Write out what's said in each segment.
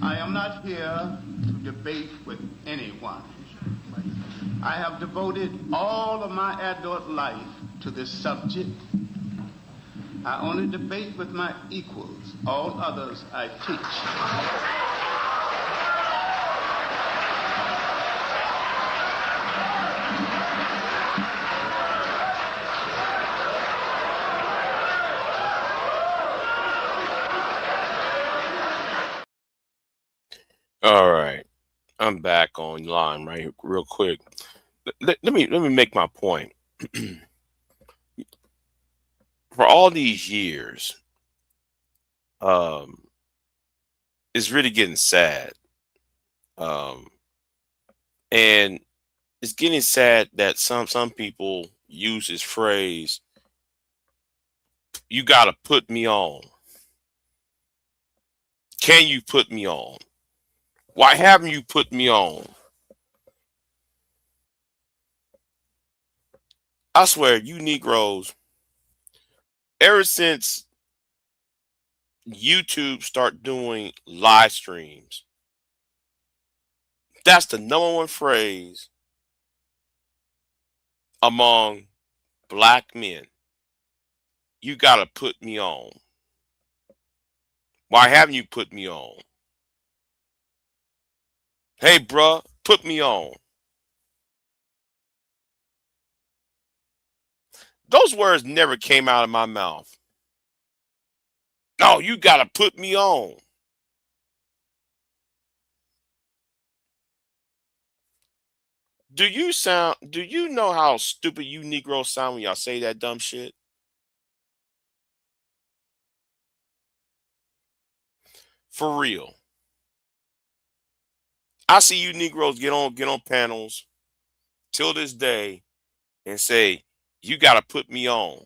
I am not here to debate with anyone. I have devoted all of my adult life to this subject. I only debate with my equals. All others I teach. All right, I'm back online right real quick. Let me make my point. For all these years, um, it's really getting sad, um, and it's getting sad that some people use this phrase. You got to put me on. Can you put me on? Why haven't you put me on? I swear, you Negroes, ever since YouTube start doing live streams, that's the number one phrase among black men. You gotta put me on. Why haven't you put me on? Hey, bruh, put me on. Those words never came out of my mouth. No, you gotta put me on. Do you know how stupid you Negroes sound when y'all say that dumb shit? For real. I see you Negroes get on panels till this day and say, you gotta put me on.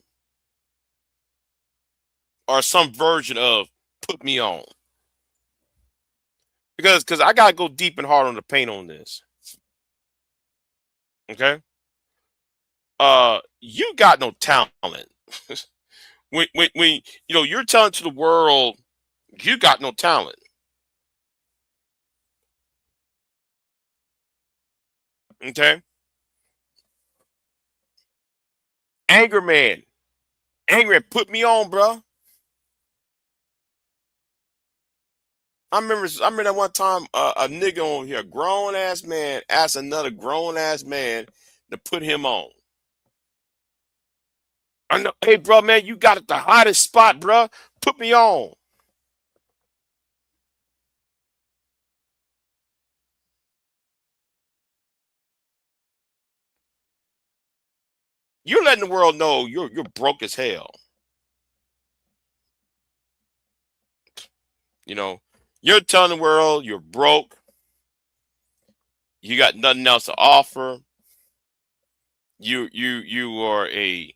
Or some version of put me on. Because I gotta go deep and hard on the paint on this. Okay? You got no talent. When you're telling to the world you got no talent. Okay? Anger man. Angry put me on, bro. I remember that one time a nigga on here, a grown ass man, asked another grown ass man to put him on. I know, hey bro, man, you got it the hottest spot, bro. Put me on. You're letting the world know you're broke as hell. You know, you're telling the world you're broke. You got nothing else to offer. You are a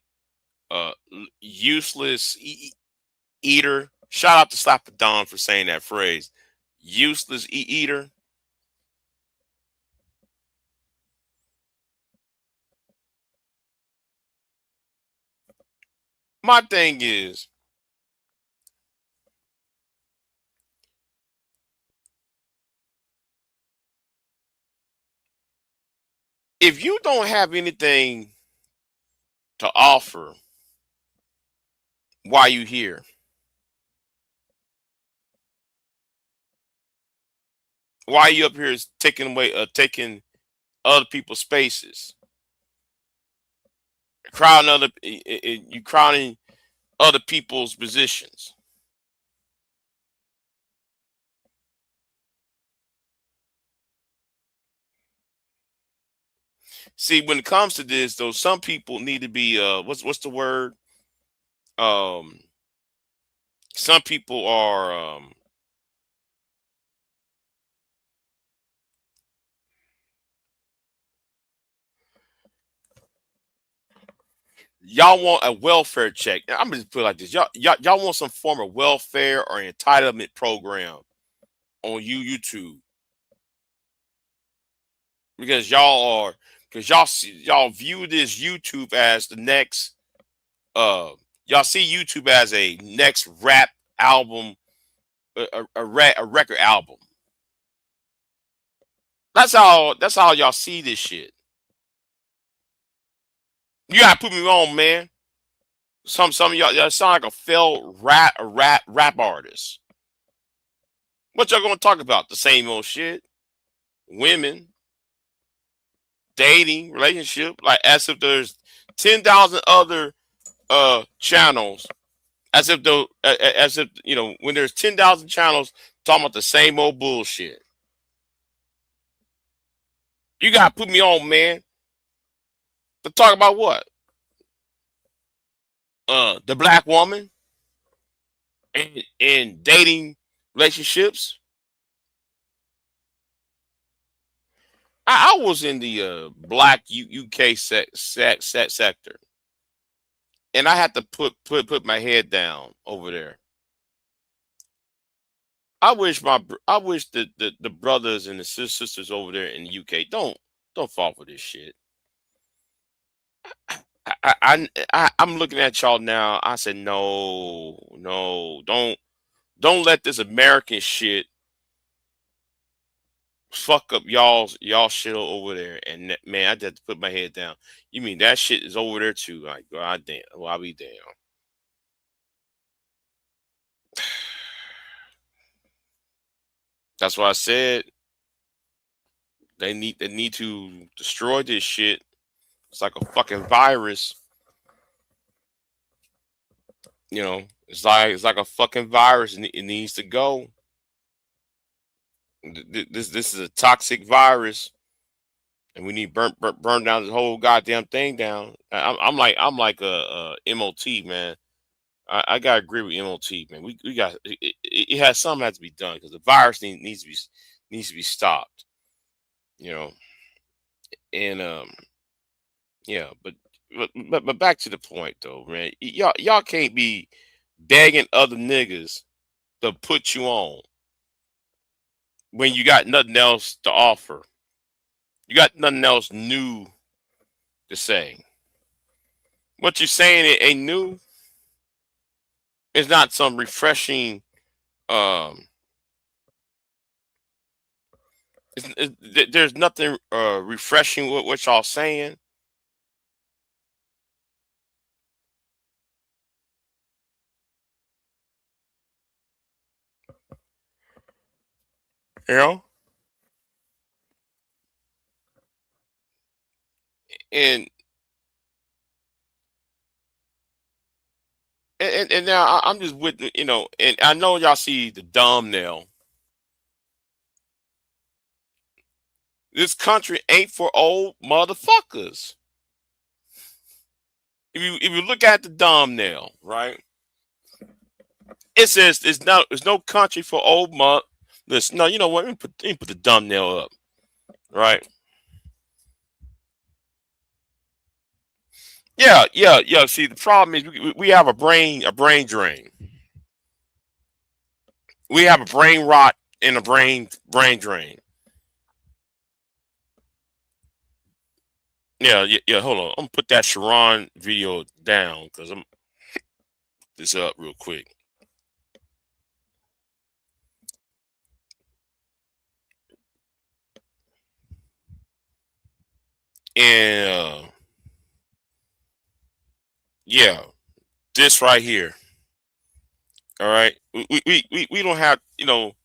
useless eater. Shout out to Slapper Don for saying that phrase. Useless eater. My thing is, if you don't have anything to offer, why you here? Why you up here is taking other people's spaces, you crowding other people's positions. See, when it comes to this, though, some people need to be what's the word? Um, some people are y'all want a welfare check. I'm gonna just put it like this: y'all want some form of welfare or entitlement program on YouTube because y'all view this YouTube as the next uh y'all see YouTube as a next rap album, a record album. That's how y'all see this shit. You gotta put me on, man. Some of y'all sound like a failed rap artist. What y'all gonna talk about? The same old shit. Women, dating, relationship, like as if there's 10,000 other channels, as if when there's 10,000 channels talking about the same old bullshit. You gotta put me on, man. To talk about what? The black woman and dating relationships. I was in the black UK sector, and I had to put my head down over there. I wish the brothers and the sisters over there in the UK don't fall for this shit. I'm looking at y'all now. I said no, no, don't let this American shit fuck up y'all shit over there. And man, I had to put my head down. You mean that shit is over there too? Like, god damn. Well, I'll be damn. That's why I said they need to destroy this shit. It's like a fucking virus. It's like a fucking virus, and it needs to go. This is a toxic virus, and we need burn down this whole goddamn thing down. I'm like a MOT, man. I gotta agree with MOT, man. We got it has something has to be done because the virus needs to be stopped. You know, and yeah, but back to the point though, man. Y'all can't be begging other niggas to put you on when you got nothing else to offer. You got nothing else new to say. What you're saying it ain't new. It's not some refreshing. Um, there's nothing refreshing with what y'all saying. You know, and and now I'm just with and I know y'all see the dumb nail. This country ain't for old motherfuckers. If you look at the dumb nail, right? It says there's no country for old mud. Listen, no, you know what? Let me put the dumb nail up, right? Yeah. See, the problem is we have a brain drain. We have a brain rot and a brain drain. Yeah. Hold on, I'm gonna put that Sharon video down because I'm this up real quick. And yeah, this right here. All right, we don't have no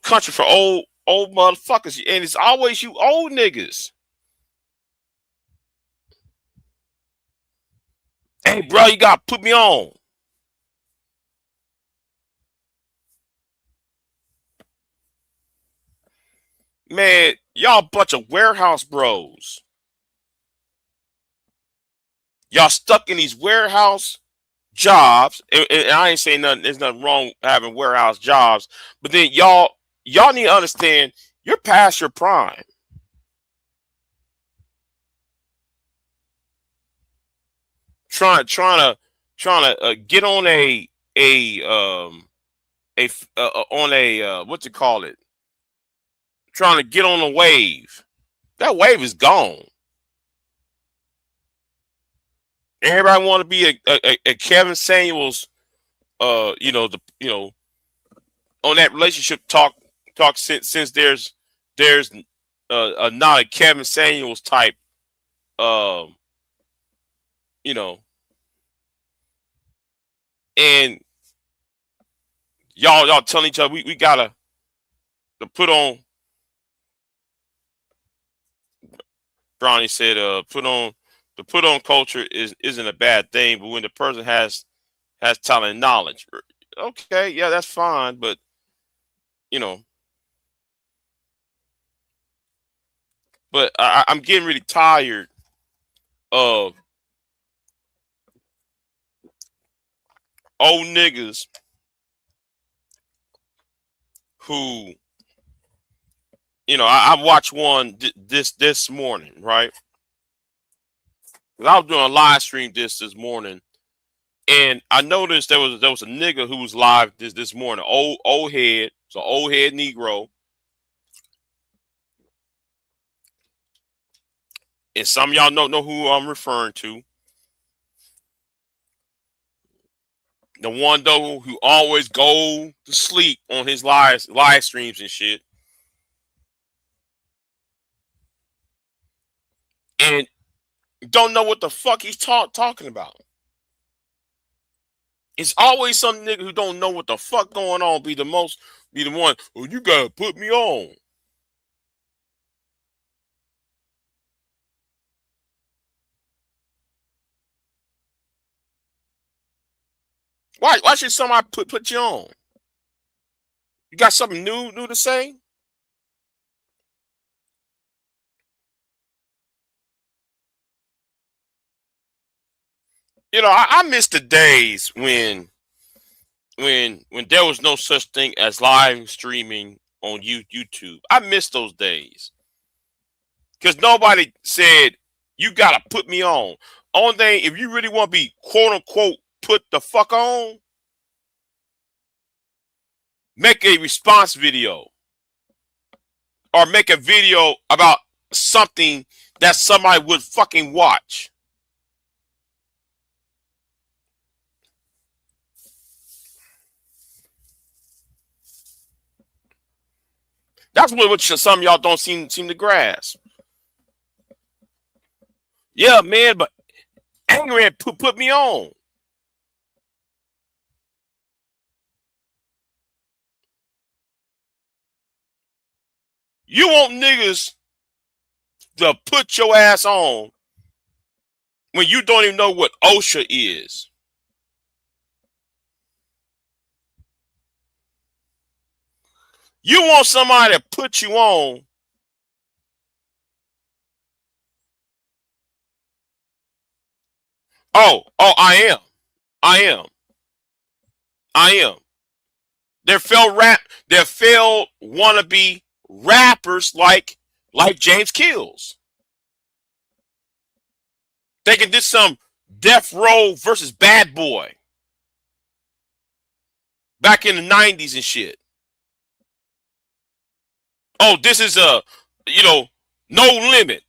country for old motherfuckers, and it's always you old niggas. Hey, bro, you gotta put me on. Man, y'all a bunch of warehouse bros. Y'all stuck in these warehouse jobs. And I ain't saying nothing. There's nothing wrong having warehouse jobs. But then y'all need to understand you're past your prime. Trying to get on on a what you call it? Trying to get on a wave. That wave is gone. Everybody want to be a Kevin Samuels, on that relationship talk since there's there's not a Kevin Samuels type, um, you know, and y'all telling each other we gotta to put on. Brownie said, put on culture isn't a bad thing, but when the person has talent and knowledge, okay, yeah, that's fine, but you know, but I'm getting really tired of old niggas who, I watched one this morning, right? 'Cause I was doing a live stream this morning, and I noticed there was a nigga who was live this morning, old head, so old head Negro, and some of y'all don't know who I'm referring to. The one though who always go to sleep on his live streams and shit, and don't know what the fuck he's talking about. It's always some nigga who don't know what the fuck going on be the one. Well, you gotta put me on. Why should somebody put you on? You got something new to say? I miss the days when there was no such thing as live streaming on YouTube. I miss those days because nobody said you gotta put me on. Only thing, if you really want to be quote unquote put the fuck on, make a response video or make a video about something that somebody would fucking watch. That's what some of y'all don't seem to grasp. Yeah, man, but angry and put me on. You want niggas to put your ass on when you don't even know what OSHA is. You want somebody to put you on. Oh, I am. I am. I am. They're failed wannabe rappers like James Kills. They can do some Death Row versus Bad Boy back in the 90s and shit. Oh, this is No Limit.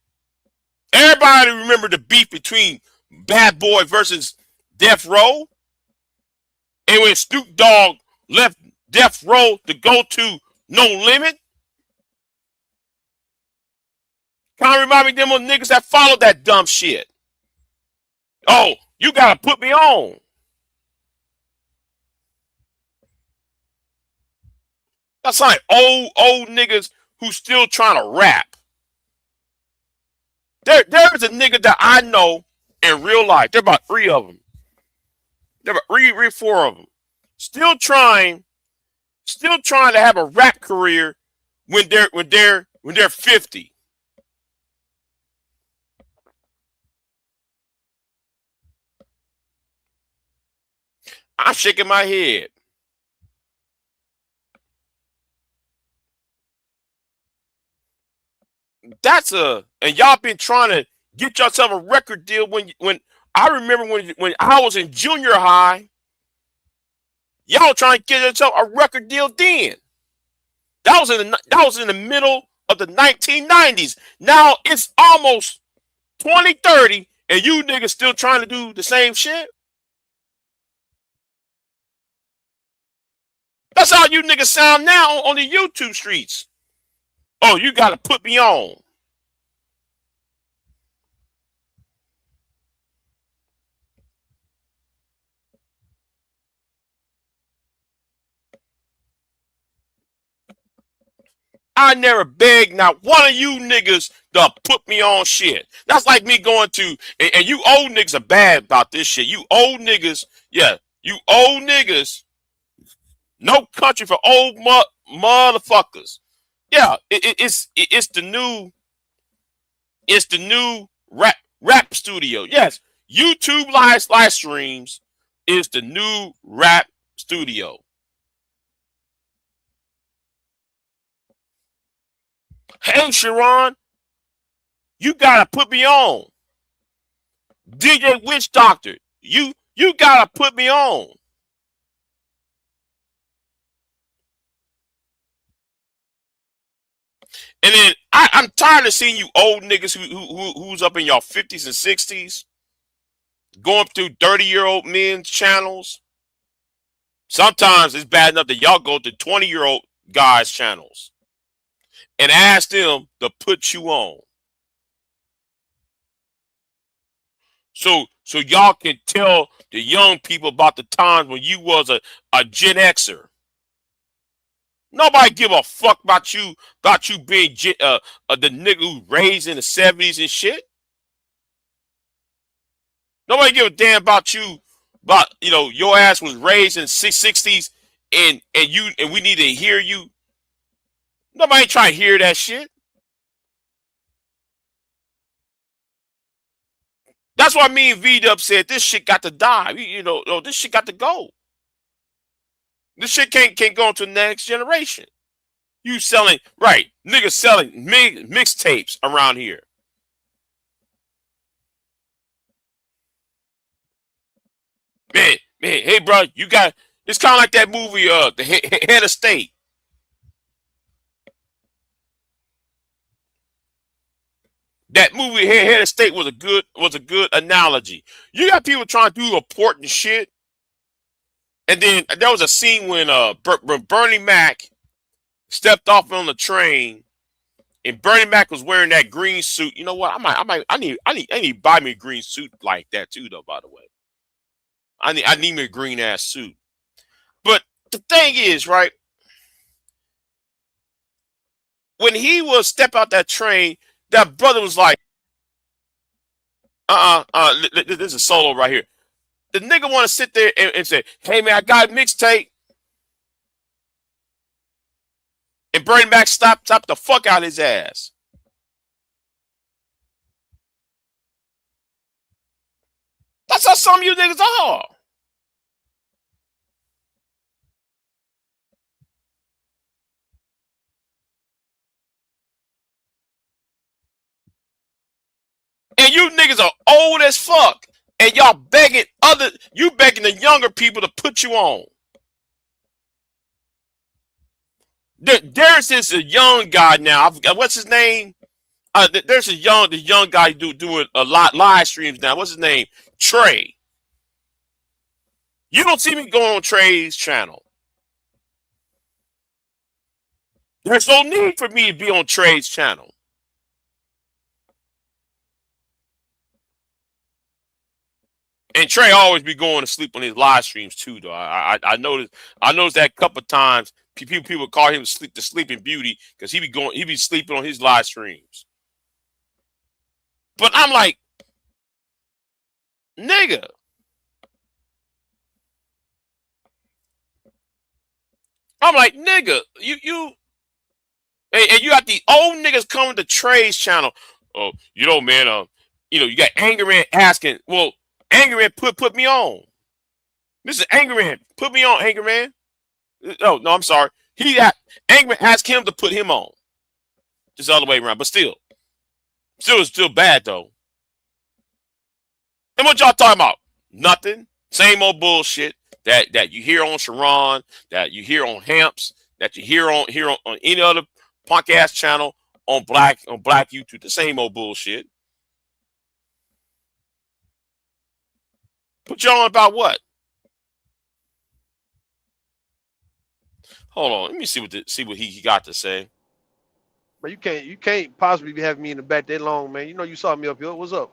Everybody remember the beef between Bad Boy versus Death Row? And when Snoop Dogg left Death Row to go to No Limit? Kind of remind me of them niggas that followed that dumb shit. Oh, you gotta put me on. That's like old niggas who still trying to rap. There is a nigga that I know in real life. There are about 3 of them. There are about 4 of them. Still trying to have a rap career when they're 50. I'm shaking my head. And y'all been trying to get yourself a record deal when I remember when I was in junior high, y'all trying to get yourself a record deal then. That was in the middle of the 1990s. Now it's almost 2030 and you niggas still trying to do the same shit? That's how you niggas sound now on the YouTube streets. Oh, you got to put me on. I never begged not one of you niggas to put me on shit. That's like me going to, and you old niggas are bad about this shit. You old niggas, yeah, you old niggas, no country for old motherfuckers. Yeah, it's the new rap studio. Yes, YouTube live streams is the new rap studio. Hey Sharon, you gotta put me on. DJ Witch Doctor, you gotta put me on. And then I'm tired of seeing you old niggas who's up in y'all 50s and 60s going through 30-year-old men's channels. Sometimes it's bad enough that y'all go to 20-year-old guys' channels and ask them to put you on. So y'all can tell the young people about the times when you was a Gen Xer. Nobody give a fuck about you being the nigga who raised in the 70s and shit. Nobody give a damn about you, about your ass was raised in the 60s and we need to hear you. Nobody ain't trying to hear that shit. That's why me and V-Dub said this shit got to die. This shit got to go. This shit can't go into the next generation. You selling, right, niggas selling mixtapes around here. Man, hey bro, you got, it's kind of like that movie, the Head of State. That movie Head of State was a good analogy. You got people trying to do important shit, and then there was a scene when Bernie Mac stepped off on the train, and Bernie Mac was wearing that green suit. You know what? I need to buy me a green suit like that too, though. By the way, I need me a green ass suit. But the thing is, right, when he was step out that train, that brother was like, this is a solo right here. The nigga want to sit there and say, hey man, I got a mixtape. And Bernie Mac stopped the fuck out his ass. That's how some of you niggas are. And you niggas are old as fuck. And y'all begging the younger people to put you on. There's this young guy now. I forgot what's his name. There's the young guy doing a lot live streams now. What's his name? Trey. You don't see me go on Trey's channel. There's no need for me to be on Trey's channel. And Trey always be going to sleep on his live streams too, though. I noticed that a couple of times. People call him the Sleeping Beauty because he be sleeping on his live streams. But I'm like, nigga. I'm like, nigga, you and you got the old niggas coming to Trey's channel. Oh, man, you got Angry Man asking, well, Angry Man put me on. This is Angry Man. Put me on, Angry Man. No, I'm sorry. Angry Man asked him to put him on. Just the other way around. But still bad though. And what y'all talking about? Nothing. Same old bullshit that you hear on Sharon, that you hear on Hamps, that you hear on any other podcast channel on black YouTube. The same old bullshit. Put you on about what? Hold on, let me see what he got to say. But you can't possibly be having me in the back that long, man. You know you saw me up here. What's up?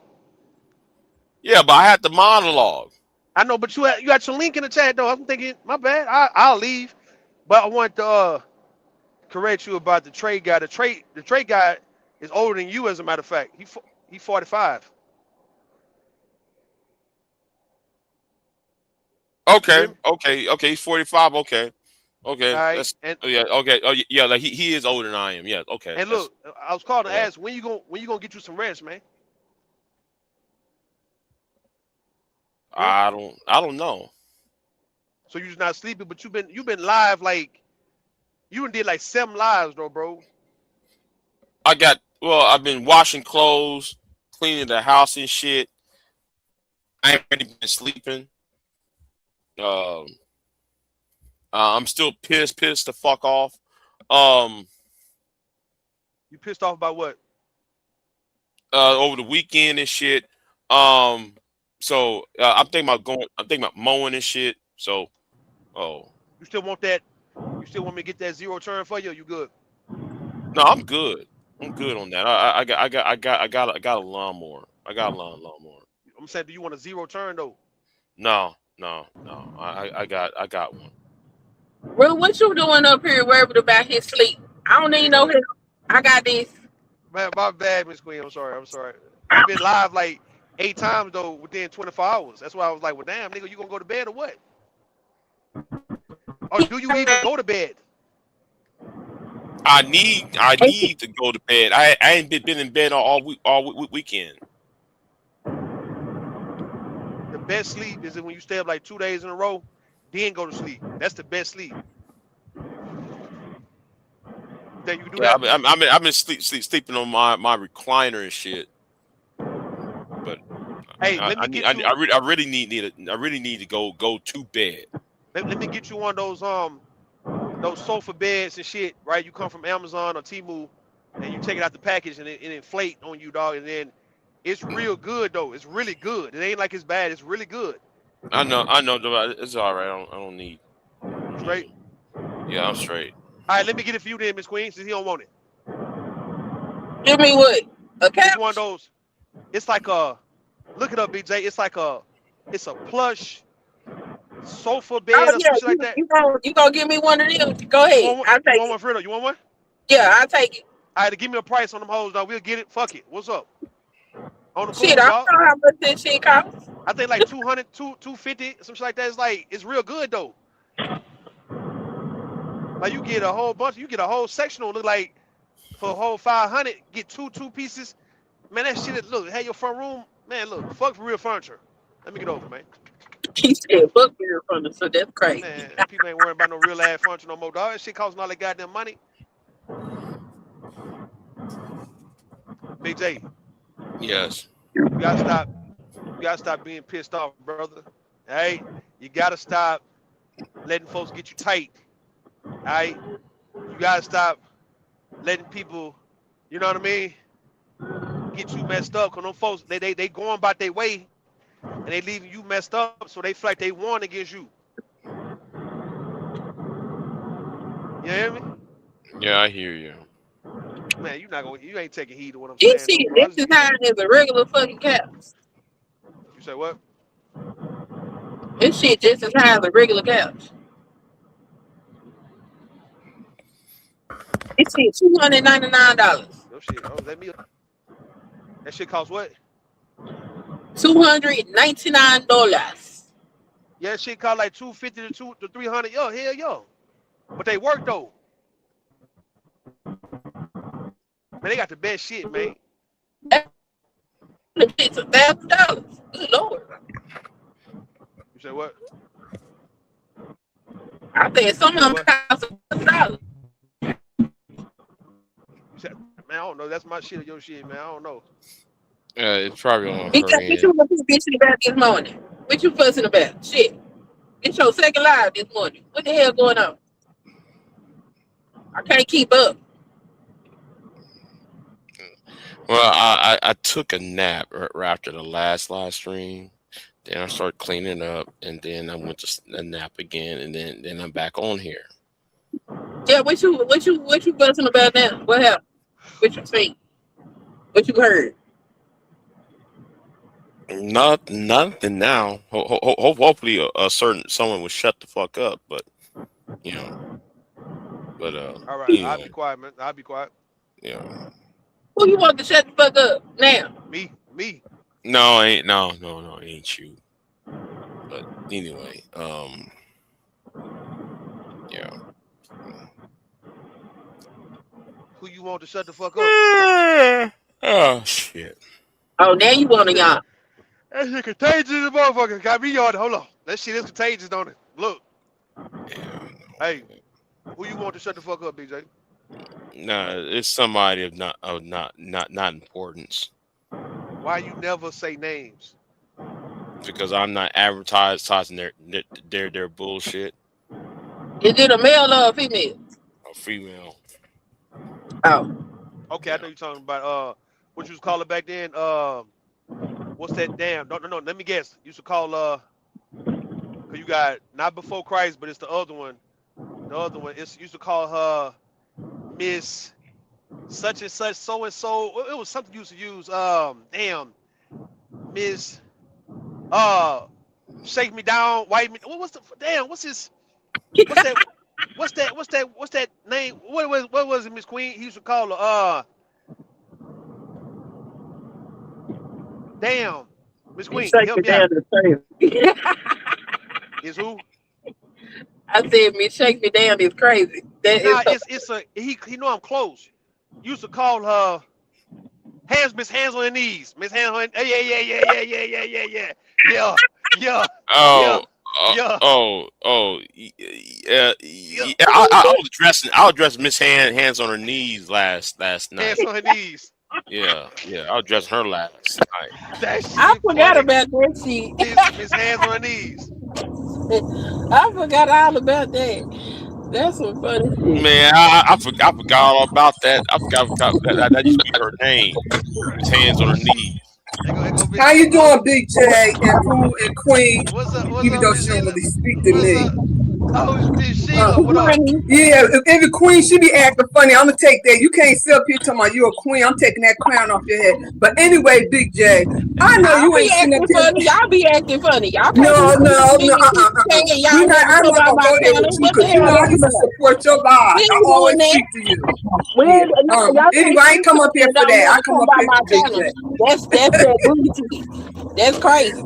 Yeah, but I had the monologue. I know, but you got your link in the chat though. I'm thinking, my bad. I'll leave. But I want to correct you about the trade guy. The trade guy is older than you, as a matter of fact. He 45. You hear Okay, me? okay. He's 45. Okay. All Okay. right. That's oh yeah, okay. Oh yeah, like he is older than I am. Yeah, okay. And That's look, I was called to yeah. ask when you gonna get you some rest, man. Hmm? I don't know. So you just not sleeping, but you've been live like you done did like 7 lives though, bro. I've been washing clothes, cleaning the house and shit. I ain't really been sleeping. Um I'm still pissed the fuck off. Um You pissed off about what? over the weekend and shit. So I'm thinking about mowing and shit. So oh You still want that? You still want me to get that 0 turn for you? Or you good? no, I'm good. I'm good on that. I got a lawnmower. I got a lawnmower. I'm saying, do you want a 0 turn though? No. I got one. Bro, what you doing up here worried about his sleep? I don't need no help. I got this. Man, my bad, Miss Queen. I'm sorry. You've been live like 8 times though within 24 hours. That's why I was like, well, damn, nigga, you gonna go to bed or what? Or do you even go to bed? I need to go to bed. I ain't been in bed all weekend. The best sleep is when you stay up like 2 days in a row, then go to sleep. That's the best sleep. That you can do Yeah, that. I've been sleeping on my recliner and shit. But Hey, let me get you. I really need to go to bed. Let me get you one of those sofa beds and shit, right? You come from Amazon or Temu, and you take it out the package and it inflate on you, dog. And then it's real good though. It's really good. It ain't like it's bad. It's really good. I know. It's all right. I don't need. Straight. Yeah, I'm straight. All right, let me get it for you then, Miss Queen, since he don't want it. Give me what? A couch? It's one of those. It's like a. Look it up, BJ. It's like it's a plush sofa bed or something like that. You gonna give me one of them? Go ahead. I'll take you want it. one, Fredo? You want one? Yeah, I'll take it. All right, give me a price on them hoes, dog. We'll get it. Fuck it. What's up? On the Shit, cool, I dog. don't know how much this shit costs. I think like 200, 250, some shit like that. It's real good though. Like you get a whole bunch, you get a whole sectional. Look like for a whole 500, get two pieces. Man, that shit. Look, hey, your front room, man. Look, fuck real furniture. Let me get over, man. He said, "Fuck your furniture." So that's crazy. Man, people ain't worrying about no real ass furniture no more, dog. That shit costing all that goddamn money. Big J. Yes. You gotta stop being pissed off, brother. All right? You gotta stop letting folks get you tight. All right? You gotta stop letting people, you know what I mean, get you messed up. Cause them folks, they going about their way and they leaving you messed up, so they feel like they won against you. You hear me? Yeah, I hear you. Man, you ain't taking heed to what I'm This saying. shit, No, this is high as a regular fucking couch. You say what? This shit just as high as a regular couch. This shit $299. No shit. Oh, that shit costs what? $299. Yeah, that shit cost like $250 to $300. Yo, hell yo. But they work though. Man, they got the best shit, man. The shit's $1,000. Good Lord. You say what? I think some of them cost $1,000. You said, man, I don't know. That's my shit or your shit, man. I don't know. It's probably on her What end. you bitching about this morning? What you fussing about? Shit. It's your second live this morning. What the hell going on? I can't keep up. Well, I took a nap right after the last live stream. Then I started cleaning up, and then I went to a nap again, and then I'm back on here. Yeah, what you fussing about now? What happened? What you think? What you heard? Nothing now. Hopefully, a certain someone will shut the fuck up. But you know, but All right, I'll be anyway, quiet, man. I'll be quiet. yeah. Who you want to shut the fuck up now? Me. No, ain't no, it ain't you. But anyway, yeah. Who you want to shut the fuck up? Oh shit. Oh, now you want to y'all. That shit contagious as a motherfucker. Got me yawning. Hold on. That shit is contagious, don't it? Look. Yeah. Hey, who you want to shut the fuck up, BJ? No, it's somebody of not importance. Why you never say names? Because I'm not advertising their bullshit. Is it a male or a female? A female. Oh, Okay, I know you're talking about what you was calling back then. What's that damn? No. Let me guess. You used to call cause you got not before Christ, but it's the other one. The other one. It's used to call her Miss such and such, so and so. It was something you used to use. Damn, Miss. Shake me down, white me. What's the damn? What's his? What's that? What's that name? What was it, Miss Queen? He used to call her. Damn, Miss Queen, help me out. Is who? I said, "Me shake me down" is crazy. Nah, it's a he know I'm close. Used to call her Miss Hands on her knees. Miss Hands on yeah. I was dressing Miss Hands on her knees last night. Hands on her knees. Yeah. I was dressing her last night. That shit I forgot funny. about that shit. Miss Hands on her knees. I forgot all about that. That's some funny shit. Man, I forgot all about that. I forgot that used to be her name. Miss Hands on her knees. How you doing, Big J and Pooh and Queen? What's up, Even though Miss she don't Sheila? really speak to What's me. up? Oh, it's Miss Sheila. What up? Yeah, if the Queen, she be acting funny. I'm gonna take that. You can't sit up here talking about you a queen. I'm taking that crown off your head. But anyway, Big J, I know you ain't sitting up here. Funny. Y'all be acting funny. Y'all can't No. I'm I'm not gonna go there with you because you know I used to support your lives. I always speak to you. Anyway, I ain't come up here for that. I come up here for Big J. That's that booty. That's crazy.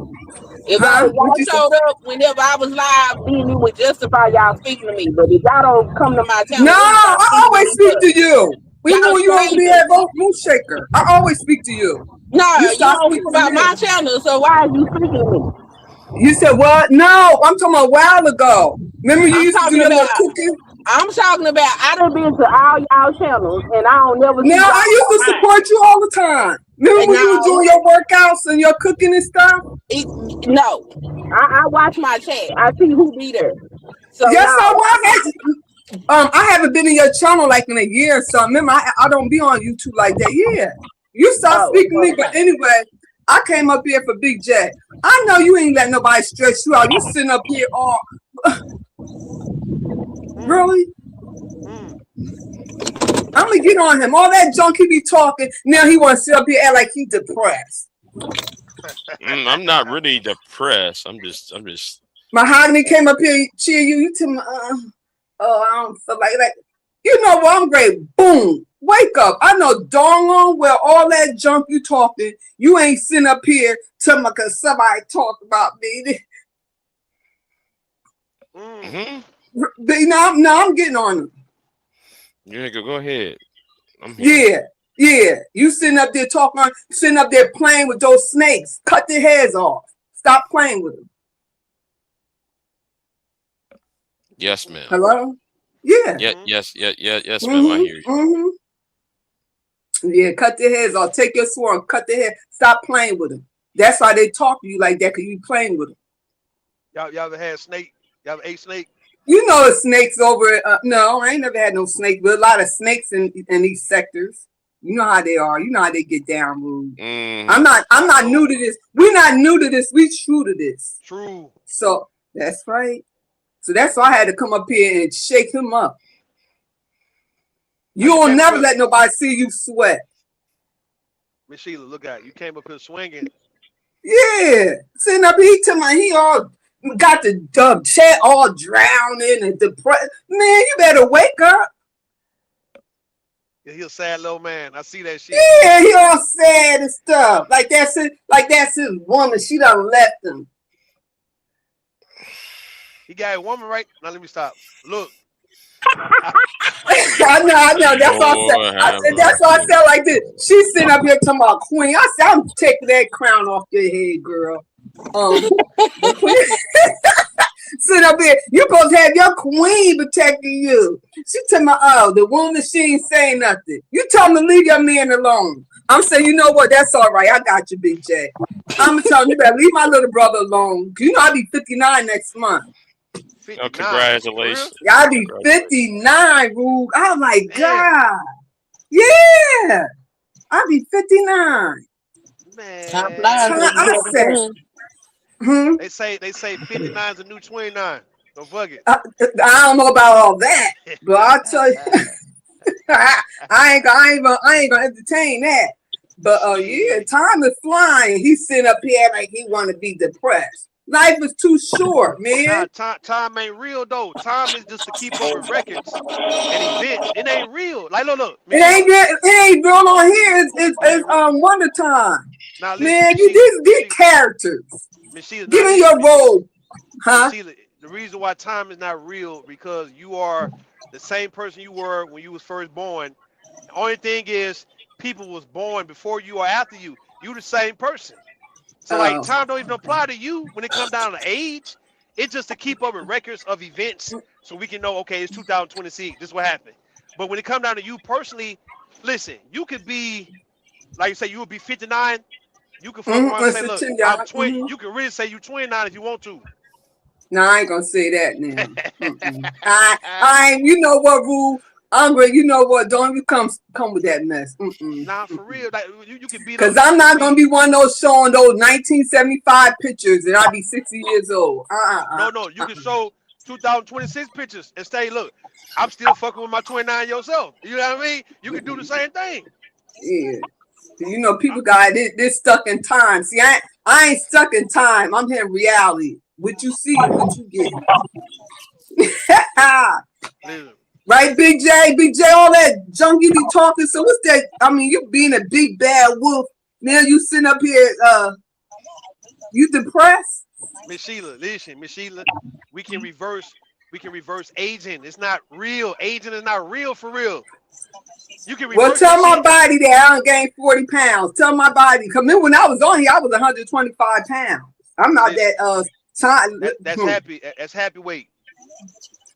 If y'all showed up whenever I was live, then you would justify y'all speaking to me. But if y'all don't come to my channel, no, I always speak to you. Even when you over there at Moon Shaker, I always speak to you. No, you don't speak about my channel, so why are you speaking to me? You said what? No, I'm talking about a while ago. Remember you used to do that little cooking? I'm talking about I done been to all y'all channels and I don't never. No, I used to support you all the time. Remember when you were doing your workouts and your cooking and stuff? No, I watch my chat. I see who be there. So yes, I was. I haven't been in your channel like in a year or so. Remember, I don't be on YouTube like that. Yeah, you stopped speaking to me, but anyway, I came up here for Big J. I know you ain't letting nobody stress you out. You sitting up here all. Really? I'm gonna get on him. All that junk he be talking. Now he wants to sit up here and act like he depressed. I'm not really depressed. I'm just. Mahogany came up here, cheer you. You tell me, I don't feel like that. You know what? I'm great. Boom. Wake up. I know darn on well all that junk you talking. You ain't sitting up here telling me because somebody talked about me. No, I'm getting on him. Yeah, go ahead. Yeah. You sitting up there sitting up there playing with those snakes. Cut their heads off. Stop playing with them. Yes, ma'am. Hello? Yeah. Yes, ma'am. I hear you. Yeah, cut their heads off. Take your sword and cut their head. Stop playing with them. That's why they talk to you like that, because you playing with them. Y'all ever had snake? Y'all ever ate snake? You know the snakes over. No, I ain't never had no snake, but a lot of snakes in these sectors. You know how they are. You know how they get down rude. I'm not new to this. We're not new to this. We true to this. True. So that's right. So that's why I had to come up here and shake him up. You you will came up never here, let nobody see you sweat. Miss Sheila. Look at you came up here swinging. Yeah. Sitting up here to my he all got the chat all drowning and depressed. Man, you better wake up. Yeah, he a sad little man. I see that shit. Yeah, he all sad and stuff. Like that's his woman. She done left him. He got a woman, right? Now let me stop. Look. I know. That's all I said. Lord I have said that's all I mercy. said like this. She's sitting up here talking about queen. I said, I'm taking that crown off your head, girl. The queen sitting up here, you supposed to have your queen protecting you. She tell me, oh, the woman, she ain't saying nothing. You tell me to leave your man alone. I'm saying, you know what? That's all right. I got you, Big J. I'm telling you, better leave my little brother alone. You know I'll be 59 next month. 59. Oh, congratulations. Y'all be 59, Rube. I'm like, God. Yeah. I'll be 59. Man. Time flies when I you said, They say 59 is a new 29. Don't fuck it. I don't know about all that, but I'll tell you, I ain't gonna entertain that. But yeah, time is flying. He's sitting up here like he want to be depressed. Life is too short, man. Nah, time ain't real though. Time is just to keep up with records and events. It ain't real. Like look. It ain't real on here. It's Wonder Time. Now, listen, Man, these characters. Give me your role, huh? The reason why time is not real because you are the same person you were when you was first born. The only thing is people was born before you or after you. You the same person. So like time don't even apply to you when it comes down to age. It's just to keep up with records of events so we can know, okay, it's 2026. This is what happened. But when it comes down to you personally, listen, you could be, like you say, you would be 59. You can fuck around and say, look, I'm 20. You can really say you 29 if you want to. No, I ain't gonna say that now. I ain't. You know what, Rule? Andre, you know what? Don't even come with that mess. Nah, for real. Like you can be. Because I'm not gonna be one of those showing those 1975 pictures and I'll be 60 years old. No. You can show 2026 pictures and say, look, I'm still fucking with my 29-year-old self. You know what I mean? You can do the same thing. Yeah. You know, people got they're stuck in time. See, I ain't stuck in time. I'm here in reality. What you see, what you get. Right, Big J, all that junk you be talking. So what's that? I mean, you being a big bad wolf. Now you sitting up here, you depressed? Miss Sheila, listen, Miss Sheila, we can reverse aging. It's not real. Aging is not real for real. You can reverse. Well, tell my body that I done gained 40 pounds. Tell my body. Because remember when I was on here, I was 125 pounds. I'm not that time. That's happy. That's happy weight.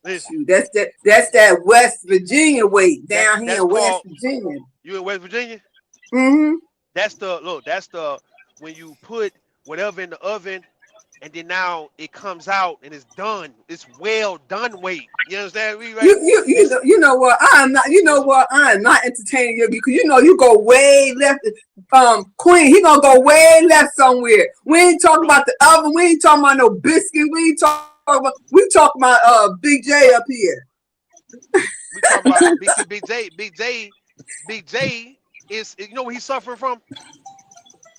Listen, that's that West Virginia weight down here in West Virginia. You in West Virginia? Mm-hmm. That's the when you put whatever in the oven and then now it comes out and it's done. It's well done weight. You understand me? Right? You know what? I am not entertaining you because you know you go way left. Queen, he gonna go way left somewhere. We ain't talking about the oven. We ain't talking about no biscuit. We talking about Big J up here. We talking about Big J. Big J is, you know what he's suffering from?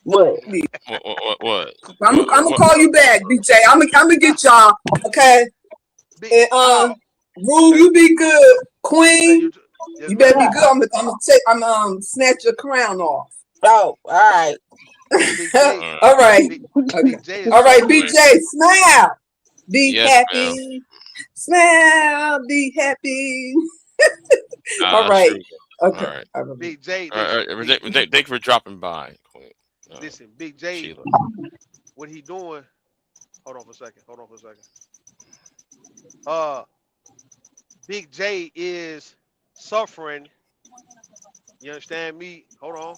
What? I'm gonna call you back, BJ. I'm gonna get y'all. Okay. And Rue, you be good. Queen, you better be good. I'm snatch your crown off. Oh, all right. All right. Okay. All right, BJ, smile. Be happy. Ma'am. Smile. Be happy. All right. True. Okay. All right. Big J. Thank you for dropping by, Queen. Listen, Big J, Sheila. What he doing? Hold on for a second. Big J is suffering. You understand me? Hold on.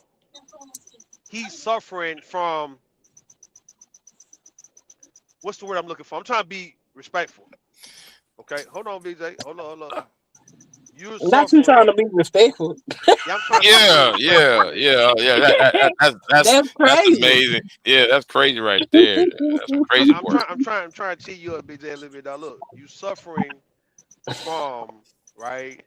He's suffering from, what's the word I'm looking for? I'm trying to be respectful. Okay, hold on, Big J. Hold on. You're not you trying to be respectful. Yeah. That's crazy. That's amazing. Yeah, that's crazy right there. That's crazy. I'm trying to tee you up, Big J, a little bit. Now look, you suffering from, right?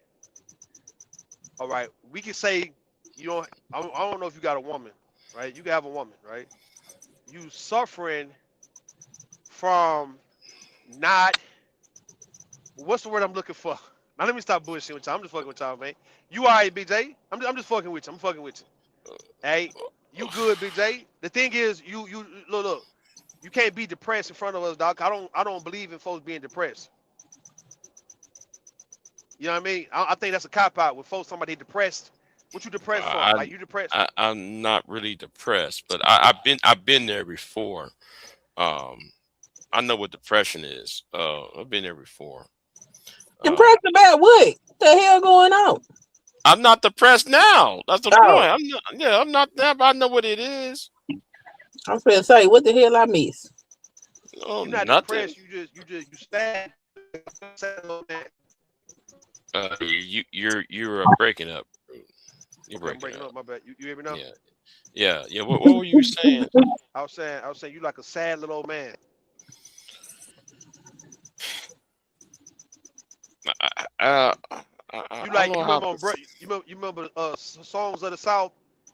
All right, we can say you don't. I don't know if you got a woman, right? You can have a woman, right? You suffering from not. What's the word I'm looking for? Now let me stop bullshitting with y'all. I'm just fucking with y'all, man. You alright, BJ? I'm just fucking with you. I'm fucking with you. Hey, you good, BJ? The thing is, you look. You can't be depressed in front of us, doc. I don't believe in folks being depressed. You know what I mean? I think that's a cop out with folks somebody depressed. What you depressed for? I, Like you depressed? I'm not really depressed, but I've been there before. I know what depression is. I've been there before. Depressed about what? The hell going on? I'm not depressed now. That's the Oh. point. I'm not there, but I know what it is. I'm finna say, what the hell I miss? Oh, You're not nothing. depressed. You sad. You're breaking up. You're Okay, I'm breaking breaking up. up. My bad. You hear me now? Yeah. What were you saying? I was saying you like a sad little old man. You like you remember Songs of the South?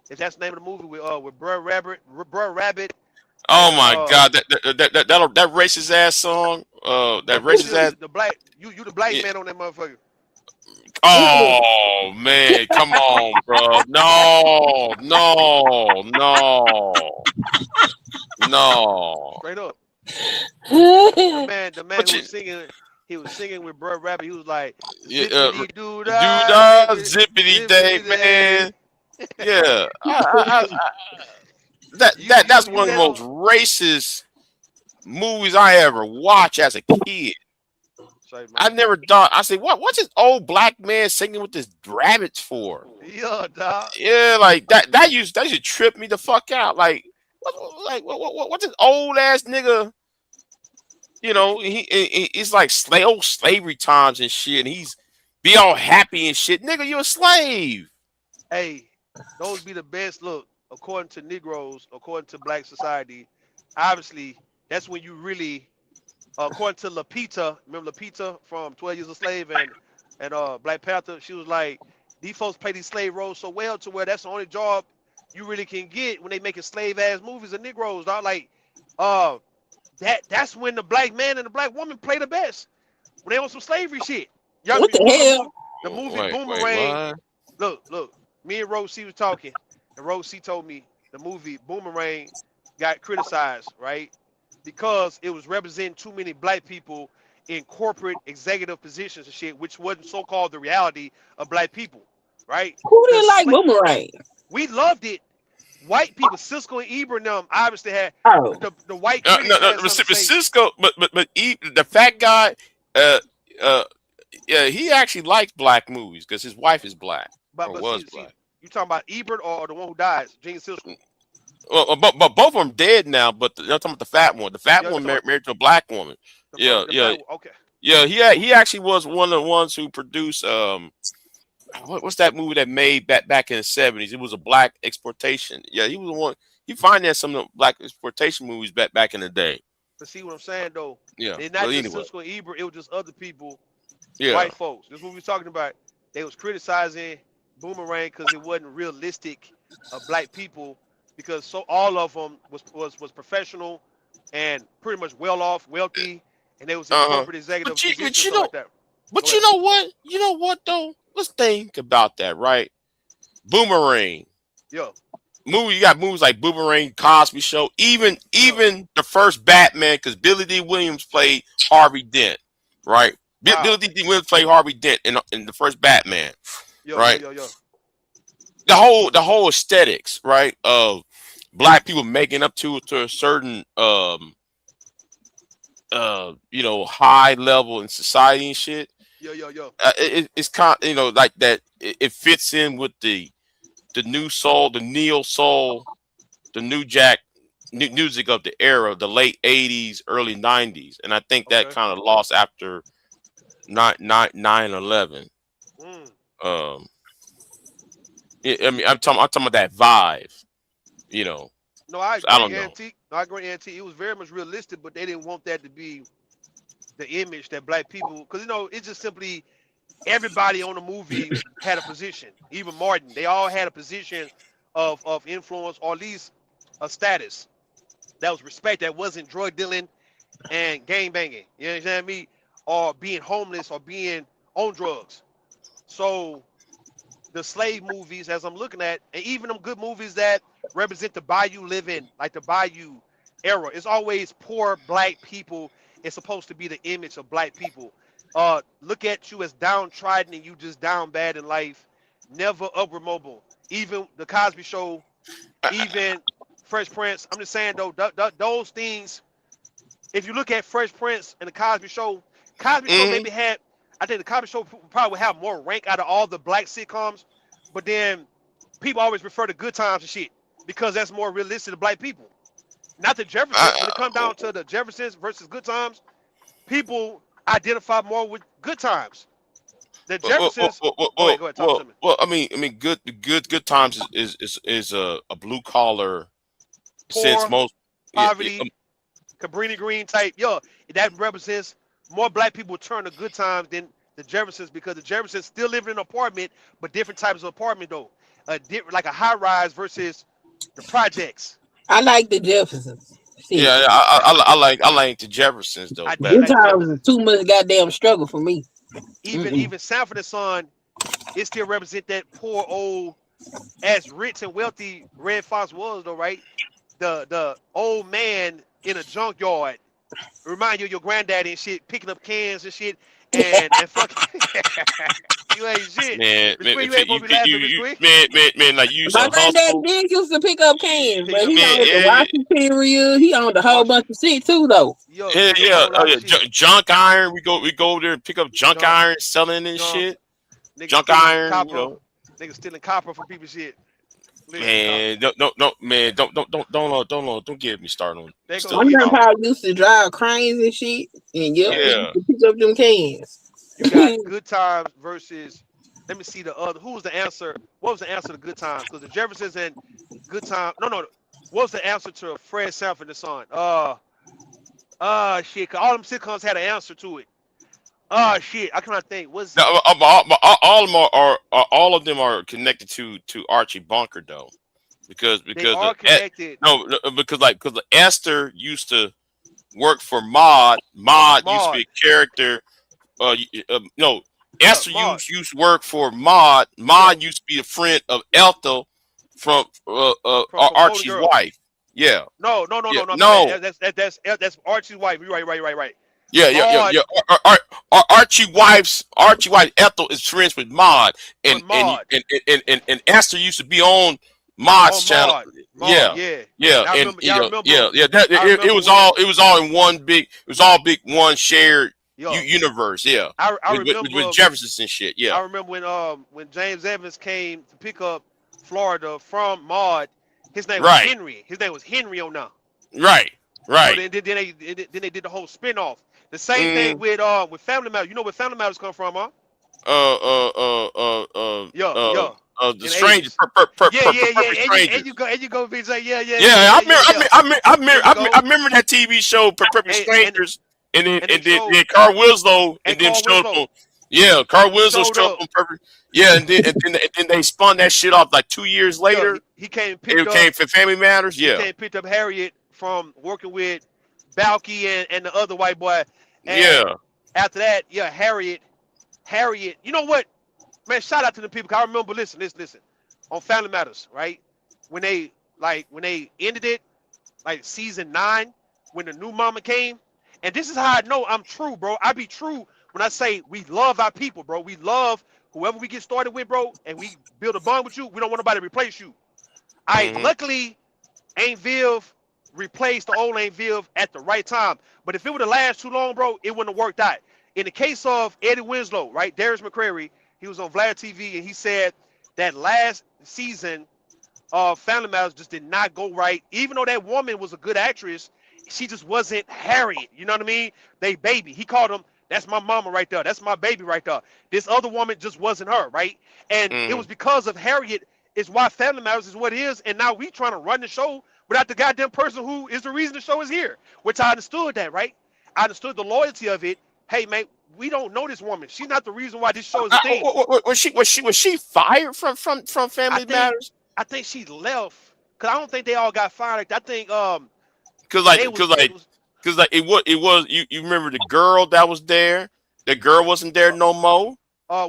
If that's the name of the movie with Brer Rabbit. Oh And, my God, that racist ass song. That racist ass. the black you the black Yeah. man on that motherfucker. Oh man, come on, bro. No. Straight up. What The man But who you, was singing, he was singing with Brer Rabbit. He was like, yeah, zippity doo dah, doodah, zippity day, day. man. Yeah, that's You one of the never. most racist movies I ever watched as a kid. Sorry, I man. never thought. I said, what's this old black man singing with this rabbits for? Yeah, dog. Yeah, like that used to trip me the fuck out. Like what's this old ass nigga? You know, it's like old slavery times and shit, and he's be all happy and shit. Nigga, you a slave. Hey, those be the best. Look, according to Negroes, according to Black society, obviously that's when you really, according to Lupita, remember Lupita from 12 Years a Slave and Black Panther, she was like, these folks play these slave roles so well to where that's the only job you really can get when they making slave ass movies of Negroes. Dog. Like, that's when the black man and the black woman play the best when they on some slavery shit. Y'all the hell? the movie Wait, Boomerang. what? Look, me and Rose C was talking, and Rose C told me the movie Boomerang got criticized, right? Because it was representing too many black people in corporate executive positions and shit, which wasn't so-called the reality of black people, right? Who didn't like Boomerang? We loved it. White people, Cisco and Ebert and them obviously had the white No, critics had but something to say. Cisco, but the fat guy, yeah, he actually likes black movies because his wife is black But was see, black. you talking about Ebert or the one who dies, Gene Cisco? Well, but both of them dead now. But you're talking about the fat one. The fat one married to a black woman. Yeah. Okay. Yeah, he actually was one of the ones who produced what's that movie that made back in the 70s? It was a black exploitation. Yeah, he was the one. He financed some of the black exploitation movies back in the day. But see what I'm saying though? Yeah. They're not just Cisco and Ebert, it was just other people, yeah, white folks. This is what we was talking about. They was criticizing Boomerang because it wasn't realistic of black people, because so all of them was professional and pretty much well off, wealthy, and they was in corporate executive positions, stuff like that. But you know what? You know what though? Let's think about that, right? Boomerang. Yeah. You got movies like Boomerang, Cosby Show, even the first Batman, because Billy D. Williams played Harvey Dent, right? Wow. Billy D. Williams played Harvey Dent in the first Batman, right? The whole aesthetics, right, of black people making up to a certain high level in society and shit. It's kind of, like that. It fits in with the new soul, the neo soul, the new music of the era, the late 80s, early 90s, and I think that kind of lost after 9/11. I mean, I'm talking about that vibe, No, I agree. I don't know. I agree, Auntie. It was very much realistic, but they didn't want that to be the image that black people, because it's just simply everybody on the movie had a position. Even Martin, they all had a position of influence, or at least a status that was respect, that wasn't drug dealing and gang banging. You understand me? Or being homeless or being on drugs. So the slave movies, as I'm looking at, and even them good movies that represent the Bayou living, like the Bayou era, it's always poor black people. It's supposed to be the image of black people. Look at you as downtrodden and you just down bad in life, never upward mobile. Even the Cosby Show, even Fresh Prince. I'm just saying though, those things. If you look at Fresh Prince and the Cosby Show maybe had. I think the Cosby Show probably would have more rank out of all the black sitcoms, but then people always refer to Good Times and shit because that's more realistic to black people. Not the Jeffersons. When it comes down to the Jeffersons versus Good Times, people identify more with Good Times. The Jeffersons. Go ahead, talk to me. Well, I mean, good times is a blue collar sense, most poverty, Cabrini Green type. Yo, that represents more black people turn to Good Times than the Jeffersons, because the Jeffersons still live in an apartment, but different types of apartment though. Like a high rise versus the projects. I like the Jeffersons. See, Yeah, I like the Jeffersons though. Good Times is too much goddamn struggle for me. Even Sanford and Son, it still represent that poor old, as rich and wealthy Red Fox was though, right? The old man in a junkyard. Remind you of your granddaddy and shit, picking up cans and shit, and fucking you ain't shit. Man, you ain't supposed to be laughing, man, like you used My to hustle. granddad did used to pick up cans, but he Man, owned the washing period. He owned a whole bunch of shit too, though. Yo, Junk iron. We go there and pick up junk iron, selling and shit. Junk iron, copper, you know. Niggas stealing copper from people's shit. Man, don't get me started on. My grandpa used to drive cranes and shit, and yeah, pick up them cans. You got Good Times versus. Let me see the other. Who was the answer? What was the answer to Good Times? Because the Jeffersons and Good Times. No. What was the answer to Fred Sanford and Son? Shit. Cause all them sitcoms had an answer to it. Shit. I cannot think. What's all of them are connected to Archie Bunker though, because they are connected. Because Esther used to work for Maude. Maude used to be a character. Esther used to work for Maude. Maude used to be a friend of Ethel from Archie's wife. Yeah. No. That's Archie's wife. You're right. Yeah. Archie wife Ethel is friends with Maude, and Esther used to be on Maude's channel. Yeah. It was all in one big. It was all big one shared universe. Yeah. I remember with Jefferson and shit. Yeah. I remember when James Evans came to pick up Florida from Maude. His name was Henry. His name was Henry on now. Right. So then they did the whole spinoff. The same thing with Family Matters. You know where Family Matters come from, huh? The stranger. And you go, BJ. Yeah. I remember that TV show, Perfect Strangers, and then Carl Winslow, and then showed them. Yeah, Carl Winslow showed them Perfect. Yeah, and then they spun that shit off like 2 years later. He came for Family Matters. Yeah, he came picked up Harriet from working with Balky and the other white boy. And after that, Harriet. You know what, man? Shout out to the people. 'Cause I remember. Listen. On Family Matters, right? When they ended it, like season 9, when the new mama came, and this is how I know I'm true, bro. I be true when I say we love our people, bro. We love whoever we get started with, bro, and we build a bond with you. We don't want nobody to replace you. Luckily, Aunt Viv replaced the old Aunt Viv at the right time. But if it would have lasted too long, bro, it wouldn't have worked out. In the case of Eddie Winslow, right, Darius McCrary, he was on Vlad TV, and he said that last season of Family Matters just did not go right. Even though that woman was a good actress, she just wasn't Harriet. You know what I mean? They baby. He called them, that's my mama right there. That's my baby right there. This other woman just wasn't her, right? And it was because of Harriet is why Family Matters is what it is. And now we trying to run the show without the goddamn person who is the reason the show is here, which I understood that, right? I understood the loyalty of it. Hey, man, we don't know this woman. She's not the reason why this show is a thing. Was she fired from Family Matters? I think she left because I don't think they all got fired. I think because it was you remember the girl that was there. The girl wasn't there no more.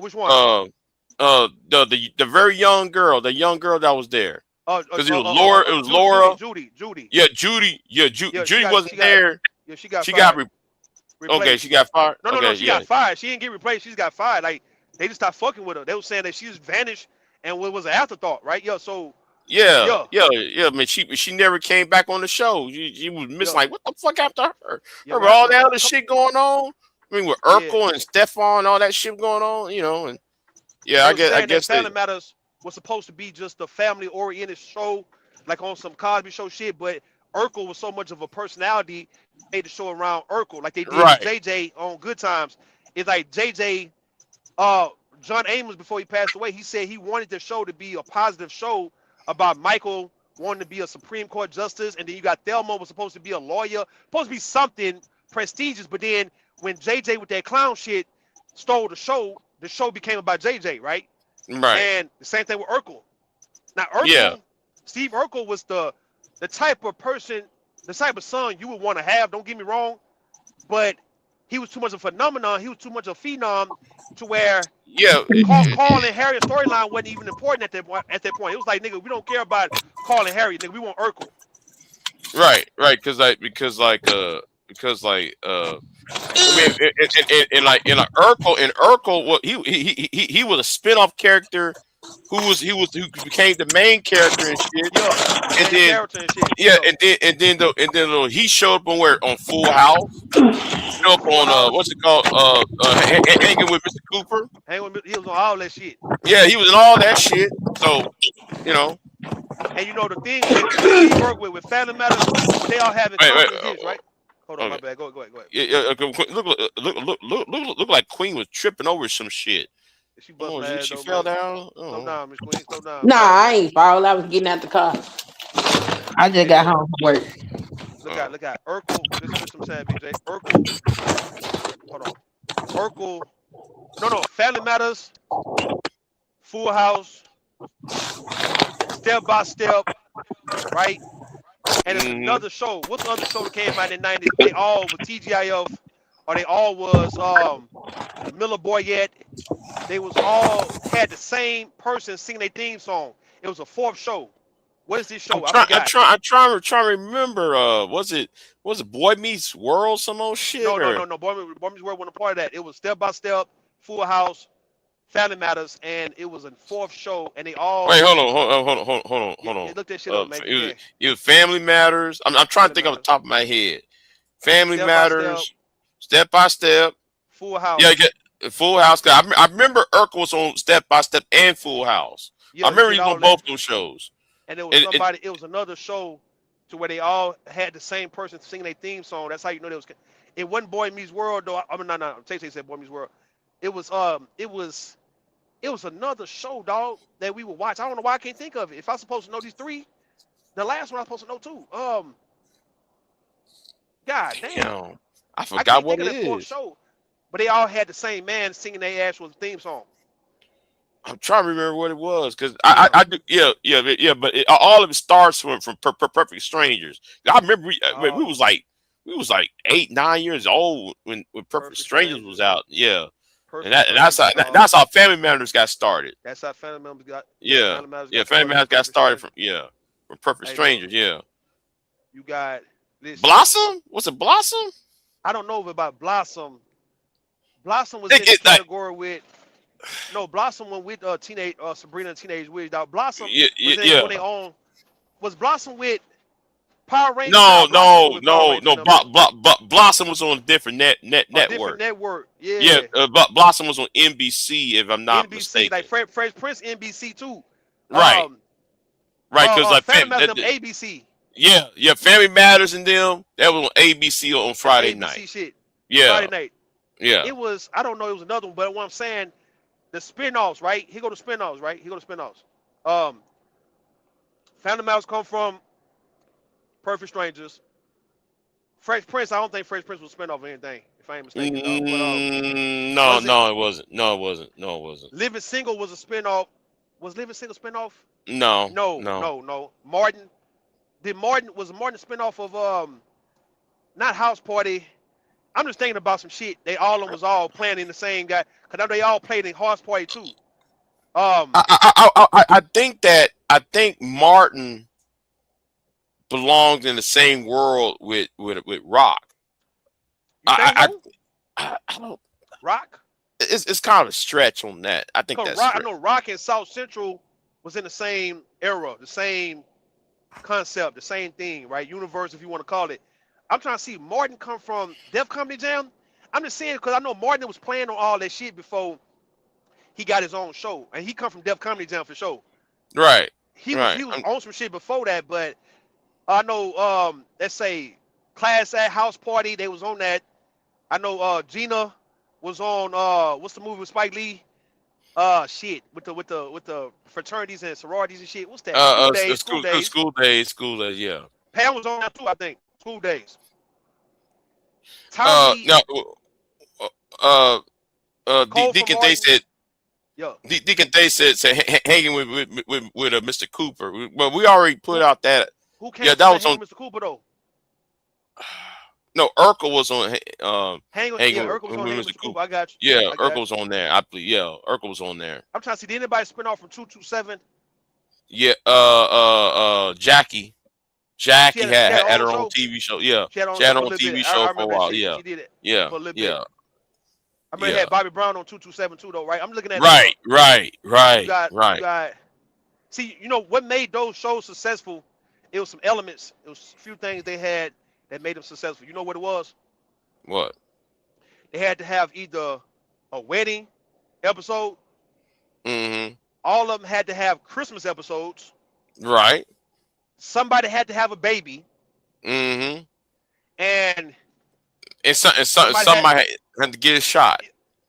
Which one? The very young girl, the young girl that was there. Because it was Laura. It was Laura. Judy. Yeah, Judy. Yeah, Judy wasn't there. Yeah, she got. She fired. Okay, she got fired. No, she got fired. She didn't get replaced. She just got fired. Like they just stopped fucking with her. They were saying that she just vanished and it was an afterthought, right? Yeah. So. Yeah. Man, she never came back on the show. She was missing. Like, what the fuck after her? Her with all that other shit going on. I mean, with Urkel and Stefan, all that shit going on, and I guess Family Matters was supposed to be just a family-oriented show, like on some Cosby Show shit. But Urkel was so much of a personality, they made the show around Urkel, like they did with JJ on Good Times. It's like JJ, John Amos, before he passed away, he said he wanted the show to be a positive show about Michael wanting to be a Supreme Court justice, and then you got Thelma was supposed to be a lawyer, supposed to be something prestigious, but then when JJ with that clown shit stole the show became about JJ, right? Right. And the same thing with Urkel. Now Urkel, Steve Urkel was the type of person, the type of son you would want to have, don't get me wrong, but he was too much of a phenomenon, he was too much of a phenom to where Carl and Harry's storyline wasn't even important at that point. It was like, nigga, we don't care about Carl and Harry, nigga, we want Urkel. Right, because Urkel, well, he was a spin-off character who became the main character and shit. And then he showed up on Full House. Showed up on what's it called? Hanging with Mr. Cooper. He was on all that shit. Yeah, he was in all that shit. So, And the thing we work with Family Matters, they all have it, right? Hold on, my bad. Go ahead. Yeah, look like Queen was tripping over some shit. She fell down. Slow down, Miss Queen. Slow down. Nah, I ain't fall. I was getting out the car. I just got home from work. Look out. Urkel. This is some sad BJ. Urkel. Hold on. Urkel. No. Family Matters. Full House. Step by Step. Right? And there's another show. What's the other show that came out in the 90s? They all were TGIF, or they all was Miller Boyette. They was all had the same person singing their theme song. It was a fourth show. What is this show? I'm trying to remember. Was it Boy Meets World? Some old shit? No. Boy Meets World wasn't a part of that. It was Step by Step, Full House, Family Matters, and it was a fourth show. And they all wait. Hold on. Look that shit up, man. It was Family Matters. I'm trying to think off the top of my head. Family Matters, Step by Step, Full House. Yeah, Full House. I remember Urkel was on Step by Step and Full House. I remember he was on both those shows. And there was it was another show to where they all had the same person singing their theme song. That's how you know there was. It wasn't Boy Meets World though. I mean, no. Tay said Boy Meets World. It was another show, dog, that we would watch. I don't know why I can't think of it. If I'm supposed to know these three, the last one I'm supposed to know too. God damn. I forgot what it is. Show, but they all had the same man singing their actual theme song. I'm trying to remember what it was because I do but all of it starts from Perfect Strangers. I remember we was like 8, 9 years old when Perfect Strangers was out. Yeah. And that's how Family Matters got started. That's how Family Matters got. Family Matters got started from Perfect Strangers. Yeah. You got this. Blossom? Was it Blossom? I don't know about Blossom. Blossom was in the category with. No, Blossom went with Sabrina the Teenage Witch. Now Blossom was on their own. Was Blossom with Power Rangers? No. Blossom was on a different network. Different network. Yeah. Blossom was on NBC, if I'm not mistaken. Like Fresh Prince, NBC too. Right. Because Family Matters, ABC. Yeah. Family Matters and them. That was on ABC on Friday night. Shit. Yeah. Friday night. Yeah. It was. I don't know. It was another one, but what I'm saying, the spinoffs, right? Here go the spinoffs. Family Matters come from Perfect Strangers. Fresh Prince. I don't think Fresh Prince was spin off of anything. If I ain't mistaken, dog. But No, was it no, it wasn't. No, it wasn't. No, it wasn't. Living Single was a spin off? Was Living Single spin off? No, No, no. no, no. Martin. Was Martin a spin off of not House Party? I'm just thinking about some shit. They all of them was all playing in the same guy. Cause I know they all played in House Party too. I think Martin belongs in the same world with Rock. You think so? I don't. Rock? It's kind of a stretch on that. I think that's Rock, I stretch. know Rock and South Central was in the same era, the same concept, the same thing, right? Universe, if you want to call it. I'm trying to see Martin come from Def Comedy Jam. I'm just saying because I know Martin was playing on all that shit before he got his own show, and he come from Def Comedy Jam for sure. Right. He Right. was on some shit before that, but I know let's say Class A House Party, they was on that. I know Gina was on what's the movie with Spike Lee? Shit with the fraternities and sororities and shit. What's that? School Days. Yeah. Pam was on that too, I think. School Days. Tommy, No. Cole Deacon from Day Martin. said. Yeah. Deacon Day said hanging with Mr. Cooper. Well, we already put out that. Who came Yeah, from that was on. Mr. Cooper though? No, Urkel was on. Hanging Hanging Urkel was with on Hanging Mr. Mr. Cooper. I got you. Yeah, I got Urkel was on there. I believe. Yeah, Urkel was on there. I'm trying to see. Did anybody spin off from 227? Yeah. Jackie She had had her her own own show. TV show. Yeah, She had she had her for a own little TV bit. show I for a remember while. that shit. Yeah, She did it yeah, for a little bit. yeah, I remember they yeah. had Bobby Brown on 227 though, right? I'm looking at Right. you got. See, you know what made those shows successful? It was some elements. It was a few things they had that made them successful. You know what it was? What? They had to have either a wedding episode. Mm-hmm. All of them had to have Christmas episodes. Right. Somebody had to have a baby, Mm-hmm. and somebody had to get a shot.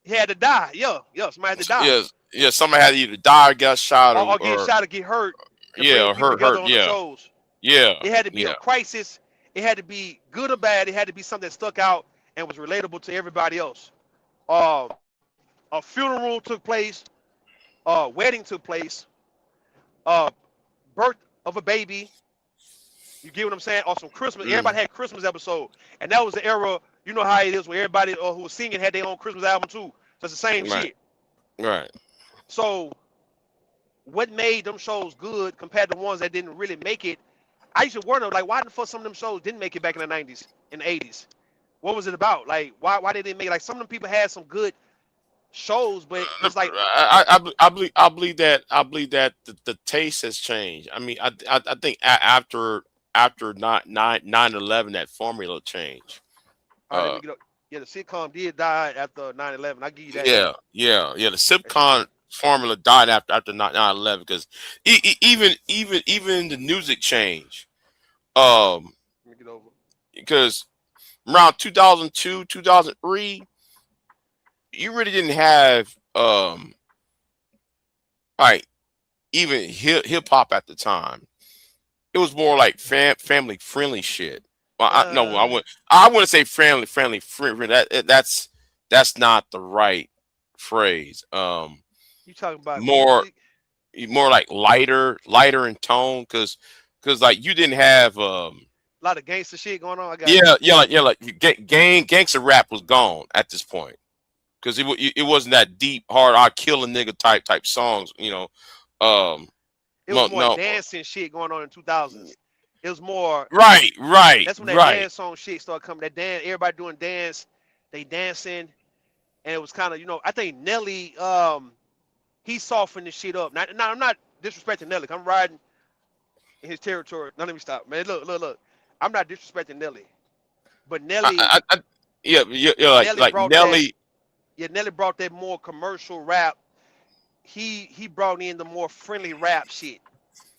he had to die. Yeah, somebody had to die. Yeah. Somebody had to either die or get shot or get shot or get hurt. Yeah, hurt. Yeah. Shows. Yeah. It had to be a crisis. It had to be good or bad. It had to be something that stuck out and was relatable to everybody else. A funeral took place. Wedding took place. Birth of a baby. You get what I'm saying? Or some Christmas. Everybody had Christmas episode, and that was the era. You know how it is where everybody who was singing had their own Christmas album too. So it's the same shit. Right. So, what made them shows good compared to ones that didn't really make it? I used to wonder, like, why the fuck some of them shows didn't make it back in the 90s and the 80s? What was it about? Like, why they didn't make it? Like, some of them people had some good shows, but it's like I believe that the taste has changed. I mean, I think after 9/11 that formula changed. the sitcom did die after 9/11. I give you that. Yeah. The sitcom formula died after 9/11 because even the music changed. Let me get over. Because around 2002, 2003, you really didn't have even hip hop at the time. It was more like family friendly shit. Well, I wouldn't say family friendly. That's not the right phrase. You talking about more music? More like lighter in tone because like you didn't have A lot of gangster shit going on. like gangster rap was gone at this point because it wasn't that deep, hard, I kill a nigga type songs. You know, it was more dancing shit going on in 2000s. It was more right. That's when that dance song shit started coming. That dance, everybody doing dance, they dancing, and it was kind of I think Nelly he softened the shit up. Now I'm not disrespecting Nelly. I'm riding in his territory. Now let me stop, man. Look. I'm not disrespecting Nelly, but Nelly. Nelly. Nelly brought that more commercial rap. He brought in the more friendly rap shit.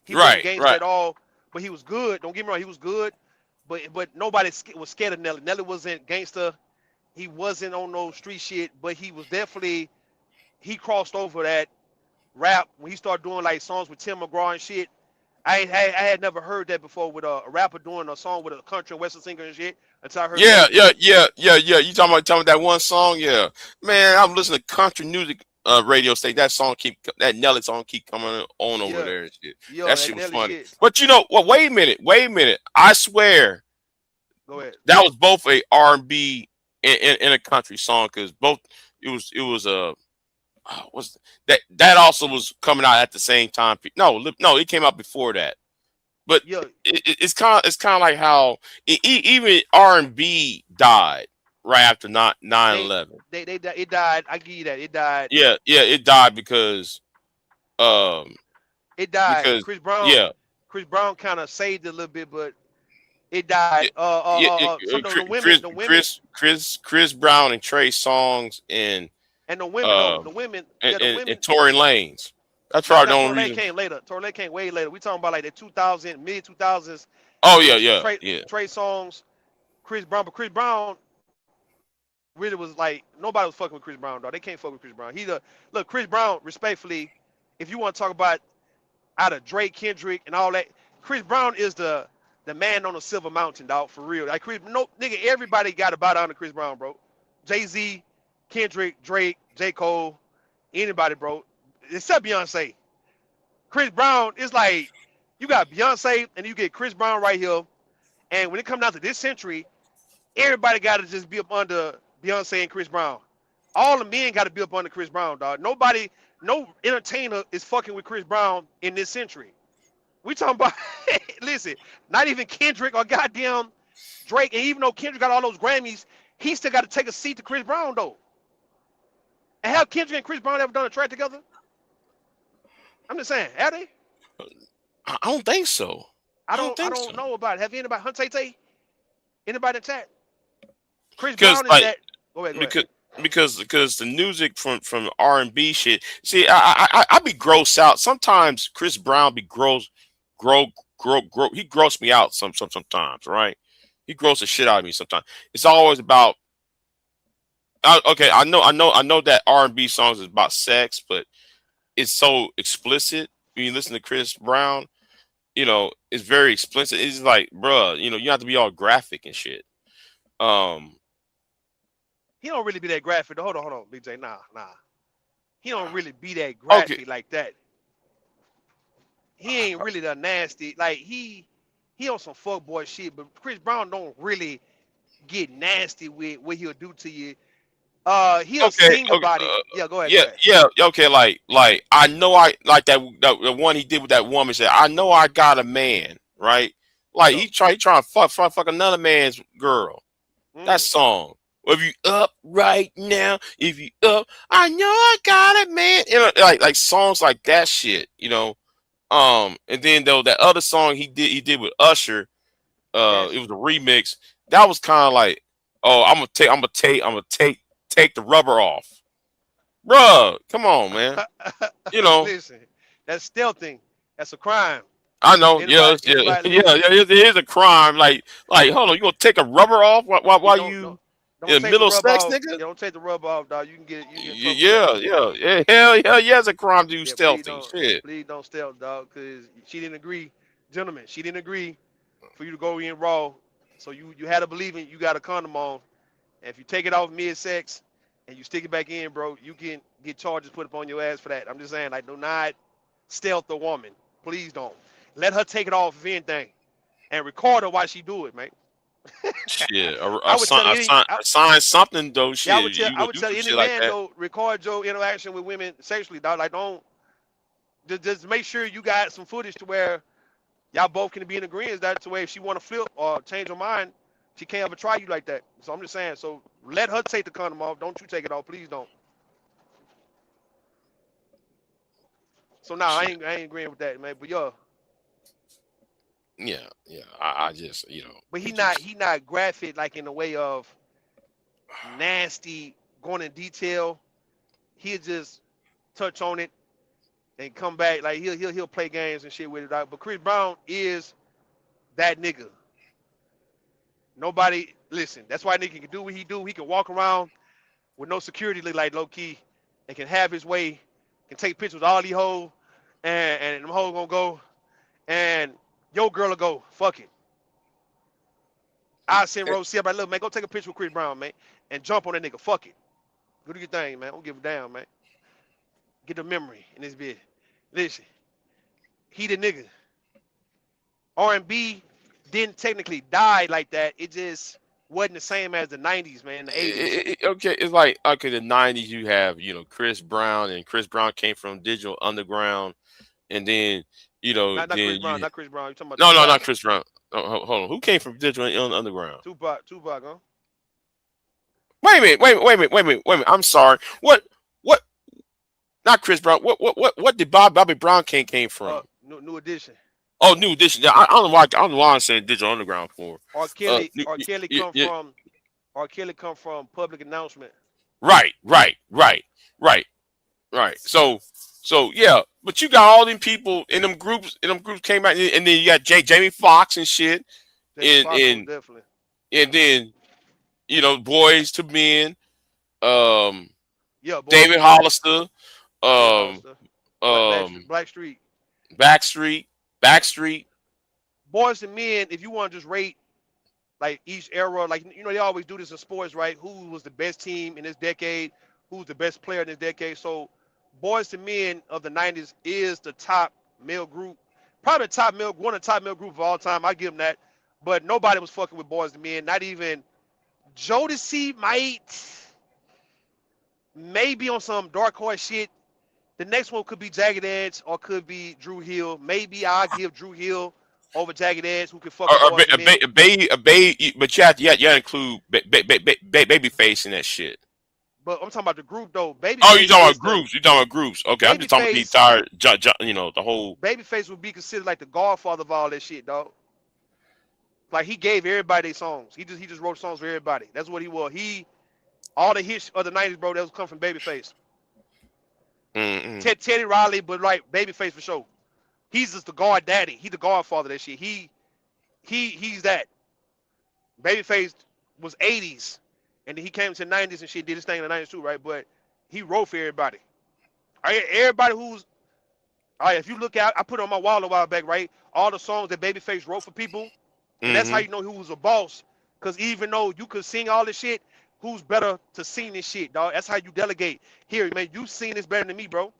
He wasn't gangster at all, but he was good. Don't get me wrong, he was good, but nobody was scared of Nelly. Nelly wasn't gangster. He wasn't on no street shit, but he was definitely. He crossed over that rap when he started doing like songs with Tim McGraw and shit. I had never heard that before with a rapper doing a song with a country and western singer and shit until I heard Yeah, Nelly. yeah. You talking about that one song? Yeah, man. I'm listening to country music radio station. That Nelly song keep coming on over Yeah, there and shit. yo, That that shit was Nelly funny. shit. But you know what? Wait a minute. I swear Go ahead. that was both a R&B and a country song because both it was was that also was coming out at the same time. No, it came out before that. But Yo, it's kind of like how even R&B died right after 9/11. it died. I give you that. It died. Yeah, it died um It died. because yeah, Chris Brown kind of saved it a little bit, but it died. So the women, Chris Brown and Trey Songz and and the women though, um the women, and, yeah, the and, women. and Tory Lanez. That's Nah, probably the nah, only Tory Lane reason. came later. Tory Lane came way later. We talking about like the 2000, mid 2000s. Oh It yeah, was yeah. Trey Songz, Chris Brown, but Chris Brown really was like nobody was fucking with Chris Brown, dog. They can't fuck with Chris Brown. Look, Chris Brown, respectfully, if you want to talk about out of Drake, Kendrick, and all that, Chris Brown is the man on the Silver Mountain, dog, for real. Like nigga, everybody got to bow down to Chris Brown, bro. Jay-Z, Kendrick, Drake, J. Cole, anybody, bro, except Beyonce. Chris Brown is like you got Beyonce and you get Chris Brown right here. And when it comes down to this century, everybody got to just be up under Beyonce and Chris Brown. All the men got to be up under Chris Brown, dog. Nobody, no entertainer is fucking with Chris Brown in this century. We talking about, listen, not even Kendrick or goddamn Drake. And even though Kendrick got all those Grammys, he still got to take a seat to Chris Brown, though. And have Kendrick and Chris Brown ever done a track together? I'm just saying, have they? I don't think so. I don't think don't so. know about it. Have anybody, Hunte? Anybody in chat? Chris Because Brown is like that. Go ahead. because the music from R&B shit. See, I be grossed out. Sometimes Chris Brown be grow. He grossed me out sometimes, right? He grossed the shit out of me sometimes. It's always about. Okay, I know that R&B songs is about sex, but it's so explicit when you listen to Chris Brown. It's very explicit. It's like, bruh, you have to be all graphic and shit. He don't really be that graphic. Hold on, BJ. Nah. He don't really be that graphic like that. He ain't really that nasty. Like he on some fuckboy shit. But Chris Brown don't really get nasty with what he'll do to you. He'll sing about it. Yeah, go ahead. Yeah. Okay, like I know I like that the one he did with that woman said, I know I got a man, right? Like he trying to fuck another man's girl. That song. If you up right now, if you up, I know I got it, man. Like songs like that shit, And then though that other song he did with Usher, it was a remix. That was kind of like, oh, I'm gonna take the rubber off, bruh. Come on, man. Listen, that's stealthing. That's a crime. I know. It is a crime. Like, hold on, you gonna take a rubber off while you? Don't take middle the rub sex, off. nigga. Don't take the rub off, dog. You can get. Yeah. Hell yeah, it's a crime to do stealthy shit. Please don't stealth, dog, because she didn't agree, gentlemen. She didn't agree for you to go in raw. So you had to believe in you got a condom on. And if you take it off mid-sex and you stick it back in, bro, you can get charges put upon your ass for that. I'm just saying, like, do not stealth a woman. Please don't. Let her take it off if anything, and record her while she do it, man. Shit, sign something though. Shit, I would tell any man like though, record your interaction with women sexually, dog. Like, don't just make sure you got some footage to where y'all both can be in agreement. That to where if she want to flip or change her mind, she can't ever try you like that. So I'm just saying. So let her take the condom off. Don't you take it off, please don't. So I ain't agreeing with that, man. But yeah. I just But he not graphic like in the way of nasty going in detail. He'll just touch on it and come back. Like he'll play games and shit with it. But Chris Brown is that nigga. Nobody listen. That's why nigga can do what he do. He can walk around with no security, look like low key, and can have his way. Can take pictures with all these hoes, and them hoes gonna go. And your girl will go, fuck it. I send Rose, see, I'm like, look, man, go take a picture with Chris Brown, man, and jump on that nigga. Fuck it. Go do your thing, man. Don't give a damn, man. Get the memory in this bit. Listen, he the nigga. R&B didn't technically die like that. It just wasn't the same as the 90s, man, the 80s. Okay, it's like, okay, the 90s, you have, Chris Brown, and Chris Brown came from Digital Underground, and then, Not then Chris Brown, not Chris Brown. You talking about no, Tupac? not Chris Brown. Oh, hold on. Who came from Digital Underground? Tupac, huh? Wait a minute. I'm sorry. What? Not Chris Brown. What did Bobby Brown came from? New Edition. Oh, New Edition. Yeah, I don't know why I'm saying Digital Underground for. R. Kelly come from Public Announcement. Right. So yeah, but you got all them people in them groups. Came out, and then you got Jamie Foxx and shit, and definitely. And then, Boys to Men, Yeah, David Hollister, Blackstreet. Backstreet. Boys to Men, if you want to just rate like each era, like they always do this in sports, right? Who was the best team in this decade? Who's the best player in this decade? So Boys to Men of the 90s is the top male group. Probably one of the top male group of all time. I give them that. But nobody was fucking with Boys to Men. Not even Jodeci maybe on some dark horse shit. The next one could be Jagged Edge or could be Drew Hill. Maybe I'll give Drew Hill over Jagged Edge, who can fuck with Boys to Men. But you have to include Babyface in that shit. But I'm talking about the group though. Babyface. Oh, you talking about groups? Okay, I'm just talking about the entire, the whole. Babyface would be considered like the godfather of all that shit, dog. Like he gave everybody their songs. He just wrote songs for everybody. That's what he was. All the hits of the 90s, bro, that was come from Babyface. Mm-hmm. Teddy Riley, but like Babyface for sure. He's just the god daddy. He's the godfather of that shit. He's that. Babyface was 80s, and then he came to the 90s and shit, did his thing in the 90s too, right? But he wrote for everybody. Everybody who's if you look at, I put it on my wall a while back, right? All the songs that Babyface wrote for people. And that's how you know who was a boss. Because even though you could sing all this shit, who's better to sing this shit, dog? That's how you delegate. Here, man, you sing this better than me, bro.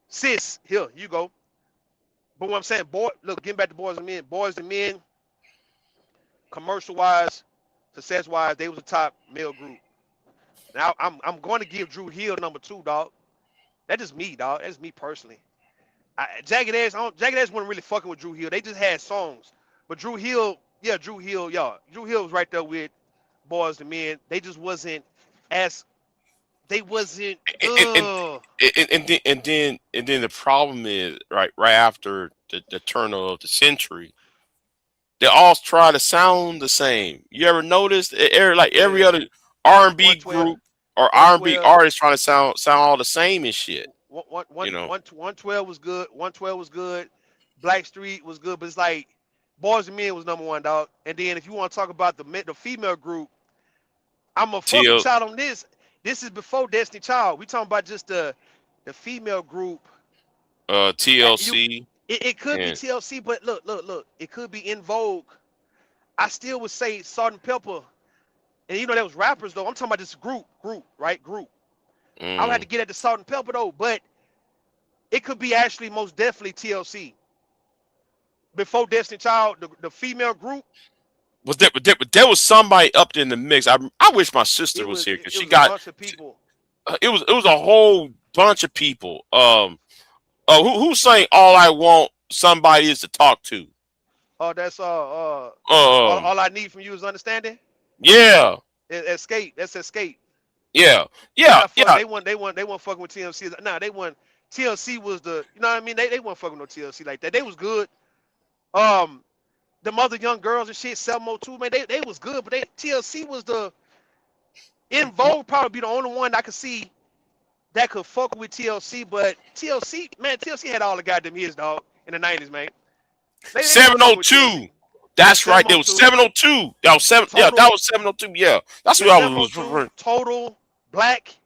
Sis, here, you go. But what I'm saying, getting back to Boys and Men, commercial-wise, success-wise, they was a top male group. Now, I'm going to give Drew Hill number 2, dog. That's just me, dog. That's me personally. Jagged Edge wasn't really fucking with Drew Hill. They just had songs. But Drew Hill was right there with Boys to Men. They just wasn't as and then the problem is right after the turn of the century, they all try to sound the same. You ever notice every other R&B group or R&B artist trying to sound all the same and shit? 112 was good. 112 was good. Blackstreet was good, but it's like Boys and Men was number 1, dog. And then if you want to talk about the female group, I'm a fucking child on this. This is before Destiny Child. We talking about just the female group. TLC. It could be TLC, but look. It could be In Vogue. I still would say Salt-N-Pepa. And that was rappers though. I'm talking about this group, right? Group. I would have to get at the Salt-N-Pepa though, but it could be actually most definitely TLC. Before Destiny Child, the female group. There was somebody up there in the mix. I wish my sister was here because she got a bunch of people. It was a whole bunch of people. Who sang "All I Want Somebody Is to Talk To"? Oh, that's all I need from you is understanding. Yeah. Escape. That's Escape. Yeah. They weren't fucking with TLC. Nah, they weren't. TLC was the, you know what I mean? They weren't fucking no TLC like that. They was good. Them other young girls and shit, Selmo too, man, they was good, but TLC was the In Vogue probably be the only one I could see that could fuck with TLC, but TLC had all the goddamn hits, dog, in the 90s, man. 702. That's right. There was 702. That was 7. Yeah, that was 702. Yeah, that's what I was referring. Total Black.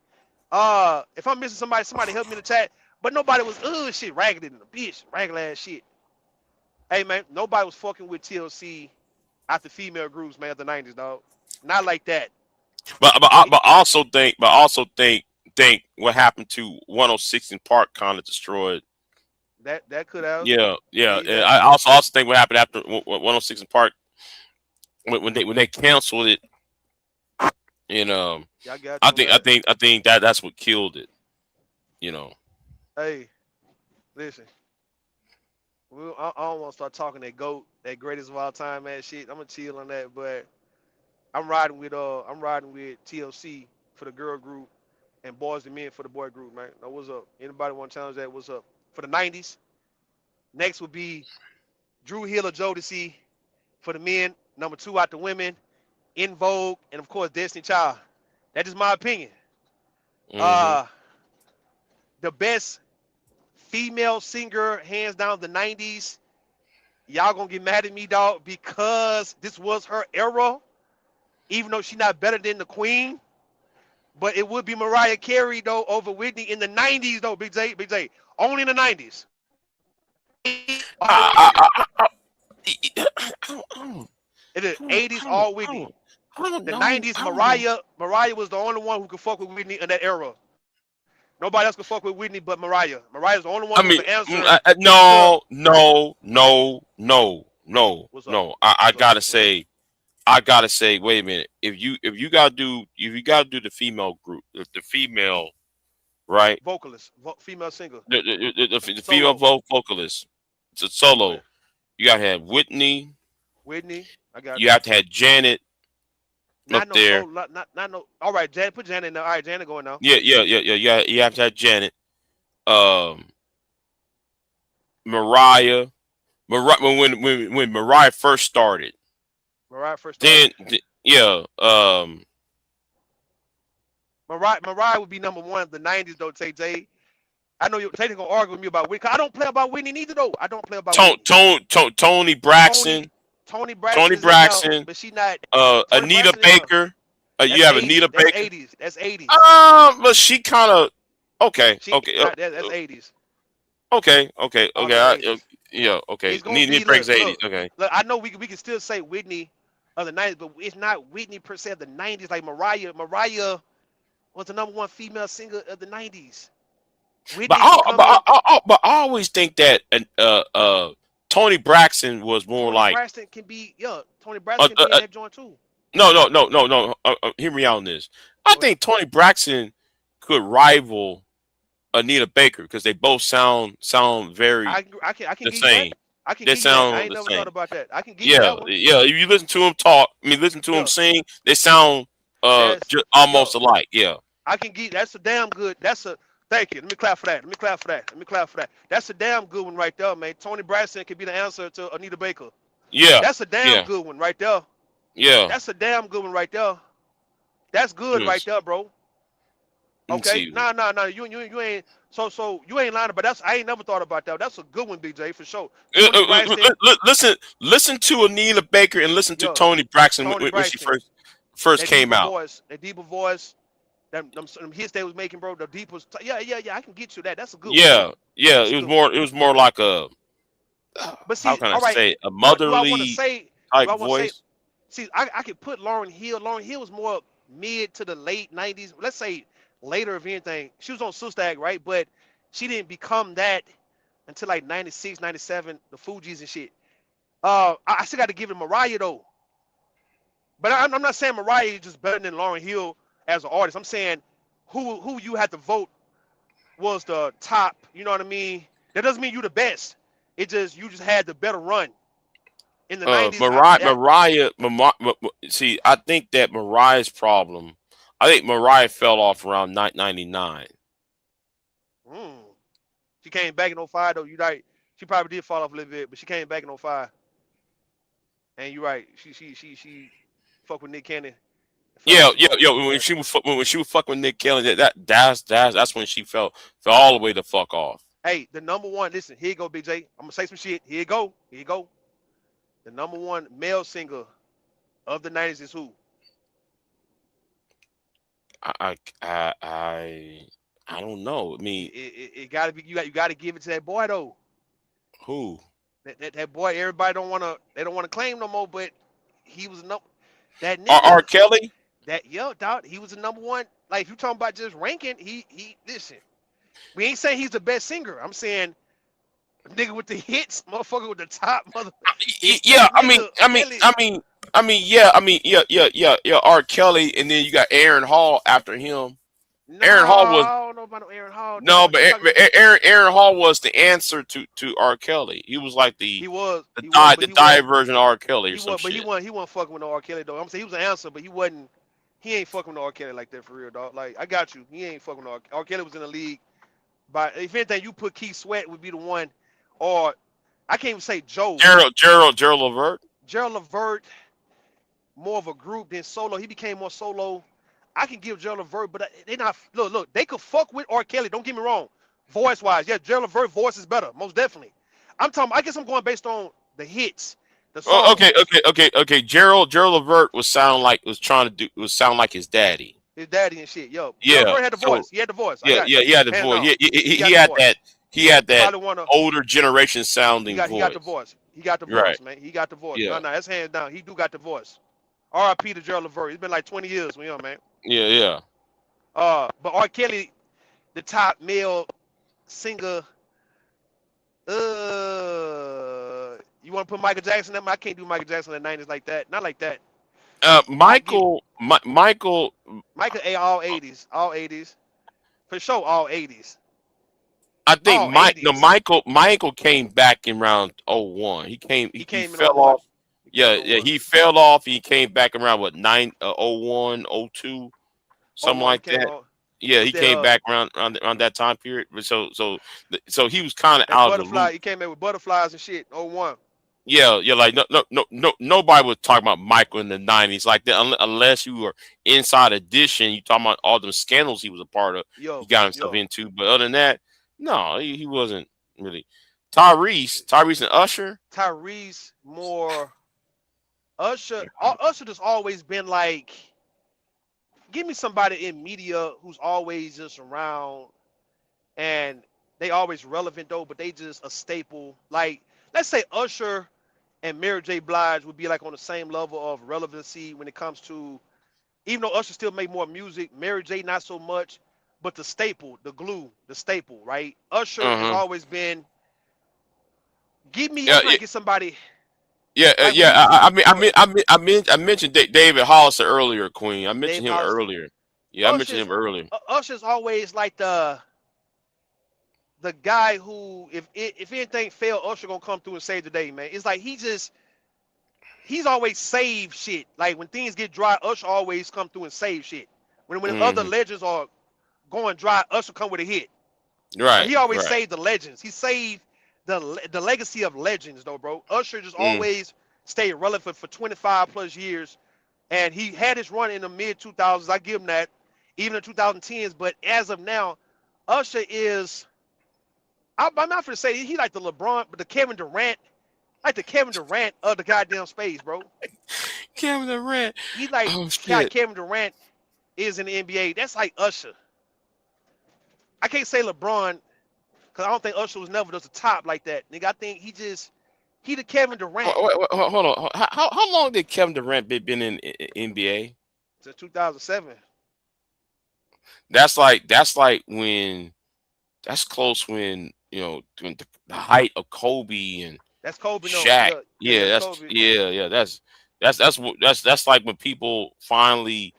If I'm missing somebody help me in the chat. But nobody was shit raggedy than a bitch, ragged ass shit. Hey man, nobody was fucking with TLC after female groups, man, of the 90s, dog. Not like that. But also think what happened to 106 in Park kind of destroyed. That could have. Yeah, yeah. Believe And that. I also think what happened after 106 in Park when they canceled it. And Y'all got you, man. I think that's what killed it. You know. Hey, listen. I don't want to start talking that GOAT, that greatest of all time, man. Shit, I'm gonna chill on that, but I'm riding with TLC for the girl group and Boys to Men for the boy group, man. Now, what's up? Anybody want to challenge that? What's up? For the 90s, next would be Drew Hill or Jodeci for the men. Number 2 out the women, In Vogue, and of course Destiny Child. That is my opinion. Mhm. The best female singer, hands down, the 90s. Y'all gonna get mad at me, dog, because this was her era. Even though she's not better than the Queen, but it would be Mariah Carey though over Whitney in the 90s though. Big J, only in the 90s. It is 80s all Whitney. The 90s, Mariah was the only one who could fuck with Whitney in that era. Nobody else could fuck with Whitney but Mariah. Mariah's the only one who could answer. No. What's up? I gotta say, wait a minute. If you gotta do the female group, the female, right? Vocalist, female singer. The female vocalist, it's a solo. Okay. You gotta have Whitney. I got You have to have Janet up there. Not no. All right, Janet, put Janet in there. All right, Janet going now. Yeah. You have to have Janet. Mariah. When Mariah first started. Then yeah. Mariah would be number 1 of the 90s though. Tay. I know Tay gonna argue with me about Whitney. I don't play about Whitney neither though. I don't play about Tony Braxton. Tony Braxton, Braxton, but she not. Anita Baker. You have 80s. Anita That's Baker. 80s. That's 80s. But she kind of okay. That's 80s. Okay. Yeah. Okay. Anita Baker's 80s. Okay. Look, I know we can still say Whitney of the 90s, but it's not Whitney per se of the 90s like Mariah. Mariah was the number 1 female singer of the 90s. But I always think that Tony Braxton was more like. Braxton can be Tony Braxton can be in that joint too. No. Hear me out on this. I think Tony Braxton could rival Anita Baker because they both sound very I can the same. I can They get sound that. I ain't the never same. thought about that. I can get that one. Yeah. If you listen to them talk, listen to them sing, they sound just almost alike. Yeah. I can get that's a damn good. Thank you. Let me clap for that. That's a damn good one right there, man. Tony Braxton could be the answer to Anita Baker. Yeah. That's a damn good one right there. Yeah. That's a damn good one right there. That's good right there, bro. Okay. No. You ain't so you ain't lying, but I ain't never thought about that. That's a good one, BJ, for sure. Listen to Anita Baker and listen to Tony Braxton when she first came out. That deeper voice. Them hits they was making, bro. The deep was yeah. I can get you that. That's a good one. Yeah. It was more like a. But see, how can I say a motherly type voice? See, I could put Lauryn Hill. Lauryn Hill was more mid to the late 90s. Let's say later, if anything. She was on Sister Act, right? But she didn't become that until like 96, 97, the Fugees and shit. I still got to give it Mariah though. But I'm not saying Mariah is just better than Lauryn Hill as an artist. I'm saying who you had to vote was the top. You know what I mean? That doesn't mean you the best. It just you just had the better run in the 90s. Mariah. See, I think that Mariah's problem. I think Mariah fell off around 99. She came back in 05 though. You right. She probably did fall off a little bit, but she came back in 05. And you're right. She fuck with Nick Cannon. Yeah. When she was fucking with Nick Cannon, that's when she fell all the way the fuck off. Hey, the number 1. Listen, here you go, Big J. I'm gonna say some shit. Here you go. The number 1 male singer of the 90s is who? I don't know. I mean, it gotta be. You gotta give it to that boy though. Who? That boy, everybody they don't want to claim no more, but he was that R. nigga Kelly. dog, he was the number one. Like if you talking about just ranking, he listen. We ain't saying he's the best singer. I'm saying nigga with the hits, motherfucker with the top mother. Yeah, Nigga, Kelly, yeah. R. Kelly, and then you got Aaron Hall after him. no, Aaron Hall was I don't know about no Aaron Hall, no, dog. but Aaron Hall was the answer to R. Kelly. He was like the He was, but the he diet wasn't. version of R. Kelly or He some was, but shit. he wasn't fucking with no R. Kelly though. I'm saying he was an answer, but he wasn't. He ain't fucking with no R. Kelly like that for real, dog. Like I got you. He ain't fucking with no R. Kelly was in the league. But if anything, you put Keith Sweat would be the one, or I can't even say Joe. Gerald Levert. Gerald Levert, more of a group than solo. He became more solo. I can give Gerald Levert, but they not look. They could fuck with R. Kelly. Don't get me wrong. Voice wise, yeah, Gerald Levert voice is better, most definitely. I'm talking. I guess I'm going based on the hits, the Oh, songs. okay. Gerald Levert was sound like his daddy. His daddy and shit. Yo, Gerald Yeah. Levert had the So voice. He had the voice. I yeah, got you. he had the Hands voice. down. He got the had voice. that. He had He that probably wanna. older generation sounding He voice. got the voice. He got the Right. voice, man. He got the voice. Yeah. No, that's hands down. He do got the voice. R.I.P. to Gerald Levert. It's been like 20 years, you know, man. Yeah. But R. Kelly, the top male singer. You want to put Michael Jackson in? I can't do Michael Jackson in the 90s like that. Not like that. Michael. Michael, all 80s, for sure, all 80s. I think All 80s. Michael came back in round 01. He He came in fell 01. off. He fell off. He came back around 01, 02, something like that. Yeah, he came back around that time period. So he was kind of out of the loop. He came in with butterflies and shit. 01. Yeah, like no, nobody was talking about Michael in the 90s like that unless you were Inside Edition. You talking about all them scandals he was a part of. He got himself into, but other than that, no, he wasn't really. Tyrese and Usher. Tyrese more. Usher just always been like, give me somebody in media who's always just around, and they always relevant though, but they just a staple. Like, let's say Usher and Mary J. Blige would be like on the same level of relevancy when it comes to, even though Usher still make more music, Mary J. not so much, but the staple, the glue, the staple, right? Usher has always been. I'm trying to get somebody. I mentioned David Hollister earlier, Queen. I mentioned him earlier. Yeah, I mentioned him earlier. Usher's always like the guy who, if anything fail, Usher gonna come through and save the day, man. It's like he's always saved shit. Like when things get dry, Usher always come through and save shit. When other legends are going dry, Usher come with a hit. Right. And he always saved the legends. He saved the legacy of legends, though, bro. Usher just always stayed relevant for 25 plus years, and he had his run in the mid 2000s. I give him that, even in 2010s. But as of now, Usher is. I'm not going to say he like the LeBron, but the Kevin Durant, like the Kevin Durant of the goddamn space, bro. Kevin Durant. He like how Kevin Durant is in the NBA. That's like Usher. I can't say LeBron because I don't think Usher was never just a top like that, nigga. I think he the Kevin Durant. Hold on. How long did Kevin Durant been in NBA? Since 2007. That's when. That's close when. When the height of Kobe and that's Kobe, Shaq. No. That's like when people finally.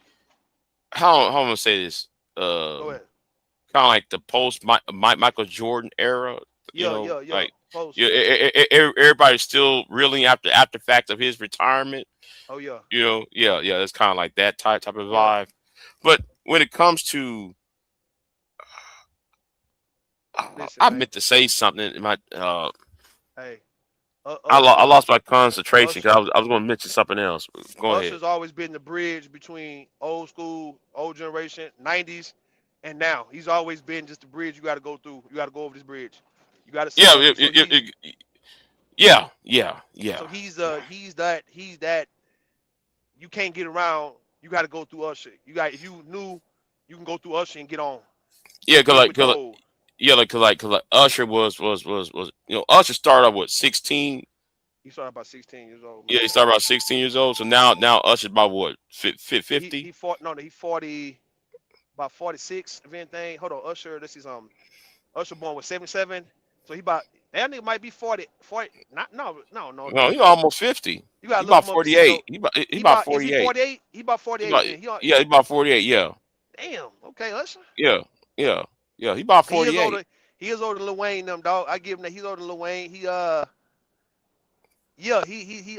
How am I gonna say this? Go ahead. Kind of like the post Michael Jordan era. Like post. Everybody's still reeling after fact of his retirement. Oh yeah. It's kind of like that type of vibe. But when it comes to I meant to say something in my hey. I lost my concentration because I was going to mention something else. Go ahead. Usher's always been the bridge between old school, old generation, 90s, and now. He's always been just the bridge you got to go through. You got to go over this bridge. You got to. Yeah. So he's that. You can't get around. You got to go through Usher. If you knew, you can go through Usher and get on. Yeah, because Yeah, cause Usher was Usher started off what 16. He started about 16 years old, Yeah, man. he started about 16 years old. So now Usher's about what He 50. he fought no, he 40 about 46 if anything. Hold on, Usher. This is Usher born with 77, so he about that nigga might be 40. Not no. No, he almost 50. You got He to look about him up to see 48. though. He about Is he 48. 48? He about He 48 about then. yeah, he about 48. Yeah, Damn. Okay, Usher. yeah, yeah, yeah. He about He is 48. older. He is older than Lil Wayne them dog. I give him that. He's older than Lil Wayne. He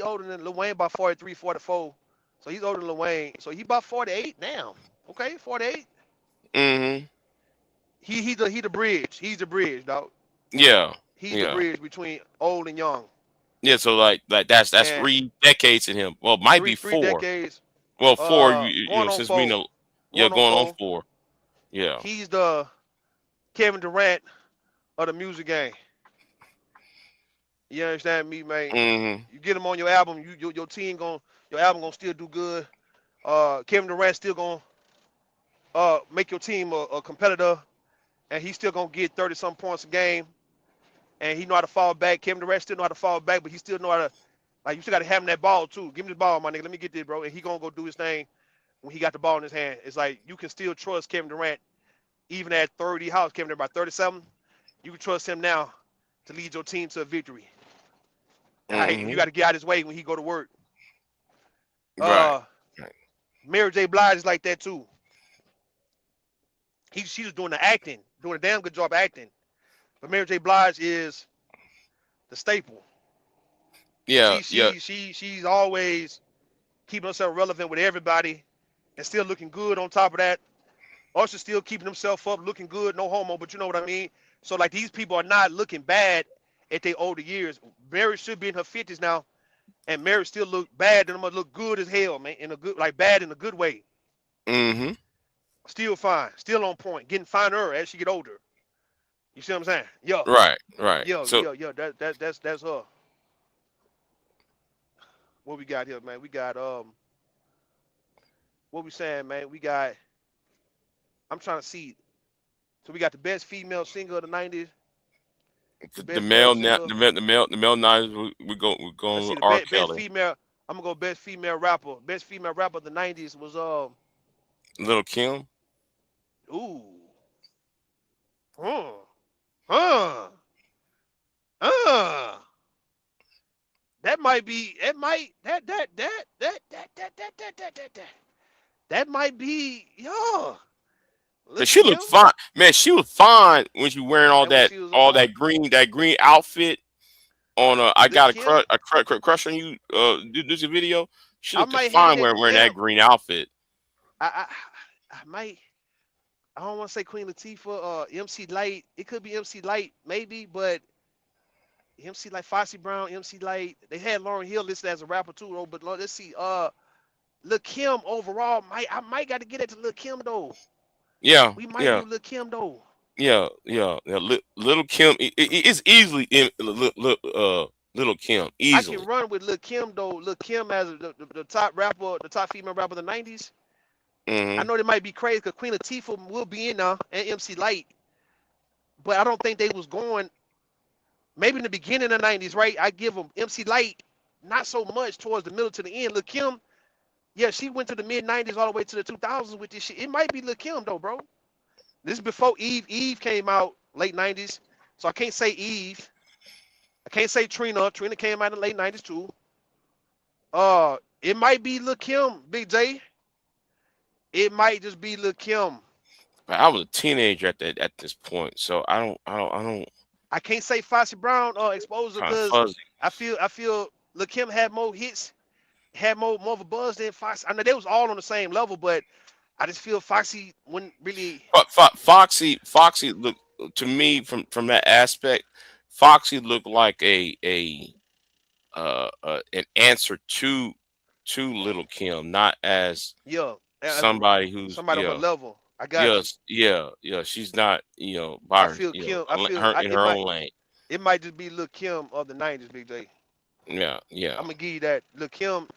older than Lil Wayne by 43, 44. So he's older than Lil Wayne. So he about 48 now. Okay, 48. Mm-hmm. He the bridge. He's the bridge, dog. Yeah, He's the yeah, bridge between old and young. yeah. So that's And 3 decades in him. Well, it might be three 4. decades. Well, 4. You Going know, on since we 4. know, yeah, Going on going on 4. 4. Yeah. He's the Kevin Durant of the music game. You understand me, man? Mm-hmm. You get him on your album, your team your album gonna still do good. Kevin Durant still gonna make your team a competitor, and he's still gonna get 30-some points a game. And he know how to fall back. Kevin Durant still know how to fall back, but he still know how to you still gotta have him that ball too. Give me the ball, my nigga. Let me get this, bro. And he gonna go do his thing when he got the ball in his hand. It's like you can still trust Kevin Durant even at 30. How's Kevin Durant by 37? You can trust him now to lead your team to a victory. All right, you Mm-hmm. got to get out his way when he go to work. Right. Mary J. Blige is like that too. She's doing the acting, doing a damn good job acting. But Mary J. Blige is the staple. Yeah. Yeah. She's always keeping herself relevant with everybody and still looking good on top of that. Usher still keeping himself up, looking good, no homo, but you know what I mean? So like these people are not looking bad at their older years. Mary should be in her 50s now, and Mary still look bad, and I'm gonna look good as hell, man, in a good, like bad in a good way. Mm-hmm. Still fine, still on point, getting finer as she get older. You see what I'm saying? Yo, Right. Right. yo, So yo, yo. That's her. What we got here, man? We got what we saying, man? We got. I'm trying to see. So we got the best female singer of the '90s, the the best male male now, singer. the male knives. We're Let's going see with the R. best Kelly. female. I'm gonna go best female rapper. Best female rapper of the '90s was Little Kim. ooh, huh, huh, uh. That might be. It might. That might be. Yo, But look, she Kim. looked fine, man. She was fine when she wearing That when she was that green outfit on I look, got Kim. a crush on you. Do the video. She I looked might hand fine that to wearing that Kim. green outfit. I might. I don't want to say Queen Latifah, MC Light. It could be MC Light, maybe, but MC Light, Foxy Brown, MC Light. They had Lauryn Hill listed as a rapper too, though. But let's see. Lil Kim overall, I might got to get it to Lil Kim though. Yeah, We might yeah, do Lil Kim though. yeah, yeah. Little Kim. It's easily Little Kim I can easily. run with Lil Kim though. Lil Kim as the top rapper, the top female rapper of the '90s. I Hmm. know they might be crazy because Queen Latifah will be in now and MC Light, but I don't think they was going. Maybe in the beginning of the '90s, right? I give them MC Light, not so much towards the middle to the end. Lil Kim, yeah, she went to the mid '90s all the way to the 2000s with this shit. It might be Lil Kim though, bro. This is before Eve. Eve came out late '90s, so I can't say Eve. I can't say Trina. Trina came out in the late '90s too. It might be Lil Kim, Big J. It might just be Lil Kim. But I was a teenager at this point, so I don't I can't say Foxy Brown Exposure kind of because fuzzy. I feel Lil Kim had more hits, had more of a buzz than Foxy. I know they was all on the same level, but I just feel Foxy wouldn't really. But Foxy looked to me from that aspect. Foxy looked like an answer to Little Kim, not as Yeah, somebody who's somebody on her level. I got you. yes, yeah. She's not by I her feel Kim. her in her own lane. It might just be Lil Kim of the '90s, Big J. Yeah, yeah. I'm gonna give you that. Lil Kim.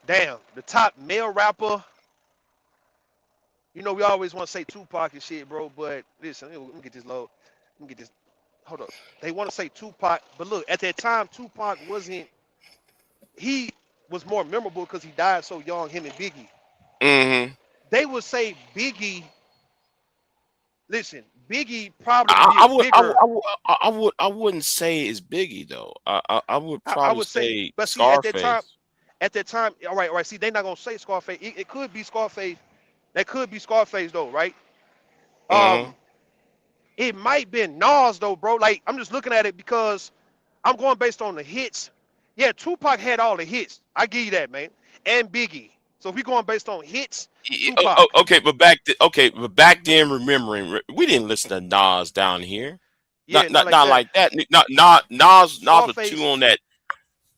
Damn, the top male rapper. You know, we always want to say Tupac and shit, bro. But listen, let me get this low. Let me get this. Hold up. They want to say Tupac, but look, at that time, Tupac wasn't. He was more memorable because he died so young. Him and Biggie. Mm-hmm. They would say Biggie. Listen, Biggie probably I did would, I would, bigger. I wouldn't say it's Biggie though. I would I probably would say, say but see, Scarface. at that time, all right. See, they're not gonna say Scarface. It could be Scarface. That could be Scarface though, right? Uh-huh. It might be Nas though, bro. Like I'm just looking at it because I'm going based on the hits. Yeah, Tupac had all the hits. I give you that, man. And Biggie. So if we going based on hits, Tupac. Okay, but back then, remembering we didn't listen to Nas down here. Yeah, not like Not that. like that. Not Nas was too Scarface. on that.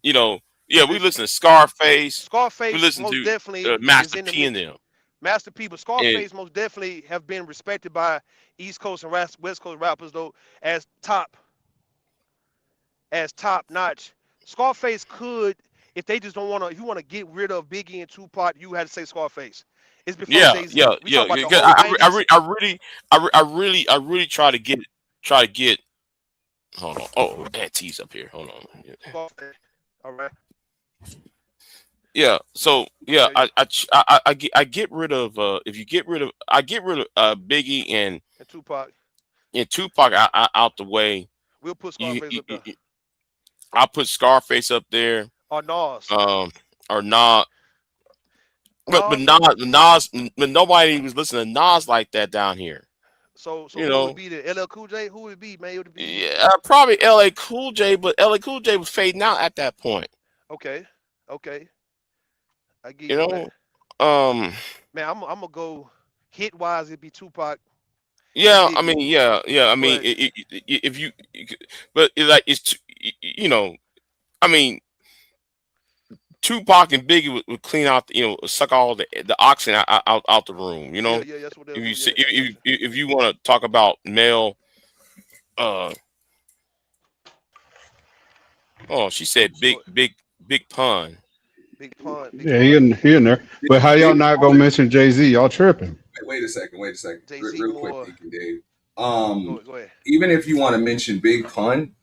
You know, yeah, we Listen, listen to Scarface. We Scarface listen most to definitely is Master in the P and mix. them. Master P, but And Scarface most definitely have been respected by East Coast and West Coast rappers though as top notch. Scarface could, if they just don't want to, if you want to get rid of Biggie and Tupac, you had to say Scarface. It's before yeah, Jay-Z. We talk about the 'cause whole 90s. I really try to get. Hold on. Oh, that T's up here. Hold on. Scarface. All right. Yeah. So yeah, Okay. I get rid of if you get rid of Biggie and And Tupac out the way. we'll put You, Scarface you, up there. I'll put Scarface up there. Or Nas. Or not. But Nas. but nobody was listening to Nas like that down here. So You who would it know, be? The LL Cool J? Who would it be, man? It would be yeah, probably L.A. Cool J, but L.A. Cool J was fading out at that point. okay. Okay. I give You you that. know, Man, I'm gonna go hit wise. It'd be Tupac and yeah, I Biggie. mean, yeah, I mean, But if you, but it's like you know, I mean, Tupac and Biggie would clean out, suck all the oxygen out the room. You know, yeah, that's what they'll if do. you Yeah, if you want to talk about male, oh, she said so big pun. big pun, big Yeah, pun. he in there. But how y'all Big not Pun. gonna mention Jay-Z? Y'all tripping. Wait a second. Jay-Z Real quick, more. Nick and Dave. Go ahead. Even if you want to mention Big Pun,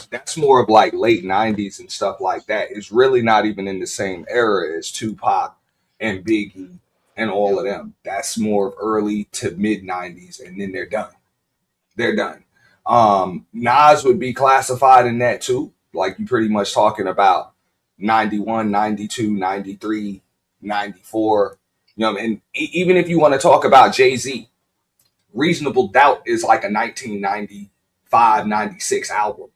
that's more of like late '90s and stuff like that. It's really not even in the same era as Tupac and Biggie and all of them. That's more of early to mid '90s, and then they're done. They're done. Nas would be classified in that too. Like you pretty much talking about 91, 92, 93, 94. And even if you want to talk about Jay-Z, Reasonable Doubt is like a 1995, 96 album.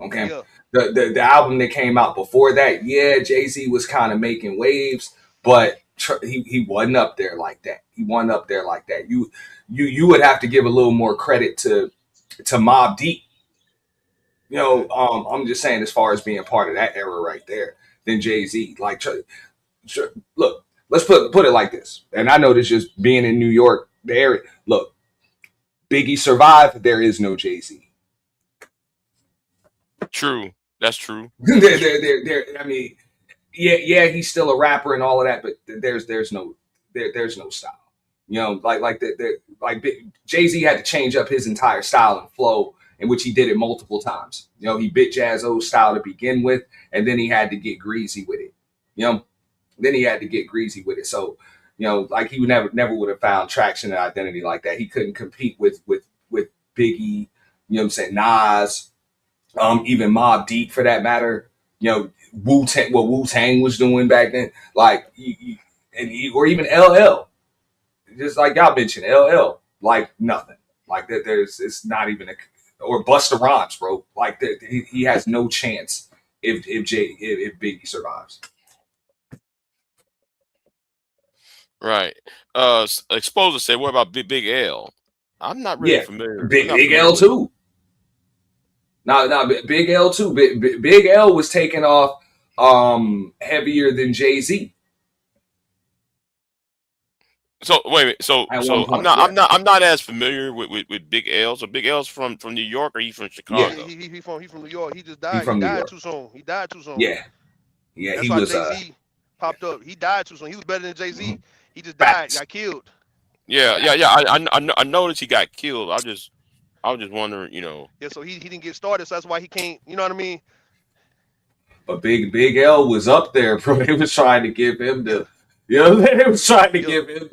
Okay. Yeah. The album that came out before that, yeah, Jay-Z was kind of making waves, but he wasn't up there like that. He wasn't up there like that. You would have to give a little more credit to Mobb Deep. I'm just saying as far as being part of that era right there, than Jay-Z. Like, look, let's put it like this. And I know this just being in New York, the area. Look, Biggie survived. There is no Jay-Z. True, that's true. there. I mean, yeah, he's still a rapper and all of that, but there's no style. Like Jay-Z had to change up his entire style and flow, in which he did it multiple times. He bit Jaz-O's style to begin with, and then he had to get greasy with it. So, like he would never would have found traction and identity like that. He couldn't compete with Biggie, what I'm saying, Nas, even Mobb Deep for that matter. Wu-Tang, what Wu-Tang was doing back then, like, or even LL. Just like y'all mentioned, LL, like nothing. Like that, it's not even or Busta Rhymes, bro. Like he has no chance if Biggie survives. Right. Exposer said, "What about Big L?" I'm not really familiar. Big L too. No, Big L too. Big L was taking off heavier than Jay-Z. So wait a minute. So I'm not as familiar with Big L. So Big L's from New York, or he from Chicago? Yeah, he from New York. He just died. He died too soon. He died too soon. Yeah, That's he why was. Jay-Z popped up. He died too soon. He was better than Jay-Z. He just died. Got killed. Yeah. I noticed he got killed. I was just wondering, Yeah, so he didn't get started, so that's why he can't. You know what I mean? But Big L was up there, bro. They was trying to give him the, they was trying to Yeah. give him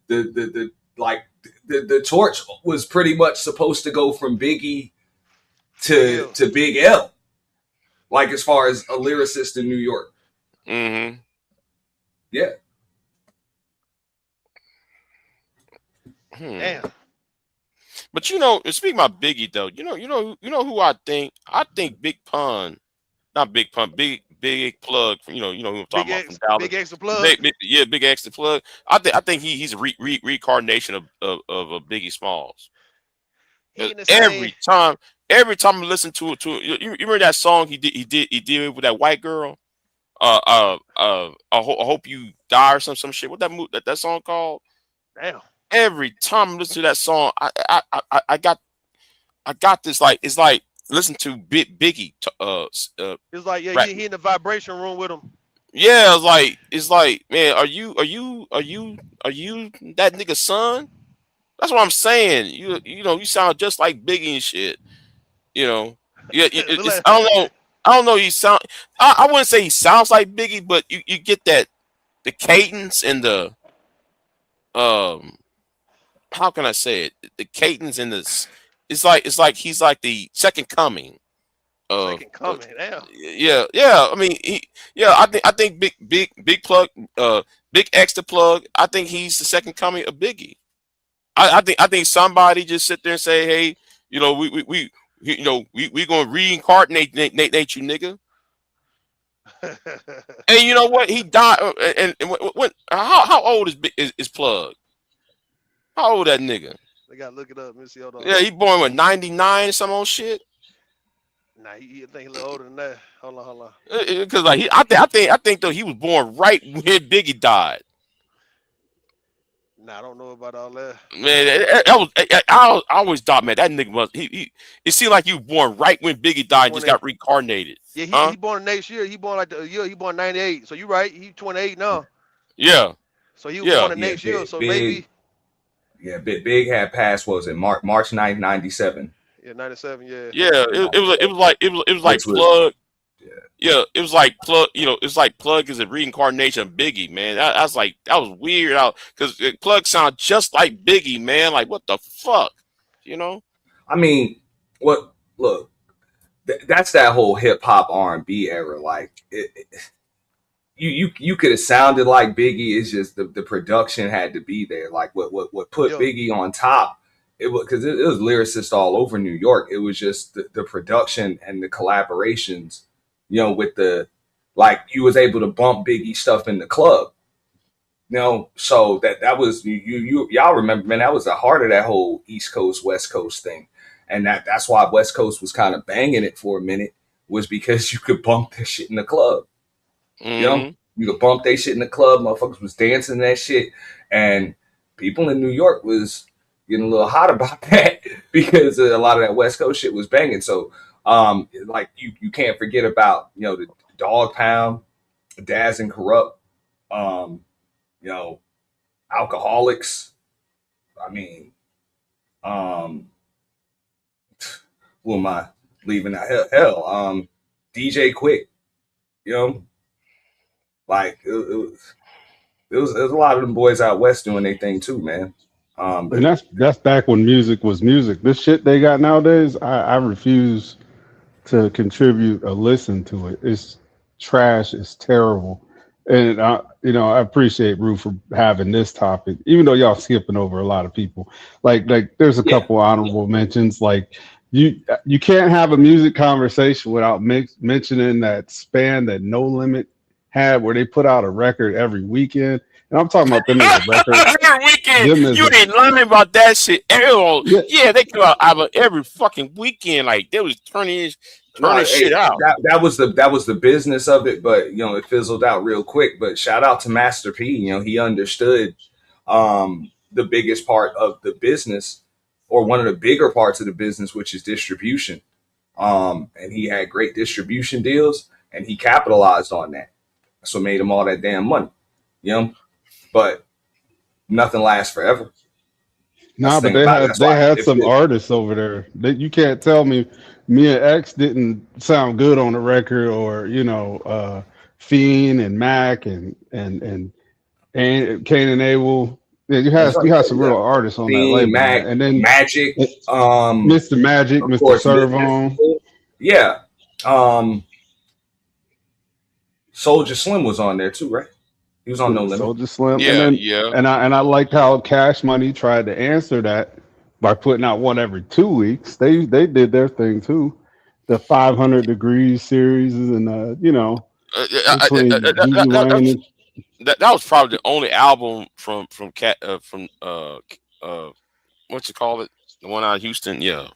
the like the torch was pretty much supposed to go from Biggie to Big L, like as far as a lyricist in New York. Mm-hmm. Yeah. Damn. But speaking about Biggie though, who I think? I think Big Pun, not Big Pun, Big Plug. Who I'm talking about from Dallas. Big extra plug. Big Extra Plug. I think he's a reincarnation of a Biggie Smalls. Every time I listen to it, you remember that song he did with that white girl. I hope you die or some shit. What that song called? Damn. Every time I listen to that song, I got this, like, it's like listen to Biggie. It's like he in the vibration room with him. Yeah, it's like, man, are you that nigga's son? That's what I'm saying. You sound just like Biggie and shit. Yeah. I don't know. I wouldn't say he sounds like Biggie, but you get that the cadence and the how can I say it? The cadence in this, it's like he's like the second coming. Second coming, damn. Yeah. I mean, I think big plug, Big Extra Plug. I think he's the second coming of Biggie. I think somebody just sit there and say, hey, we gonna reincarnate you, nigga. And you know what? He died. And when how old is Plug? How old that nigga? They gotta look it up. Let me see. Hold on. Yeah, he born with 99 or some old shit. Nah, I think he a little older than that. Hold on. Because like I think though he was born right when Biggie died. Nah, I don't know about all that. Man, I always thought, man, that nigga was he. It seemed like he was born right when Biggie died and just got reincarnated. Yeah, he born next year. He born like the year he born 98. So you right. He 28 now. Yeah. So he was born the next year. So maybe. Yeah, Big had passed. What was it March 9th, 97? Yeah, 97. Yeah. Yeah, it was like Plug. Yeah, it was like Plug. It's like Plug is a reincarnation of Biggie, man. That was weird out because Plug sound just like Biggie, man. Like, what the fuck, I mean, look, that's that whole hip hop R&B era. Like, you could have sounded like Biggie. It's just the production had to be there. Like what put Biggie on top. It was because it was lyricists all over New York. It was just the production and the collaborations. With you was able to bump Biggie stuff in the club. So that was y'all remember, man, that was the heart of that whole East Coast, West Coast thing. And that's why West Coast was kind of banging it for a minute, was because you could bump that shit in the club. Mm-hmm. You could bump that shit in the club. Motherfuckers was dancing that shit. And people in New York was getting a little hot about that because a lot of that West Coast shit was banging. So you can't forget about, the Dog Pound, Daz and Corrupt, Alcoholics. I mean, who am I leaving out? Hell, DJ Quick, like it was a lot of them boys out west doing their thing too, man. And that's back when music was music. This shit they got nowadays, I refuse to contribute or listen to it. It's trash. It's terrible. And I appreciate Rue for having this topic, even though y'all skipping over a lot of people. Like there's a couple honorable mentions. Like you can't have a music conversation without mentioning that span that No Limit had, where they put out a record every weekend. And I'm talking about them as a record. Every weekend. You ain't learning about that shit. Yeah, they come out every fucking weekend. Like they was turning shit out. That was the business of it, but it fizzled out real quick. But shout out to Master P. He understood the biggest part of the business, or one of the bigger parts of the business, which is distribution. And he had great distribution deals, and he capitalized on that. That's what made him all that damn money. But nothing lasts forever. Nah, the but thing about it. That's they why had if some artists over there that you can't tell me Mia X didn't sound good on the record, or Fiend and Mac and Cain and Abel. Yeah, that's what I'm you had saying, some yeah, real artists on that Fiend, label, man. Mac, And then Magic, Mr. Magic, of Mr. course, Servon. yeah, um, Soldier Slim was on there too, right? He was on No Limit. Soldier Slim, and Yeah, then yeah. and I liked how Cash Money tried to answer that by putting out one every 2 weeks. They did their thing too. The 500 Degrees series, and between Gigi Wayne and That was probably the only album from what you call it, the one out of Houston, yeah,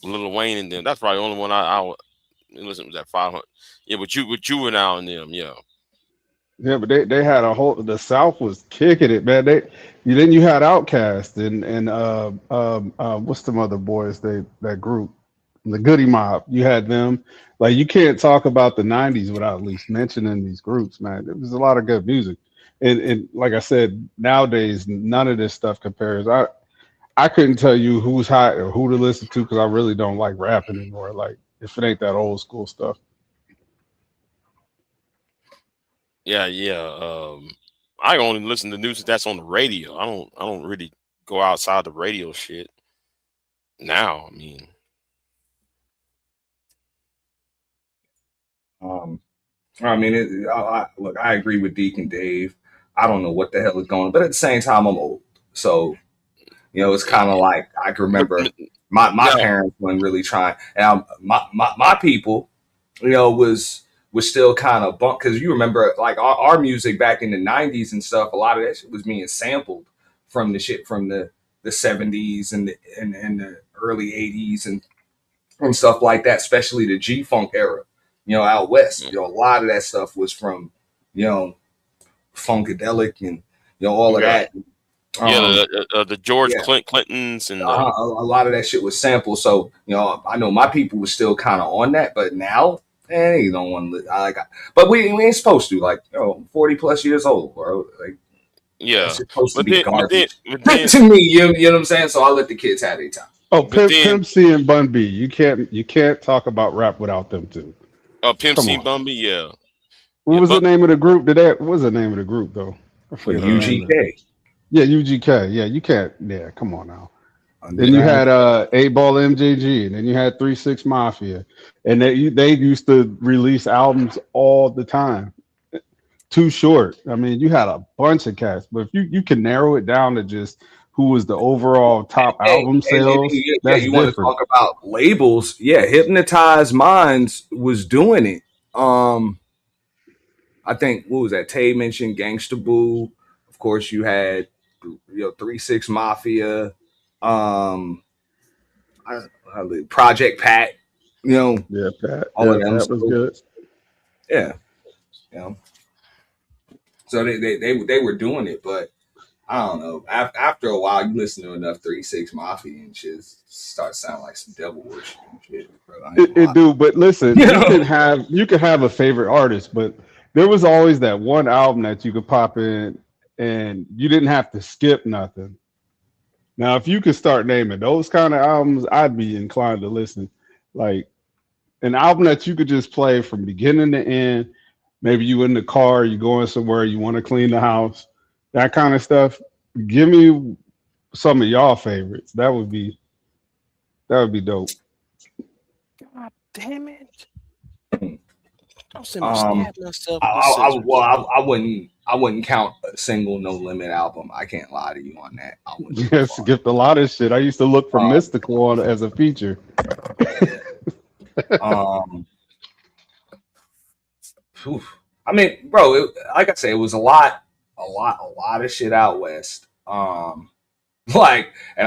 Lil Wayne and them. That's probably the only one I would listen to, that 500. Yeah, but you with Juvenile and them, yeah. yeah, but they had a whole, the South was kicking it, man. Then you had Outkast and what's the other boys, that group, the Goody Mob. You had them. Like, you can't talk about the 90s without at least mentioning these groups, man. There was a lot of good music. And like I said, nowadays none of this stuff compares. I couldn't tell you who's hot or who to listen to, because I really don't like rap anymore. Like, if it ain't that old school stuff. Yeah, yeah. I only listen to music that's on the radio. I don't really go outside the radio shit now. I mean, Look, I agree with Deacon Dave. I don't know what the hell is going on, but at the same time, I'm old, so it's kind of like I can remember my no, parents weren't really trying, and my people, was still kind of bump, because you remember like our music back in the '90s and stuff. A lot of that shit was being sampled from the shit from the '70s and the early '80s and stuff like that, especially the G Funk era. Out west, a lot of that stuff was from, Funkadelic and all of yeah, that. yeah. Um, The George yeah, Clintons and a lot of that shit was sampled. So I know my people were still kind of on that, but now, you don't want to. But we ain't supposed to. Like, 40 plus years old, bro. Like, yeah. it's supposed to But be then, garbage but then, to me. You know what I'm saying? So I let the kids have their time. Oh, but then, Pimp C and Bun B. You can't talk about rap without them two. Pimp Come C on. Bumby, yeah, What yeah. was the But name of the group? What was the name of the group though? I For forget the name of it. UGK, Yeah, UGK. Yeah, you can't. Yeah, come on now. Then you Underground. had 8 Ball MJG, and then you had 3 6 Mafia, and they used to release albums all the time. Too Short. I mean, you had a bunch of cats, but if you can narrow it down to just who was the overall top album sales, that's You want to different. talk about labels? Yeah, Hypnotized Minds was doing it. I think, what was that? Tay mentioned Gangsta Boo. Of course, you had 3 6 Mafia, Project Pat. Yeah, Pat. All Yeah, of them. Pat was So, good. yeah, so they were doing it, but I don't know. After a while, you listen to enough 3 6 Mafia and shit, start sounding like some devil worship and shit, bro. I ain't gonna It lie. do, but listen, You you know? can have a favorite artist, but there was always that one album that you could pop in and you didn't have to skip nothing. Now, if you could start naming those kind of albums, I'd be inclined to listen. Like an album that you could just play from beginning to end. Maybe you in the car, you going somewhere, you want to clean the house, that kind of stuff. Give me some of y'all favorites. That would be dope. God damn it! Don't send me Um, stab myself I, with I, I scissors. well, I wouldn't count a single No Limit album. I can't lie to you on that. I wouldn't go Yes, far. skipped a lot of shit. I used to look for Um, Mystical on as a feature. um, phew. I mean, bro, like I say, it was a lot of shit out west. And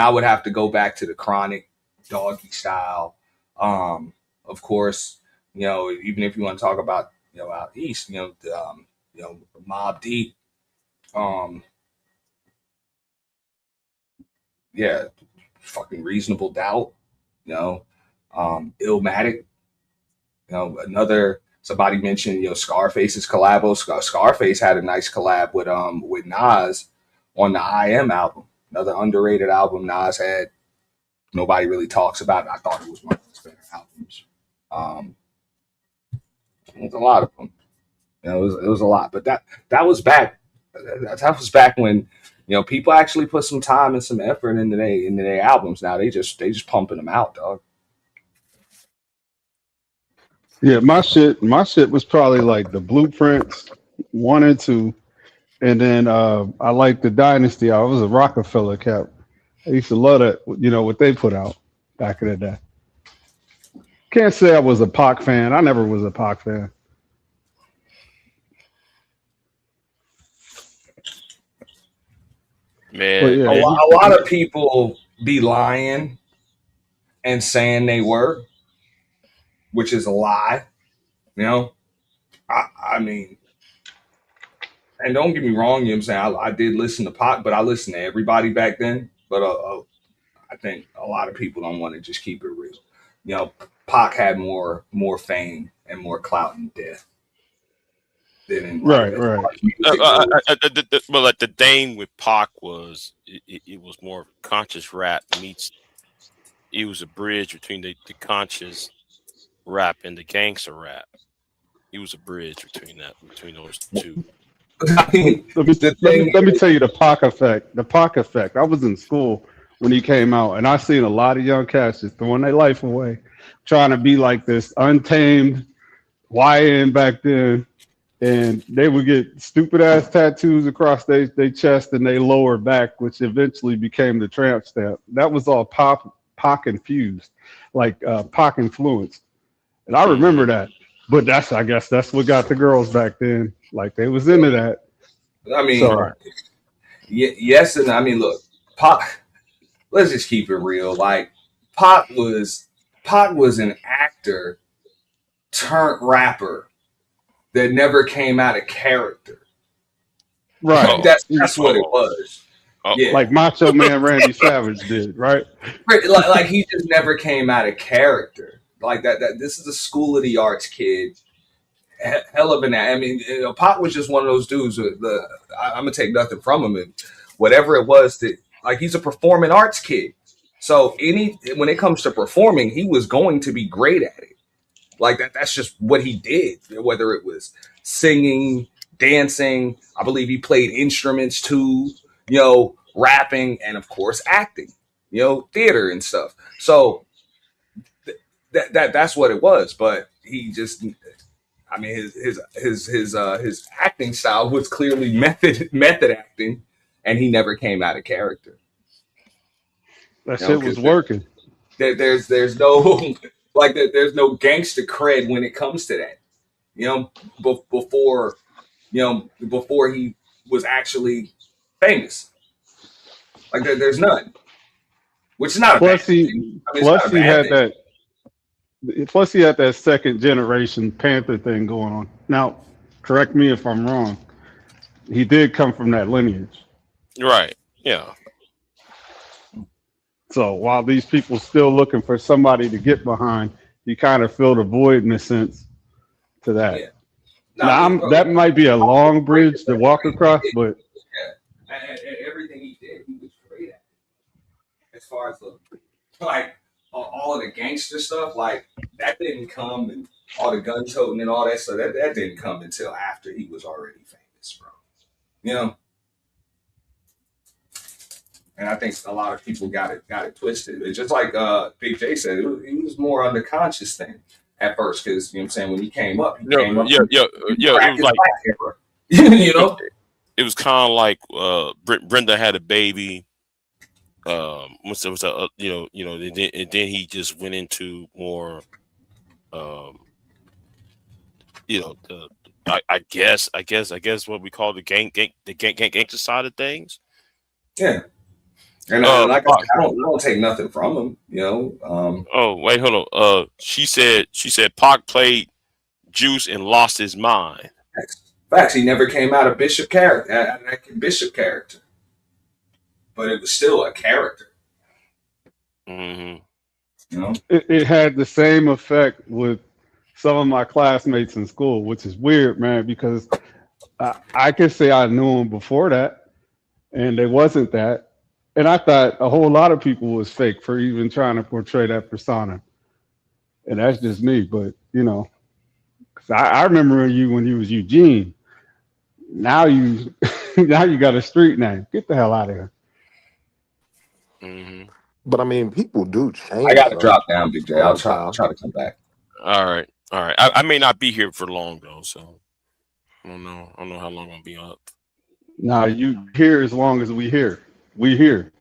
I would have to go back to the Chronic, Doggy Style. Of course, even if you want to talk about out east, Mobb Deep. Um, yeah, fucking Reasonable Doubt. Illmatic. Another, somebody mentioned Scarface's collabo. Scarface had a nice collab with Nas on the I Am album. Another underrated album Nas had. Nobody really talks about it. I thought it was one of his better albums. There's a lot of them. You know, it was a lot, but that was back. That was back when, you know, people actually put some time and some effort into their albums. Now they just pumping them out, dog. Yeah, my shit was probably like the Blueprints 1 and 2, and then I like the Dynasty. I was a Rockefeller cap. I used to love that, you know, what they put out back in the day. Can't say I was a Pac fan. I never was a Pac fan. Man, But yeah, A lot of people be lying and saying they were, which is a lie. You know, I mean, and don't get me wrong, you know what I'm saying? I did listen to Pac, but I listened to everybody back then. But I think a lot of people don't want to just keep it real. You know, Pac had more fame and more clout in death than in right. but like the thing with Pac was it was more conscious rap meets. It was a bridge between the conscious rap and the gangster rap. He was a bridge between those two. I mean, Let me tell you the Pac effect. The Pac effect. I was in school when he came out, and I seen a lot of young cats just throwing their life away, trying to be like this untamed YN back then, and they would get stupid ass tattoos across their chest and their lower back, which eventually became the tramp stamp. That was all Pac infused, like Pac influenced, and I remember that. But I guess that's what got the girls back then. Like they was into that. I mean, So, yes, and I mean, look, Pac. Let's just keep it real. Like Pac was an actor turned rapper that never came out of character. right. That's what it was. Yeah, Like Macho Man Randy Savage did, right? like he just never came out of character. Like that this is a school of the arts kid. Hell of an. I mean, you know, Pac was just one of those dudes. I'm gonna take nothing from him, and whatever it was that, like, he's a performing arts kid. So when it comes to performing, he was going to be great at it. Like that's just what he did. Whether it was singing, dancing, I believe he played instruments too. You know, rapping, and of course acting. You know, theater and stuff. So that's what it was. But he just. I mean, his acting style was clearly method acting, and he never came out of character. That You know, shit was 'cause working. there's no there's no gangster cred when it comes to that. You know, before he was actually famous, like there's none, which is not a bad Plus thing. he I mean, it's plus not a he bad had thing. that plus he had that second generation Panther thing going on. Now, correct me if I'm wrong. He did come from that lineage. Right. Yeah. So while these people still looking for somebody to get behind, he kind of filled a void in a sense to that. Yeah. Now Bro, that might be a long bridge to walk across, but everything he did, he was great at. As far as all of the gangster stuff, like that didn't come, and all the gun toting and all that stuff, that didn't come until after he was already famous, bro. You know, and I think a lot of people got it twisted. It's just like Big J said, it was more on the conscious thing at first, because you know what I'm saying, when he came up, Yeah. It was like you know. it was kind of like Brenda had a baby. And then he just went into more, I guess what we call the gangster side of things. Yeah. And like I said, I don't take nothing from him, you know. Oh wait, hold on. She said Pac played Juice and lost his mind. Facts. He never came out of Bishop character, but it was still a character. Mm-hmm. You know, it had the same effect with some of my classmates in school, which is weird, man, because I could say I knew him before that, and it wasn't that. And I thought a whole lot of people was fake for even trying to portray that persona. And that's just me. But, 'cause I remember you when you was Eugene. Now you now you got a street name. Get the hell out of here. Hmm. But I mean, people do I change got to though drop down, Big J. I'll over try, time. try to come back. All right, all right. I may not be here for long though, so I don't know. I don't know how long I'll be up. Now you here as long as we here. We here.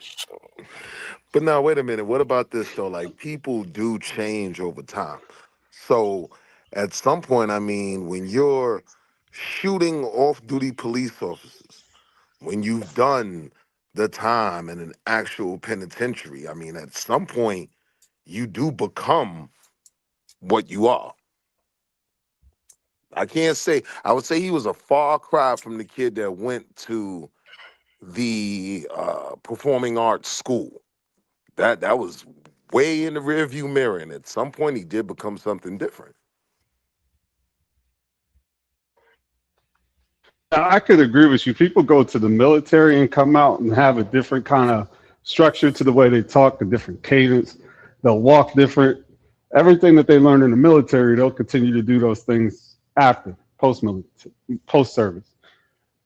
So, But now, wait a minute. What about this though? Like, people do change over time. So, at some point, I mean, when you're shooting off-duty police officers, when you've done the time in an actual penitentiary, I mean, at some point, you do become what you are. I can't say. I would say he was a far cry from the kid that went to the performing arts school. That was way in the rearview mirror, and at some point he did become something different. I could agree with you. People go to the military and come out and have a different kind of structure to the way they talk, a different cadence. They'll walk different. Everything that they learned in the military, they'll continue to do those things after post service.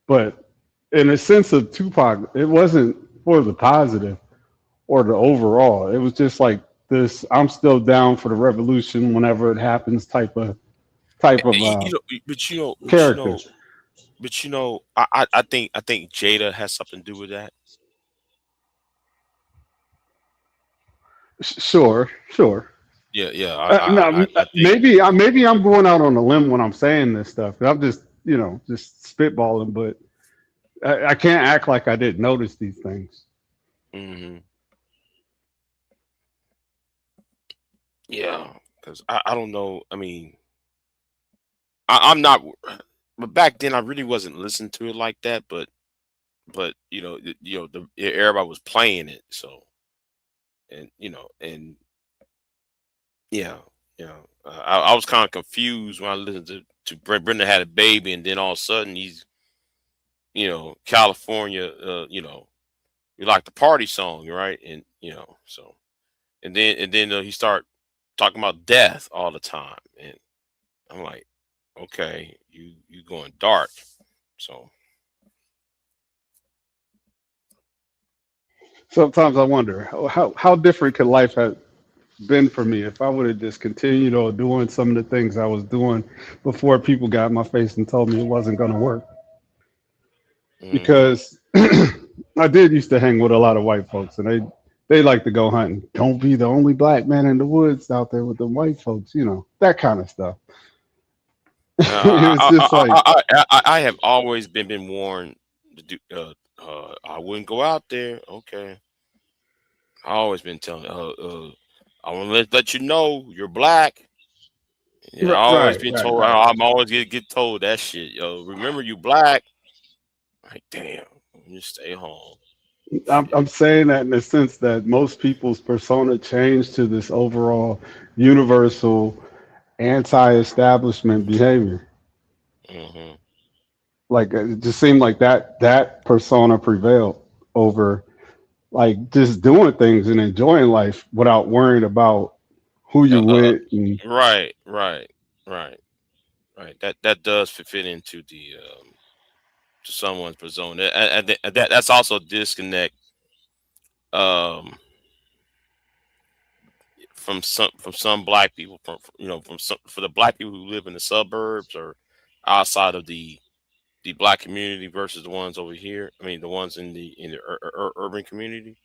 But in a sense of Tupac, it wasn't for the positive or the overall. It was just like this. I'm still down for the revolution whenever it happens. Type of you know, but you know, but you character. know, but you know, I think Jada has something to do with that. Sure, sure. Yeah, yeah. No, I think. maybe I'm going out on a limb when I'm saying this stuff. I'm just just spitballing, but I can't act like I didn't notice these things. Hmm. Yeah, because I don't know. I mean, I'm not. But back then, I really wasn't listening to it like that. But everybody was playing it. So and yeah, I was kind of confused when I listened to Brenda had a baby, and then all of a sudden he's California. You like the party song, right? And so and then he start talking about death all the time, and I'm like, okay, you going dark. So Sometimes I wonder how different could life have been for me if I would have just continued on doing some of the things I was doing before people got in my face and told me it wasn't going to work. hmm. Because I did used to hang with a lot of white folks, and they like to go hunting. Don't be the only black man in the woods out there with the white folks, that kind of stuff. It was just like, I have always been warned to do. I wouldn't go out there. Okay, I always been telling. I want to let you know you're black. Yeah, I always right, been right, told. right. I'm always get told that shit. Yo, remember you black. Like damn, you stay home. I'm Shit. saying that in the sense that most people's persona changed to this overall universal anti-establishment behavior. Hmm. Like it just seemed like that persona prevailed over like just doing things and enjoying life without worrying about who Uh, you uh, with and right, right, right, right. That does fit into the to someone's persona. That's also a disconnect um from some black people from some for the black people who live in the suburbs or outside of the black community versus the ones over here. I mean, the ones in the urban community.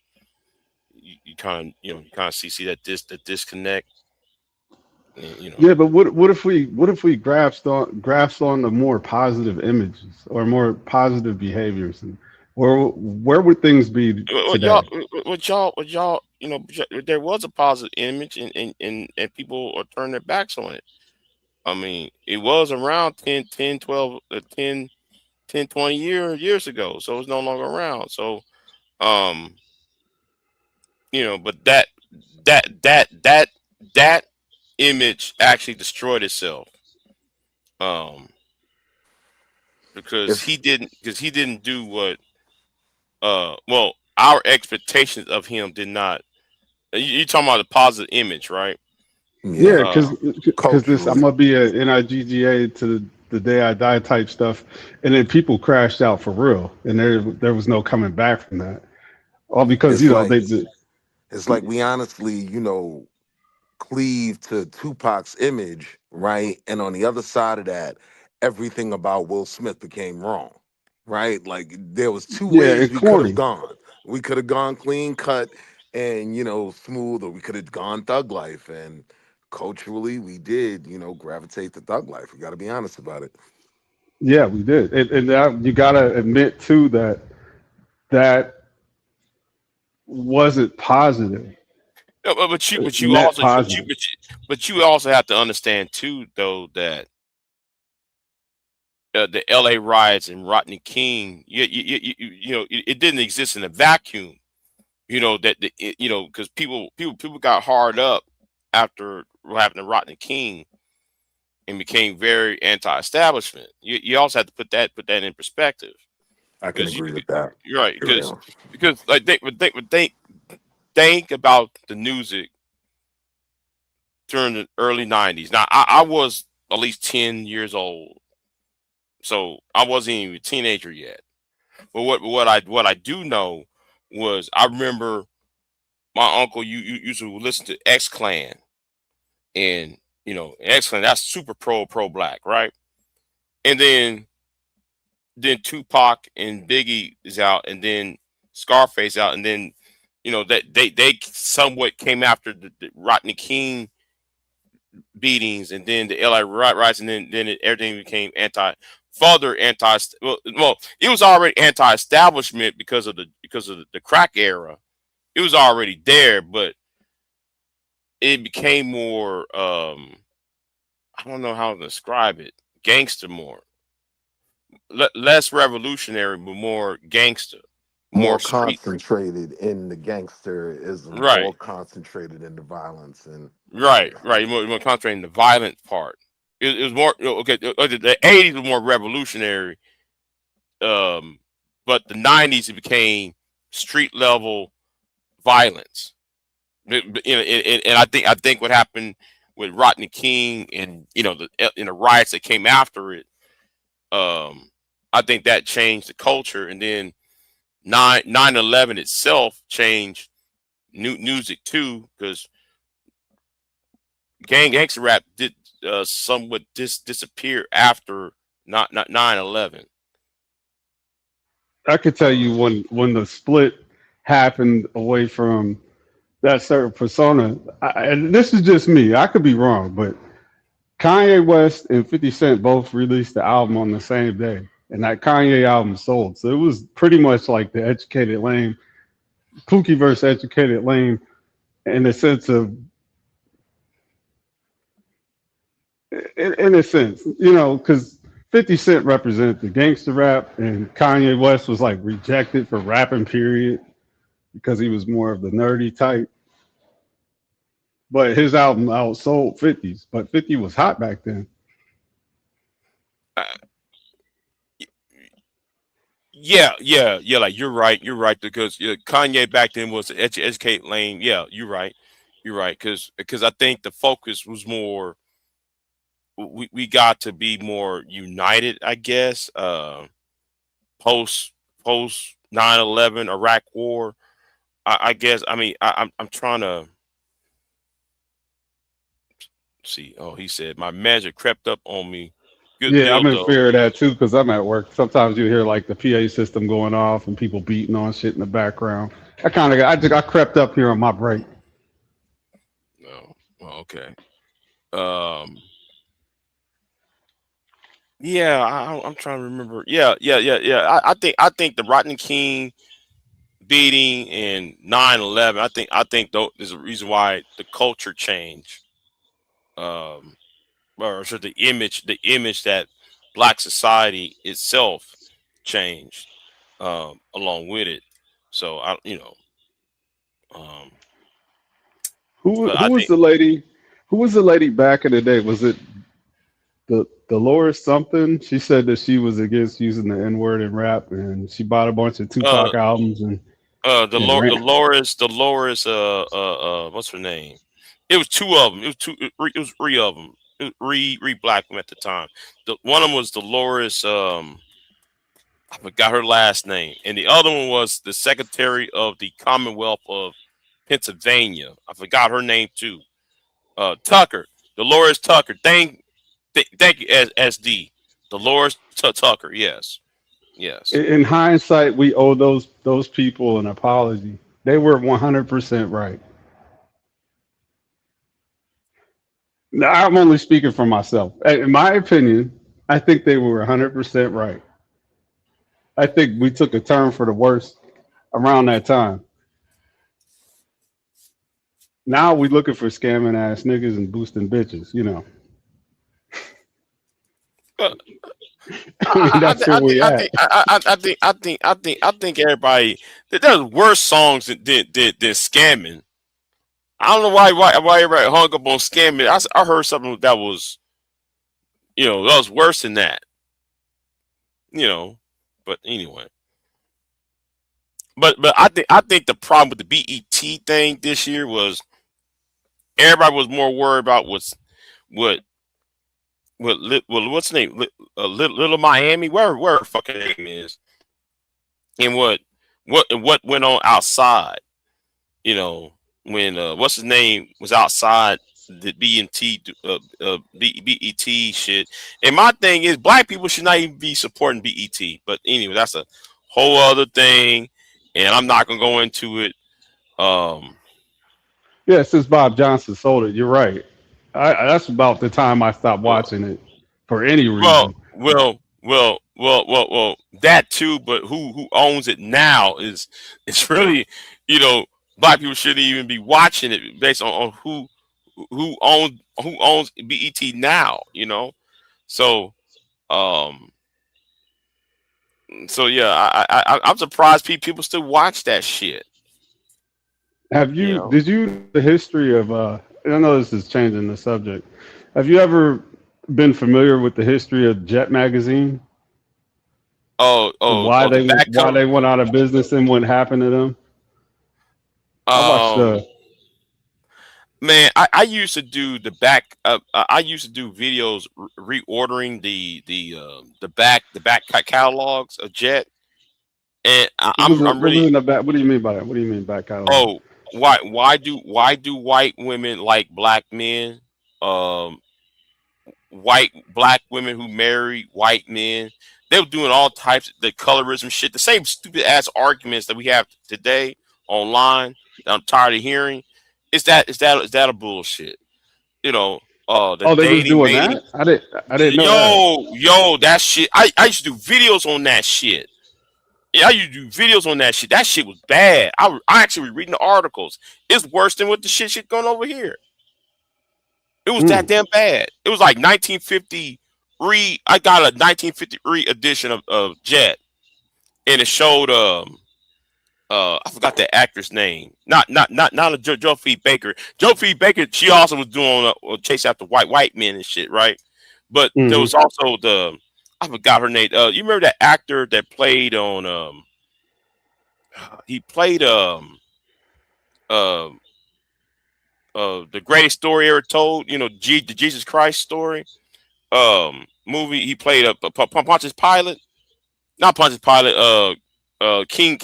You kind of see that disconnect. And, yeah. But what if we grasped on the more positive images or more positive behaviors and where would things be what y'all, today? what y'all, there was a positive image, and people are turning their backs on it. I mean, it was around 10, 20 years ago, so it's no longer around. So, um, but that image actually destroyed itself. Um, because It's he didn't do what well, our expectations of him did not. You talking about the positive image, right? Yeah, Yeah, Uh, because this I'm culturally. gonna be a NIGGA to the day I die type stuff, and then people crashed out for real, and there was no coming back from that. All because It's like they did. it's like we honestly, cleave to Tupac's image, right? And on the other side of that, everything about Will Smith became wrong, right? Like there was two Yeah, ways and we could have corny. gone. We could have gone clean cut and smooth, or we could have gone thug life. And culturally, we did, gravitate to thug life. We got to be honest about it. Yeah, we did, and that, you gotta admit too that wasn't positive, no, but you net also positive. but you also have to understand too, though, that the L.A. riots and Rodney King, it didn't exist in a vacuum. Because people got hard up after what happened to Rodney King and became very anti-establishment. You also have to put that in perspective I can because agree with that. you're right Yeah. because like think about the music during the early '90s. Now I was at least 10 years old, so I wasn't even a teenager yet. But what I do know was I remember my uncle you used to listen to X Clan, and X Clan, that's super pro black, right? And then Tupac and Biggie is out, and then Scarface out, and then that they somewhat came after the Rodney King beatings, and then the LA riots, and then everything became further anti. Well, it was already anti-establishment because of the crack era. It was already there, but it became more. I don't know how to describe it. Gangster more, less revolutionary, but more gangster, More more street. concentrated in the gangsterism, Right, more concentrated in the violence, and right, yeah. right. More concentrating the violent part. It was more okay. The '80s was more revolutionary, um, but the '90s it became street level violence. And I think what happened with Rodney King and the riots that came after it, um, I think that changed the culture, and then 9/11 itself changed music too, because gangster rap did somewhat disappear after not 9/11. I could tell you when the split happened away from that certain persona, and this is just me. I could be wrong, but Kanye West and 50 Cent both released the album on the same day, and that Kanye album sold. So it was pretty much like the Educated Lame, Pookie versus Educated Lame, in the sense of, in a sense, because 50 Cent represented the gangster rap, and Kanye West was like rejected for rapping, period, because he was more of the nerdy type. But his album outsold 50's, but 50 was hot back then. Uh, yeah, yeah, yeah. Like you're right because Kanye back then was educate lane. Yeah, you're right because I think the focus was more. We got to be more united, I guess. Post post 9/11 Iraq War. I guess. I mean, I'm trying to see. Oh, he said my manager crept up on me. Good Yeah, deal I'm in though. fear of that too because I'm at work. Sometimes you hear like the PA system going off and people beating on shit in the background. I crept up here on my break. No, well, okay. Um, yeah, I'm trying to remember. Yeah, yeah, yeah, yeah. I think the Rodney King beating and 9/11. I think though there's a reason why the culture changed. Um, or should the image that black society itself changed along with it. So um, Who but who I was think the lady? Who was the lady back in the day? Was it the Dolores something. She said that she was against using the N word in rap, and she bought a bunch of Uh, Tupac albums and ran. Dolores. What's her name? It was two of them. It was two. It was three of them. It was three black women at the time. One of them was Dolores. I forgot her last name, and the other one was the Secretary of the Commonwealth of Pennsylvania. I forgot her name too. Tucker, Dolores Tucker. Thank you, SD. Dolores Tucker. Yes. In hindsight, we owe those people an apology. They were 100% right. Now, I'm only speaking for myself. In my opinion, I think they were 100% right. I think we took a turn for the worse around that time. Now we looking for scamming ass niggas and boosting bitches, you know. I mean, that's where we at. I think everybody there's worse songs than scamming. I don't know why everybody hung up on scamming. I heard something that was, that was worse than that. But anyway. But I think the problem with the BET thing this year was everybody was more worried about what's the name, Little Miami, where her fucking name is, and what went on outside. When what's his name was outside the BET shit. And my thing is, black people should not even be supporting BET. But anyway, that's a whole other thing, and I'm not gonna go into it. Yeah, since Bob Johnson sold it, you're right. That's about the time I stopped watching it for any reason. Well, that too. But who owns it now is really, black people shouldn't even be watching it based on who owns BET now. So yeah, I'm surprised people still watch that shit. Did you the history of I know this is changing the subject. Have you ever been familiar with the history of Jet Magazine? Why they went out of business and what happened to them? Man, I used to do the back. I used to do videos reordering the back catalogs of Jet, and I'm really. What do you mean by that? What do you mean back catalog? Oh, why do white women like black men? Black women who marry white men. They were doing all types of the colorism shit, the same stupid ass arguments that we have today online that I'm tired of hearing. Is that a bullshit? They were doing that? I didn't know. Yo, that shit. I used to do videos on that shit. Yeah, I used to do videos on that shit. That shit was bad. I actually reading the articles. It's worse than what the shit going over here. It was that damn bad. It was like 1953. I got a 1953 edition of Jet, and it showed I forgot the actor's name. Not a Joe Fee Baker. Joe Fee Baker. She also was doing chase after white men and shit, right? But there was also I forgot her name. You remember that actor that played on he played the greatest story ever told, the Jesus Christ story movie. He played Pontius Pilate, not Pontius Pilate. King.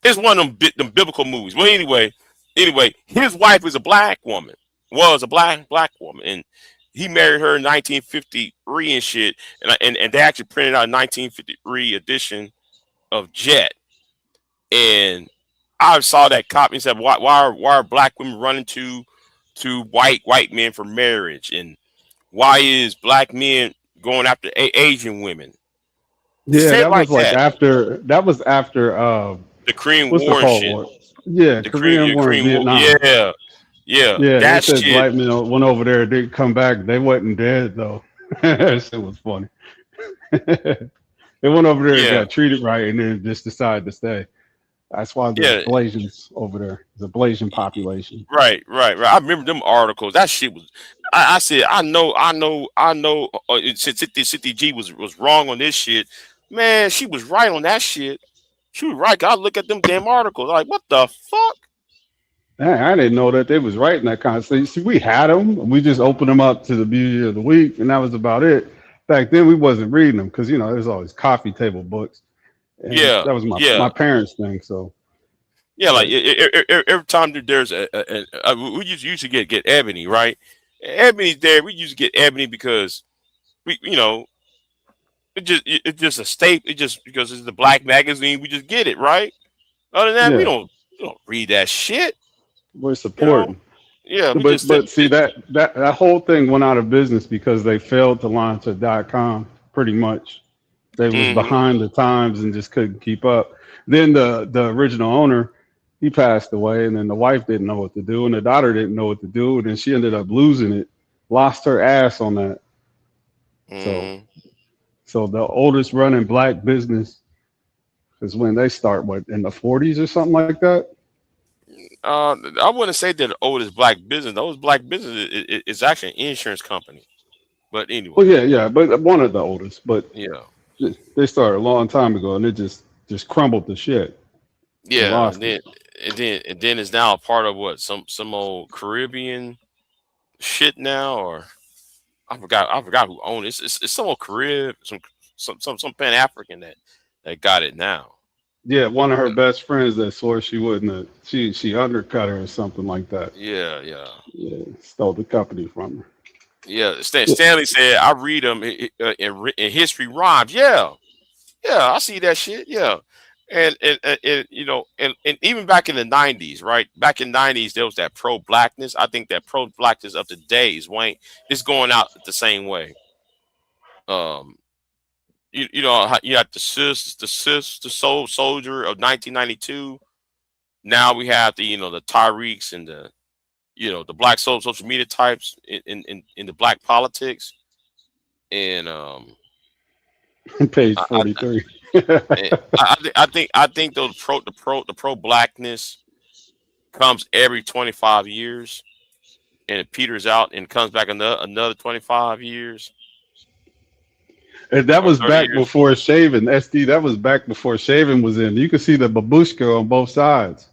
It's one of them biblical movies. Well, anyway, his wife was a black woman, and he married her in 1953 and shit. And they actually printed out a 1953 edition of Jet. And I saw that copy and said, why are black women running to white men for marriage, and why is black men going after Asian women? Yeah, that was after the Korean War and shit. War? Yeah, the Korean War in Vietnam. Yeah. That shit. Black men went over there, didn't come back. They wasn't dead though. That shit was funny. They went over there and got treated right, and then just decided to stay. That's why there's Yeah, Blasians over there. The Blasian population. right. I remember them articles. That shit was. I said, I know. Since City G was wrong on this shit, man, she was right on that shit. She was right. I look at them damn articles. Like, what the fuck? Man, I didn't know that they was writing that kind of stuff. See, we had them. We just opened them up to the beauty of the week, and that was about it. Back then, we wasn't reading them because there's always coffee table books, and Yeah, that was my yeah, parents' thing. So, yeah. Like but every time there's we used to get Ebony, right? Ebony's there. We used to get Ebony because we, it's just a staple. It just because it's the black magazine, we just get it, right? Other than that, yeah, we don't read that shit. we're You know? supporting. Yeah, we But just sit. see that whole thing went out of business because they failed to launch a .com. Pretty much, they was Mm-hmm. behind the times and just couldn't keep up. Then the original owner, he passed away, and then the wife didn't know what to do, and the daughter didn't know what to do, and then she ended up losing it, lost her ass on that. So Mm-hmm. so the oldest running black business is when they start in the 40s or something like that. I wouldn't say they're the oldest black business. The oldest black business is actually an insurance company. But Well, anyway, yeah, but one of the oldest, but yeah, they started a long time ago, and it just crumbled to shit. They yeah, lost it. and then it's now a part of what some old Caribbean shit now, or I forgot who owned it. It's some old Carib, some Pan African that got it now. Yeah, one of her Yeah, best friends that swore she wouldn't have, she undercut her or something like that. yeah, yeah. Yeah, stole the company from her. Yeah, Yeah, Stanley said, "I read them in history rhymes." Yeah, yeah, I see that shit. Yeah, and even back in the '90s, right? Back in '90s, there was that pro blackness. I think that pro blackness of today is going out the same way. Um, you got the soul soldier of 1992. Now we have the Tyreeks and the black social media types in the black politics, and page I, 43. I think the pro blackness comes every 25 years and it peters out and comes back another 25 years And that or was 30 back years. before shaving. SD, that was back before shaving was in. You could see the babushka on both sides.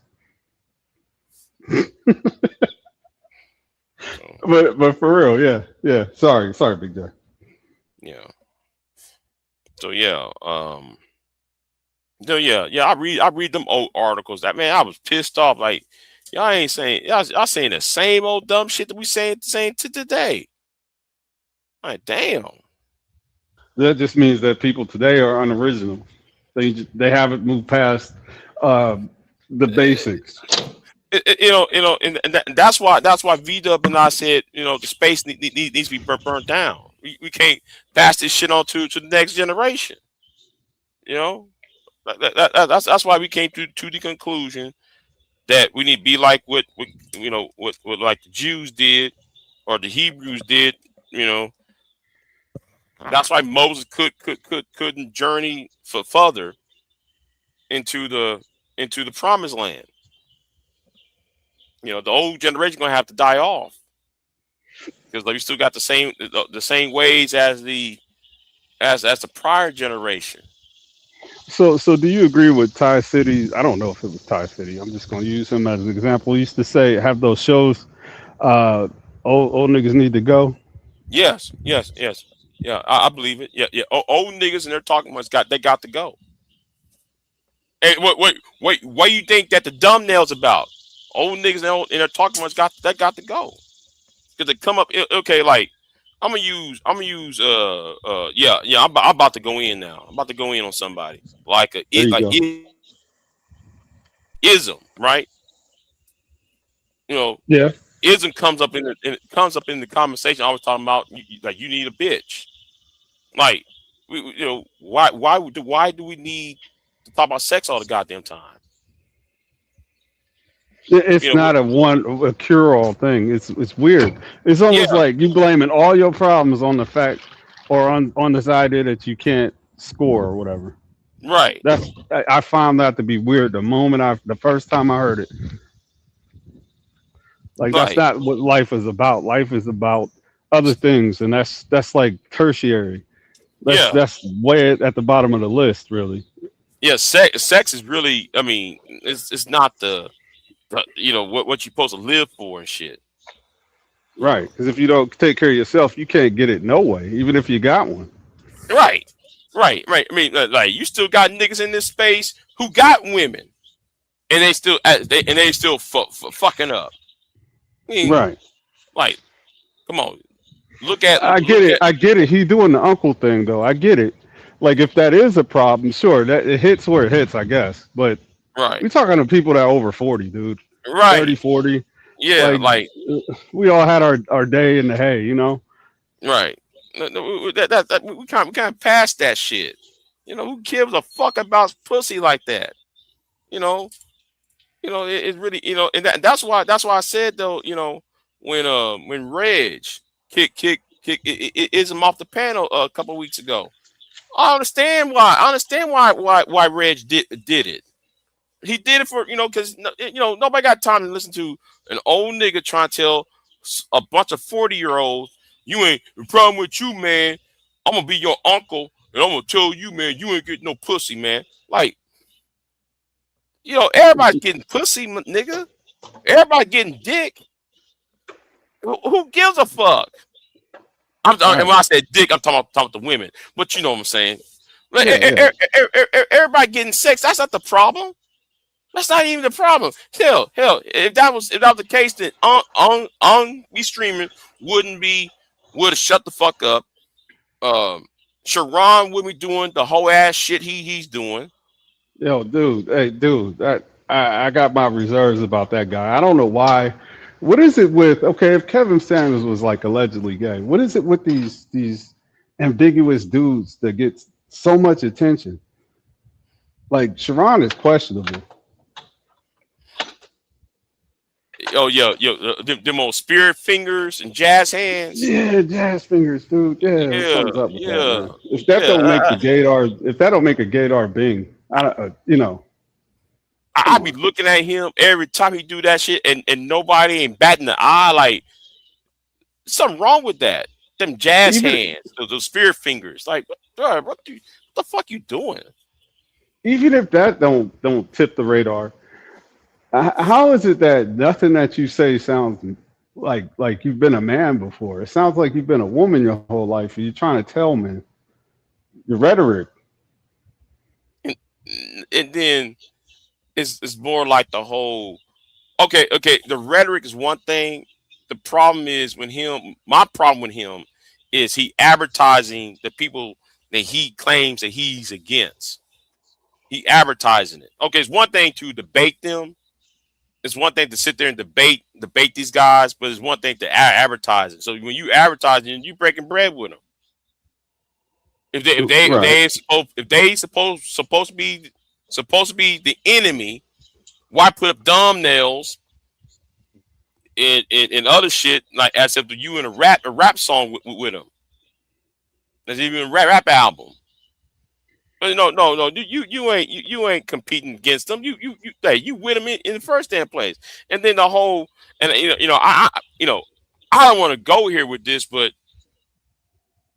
So But for real, yeah. Sorry, Big J. yeah, so yeah, no, yeah. I read them old articles. That man, I was pissed off. Like y'all ain't saying y'all saying the same old dumb shit that we saying to today. Like damn. That just means that people today are unoriginal. They haven't moved past uh, the basics. And that's why V-Dub and I said, the space needs to be burnt down. We can't pass this shit on to the next generation. You know, that's why we came to the conclusion that we need to be like what like the Jews did or the Hebrews did. You know, that's why Moses couldn't journey further into the promised land. The old generation gonna have to die off because we still got the same ways as the prior generation. So do you agree with Ty City? I don't know if it was Ty City. I'm just going to use him as an example. He used to say, have those shows, old niggas need to go. Yes. Yeah, I believe it. Yeah. Old niggas and they're talking about they got to go. Hey, wait. What do you think that the thumbnail's about? Old niggas and they're talking about got to go because they come up. Okay, like I'm gonna use I'm about to go in now. I'm about to go in on somebody like There you go. ism, right? Yeah. Ism comes up in the conversation. I was talking about like you need a bitch. Like why do we need to talk about sex all the goddamn time? It's not a cure-all thing. It's weird. It's almost like you blaming all your problems on the fact or on this idea that you can't score or whatever. Right. I found that to be weird the first time I heard it. Like that's Right. not what life is about. Life is about other things, and that's like tertiary. Yeah. That's way at the bottom of the list, really. Yeah. Sex is really. I mean, it's not the you know what you're supposed to live for and shit. Right. Because if you don't take care of yourself, you can't get it no way, even if you got one. Right. Right. I mean, like you still got niggas in this space who got women, and they still fucking up. I mean, Right. like, come on, I get look it. at I get it. He doing the uncle thing though. I get it. Like if that is a problem, sure, that it hits where it hits, I guess. But right, we talking to people that are over 40, dude. 30, right, 40. yeah, Like like we all had our day in the hay, you know? right. No, we can't pass that shit. You know, who gives a fuck about pussy like that? You know, it really, and that's why I said though, when Reg ism off the panel a couple of weeks ago. I understand why Reg did it. He did it for because nobody got time to listen to an old nigga trying to tell a bunch of 40-year-olds, you ain't the problem with you, man. I'm gonna be your uncle and I'm gonna tell you, man, you ain't getting no pussy, man. Like, everybody's getting pussy, nigga. Everybody getting dick. Who gives a fuck? And when I said dick, I'm talking about the women. But you know what I'm saying. Yeah. Everybody getting sex. That's not the problem. That's not even the problem. Hell, if that was the case, then we streaming would have shut the fuck up. Sharon would be doing the whole ass shit he's doing. Yo, dude, hey, dude, I got my reserves about that guy. I don't know why. What is it with? Okay, if Kevin Samuels was like allegedly gay, what is it with these ambiguous dudes that get so much attention? Like Sharon is questionable. Oh, them old spirit fingers and jazz hands. Yeah, jazz fingers, dude. Yeah, something's up with that, man. If that don't make the gaydar, if that don't make a gaydar bing, I be looking at him every time he do that shit, and nobody ain't batting the eye. Like, something wrong with that. Them jazz hands, those spirit fingers. Like, what the fuck you doing? Even if that don't tip the radar, how is it that nothing that you say sounds like you've been a man before? It sounds like you've been a woman your whole life. And you're trying to tell me your rhetoric. And then it's more like the whole. Okay. The rhetoric is one thing. The problem is my problem with him is he advertising the people that he claims that he's against. He advertising it. Okay, it's one thing to debate them. It's one thing to sit there and debate these guys, but it's one thing to advertise it. So when you advertising, you breaking bread with them. If they supposed to be the enemy, why put up thumbnails and other shit like as if you in a rap song with them? There's even a rap album. No. You ain't competing against them. You with them in the first damn place. And then the whole I don't want to go here with this, but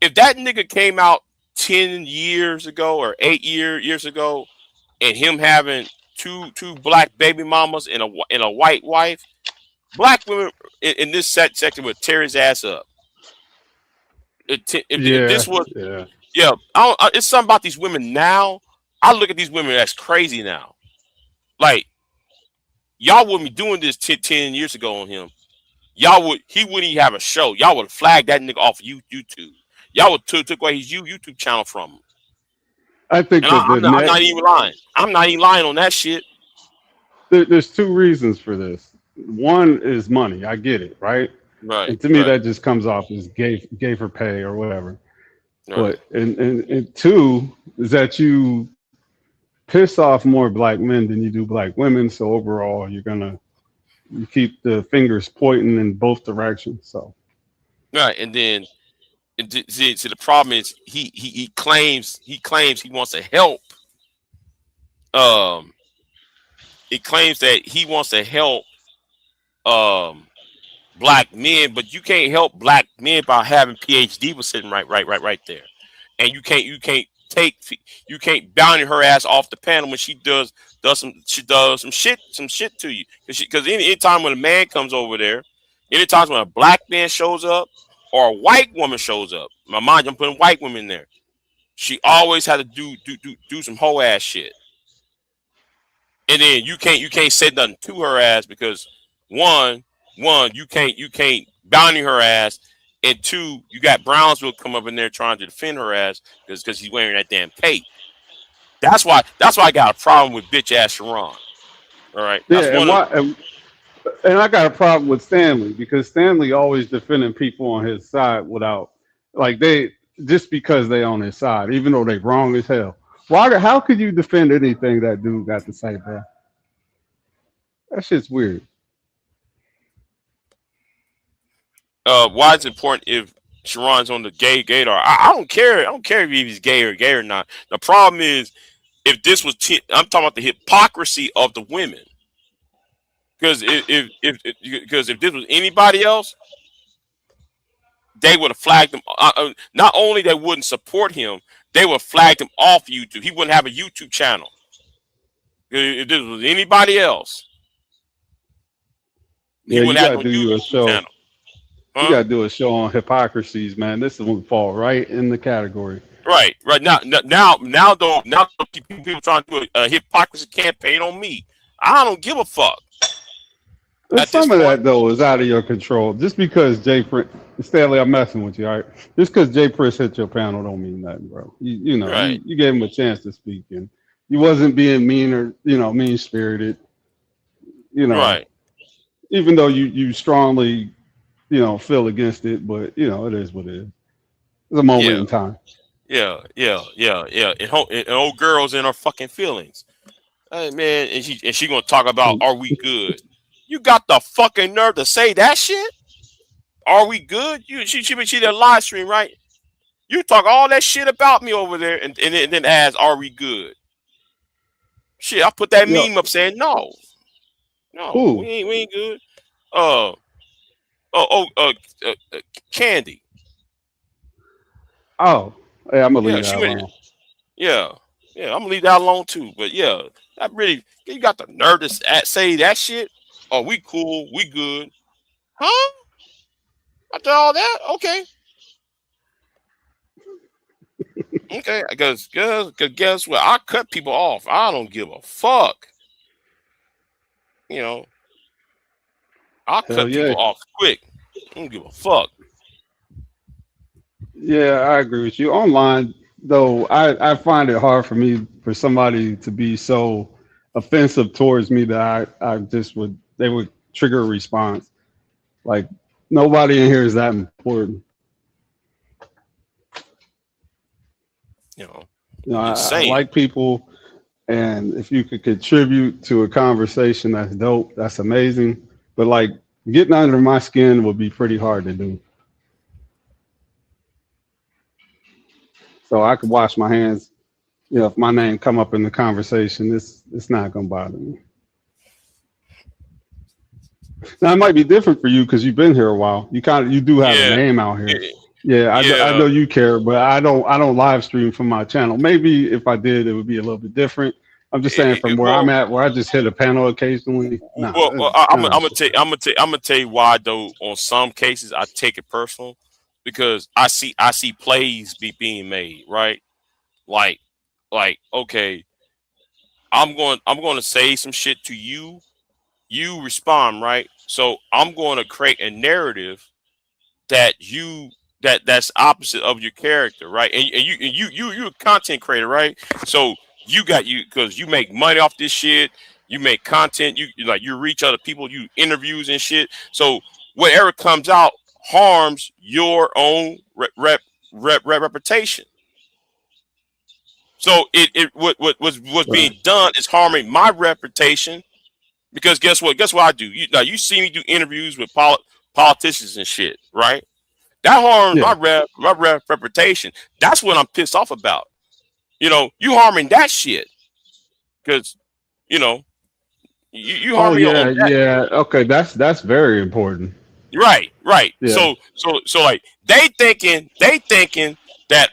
if that nigga came out 10 years ago or 8 years ago, and him having two black baby mamas and a white wife, black women in this section would tear his ass up. If this was. Yeah, it's something about these women now. I look at these women as crazy now. Like, y'all wouldn't be doing this 10 years ago on him. He wouldn't even have a show. Y'all would have flagged that nigga off of YouTube. Y'all would took away his YouTube channel from him. I think I'm not even lying. I'm not even lying on that shit. There's two reasons for this. One is money. I get it, right? Right. And to me, that just comes off as gay for pay or whatever. Right. But and two is that you piss off more black men than you do black women. So overall, you keep the fingers pointing in both directions. So right, and then see the problem is he claims he wants to help it claims that he wants to help black men, but you can't help black men by having PhD was sitting right there, and you can't bounty her ass off the panel when she does some shit to you, because any time when a man comes over there, any times when a black man shows up or a white woman shows up, my mind, I'm putting white women in there, she always had to do some hoe ass shit, and then you can't say nothing to her ass because one you can't bounty her ass, and two, you got Brownsville come up in there trying to defend her ass because he's wearing that damn cape. That's why I got a problem with bitch ass Sharon. All right. That's and I got a problem with Stanley because Stanley always defending people on his side without, like, they just because they on his side, even though they wrong as hell. How could you defend anything that dude got to say, bro? That shit's weird. Why it's important if Sharon's on the gay gaydar? I don't care. I don't care if he's gay or not. The problem is if this was I'm talking about the hypocrisy of the women. Because if this was anybody else, they would have flagged him. Not only they wouldn't support him, they would have flagged him off YouTube. He wouldn't have a YouTube channel. If this was anybody else, he wouldn't have no YouTube channel. Huh? You gotta do a show on hypocrisies, man. This one fall right in the category. Right now though people trying to do a hypocrisy campaign on me. I don't give a fuck. Some of that though is out of your control. Just because Stanley, I'm messing with you, all right? Just because Jay Prince hit your panel don't mean nothing, bro. You know, right. you gave him a chance to speak, and you wasn't being mean or mean spirited. Right. Even though you strongly feel against it, but it is what it is. It's a moment in time. Yeah. And old girls in her fucking feelings. Hey, man, and she gonna talk about are we good? You got the fucking nerve to say that shit? Are we good? She did a live stream, right? You talk all that shit about me over there, and then ask, are we good? Shit, I put that meme up saying no, we ain't good. Candy. Oh, yeah, I'm gonna leave that alone. Yeah, I'm gonna leave that alone too. But yeah, that really, you got the nerve to say that shit. Oh, we cool, we good, huh? After all that, okay. Okay, because guess what? I cut people off. I don't give a fuck. I'll cut people off quick. I don't give a fuck. Yeah, I agree with you. Online, though, I find it hard for somebody to be so offensive towards me that they would trigger a response. Like, nobody in here is that important. I like people, and if you could contribute to a conversation, that's dope. That's amazing. But like, getting under my skin would be pretty hard to do. So I could wash my hands. If my name come up in the conversation, it's not gonna bother me. Now it might be different for you because you've been here a while. You do have a name out here. Yeah, I know you care, but I don't live stream from my channel. Maybe if I did, it would be a little bit different. I'm just saying from where I'm at, where I just hit a panel occasionally. I'm gonna tell you why though. On some cases, I take it personal because I see plays being made, right? Like okay, I'm going to say some shit to you. You respond, right? So I'm going to create a narrative that's opposite of your character, right? And you're a content creator, right? So because you make money off this shit, you make content, you reach other people, you interviews and shit. So whatever comes out harms your own reputation. So what's being done is harming my reputation. Because guess what I do? You see me do interviews with politicians and shit, right? That harms my reputation. That's what I'm pissed off about. You harming that shit. because you know you Oh harming yeah, on that. yeah. Okay, that's very important. Right, right. Yeah. So like they thinking that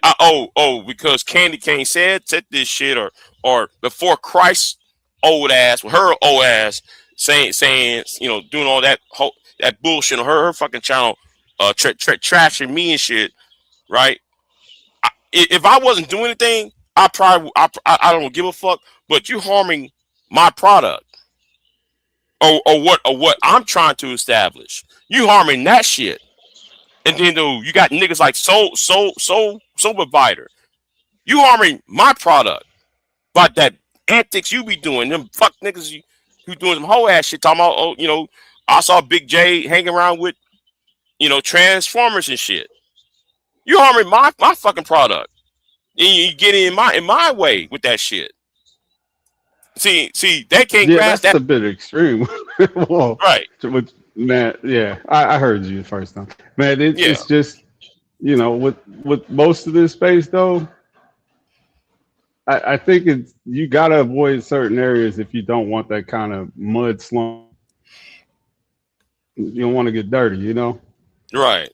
because Candy Cane said this shit or before Christ old ass with her old ass saying doing all that bullshit on her fucking channel trashing me and shit, right? If I wasn't doing anything, I don't give a fuck. But you harming my product or what I'm trying to establish. You harming that shit. And then you got niggas like Soul Provider. You harming my product by that antics you be doing. Them fuck niggas who doing some whole ass shit talking about, I saw Big J hanging around with, Transformers and shit. You harming my fucking product. And you get in my way with that shit. See, they can't Yeah, grasp that's that. a bit extreme. Well, Right. man, yeah, I heard you the first time. Man, Yeah. it's just, with most of this space though, I think you gotta avoid certain areas if you don't want that kind of mud slump. You don't want to get dirty, Right.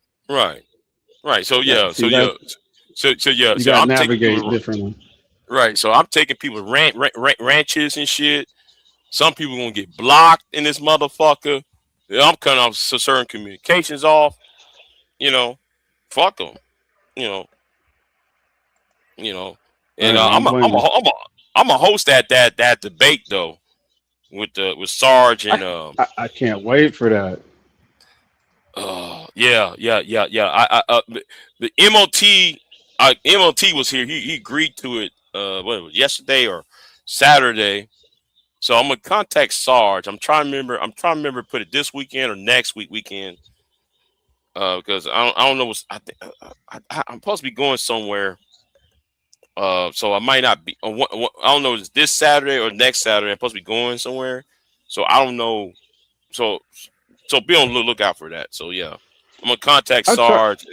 So yeah. See that So you gotta I'm taking navigate people. differently. Right. So I'm taking people ranches and shit. Some people gonna get blocked in this motherfucker. Yeah, I'm cutting off certain communications off. Fuck them. You know. And I don't blame you. I'm a host at that debate though with Sarge and I can't wait for that. yeah. The MOT was here. He agreed to it. What was it, yesterday or Saturday? So I'm gonna contact Sarge. I'm trying to remember put it this weekend or next weekend. Because I don't know I'm supposed to be going somewhere. So I might not be. I don't know. Is this Saturday or next Saturday? I'm supposed to be going somewhere. So I don't know. So be on the lookout for that. So yeah, I'm gonna contact Sarge.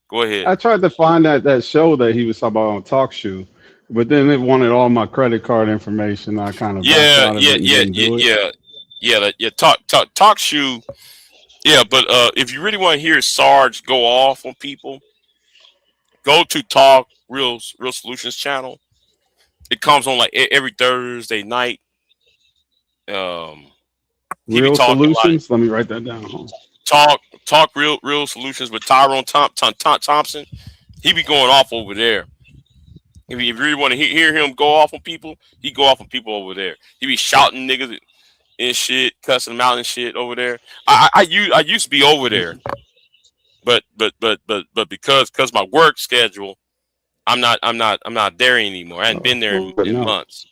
Go ahead. I tried to find that show that he was talking about on Talk Show, but then it wanted all my credit card information. I kind of backed out of it and didn't do it. Talk shoe. Yeah, but if you really want to hear Sarge go off on people, go to Talk Real Solutions channel. It comes on like every Thursday night. He Real be talking Solutions. Let me write that down. Talk Real Solutions with Tyrone Thompson. He be going off over there. If you really want to hear him go off on people, he go off on people over there. He be shouting niggas and shit, cussing them out and shit over there. I used to be over there, but because my work schedule, I'm not there anymore. I hadn't been there in months.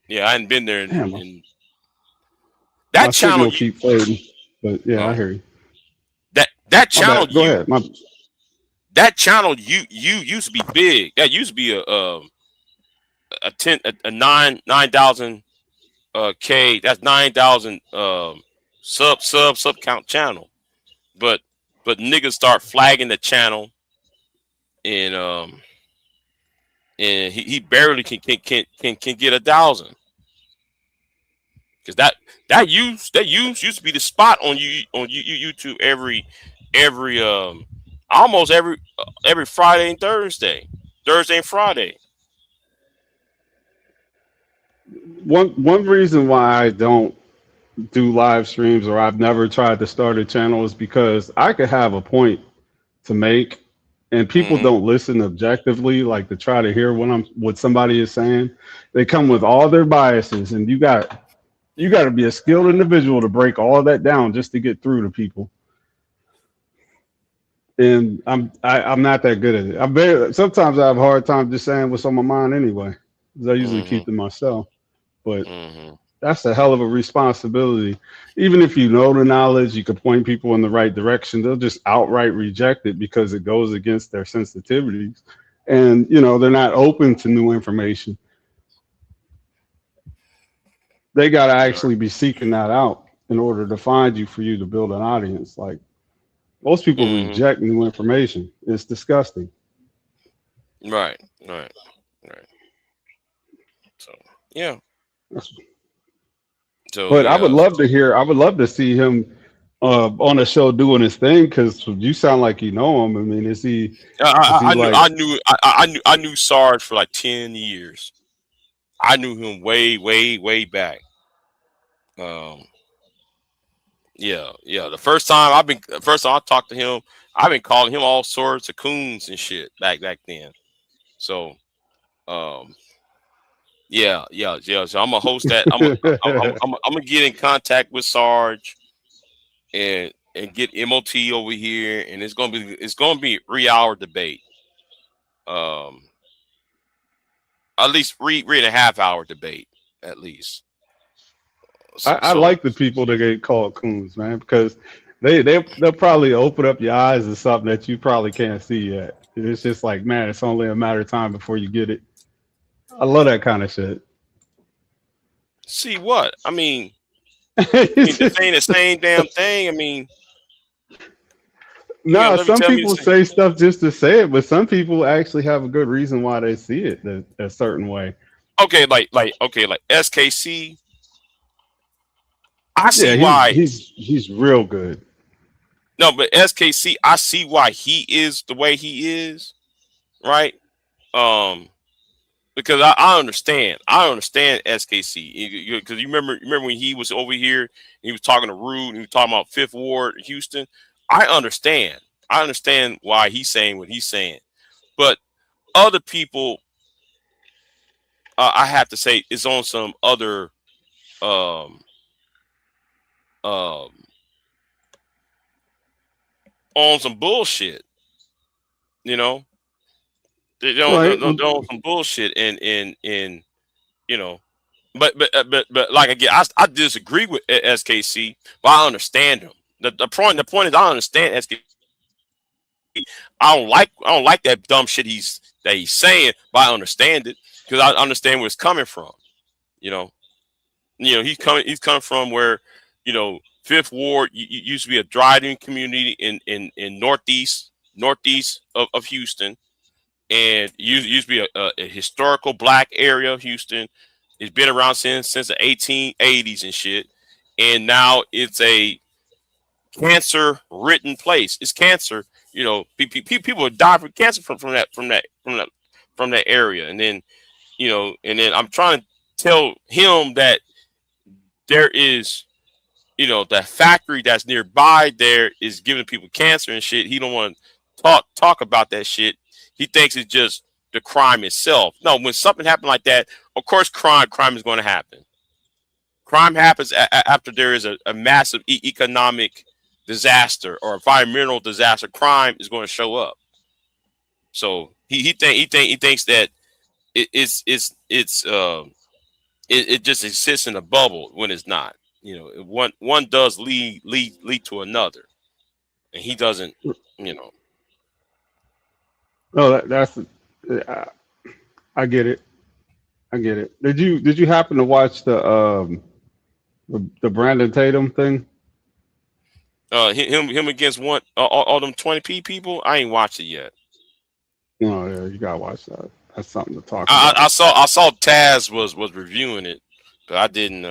Yeah, I hadn't been there in that my channel. Keep fading, but yeah, I hear you. That channel. Go ahead. That channel you used to be big. That used to be a 9,000 K. That's 9,000 sub count channel. But niggas start flagging the channel, and he barely can get 1,000. Because that used to be the spot on YouTube every almost every Friday and Thursday and Friday. One reason why I don't do live streams, or I've never tried to start a channel, is because I could have a point to make, and people don't listen objectively, like to try to hear what somebody is saying. They come with all their biases, and you got to be a skilled individual to break all that down just to get through to people. And I'm not that good at it. Sometimes I have a hard time just saying what's on my mind anyway, because I usually keep to myself. But that's a hell of a responsibility. Even if you know the knowledge, you can point people in the right direction. They'll just outright reject it because it goes against their sensitivities. And, they're not open to new information. They got to actually be seeking that out in order to find you, for you to build an audience. Like, most people reject new information. It's disgusting. Right. So Yeah. So But I would yeah. love to hear. I would love to see him on a show doing his thing because you sound like you know him. I mean, is he like? I knew Sarge for like 10 years. I knew him way back. Yeah. The first time I talked to him, I've been calling him all sorts of coons and shit back then. So yeah. So I'm gonna host that. I'm gonna get in contact with Sarge and get MOT over here, and it's gonna be a 3-hour debate. At least three and a half hour debate, at least. I like the people that get called coons, man, because they'll probably open up your eyes to something that you probably can't see yet. It's just like, man, it's only a matter of time before you get it. I love that kind of shit. See what? I mean, this ain't the same damn thing. I mean, no, some people say stuff just to say it, but some people actually have a good reason why they see it a certain way. Okay, like SKC. I see why he's real good. No, but SKC, I see why he is the way he is, right? Because I understand SKC because you remember when he was over here and he was talking to Rude and he was talking about Fifth Ward, Houston. I understand why he's saying what he's saying, but other people, I have to say, is on some other on some bullshit, you know. They're on some bullshit, and you know, but like again, I disagree with SKC, but I understand him. The point is, I understand SKC. I don't like that dumb shit he's saying, but I understand it because I understand where it's coming from. You know, he's coming from where, Fifth Ward used to be a driving community in northeast of Houston, and used to be a historical black area of Houston. It's been around since the 1880s and shit, and now it's a cancer-ridden place. It's cancer. People die from cancer from that area, and then I'm trying to tell him that there is, that factory that's nearby there is giving people cancer and shit. He don't want to talk about that shit. He thinks it's just the crime itself. No, when something happened like that, of course, crime is going to happen. Crime happens after there is a massive economic disaster or environmental disaster. Crime is going to show up. So he thinks that it just exists in a bubble when it's not. One does lead to another, and he doesn't. No, I get it. Did you happen to watch the Brandon Tatum thing? Him against all them 20p people. I ain't watched it yet. No, yeah, you gotta watch that. That's something to talk about. I saw Taz was reviewing it, but I didn't.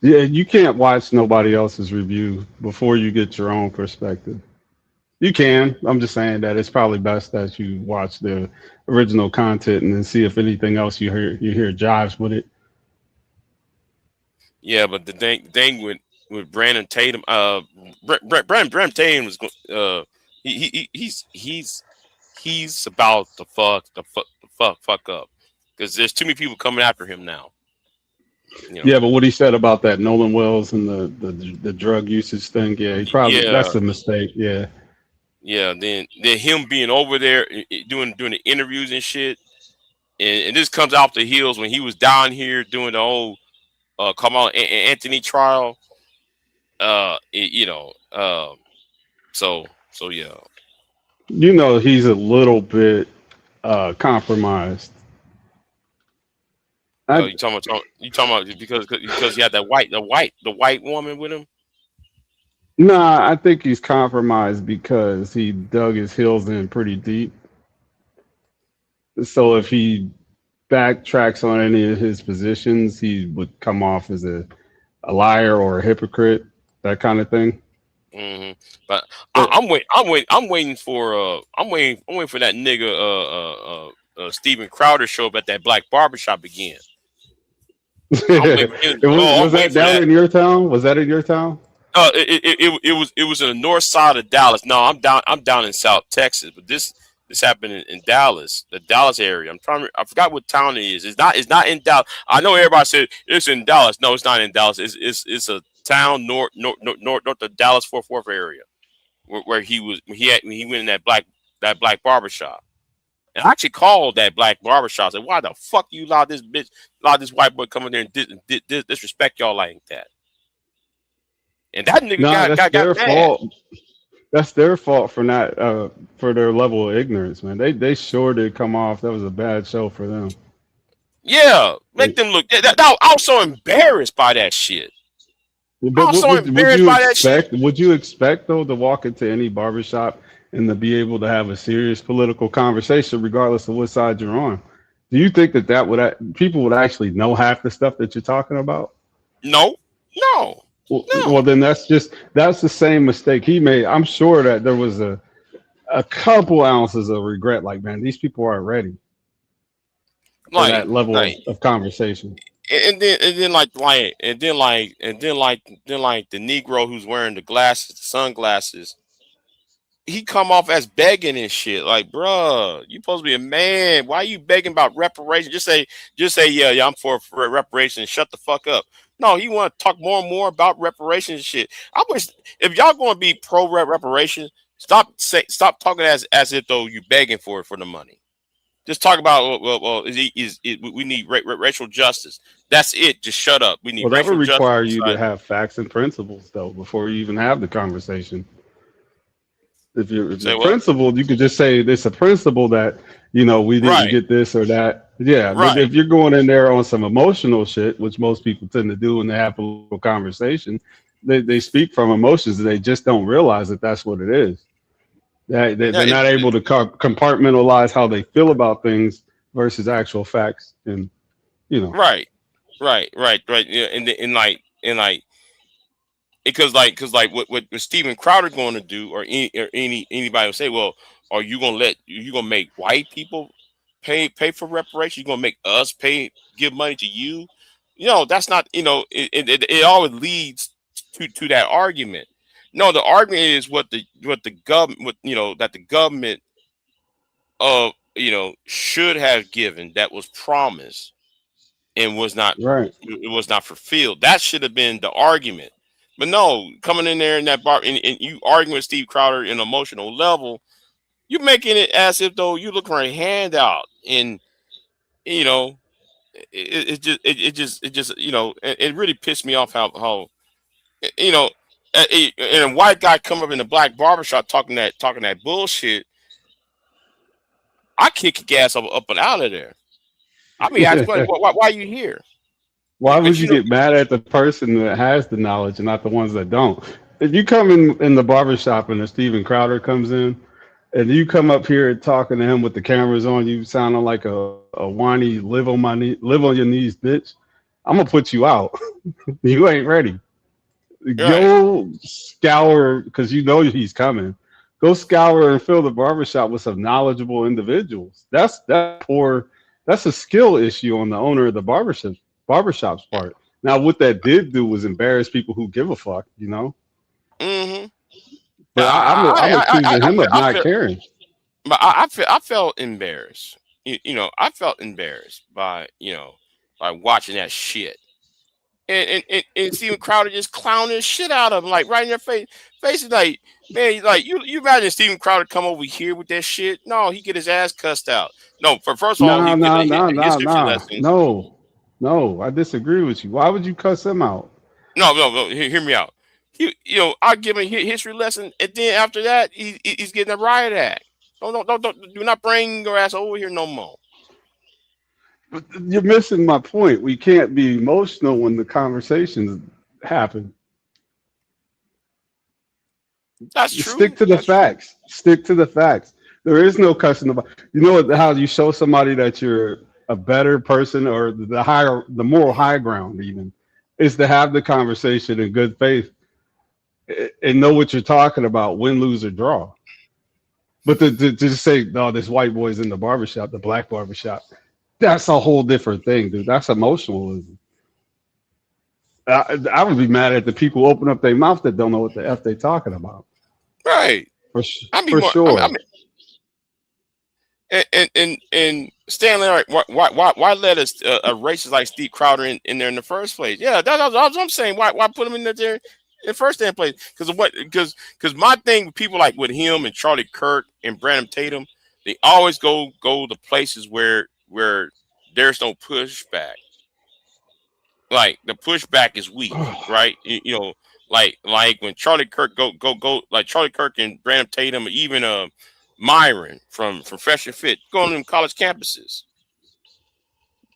Yeah, you can't watch nobody else's review before you get your own perspective. You can. I'm just saying that it's probably best that you watch the original content and then see if anything else you hear jives with it. Yeah, but the thing with Brandon Tatum, Brandon Tatum was he's about to fuck up because there's too many people coming after him now. Yeah, but what he said about that Nolan Wells and the drug usage thing, yeah, he probably that's a mistake. Yeah. Yeah, then him being over there doing the interviews and shit, and this comes out the heels when he was down here doing the whole Carmelo Anthony trial. So yeah. He's a little bit compromised. You talking about because he had the white woman with him? Nah, I think he's compromised because he dug his heels in pretty deep. So if he backtracks on any of his positions, he would come off as a liar or a hypocrite, that kind of thing. Hmm. But But I'm waiting for I'm waiting for that nigga Steven Crowder show up at that black barbershop again. I'm waiting for him. Oh, I'm was waiting that for down that. in your town? Was that in your town? It was in the north side of Dallas. No, I'm down in South Texas, but this happened in Dallas, the Dallas area. I forgot what town it is. It's not in Dallas. I know everybody said it's in Dallas. No, it's not in Dallas. It's a town north of Dallas Fort Worth area where he went in that black barbershop. And I actually called that black barbershop. I said, "Why the fuck you allow this white boy come in there and disrespect y'all like that?" And that nigga No, that's got their mad. fault. That's their fault for not for their level of ignorance, man. They sure did come off. That was a bad show for them. Yeah, make them look. I was so embarrassed by that shit. But I was so embarrassed by that shit. would you expect though to walk into any barbershop and to be able to have a serious political conversation, regardless of what side you're on? Do you think that people would actually know half the stuff that you're talking about? No. Well, then that's the same mistake he made. I'm sure that there was a couple ounces of regret. Like, man, these people aren't ready for that level of conversation. And then like the Negro who's wearing the sunglasses, he come off as begging and shit. Like, bruh, you supposed to be a man. Why are you begging about reparations? Just say, yeah, I'm for reparations. Shut the fuck up. No, he want to talk more and more about reparations and shit. I wish if y'all going to be pro reparations, stop talking as if though you begging for the money. Just talk about we need racial justice. That's it. Just shut up. We need. Well, that racial would require justice. you to have facts and principles though before you even have the conversation. If you're principled, you could just say it's a principle that we didn't get this or that. Yeah, right. But if you're going in there on some emotional shit, which most people tend to do when they have a little conversation, they speak from emotions and they just don't realize that that's what it is. They're not able to compartmentalize how they feel about things versus actual facts, and Right. Yeah, and because what Steven Crowder going to do, or anybody will say, well, are you gonna make white people pay for reparations? You gonna make us give money to you? That's not. It always leads to that argument. No, the argument is what the government, that the government should have given, that was promised and was not right. It was not fulfilled. That should have been the argument. But no, coming in there in that bar and you arguing with Steve Crowder in an emotional level, you making it as if though you look for a handout, and it really pissed me off how and a white guy come up in a black barbershop talking that bullshit. I kick your ass up and out of there. I mean, why are you here? Why would you get mad at the person that has the knowledge and not the ones that don't? If you come in the barbershop and a Steven Crowder comes in, and you come up here talking to him with the cameras on, you sounding like a whiny live on your knees bitch, I'm gonna put you out. You ain't ready. Go scour, because he's coming. Go scour and fill the barbershop with some knowledgeable individuals. That's a skill issue on the owner of the barbershop's part. Now, what that did do was embarrass people who give a fuck, Mm-hmm. But I'm accusing him of not caring. But I felt embarrassed. I felt embarrassed by watching that shit. And Steven Crowder just clowning shit out of him, like right in their face. Is like, man, like you imagine Steven Crowder come over here with that shit? No, he get his ass cussed out. No, first of all, No, I disagree with you. Why would you cuss him out? No, hear me out. I'll give him a history lesson, and then after that, he's getting a riot act. Do not bring your ass over here no more. But you're missing my point. We can't be emotional when the conversations happen. That's true. Stick to the facts. Stick to the facts. There is no cussing about. How you show somebody that you're a better person or the moral high ground even is to have the conversation in good faith and know what you're talking about, win, lose, or draw. But to just say, no, this white boy's in the barbershop, the black barbershop, that's a whole different thing, dude. That's emotionalism. I would be mad at the people who open up their mouth that don't know what the F they talking about. Right. For sure. I mean, and Stanley, all right, why let us a racist like Steve Crowder in there in the first place? Yeah, that's what I'm saying. Why put him in there in the first damn place? Because my thing with people like with him and Charlie Kirk and Brandon Tatum, they always go to places where there's no pushback. Like the pushback is weak, right? You know, like when Charlie Kirk go like Charlie Kirk and Brandon Tatum, or even Myron from Fresh and Fit, going to them college campuses.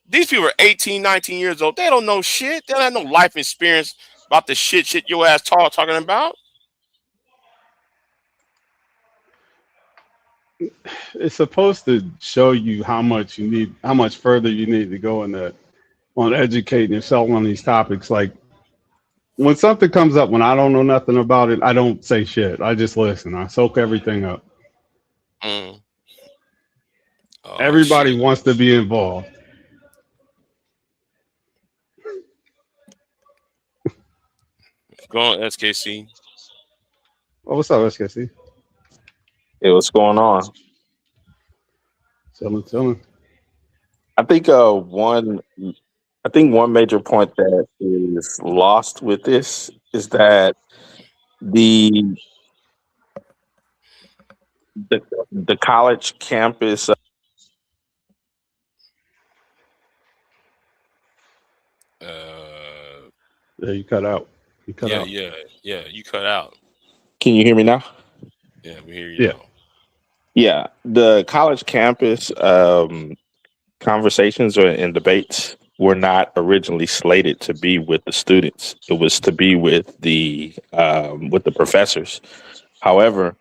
These people are 18, 19 years old. They don't know shit. They don't have no life experience about the shit your ass talking about. It's supposed to show you how much further you need to go on educating yourself on these topics. Like when something comes up when I don't know nothing about it, I don't say shit. I just listen. I soak everything up. Oh, Everybody shit. wants to be involved. Go on, SKC. Oh, what's up, SKC? Hey, what's going on? Chilling. I think one major point that is lost with this is that the college campus Yeah, you cut out. You cut out. Yeah, you cut out. Can you hear me now? Yeah, we hear you now. Yeah, the college campus conversations and debates were not originally slated to be with the students. It was to be with the professors. However,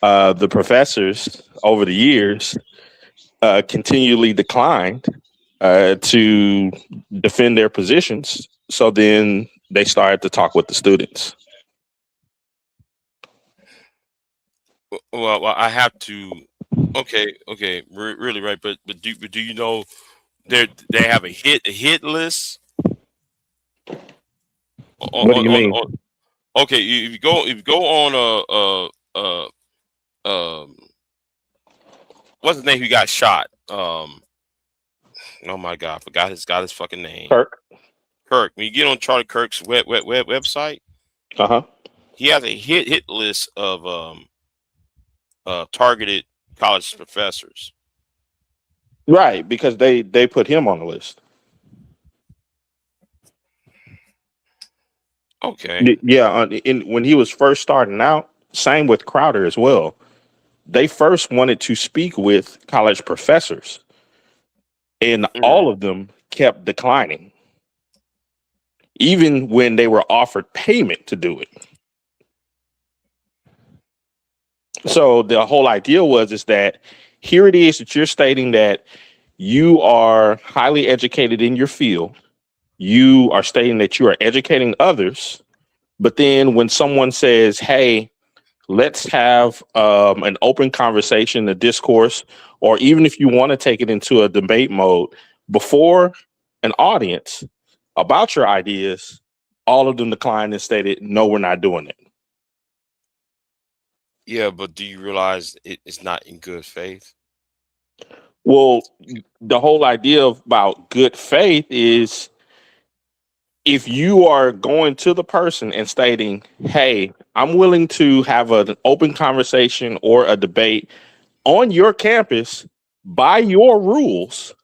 the professors over the years continually declined to defend their positions. So then they started to talk with the students. Well, I have to. Okay, really, right? But do you know they have a hit list? What do you mean? Okay, if you go on what's his name? Who got shot? Oh my God, I forgot his fucking name. Kirk. When you get on Charlie Kirk's website, he has a hit list of targeted college professors. Right, because they put him on the list. Okay. Yeah, when he was first starting out, same with Crowder as well. They first wanted to speak with college professors, and all of them kept declining, even when they were offered payment to do it. So the whole idea is that here it is that you're stating that you are highly educated in your field. You are stating that you are educating others. But then when someone says, hey, let's have an open conversation, a discourse, or even if you want to take it into a debate mode before an audience about your ideas, all of them declined and stated, no, we're not doing it. Yeah, but do you realize it's not in good faith? Well, the whole idea about good faith is if you are going to the person and stating, hey, I'm willing to have an open conversation or a debate on your campus by your rules,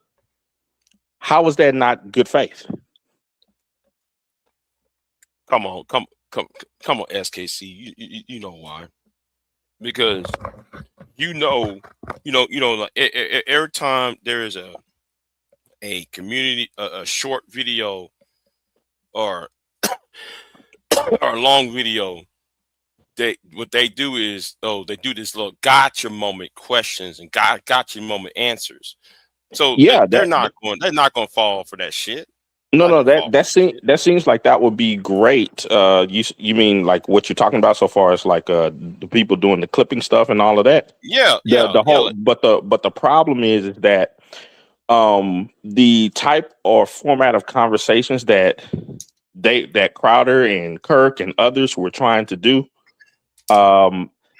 how is that not good faith? Come on, SKC. You know why? Because like every time there is a community a short video or or a long video, what they do is they do this little gotcha moment questions and gotcha moment answers. So Yeah, they're not going to fall for that shit. no, They're not gonna fall for that shit. that seems like that would be great. You mean like what you're talking about so far as like the people doing the clipping stuff and all of that? Yeah, The whole but the problem is that the type or format of conversations that Crowder and Kirk and others were trying to do,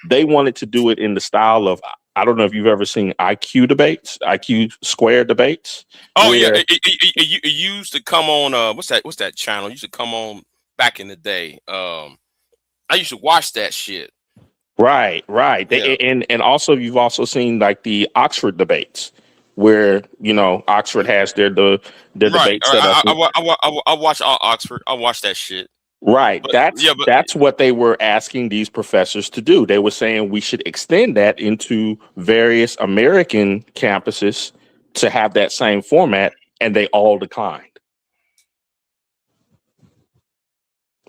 they wanted to do it in the style of, I don't know if you've ever seen IQ square debates. Oh yeah, where it used to come on. What's that channel? It used to come on back in the day. I used to watch that shit. Right. Yeah. And also you've also seen like the Oxford debates, where Oxford has their Right. debate set up. I watch Oxford. I watch that shit. Right. But That's what they were asking these professors to do. They were saying we should extend that into various American campuses to have that same format, and they all declined.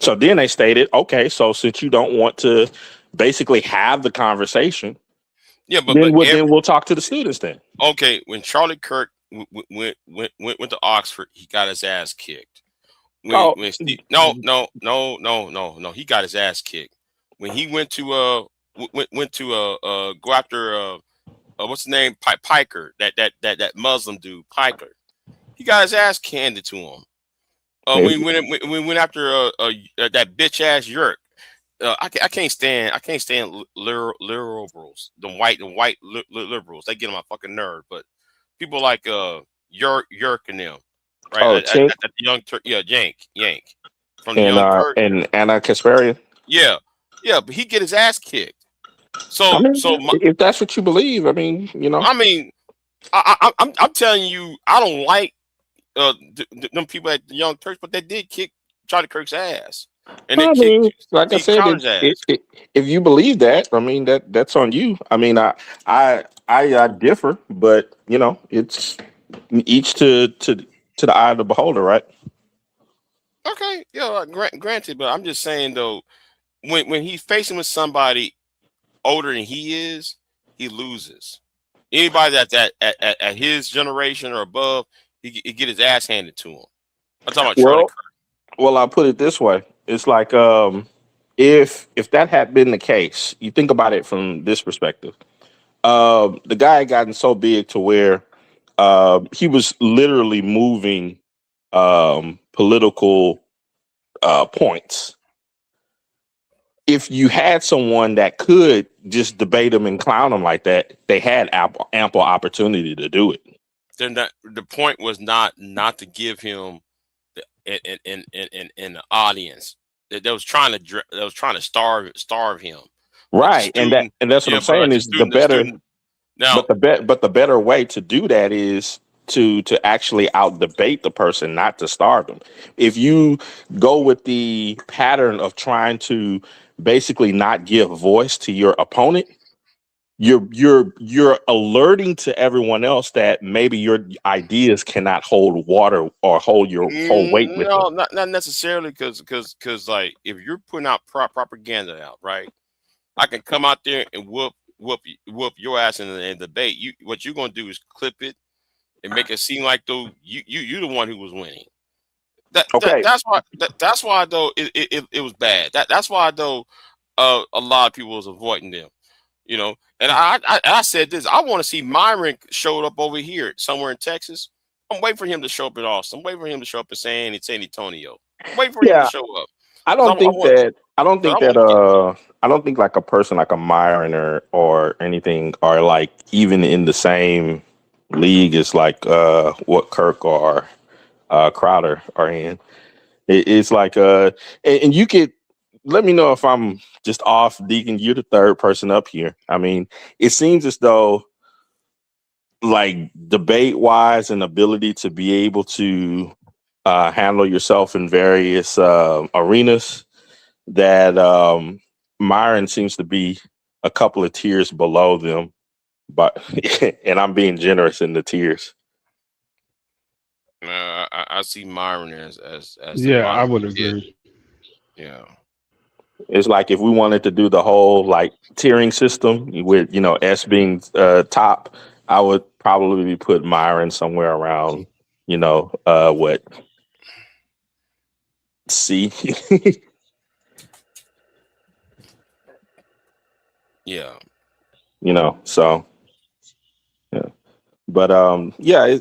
So then they stated, okay, so since you don't want to basically have the conversation, then we'll talk to the students then. Okay, when Charlie Kirk went to Oxford, he got his ass kicked. No, he got his ass kicked when he went to go after what's the name, Piker, that Muslim dude, Piker. He got his ass handed to him. We went after that bitch ass Yerk. I can't stand liberals, the white liberals. They get on my fucking nerve. But people like Yerk and them, right? At the Young Turk, yeah, Yank from the Young Turk, and Anna Kasparian. Yeah, but he get his ass kicked. So, if that's what you believe, I mean, I'm telling you, I don't like them people at the Young Turks, but they did kick Charlie Kirk's ass. And I said, if you believe that, I mean that's on you. I mean, I differ, but it's each to the eye of the beholder, right? Okay, granted, but I'm just saying though, when he's facing with somebody older than he is, he loses. Anybody that's at his generation or above, he get his ass handed to him. I'm talking about Charlie Kirk. Well, I'll put it this way. It's like if that had been the case, you think about it from this perspective. The guy had gotten so big to where he was literally moving political points. If you had someone that could just debate him and clown him like that, they had ample opportunity to do it. Then the point was not to give him in the audience that was trying to starve him. Right, and that's what I'm saying is the better. Now, but the better way to do that is to actually out debate the person, not to starve them. If you go with the pattern of trying to basically not give voice to your opponent, you're alerting to everyone else that maybe your ideas cannot hold water or hold your whole weight with no, them. not necessarily, because like if you're putting out propaganda out, right? I can come out there and whoop your ass in the debate. What you're gonna do is clip it and make it seem like though you're the one who was winning. That's why though it was bad. That's why though a lot of people was avoiding them. And I said this. I want to see Myron showed up over here somewhere in Texas. I'm waiting for him to show up in Austin. I'm waiting for him to show up in San Antonio. I'm waiting for him to show up. I don't think like a person like a Myron or anything are like even in the same league as like what Kirk or Crowder are in. It's like and you could let me know if I'm just off, Deacon. You're the third person up here. I mean, it seems as though like debate wise and ability to be able to handle yourself in various arenas, that Myron seems to be a couple of tiers below them, but and I'm being generous in the tiers. I see Myron as I would agree. Yeah. It's like if we wanted to do the whole like tiering system with S being top I would probably put Myron somewhere around, what C. Yeah. So yeah. But yeah,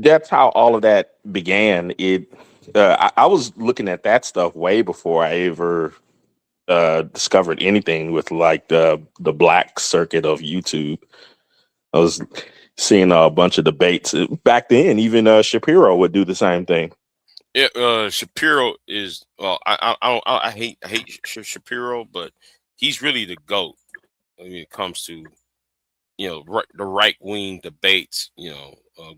that's how all of that began. I was looking at that stuff way before I ever discovered anything with like the black circuit of YouTube. I was seeing a bunch of debates back then. Even Shapiro would do the same thing. Yeah, Shapiro is. Well, I hate Shapiro, but he's really the GOAT when it comes to the right wing debates.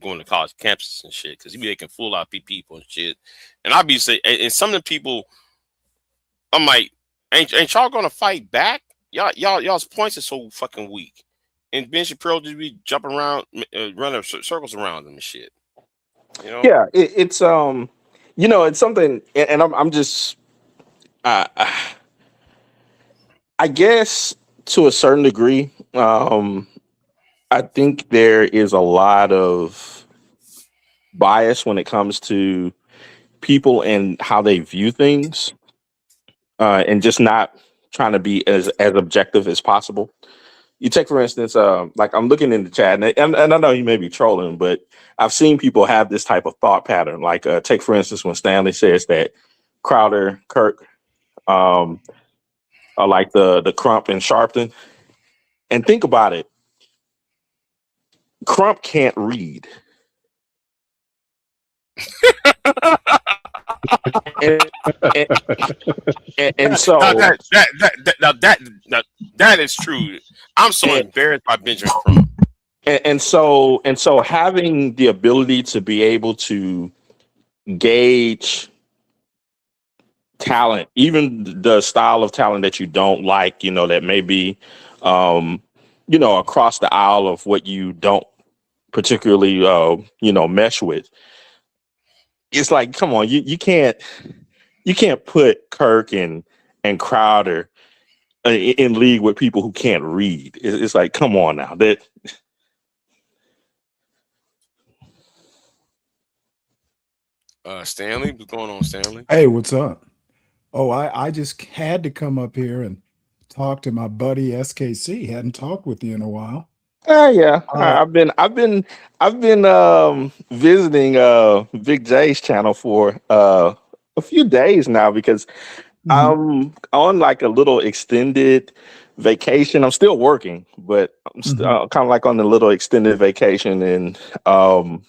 Going to college campuses and shit, because he be making fool out of people and shit. And I be say, and some of the people, I'm like, ain't y'all gonna fight back? Y'all's points are so fucking weak. And Ben Shapiro just be jumping around, running circles around them and shit. Yeah, it's something, and I'm just, I guess to a certain degree, I think there is a lot of bias when it comes to people and how they view things, and just not trying to be as objective as possible. You take, for instance, like I'm looking in the chat, and I know you may be trolling, but I've seen people have this type of thought pattern. Like, take, for instance, when Stanley says that Crowder, Kirk, are like the Crump and Sharpton. And think about it. Crump can't read. and so that is true. I'm so embarrassed by Benjamin Crump. And so having the ability to be able to gauge talent, even the style of talent that you don't like, that may be across the aisle of what you don't particularly mesh with. It's like, come on, you can't put Kirk and Crowder in league with people who can't read. It's like, come on now. Stanley, what's going on, Stanley? Hey, what's up? Oh, I just had to come up here and talk to my buddy SKC. Hadn't talked with you in a while. Yeah, I've been visiting Big J's channel for a few days now because I'm on like a little extended vacation. I'm still working, but I'm kind of like on a little extended vacation, and I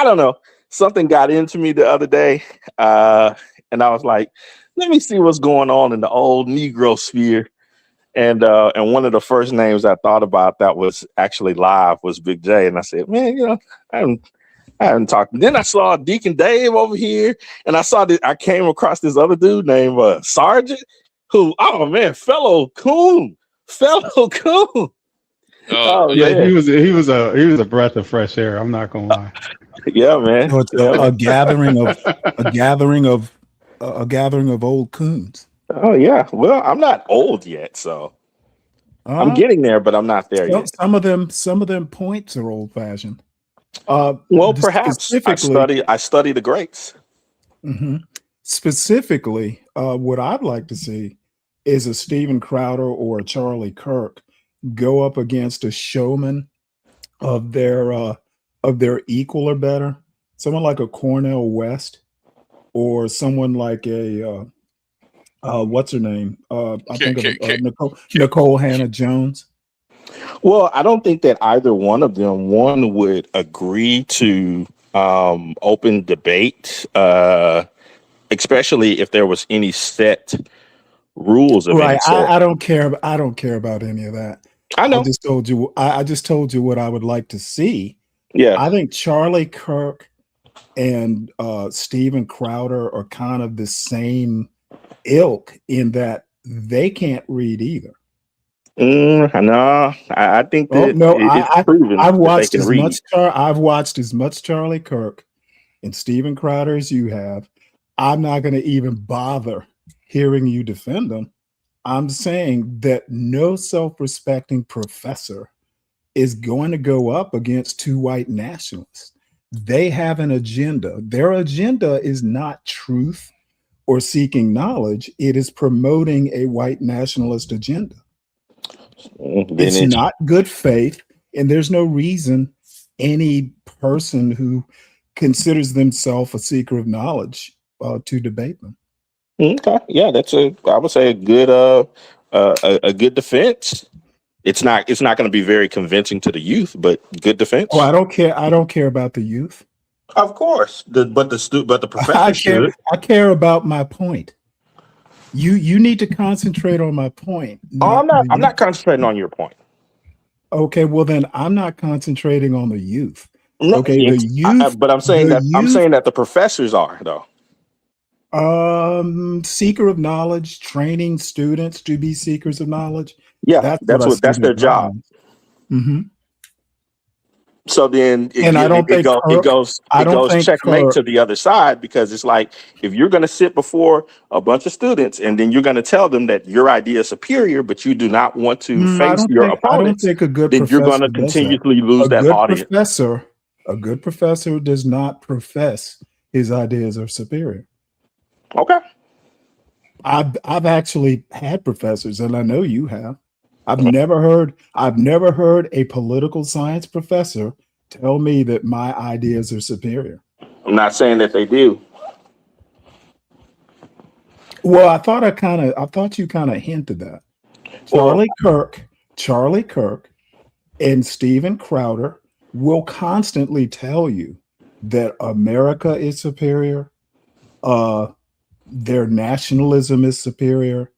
don't know, something got into me the other day, and I was like, let me see what's going on in the old Negro sphere. And one of the first names I thought about that was actually live was Big J. And I said, man, I haven't talked. Then I saw Deacon Dave over here, and I came across this other dude named Sergeant, who, oh man, fellow coon. Oh Yeah, man. he was a breath of fresh air. I'm not gonna lie. Yeah, man. So it's a gathering of old coons. Oh yeah. Well, I'm not old yet, so I'm getting there, but I'm not there yet. Some of them points are old fashioned. Well, perhaps I study the greats. Specifically, what I'd like to see is a Steven Crowder or a Charlie Kirk go up against a showman of their equal or better, someone like a Cornel West or someone like a what's her name? I think of Nicole Hannah-Jones. Well, I don't think that either one of them would agree to open debate, especially if there was any set rules of right. any sort. I don't care about any of that. I know. I just told you what I would like to see. Yeah. I think Charlie Kirk and Steven Crowder are kind of the same ilk in that they can't read either. No, I think that it's proven I've watched that they can read. I've watched as much Charlie Kirk and Steven Crowder as you have. I'm not going to even bother hearing you defend them I'm saying that no self-respecting professor is going to go up against two white nationalists. They have an agenda. Their agenda is not truth or seeking knowledge. It is promoting a white nationalist agenda. Then It's it's not good faith, and there's no reason any person who considers themselves a seeker of knowledge to debate them. okay. Yeah, I would say a good defense. It's not going to be very convincing to the youth, but good defense. Oh, I don't care. I don't care about the youth. Of course, but the professor I care. should. I care about my point. You need to concentrate on my point. Oh, not I'm the not concentrating on your point. Okay, well then I'm not concentrating on the youth. No, Okay, the youth. but I'm saying the that the professors are though. Seeker of knowledge, training students to be seekers of knowledge. Yeah, that's their job. Mm-hmm. So then I don't think it goes checkmate Kirk- to the other side, because it's like, if you're going to sit before a bunch of students and then you're going to tell them that your idea is superior, but you do not want to face your opponents, I don't think a good then you're going to professor does that. continually lose that audience. A good professor does not profess his ideas are superior. Okay. I've actually had professors, and I know you have. I've never heard a political science professor tell me that my ideas are superior. I'm not saying that they do. Well, I thought you kind of hinted that. Charlie Kirk and Steven Crowder will constantly tell you that America is superior. Their nationalism is superior.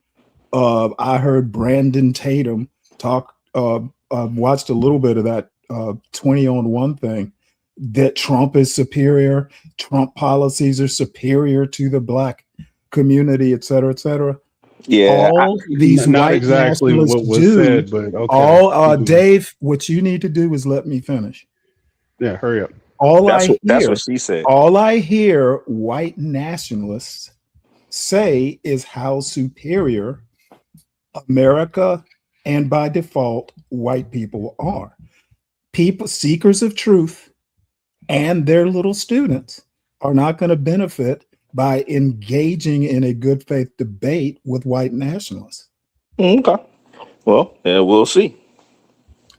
I heard Brandon Tatum talk. I've watched a little bit of that 20-on-1 thing, that Trump is superior. Trump policies are superior to the black community, et cetera, et cetera. Yeah, all these not white exactly nationalists what was do. said, but okay. Dave, what you need to do is let me finish. Yeah, hurry up. That's what she said. All I hear white nationalists say is how superior America and by default white people are. People, seekers of truth, and their little students are not going to benefit by engaging in a good faith debate with white nationalists. Okay. Well, yeah, we'll see.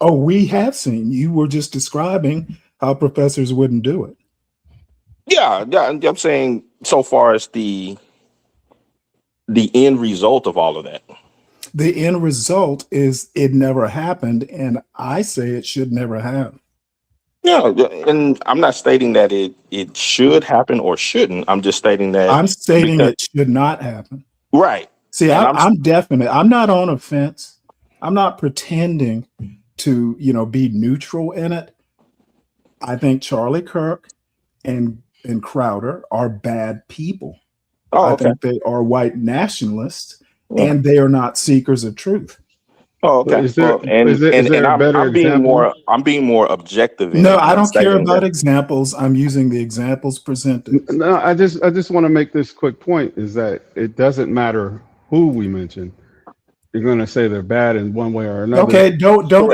Oh, we have seen. You were just describing how professors wouldn't do it. Yeah, I'm saying, so far as the end result of all of that. The end result is it never happened, and I say it should never have. Yeah, and I'm not stating that it should happen or shouldn't. I'm just stating that I'm stating it should not happen. Right. See, I'm definite. I'm not on a fence. I'm not pretending to, be neutral in it. I think Charlie Kirk and Crowder are bad people. I think they are white nationalists, and they are not seekers of truth. Oh, okay. I'm being more objective. No, I don't care about examples. I'm using the examples presented. No, I just want to make this quick point, is that it doesn't matter who we mention. You're going to say they're bad in one way or another. Okay, don't go.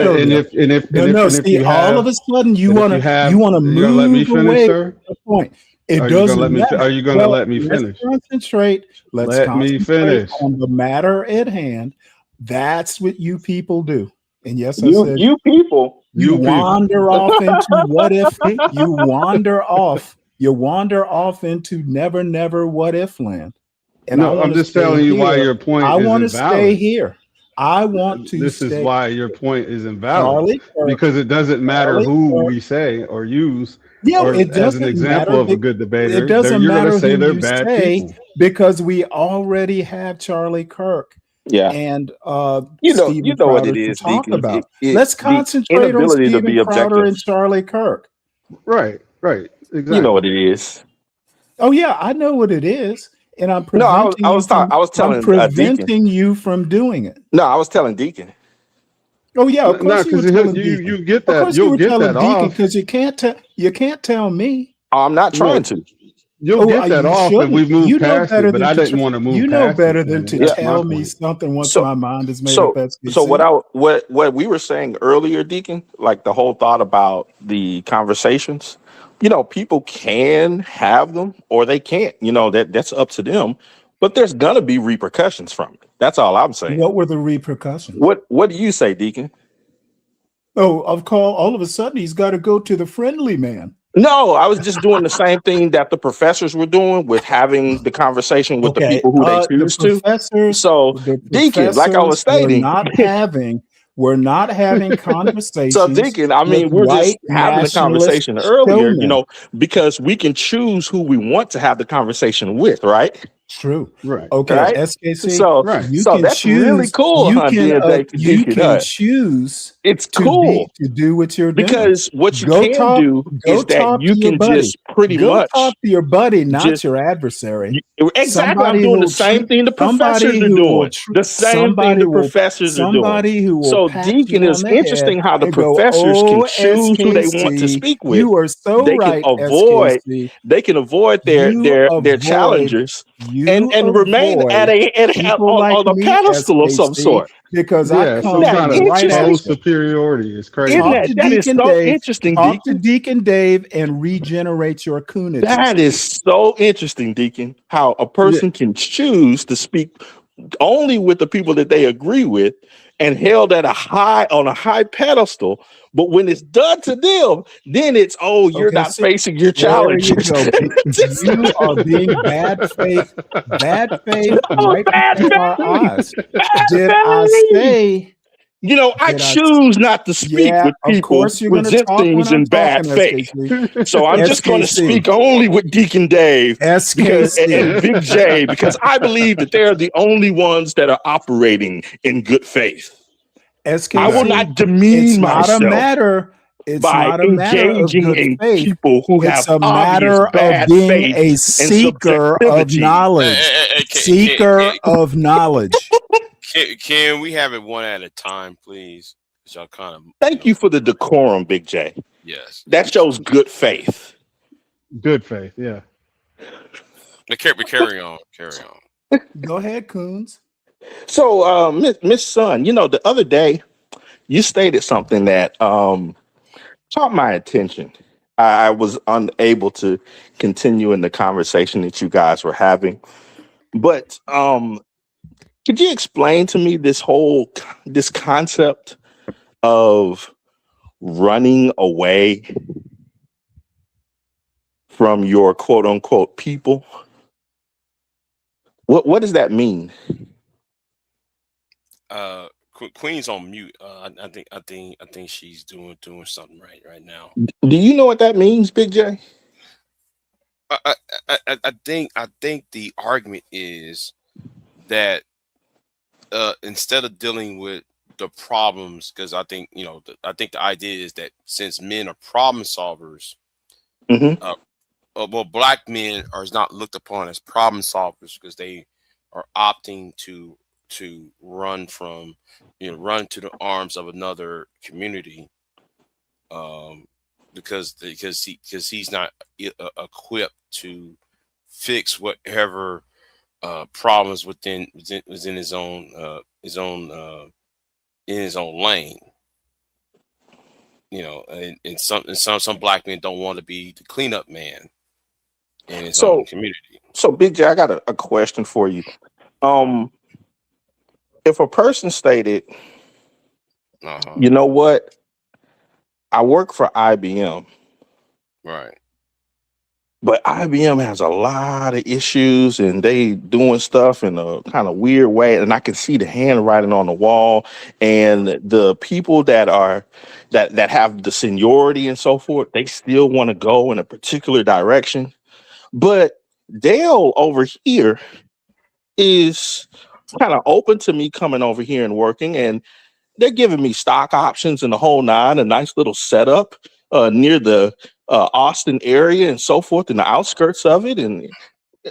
See, all of a sudden you want to move let me finish, away sir? from the point. It doesn't matter. Are you going to let me finish? Let's concentrate on the matter at hand. That's what you people do. And yes, I said you people. You wander off into what if. You wander off into never what if land. And I'm just telling you why your point is invalid. I want to stay here. I want to. This is why your point is invalid, because it doesn't matter who we say or use. Yeah, or it doesn't as an example matter. of a good debater. It doesn't you're matter going to say who they're you bad say, people, because we already have Charlie Kirk. Yeah, and you know what it is. Talk about. Let's concentrate on Steven Crowder and Charlie Kirk. Right. Exactly. You know what it is. Oh yeah, I know what it is, and I'm preventing. I was telling preventing you from doing it. No, I was telling Deacon. Oh yeah, of course because you get that. Of course you'll you get that off, because you can't tell me. I'm not trying to. You'll get that You off if we shouldn't. move You know past better it, but than I to. didn't want to move You know past better it, than man. to That's my tell me point. something once So my mind is made so up. so SKC. what we were saying earlier, Deacon, like the whole thought about the conversations, people can have them or they can't. That's up to them. But there's gonna be repercussions from it. That's all I'm saying. What were the repercussions? What do you say, Deacon? Oh, all of a sudden he's got to go to the friendly man. No, I was just doing the same thing that the professors were doing with having the conversation with the Okay, people who they choose to. So, Deacon, like I was stating, we're not having conversations. so Deacon, I mean, we're just having a conversation earlier, because we can choose who we want to have the conversation with, right? True. Right. Okay, Right? SKC. So, Right. You so can that's choose. really cool, You huh, can. You Deacon, can choose it's to cool to do what you're doing. because what you Go can talk. do Go is that talk you to your can buddy. just pretty Go much talk to your buddy, not just your adversary. exactly. I'm Somebody doing who the will same treat. thing the professors Somebody are who will. doing. The same thing the professors are doing. Somebody who will So, pat Deacon, you on it's the head interesting how the and go, professors can "Oh, choose who they want to SKC, speak with. you are so They can right, avoid. SKC. They can avoid their You their avoid. challengers and You remain at avoid people like on a me, pedestal of some SKC, sort. because Yeah, I some come kind of right at supposed you. superiority is crazy. Talk to That is Deacon so Dave. interesting, Talk to Deacon. Deacon Dave and regenerate your coonage. That is so interesting, Deacon. How a person can choose to speak only with the people that they agree with and held at on a high pedestal. But when it's done to them, then it's you're Okay, not see, facing your there you challenges. go. You are being bad faith right before our eyes. Did I say? I choose not to speak with Of people course you're who going to present talk when things I'm in bad talking, faith. SKC. So I'm just going to SKC. speak only with Deacon Dave SKC. and Big J because I believe that they're the only ones that are operating in good faith. SKC. I will not demean myself It's by not a matter of engaging good in faith. people who It's have a obvious matter of bad being faith a and seeker of subjectivity. knowledge. Seeker of knowledge. Can we have it one at a time, please? Y'all kind of. Thank you for the decorum, Big J. Yes. That shows good faith. Good faith, yeah. Carry on. Go ahead, Coons. So, Miss Sun, the other day you stated something that caught my attention. I was unable to continue in the conversation that you guys were having, but could you explain to me this concept of running away from your quote unquote people? What does that mean? Queen's on mute. I think she's doing something right now. Do you know what that means, Big J? I think the argument is that instead of dealing with the problems, because I think the idea is that since men are problem solvers, black men are not looked upon as problem solvers because they are opting to run from run to the arms of another community because he's not equipped to fix whatever problems within his own in his own lane. And some black men don't want to be the cleanup man in his own community. So Big J, I got a question for you. If a person stated, you know what, I work for IBM, right? But IBM has a lot of issues and they doing stuff in a kind of weird way. And I can see the handwriting on the wall and the people that have the seniority and so forth, they still want to go in a particular direction. But Dale over here is kind of open to me coming over here and working, and they're giving me stock options and the whole nine, a nice little setup near the Austin area and so forth, in the outskirts of it, and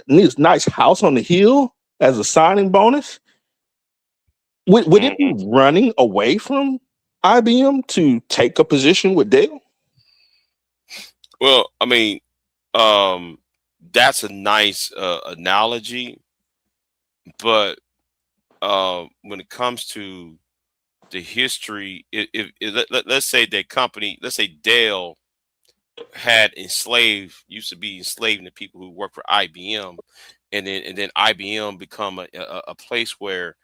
this nice house on the hill as a signing bonus. Would it be running away from IBM to take a position with Dale? Well, I mean, that's a nice analogy, but when it comes to the history, let's say that company, let's say Dell used to be enslaving the people who work for IBM, and then IBM become a place where,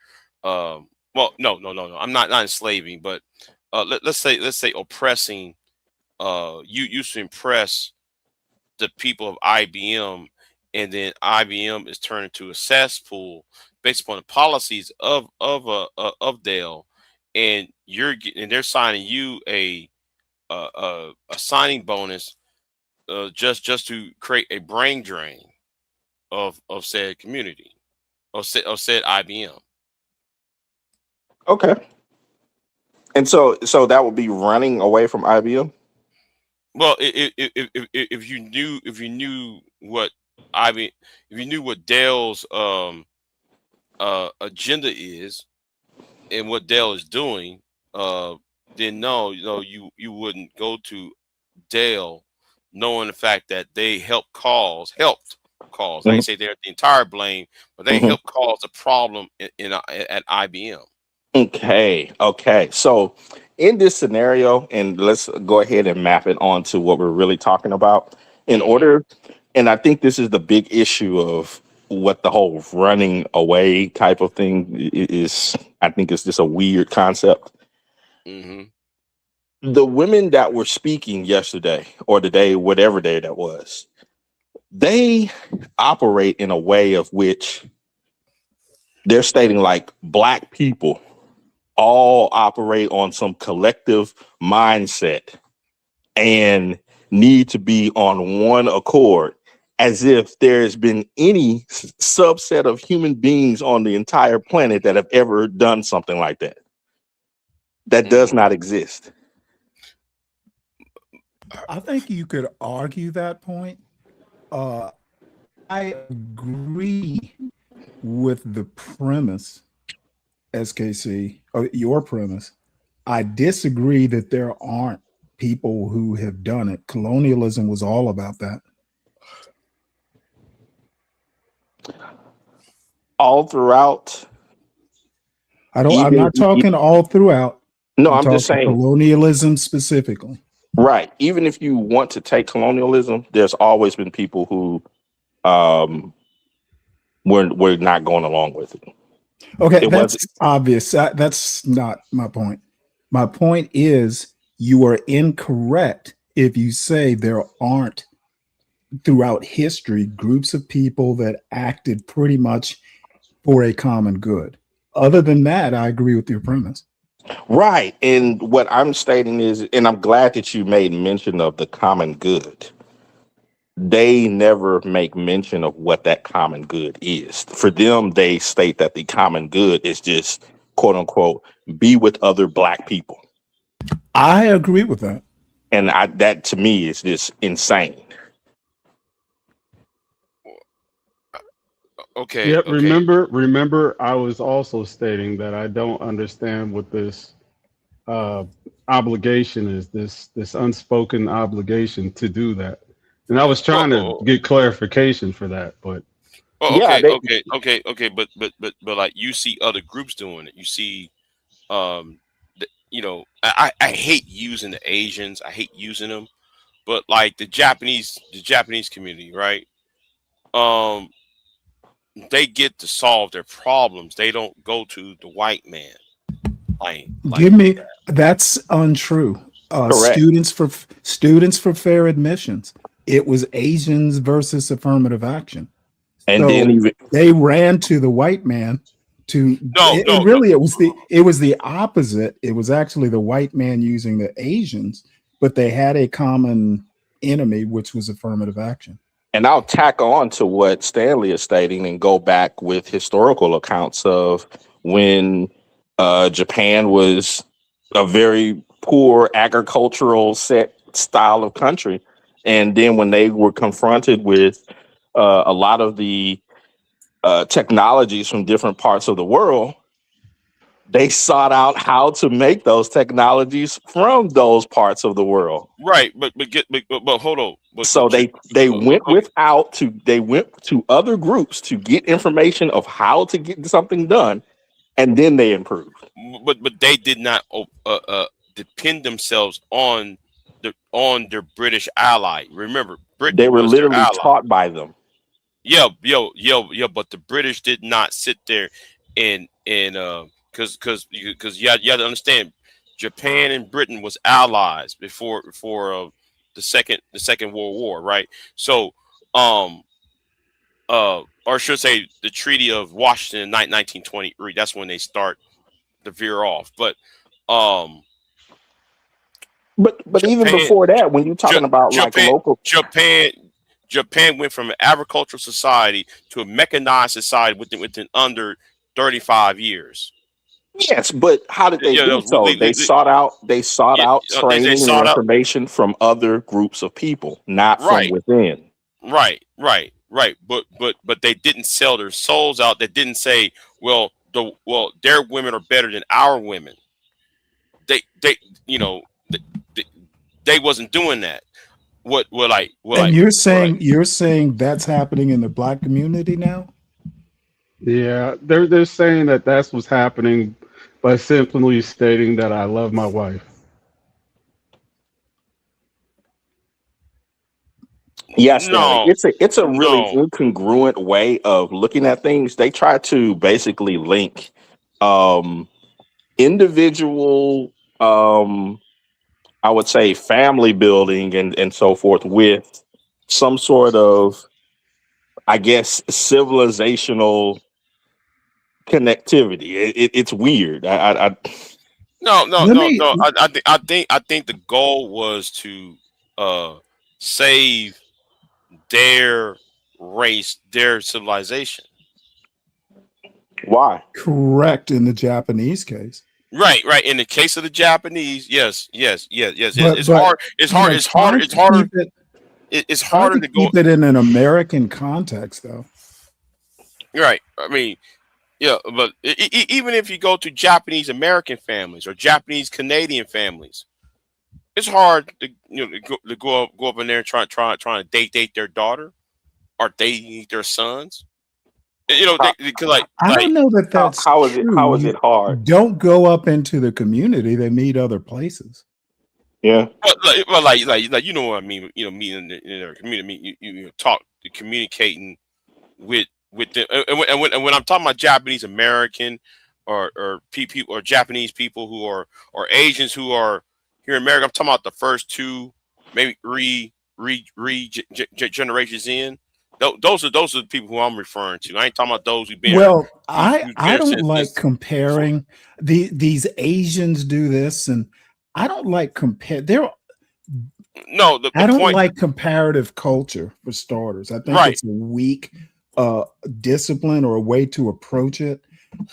well, no, I'm not enslaving, but let's say oppressing. You used to impress the people of IBM, and then IBM is turned into a cesspool based upon the policies of Dell, and they're signing you a signing bonus, just to create a brain drain of said community, of said IBM. Okay. And so that would be running away from IBM. Well, if you knew what IBM, if you knew what Dell's agenda is and what Dell is doing, then no, you wouldn't go to Dell, knowing the fact that they helped cause. I ain't say they're the entire blame, but they Mhm. helped cause a problem at IBM. Okay. So in this scenario, and let's go ahead and map it onto what we're really talking about. In Mhm. order, and I think this is the big issue of what the whole running away type of thing is. I think it's just a weird concept. Mhm. The women that were speaking yesterday or today, whatever day that was, they operate in a way of which they're stating like black people all operate on some collective mindset and need to be on one accord, as if there's been any subset of human beings on the entire planet that have ever done something like that. That does Mhm. not exist. I think you could argue that point. I agree with the premise, SKC, or your premise. I disagree that there aren't people who have done it. Colonialism was all about that. All throughout, I'm not talking all throughout. no, I'm I'm just talking saying, colonialism specifically. right. Even if you want to take colonialism, there's always been people who were not going along with it. Okay, It that's wasn't obvious. That's not my point. My point is you are incorrect if you say there aren't throughout history groups of people that acted pretty much for a common good. Other than that, I agree with your premise. right. And what I'm stating is, and I'm glad that you made mention of the common good. They never make mention of what that common good is. For them, they state that the common good is just quote unquote be with other black people. I agree with that. And that to me is just insane. Okay. Yep. Okay. Remember, I was also stating that I don't understand what this uh, obligation is. This unspoken obligation to do that, and I was Well, trying to get clarification for that, but Yeah, okay. they Okay. But like, you see other groups doing it. You see, I hate using the Asians. I hate using them, but like the Japanese community, right? Um, they get to solve their problems. They don't go to the white man. Like Give me that's untrue. correct. Students for fair admissions. It was Asians versus affirmative action. And then So even they ran to the white man to no, and no, no. really it was the opposite. It was actually the white man using the Asians, but they had a common enemy, which was affirmative action. and I'll tack on to what Stanley is stating and go back with historical accounts of when Japan was a very poor agricultural set style of country. And then when they were confronted with a lot of the technologies from different parts of the world, they sought out how to make those technologies from those parts of the world. Right, but hold on. So they went to other groups to get information of how to get something done, and then they improved. but they did not depend themselves on their British ally. Remember, Britain They were was their literally ally. taught by them. Yeah, but the British did not sit there and because you have to understand, Japan and Britain was allies before the second World War, right? So or I should say the Treaty of Washington in 1923. That's when they start to veer off. But But even Japan, before that, when you're talking about like Japan, local, Japan went from an agricultural society to a mechanized society within under 35 years. yes, but how did they Yeah, do so? They sought out they training and sought out. information from other groups of people, not from Right, within. right. But they didn't sell their souls out. They didn't say, well, their women are better than our women. They you know they wasn't doing that. And you're saying that's happening in the black community now? Yeah, they're saying that that's what's happening by simply stating that I love my wife. Yes, No, it's a really no. incongruent way of looking at things. They try to basically link individual, I would say, family building and so forth with some sort of, I guess, civilizational connectivity. It's weird. No. Let me I think the goal was to save their race, their civilization. Why? correct in the Japanese case. Right. In the case of the Japanese, yes. But It's hard. It's hard. It's harder. It's harder. It's Hard harder to to go. keep it in an American context, though. Right. I mean, yeah, but even if you go to Japanese American families or Japanese Canadian families, it's hard to to go up in there and trying to date their daughter or date their sons. They could I don't know that that's How is true. it hard? Don't go up into the community; they meet other places. Yeah. like you know what I mean. Meeting in their community, you talk, communicating with them. And when I'm talking about Japanese American or people or Japanese people who are or Asians who are here in America, I'm talking about the first two, maybe three generations in. Those are the people who I'm referring to. I ain't talking about those who've been. Well, who's I been don't since like this. comparing these Asians do this, and I don't like compare. No, the I don't point. like comparative culture for starters. I think Right. it's a weak discipline or a way to approach it.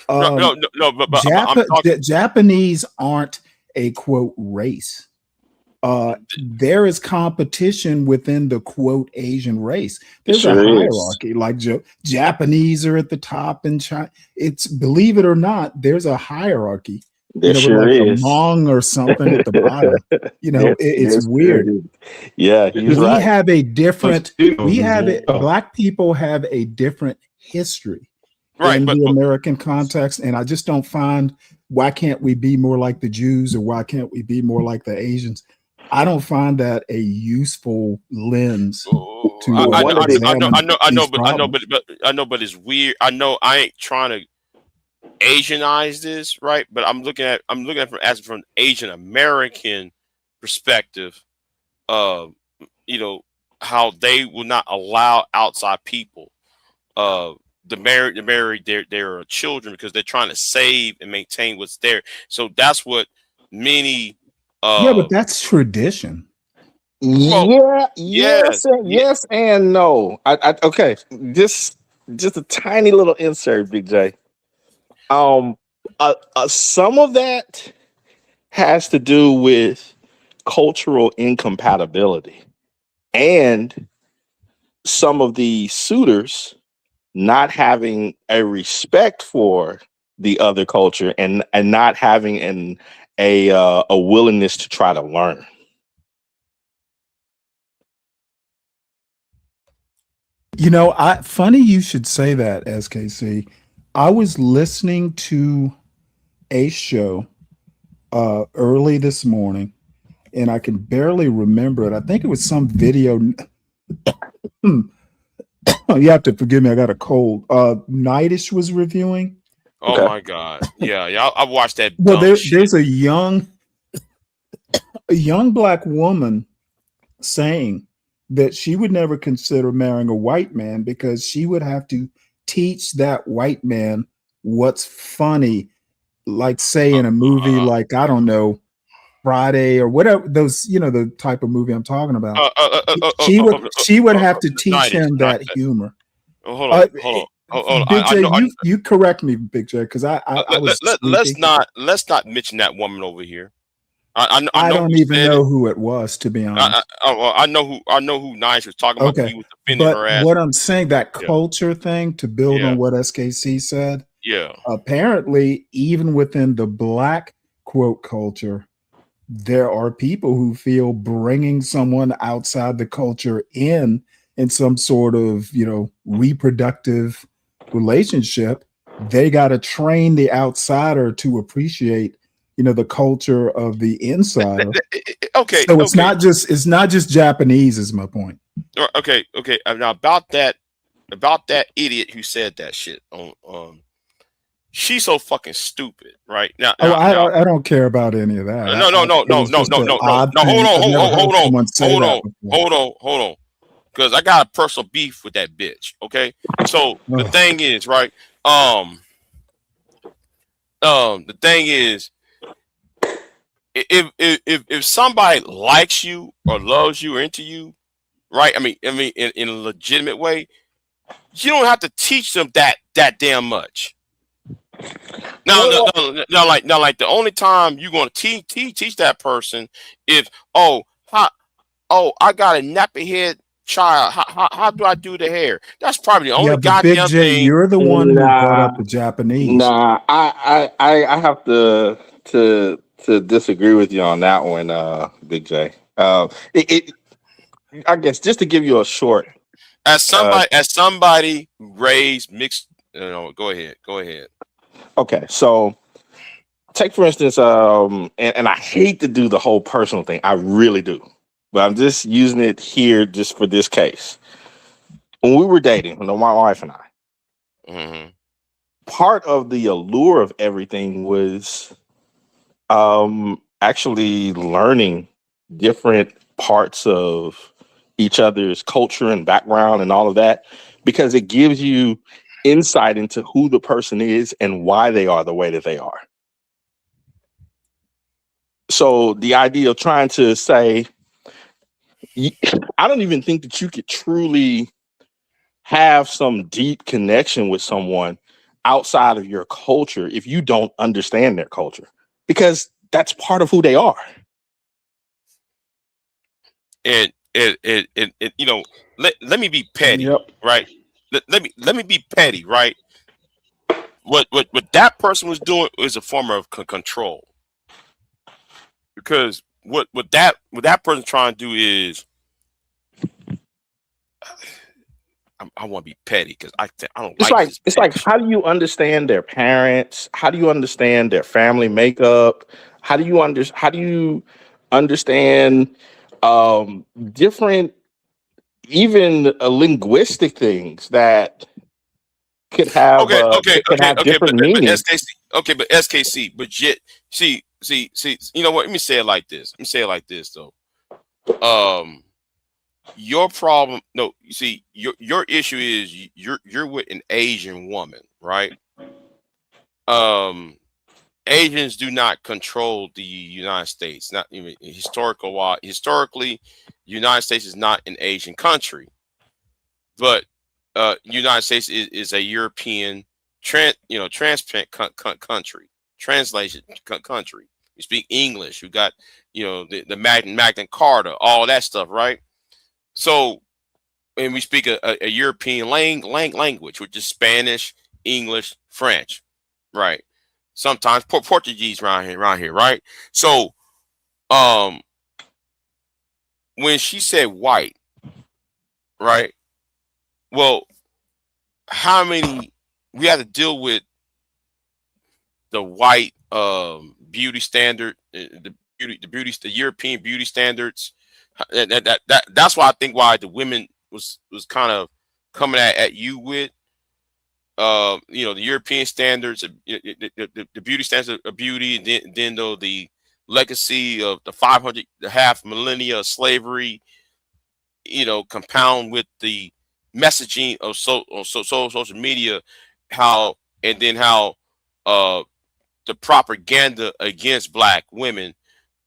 No. But I'm talking. Japanese aren't a quote race. There is competition within the quote Asian race. There's Sure a is. hierarchy. Like Japanese are at the top, and China. It's, believe it or not, there's a hierarchy. There With sure like is. a Hmong or something at the bottom. It's Yes, weird. sure is. Yeah, he's We right. have a different. We have it. Oh, Black people have a different history Right, in but the American context, and I just don't find, why can't we be more like the Jews or why can't we be more like the Asians? I don't find that a useful lens to one of the- I know, but it's weird. I know I ain't trying to Asianize this, right? But I'm looking at from Asian American perspective. How they will not allow outside people to marry their children because they're trying to save and maintain what's there. So that's what many. Yeah, but that's tradition. Yes and no. Okay, just a tiny little insert, Big J. Some of that has to do with cultural incompatibility and some of the suitors not having a respect for the other culture and not having a willingness to try to learn. You know, funny you should say that, SKC. I was listening to a show early this morning, and I can barely remember it. I think it was some video. You have to forgive me. I got a cold. Nightish was reviewing. Oh Okay. my God. Yeah. I watched that. Well, dumb shit. there's a young black woman saying that she would never consider marrying a white man because she would have to teach that white man what's funny, like say in a movie like, I don't know, Friday or whatever, those, you know, the type of movie I'm talking about. She would have to teach him that humor. Hold on. Big J, you correct me, Big J, because I was let's not mention that woman over here. I don't even know who it was, to be honest. I know who Nice was talking about. Okay, He was defending her ass. what I'm saying, that culture thing, to build on what SKC said, apparently even within the black quote culture, there are people who feel bringing someone outside the culture in some sort of, you know, reproductive relationship, they got to train the outsider to appreciate, you know, the culture of the insider. Okay. So it's not just Japanese, is my point. Okay. Now about that idiot who said that shit on she's so fucking stupid, right? Now, I don't care about any of that. No. Hold on. Because I got a personal beef with that bitch. Okay. So the thing is, right? The thing is, if somebody likes you or loves you or into you, right? I mean, in a legitimate way, you don't have to teach them that damn much. No, like the only time you're gonna teach that person if I got a nappy head child. How do I do the hair? That's probably the only goddamn Big J, thing. you're the one who brought up the Japanese. Nah, I have to disagree with you on that one, Big J. I guess just to give you a short, as somebody raised mixed. Go ahead. Okay, so take for instance, and I hate to do the whole personal thing, I really do, but I'm just using it here just for this case. When we were dating, my wife and I, part of the allure of everything was actually learning different parts of each other's culture and background and all of that, because it gives you insight into who the person is and why they are the way that they are. So the idea of trying to say, I don't even think that you could truly have some deep connection with someone outside of your culture if you don't understand their culture, because that's part of who they are. And you know, let me be petty, right? Let me be petty, right? What that person was doing is a form of control, because what that person trying to do is, I want to be petty because I don't like this. It's like, how do you understand their parents? How do you understand their family makeup? How do you understand different, even linguistic things that could have different meanings. But SKC, but yet, see, you know what? Let me say it like this. Though. Your problem, no, you see, your issue is you're with an Asian woman, right? Asians do not control the United States. Not even historically, United States is not an Asian country, but United States is a European transplant country, translation country. You speak English. You got the Magna Carta, all that stuff, right? So, and we speak a European language, which is Spanish, English, French. right? Sometimes Portuguese around here, right? So, when she said white, right? Well, how many we had to deal with the white beauty standard, the European beauty standards. That's why I think why the women was kind of coming at you with the European standards, the beauty standards of beauty, and then though the legacy of the 500 half millennia of slavery, compound with the messaging of social media, how uh the propaganda against black women,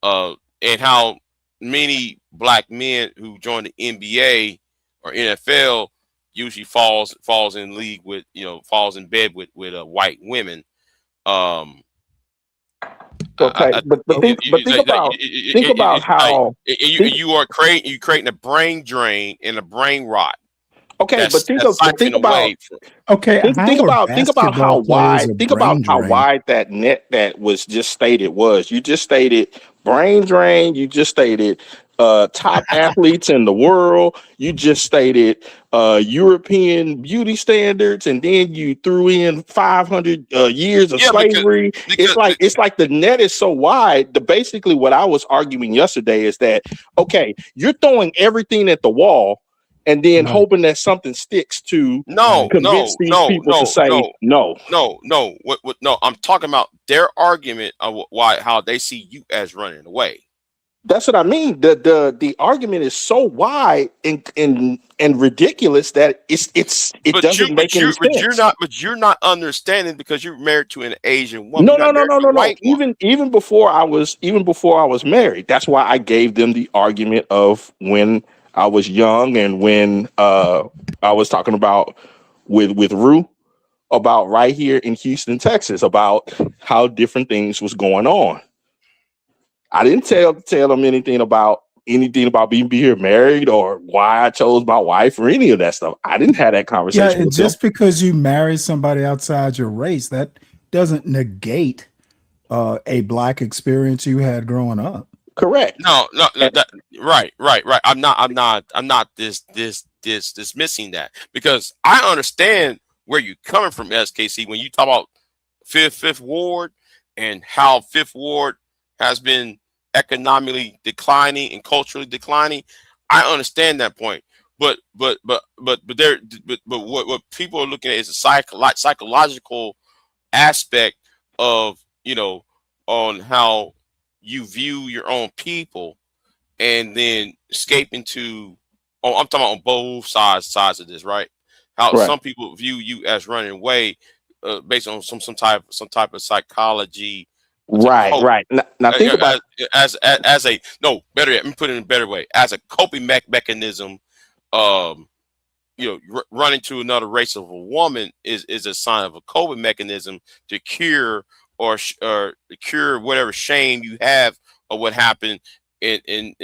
and how many black men who join the NBA or NFL usually falls in league with falls in bed with white women. Okay, but think about how you are creating a brain drain and a brain rot. Okay, but think about okay. Think about how wide drain? wide that net that was just stated was. You just stated brain drain. You just stated top athletes in the world. You just stated European beauty standards, and then you threw in 500 years of slavery. Because it's like the net is so wide. Basically, what I was arguing yesterday is that okay, you're throwing everything at the wall. And then hoping that something sticks to convince these people to say no. What? No, I'm talking about their argument of how they see you as running away. That's what I mean. The argument is so wide and ridiculous that it doesn't make any sense. But you're not understanding because you're married to an Asian woman. No. Even before I was married, that's why I gave them the argument of when I was young and when I was talking about with Rue about right here in Houston, Texas, about how different things was going on. I didn't tell them anything about being here married or why I chose my wife or any of that stuff. I didn't have that conversation. Yeah, just because you marry somebody outside your race, that doesn't negate a black experience you had growing up. Correct. No. Right. I'm not dismissing that because I understand where you're coming from, SKC, when you talk about Fifth Ward and how Fifth Ward has been economically declining and culturally declining. I understand that point, but what people are looking at is a psychological aspect of on how you view your own people, and then escaping to. Oh, I'm talking about on both sides of this, right? How some people view you as running away, based on some type of psychology. Right. Now think about as a no better yet. Let me put it in a better way. As a coping mechanism, running to another race of a woman is a sign of a coping mechanism to cure or cure whatever shame you have of what happened in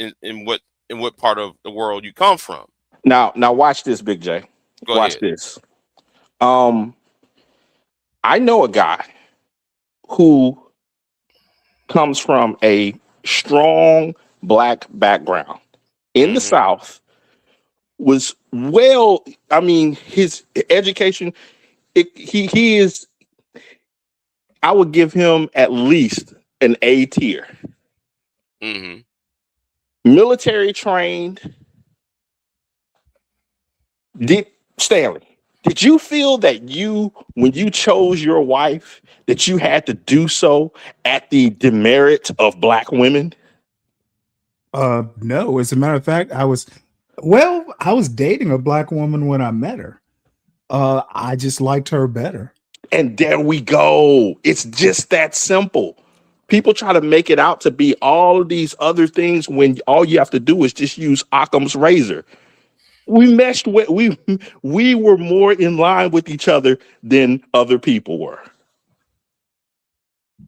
what part of the world you come from. Now watch this, Big J. Watch this. I know a guy who comes from a strong black background in the South, was his education, he is, I would give him at least an A tier. Military trained. Stanley, did you feel that when you chose your wife, that you had to do so at the demerit of black women? No. As a matter of fact, I was dating a black woman when I met her. I just liked her better. And there we go. It's just that simple. People try to make it out to be all of these other things when all you have to do is just use Occam's razor. We meshed with we were more in line with each other than other people were.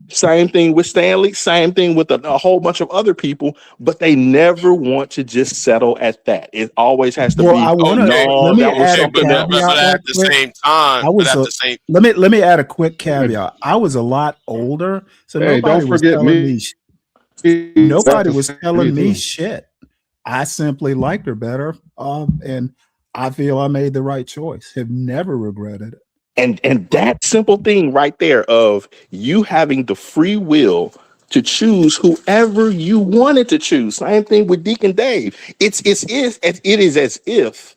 Same thing with Stanley. Same thing with a whole bunch of other people. But they never want to just settle at that. It always has to Well, be, I want to Okay, no, let me that was add a something else. caveat but right at the quick. same time, I was but at a the same, let me add a quick caveat. I was a lot older, so Hey, nobody don't was forget telling me. me nobody That's was the telling me me too. shit. I simply liked her better, and I feel I made the right choice. Have never regretted it. And that simple thing right there of you having the free will to choose whoever you wanted to choose. Same thing with Deacon Dave. It is as if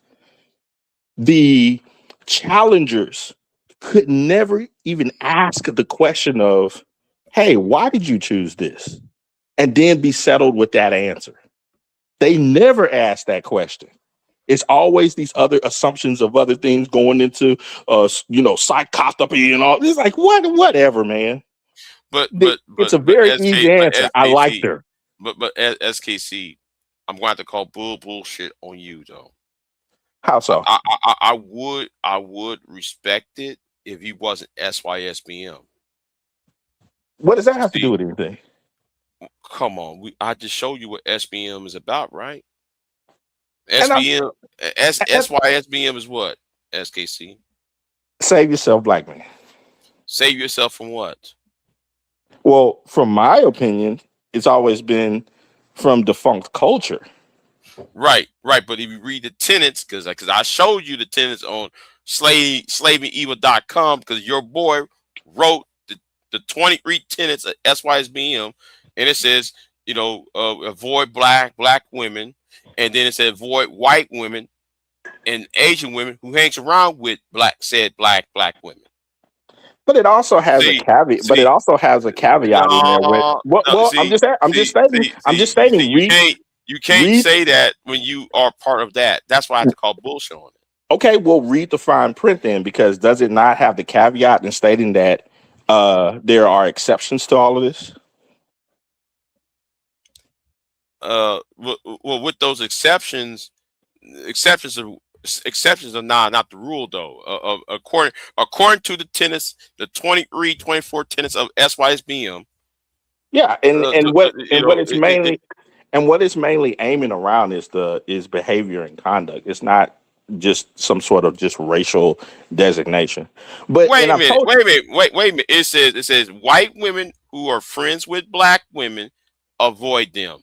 the challengers could never even ask the question of, hey, why did you choose this? And then be settled with that answer. They never ask that question. It's always these other assumptions of other things going into, psychopathy and all. It's like whatever, man. but It's a very easy but answer. I liked SKC, her. but SKC, I'm going to call bullshit on you though. How so? I would respect it if he wasn't SYSBM. What does that have to do See, with anything? come on, I just showed you what SBM is about, right? And I'm SYSBM is what? SKC. save yourself, black man. Save yourself from what? Well, from my opinion, it's always been from defunct culture. Right. But if you read the tenets, because I showed you the tenets on slavingevil.com, because your boy wrote the 23 tenets of SYSBM, and it says, avoid black women, and then it said avoid white women and Asian women who hangs around with black women. But it also has a See, caveat. But it see, also has a caveat in there with. Well, I'm just stating. I'm just stating. You can't Read. say that when you are part of that. That's why I have to call bullshit on it. Okay, well, read the fine print then, because does it not have the caveat in stating that there are exceptions to all of this? Well, with those exceptions are not the rule though. According to the tenets, the 23, 24 tenets of SYSBM. Yeah, and what it's mainly aiming around is behavior and conduct. It's not just some sort of just racial designation. But wait a minute. It says white women who are friends with black women, avoid them.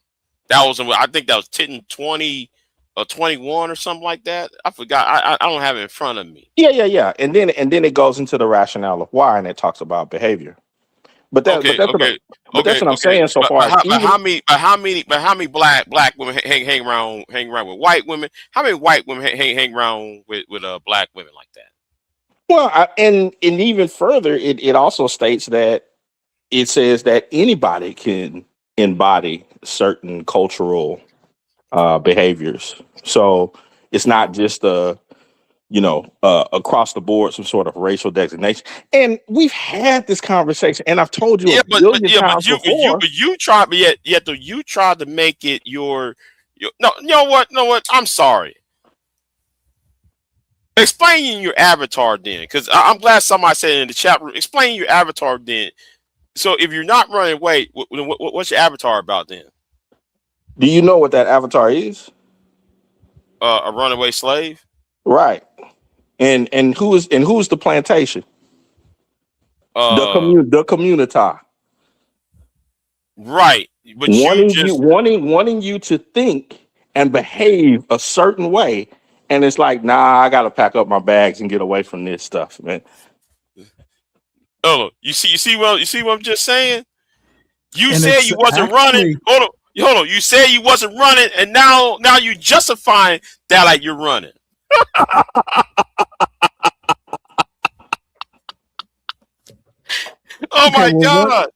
That was, I think that was 20 or 21 or something like that. I forgot. I don't have it in front of me. Yeah. And then it goes into the rationale of why, and it talks about behavior. But that's what I'm saying so far. But how many black women hang around with white women? How many white women hang around with black women like that? Well, and even further, it also states that it says that anybody can embody certain cultural behaviors. So it's not just across the board, some sort of racial designation. And we've had this conversation, and I've told you a billion times before. You tried to make it your no. You know what? I'm sorry. Explain your avatar then, because I'm glad somebody said in the chat room. Explain your avatar then. So if you're not running away, what's your avatar about then? Do you know what that avatar is? A runaway slave. Right. And who's the plantation? The community. Right. But wanting you to think and behave a certain way, and it's like, nah, I gotta pack up my bags and get away from this stuff, man. Oh, you see what I'm just saying? You said you wasn't running. Hold on. You said you wasn't running, and now you justifying that like you're running. Oh my God.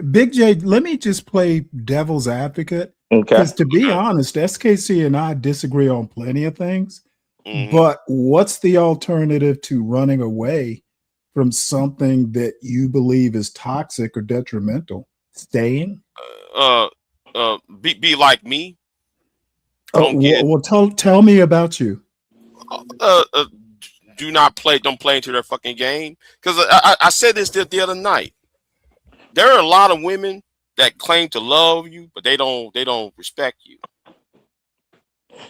Big J, let me just play devil's advocate. Because to be honest, SKC and I disagree on plenty of things. Mm-hmm. But what's the alternative to running away from something that you believe is toxic or detrimental? Staying? Be like me. Well, tell me about you. Don't play into their fucking game. Because I said this the other night. there are a lot of women that claim to love you, but they don't respect you.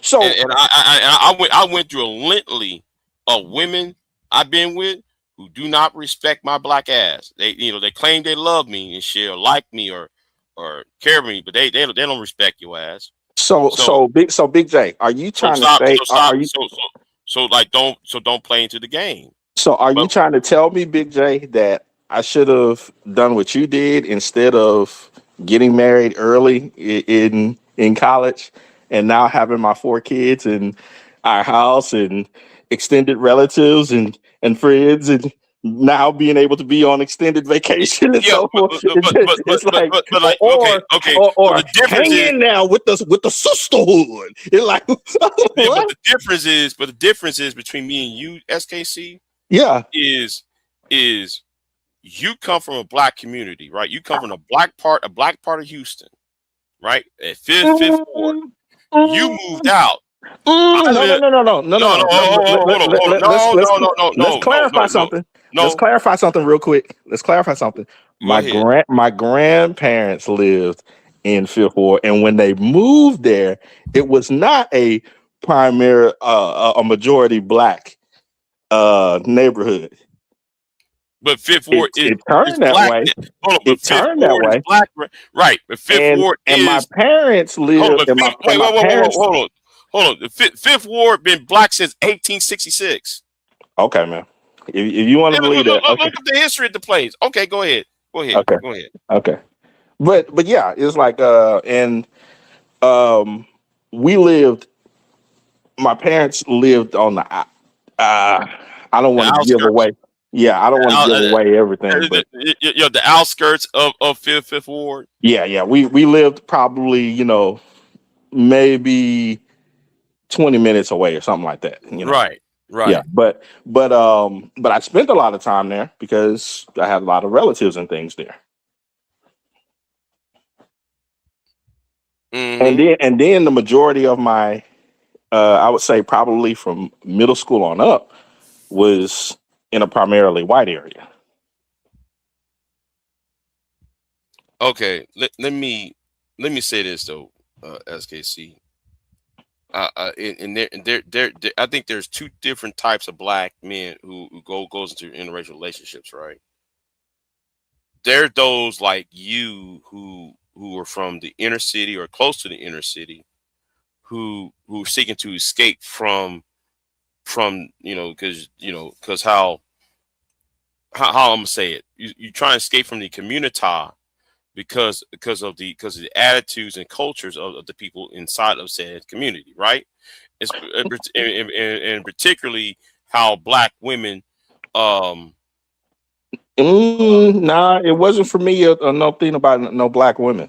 So And I went through a litany of women I've been with who do not respect my black ass. They they claim they love me and shit or like me or care for me, but they don't respect your ass. so Big J, are you So trying to stop. say So stop. are you Don't play into the game. are you But trying to tell me, Big J, that I should have done what you did instead of getting married early in college and now having my 4 kids and our house and extended relatives and friends and now being able to be on extended vacation and yeah, so forth. It's like like okay. So or the difference hang is in now with the sisterhood. It's like yeah, what? but the difference is between me and you, SKC, Yeah. is you come from a black community, right? You come from a black part of Houston, right? At Fifth Ward. You moved out. I No, live. Hold on. Let's clarify something. Let's No. clarify something real quick. Let's clarify something. Go ahead. My grandparents lived in Fifth Ward, and when they moved there, it was not a primary a majority black neighborhood. But Fifth Ward is turned that black. way. Hold on, but It Fifth turned that Ward is way. black, right? But Fifth Ward And my is. parents Hold on, lived. but And my, and my parents. hold on. The Fifth Ward been black since 1866. Okay, man. If you want to believe that, okay. Look at the history of the place. Okay, go ahead. Okay. But yeah, it's like we lived. My parents lived on the. I don't want to give away. Yeah, I don't want to give away everything. But the outskirts of Fifth Ward. Yeah. We lived probably maybe 20 minutes away or something like that. Right. Yeah, but I spent a lot of time there because I had a lot of relatives and things there. Mm-hmm. And then the majority of my I would say probably from middle school on up was in a primarily white area. Okay, let me say this though, SKC. There, I think there's 2 different types of black men who goes into interracial relationships, right? There are those like you who are from the inner city or close to the inner city, who are seeking to escape from because how I'm gonna say it. You try and escape from the community because of the attitudes and cultures of the people inside of said community, right? It's and particularly how black women. Nah, it wasn't for me. No thing about no black women.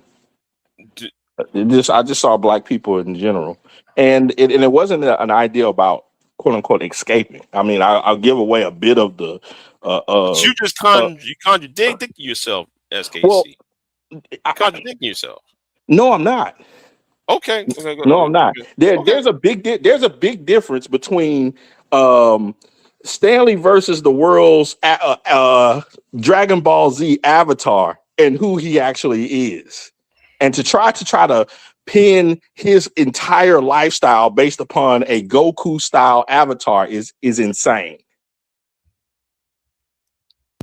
I just saw black people in general, and it wasn't an idea about quote unquote escaping. I mean, I'll give away a bit of the. You just contradict yourself, SKC. Well, contradicting yourself. No, I'm not. Okay. No, I'm not. There's a big difference between Stanley versus the world's Dragon Ball Z avatar and who he actually is, and to try to pin his entire lifestyle based upon a Goku style avatar is insane.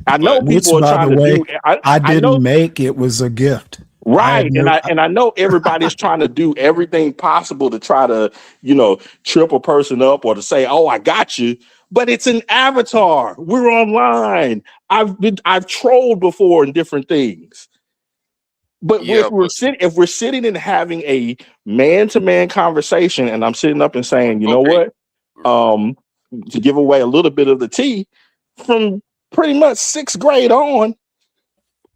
I know people are trying to do. I didn't make it was a gift. Right. And I know everybody's trying to do everything possible to try to, trip a person up or to say, oh, I got you. But it's an avatar. We're online. I've trolled before in different things. But if we're sitting and having a man-to-man conversation and I'm sitting up and saying, you know what? To give away a little bit of the tea, from pretty much 6th grade on,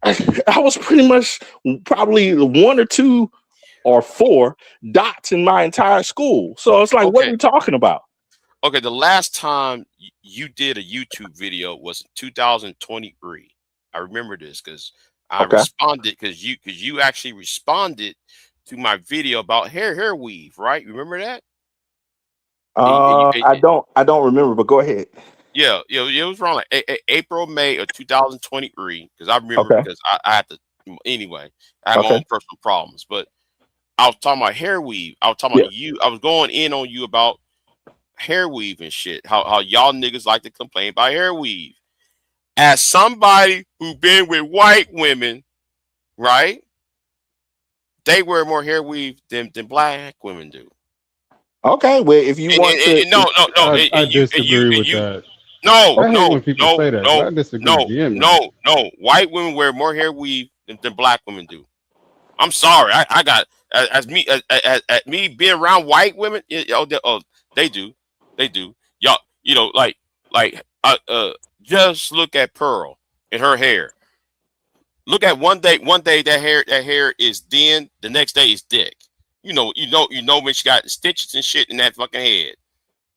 I was pretty much probably 1 or 2 or 4 dots in my entire school. So it's like, what are we talking about? Okay, the last time you did a YouTube video was 2023. I remember this because I responded because you actually responded to my video about hair weave, right? Remember that? I don't remember, but go ahead. Yeah, it was around like April, May of 2023 because I remember because I had to Anyway, I have my Okay. own personal problems, but I was talking about hair weave. I was talking Yeah. about you. I was going in on you about hair weave and shit. How y'all niggas like to complain about hair weave. As somebody who been with white women, right? They wear more hair weave than black women do. Okay. Well, if you want to, No. I disagree with that. No. I hate when people say that, but I disagree vehemently. No. White women wear more hair weave than black women do. I'm sorry. I got as me being around white women. They do. Y'all, just look at Pearl and her hair. Look at one day that hair is thin, the next day is thick. You know when she got stitches and shit in that fucking head.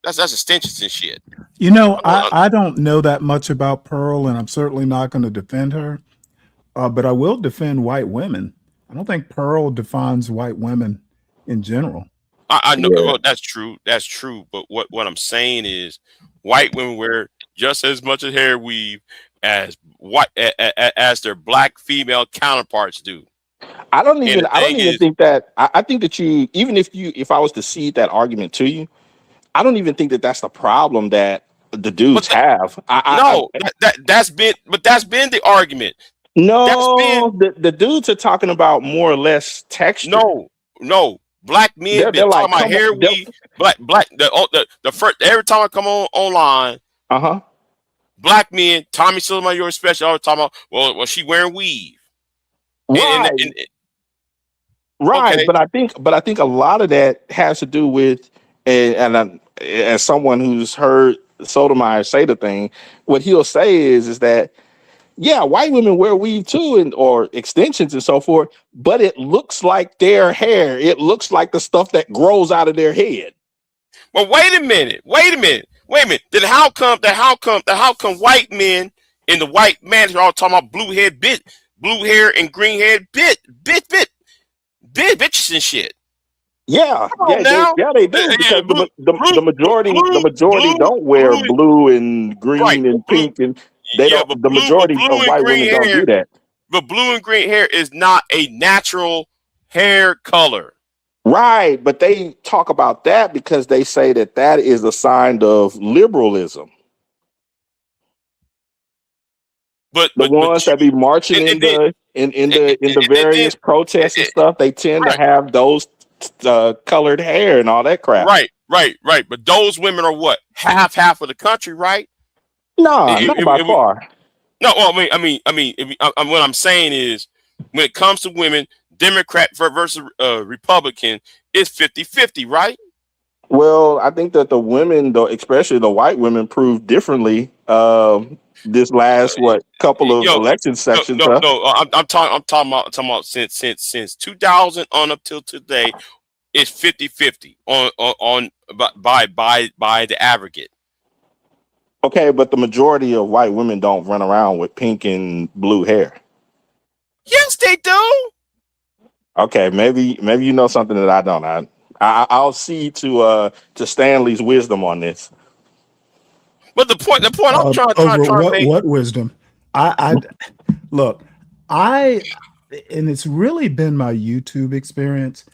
That's stitches and shit. You know, I don't know that much about Pearl, and I'm certainly not going to defend her. But I will defend white women. I don't think Pearl defines white women in general. I know well, that's true. That's true. But what I'm saying is white women wear just as much of hair weave as as their black female counterparts do. I don't even think that. I think that if I was to cede that argument to you, I don't even think that that's the problem that the dudes have. That's been the argument. No, the dudes are talking about more or less texture. No. Black men been talking about hair weave. Black the first every time I come online, black men, Tommy Sotomayor especially, always talking about well she wearing weave. Right. Right, okay. but I think a lot of that has to do with and as someone who's heard Sotomayor say the thing, what he'll say is that yeah, white women wear weave too, or extensions and so forth, but it looks like their hair. It looks like the stuff that grows out of their head. Well, wait a minute. Then how come white men and the white man are all talking about blue hair and green hair bitches and shit? Yeah, they do because the majority don't wear blue and green and pink and. The majority of white women don't do that. But blue and green hair is not a natural hair color. Right, but they talk about that because they say that is a sign of liberalism. But the ones that be marching in the various protests and stuff, they tend to have those colored hair and all that crap. Right. But those women are what? Half of the country, right? No, not by far. No, well, I mean, what I'm saying is, when it comes to women, Democrat versus Republican, it's 50-50, right? Well, I think that the women, though, especially the white women, proved differently. This last couple of election sections. I'm talking about since 2000 on up till today, it's 50-50 on by the aggregate. Okay, but the majority of white women don't run around with pink and blue hair. Yes, they do. Okay, maybe you know something that I don't. I'll see to Stanley's wisdom on this. But the point I'm trying to make. What wisdom? I look, and it's really been my YouTube experience.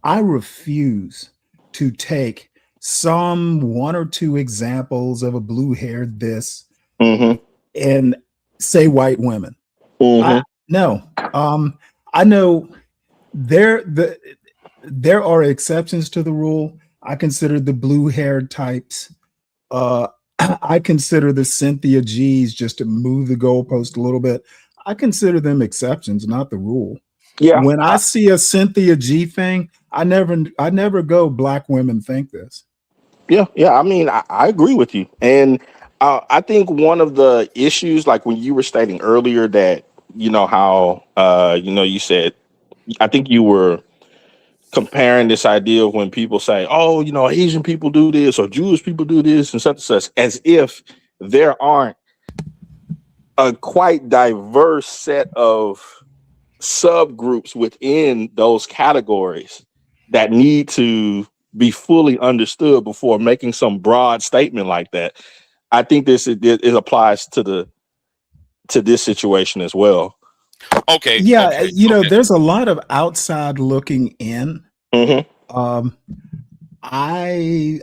I refuse to take some one or two examples of a blue-haired this and say white women. I know there are exceptions to the rule. I consider the blue-haired types. I consider the Cynthia G's, just to move the goalpost a little bit. I consider them exceptions, not the rule. Yeah. When I see a Cynthia G thing, I never go black women think this. Yeah. I mean, I agree with you. And I think one of the issues, like when you were stating earlier that, how, you said, I think you were comparing this idea of when people say, oh, Asian people do this or Jewish people do this and such, as if there aren't a quite diverse set of subgroups within those categories that need to be fully understood before making some broad statement like that. I think it applies to this situation as well. Okay, Yeah, okay, you know, okay. there's a lot of outside looking in. Mm-hmm. Um, I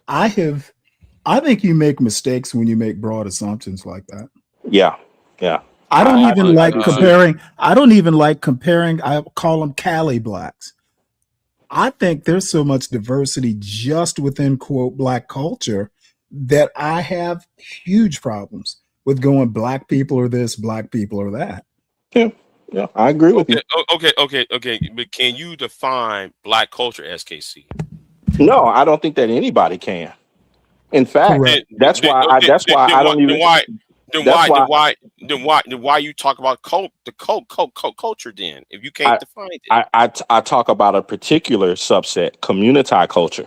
I have I think you make mistakes when you make broad assumptions like that. Yeah, yeah. I don't I even do. I like do too. comparing. I don't even like comparing. I call them Cali blacks. I think there's so much diversity just within quote black culture that I have huge problems with going black people are this, black people are that. Yeah, yeah. I agree with you. Okay. But can you define black culture, SKC? No, I don't think that anybody can. In fact, Correct. that's why I. That's why I don't even. That's why you talk about culture then if you can't define it? I talk about a particular subset, community culture,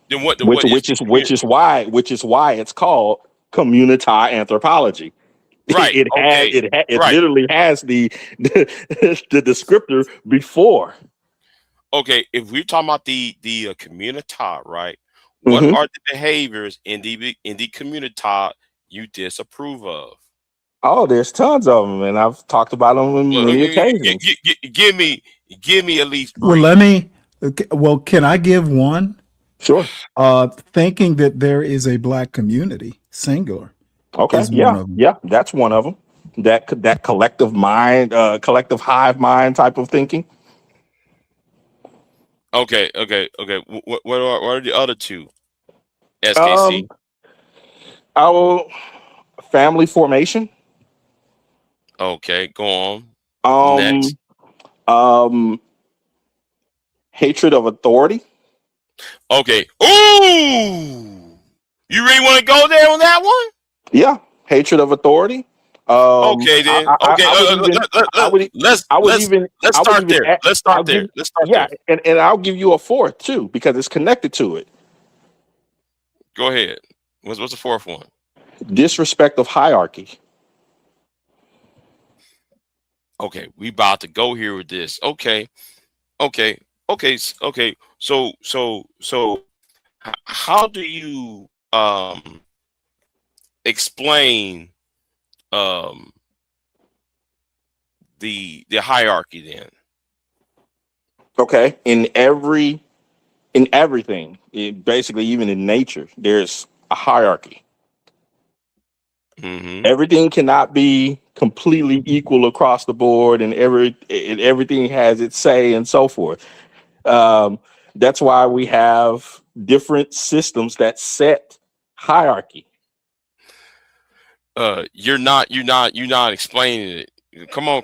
Then what? which is why it's called community anthropology. Right. It Right. literally has the descriptor before. Okay, if we're talking about the community, right? What Mhm. are the behaviors in the community you disapprove of? Oh, there's tons of them, and I've talked about them on Well, many occasions. give me at least Well, three. let me. Okay, well, can I give one? Sure. Thinking that there is a black community, singular, Okay. is one Yeah. of them. Yeah. That's one of them. That collective mind, collective hive mind type of thinking. Okay. What are the other two? SKC. Our family formation. Okay, go on. Um, Next. Hatred of authority. Okay. Ooh, you really want to go there on that one? Yeah, hatred of authority. Okay, then. Okay, let's start there. Let's start there. Yeah, and I'll give you a fourth too because it's connected to it. Go ahead. What's the fourth one? Disrespect of hierarchy. Okay, we about to go here with this. Okay. So how do you explain the hierarchy then? Okay, in everything, basically even in nature, there's a hierarchy. Mm-hmm. Everything cannot be completely equal across the board, and everything has its say and so forth. That's why we have different systems that set hierarchy. You're not explaining it. Come on.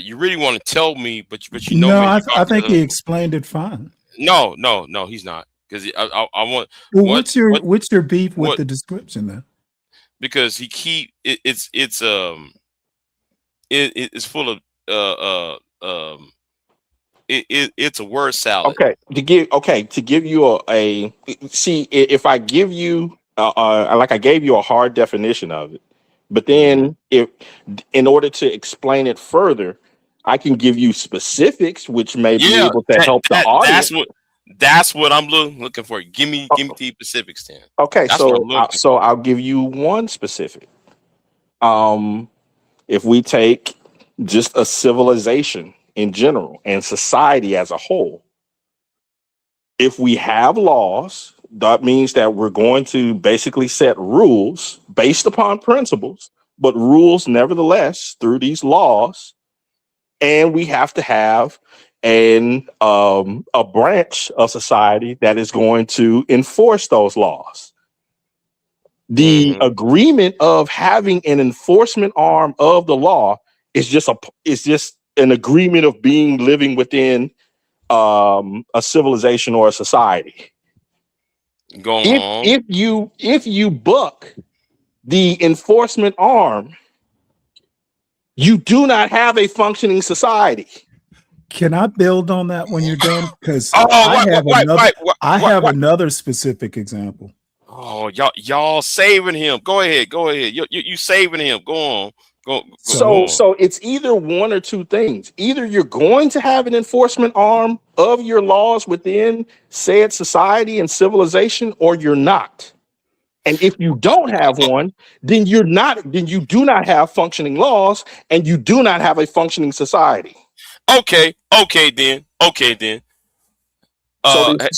You really want to tell me, but you know. No, I think he explained it fine. No, he's not. Because I want. Well, what's your beef with the description then? Because it's full of it's a word salad. Okay, to give you a see, if I give you like I gave you a hard definition of it, but then if in order to explain it further, I can give you specifics, which may be able to help the audience. That's what I'm looking for. Give me the specifics then. Okay, so I'll give you one specific. If we take just a civilization in general and society as a whole, if we have laws, that means that we're going to basically set rules based upon principles, but rules nevertheless through these laws, and we have to have a branch of society that is going to enforce those laws. The agreement of having an enforcement arm of the law is just an agreement of living within a civilization or a society. Go on. If you buck the enforcement arm, you do not have a functioning society. Can I build on that when you're done? Because I have another specific example. Oh, y'all saving him. Go ahead. You saving him. Go on. So it's either one or two things. Either you're going to have an enforcement arm of your laws within said society and civilization, or you're not. And if you don't have one, then you do not have functioning laws, and you do not have a functioning society. Okay then. So this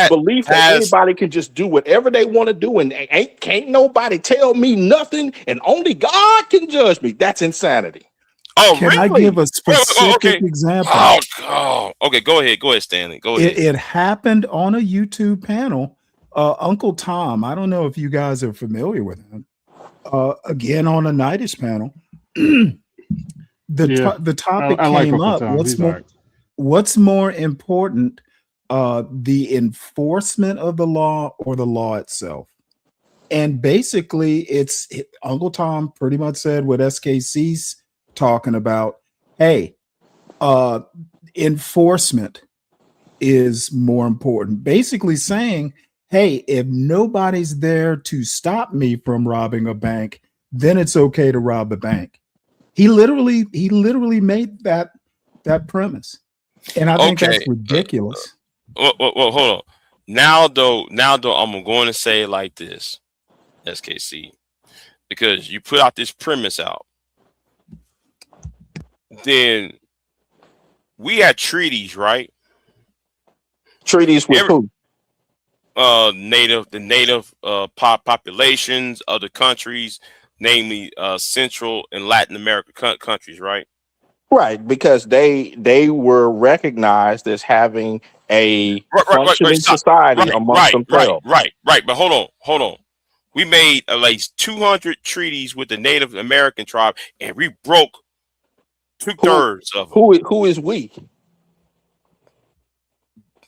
belief that anybody can just do whatever they want to do, and can't nobody tell me nothing, and only God can judge me. That's insanity. Oh, Can really? I give a specific okay. example? Oh, okay. Go ahead, Stanley. Go ahead. It happened on a YouTube panel. Uncle Tom, I don't know if you guys are familiar with him. Again, on a Nightish panel, the topic I like came Uncle up. Tom. What's more important, the enforcement of the law or the law itself? And basically, Uncle Tom pretty much said what SKC's talking about. Hey, enforcement is more important. Basically saying, hey, if nobody's there to stop me from robbing a bank, then it's okay to rob a bank. He literally made that premise. And I think that's ridiculous. Well, hold on. Now though, I'm going to say it like this, SKC, because you put out this premise out. Then we had treaties, right? Treaties with who? The native populations of the countries, namely Central and Latin America countries, right? Right, because they were recognized as having a functioning society amongst themselves. Right. But hold on. We made at least 200 treaties with the Native American tribe, and we broke 2/3 of them. Who is we?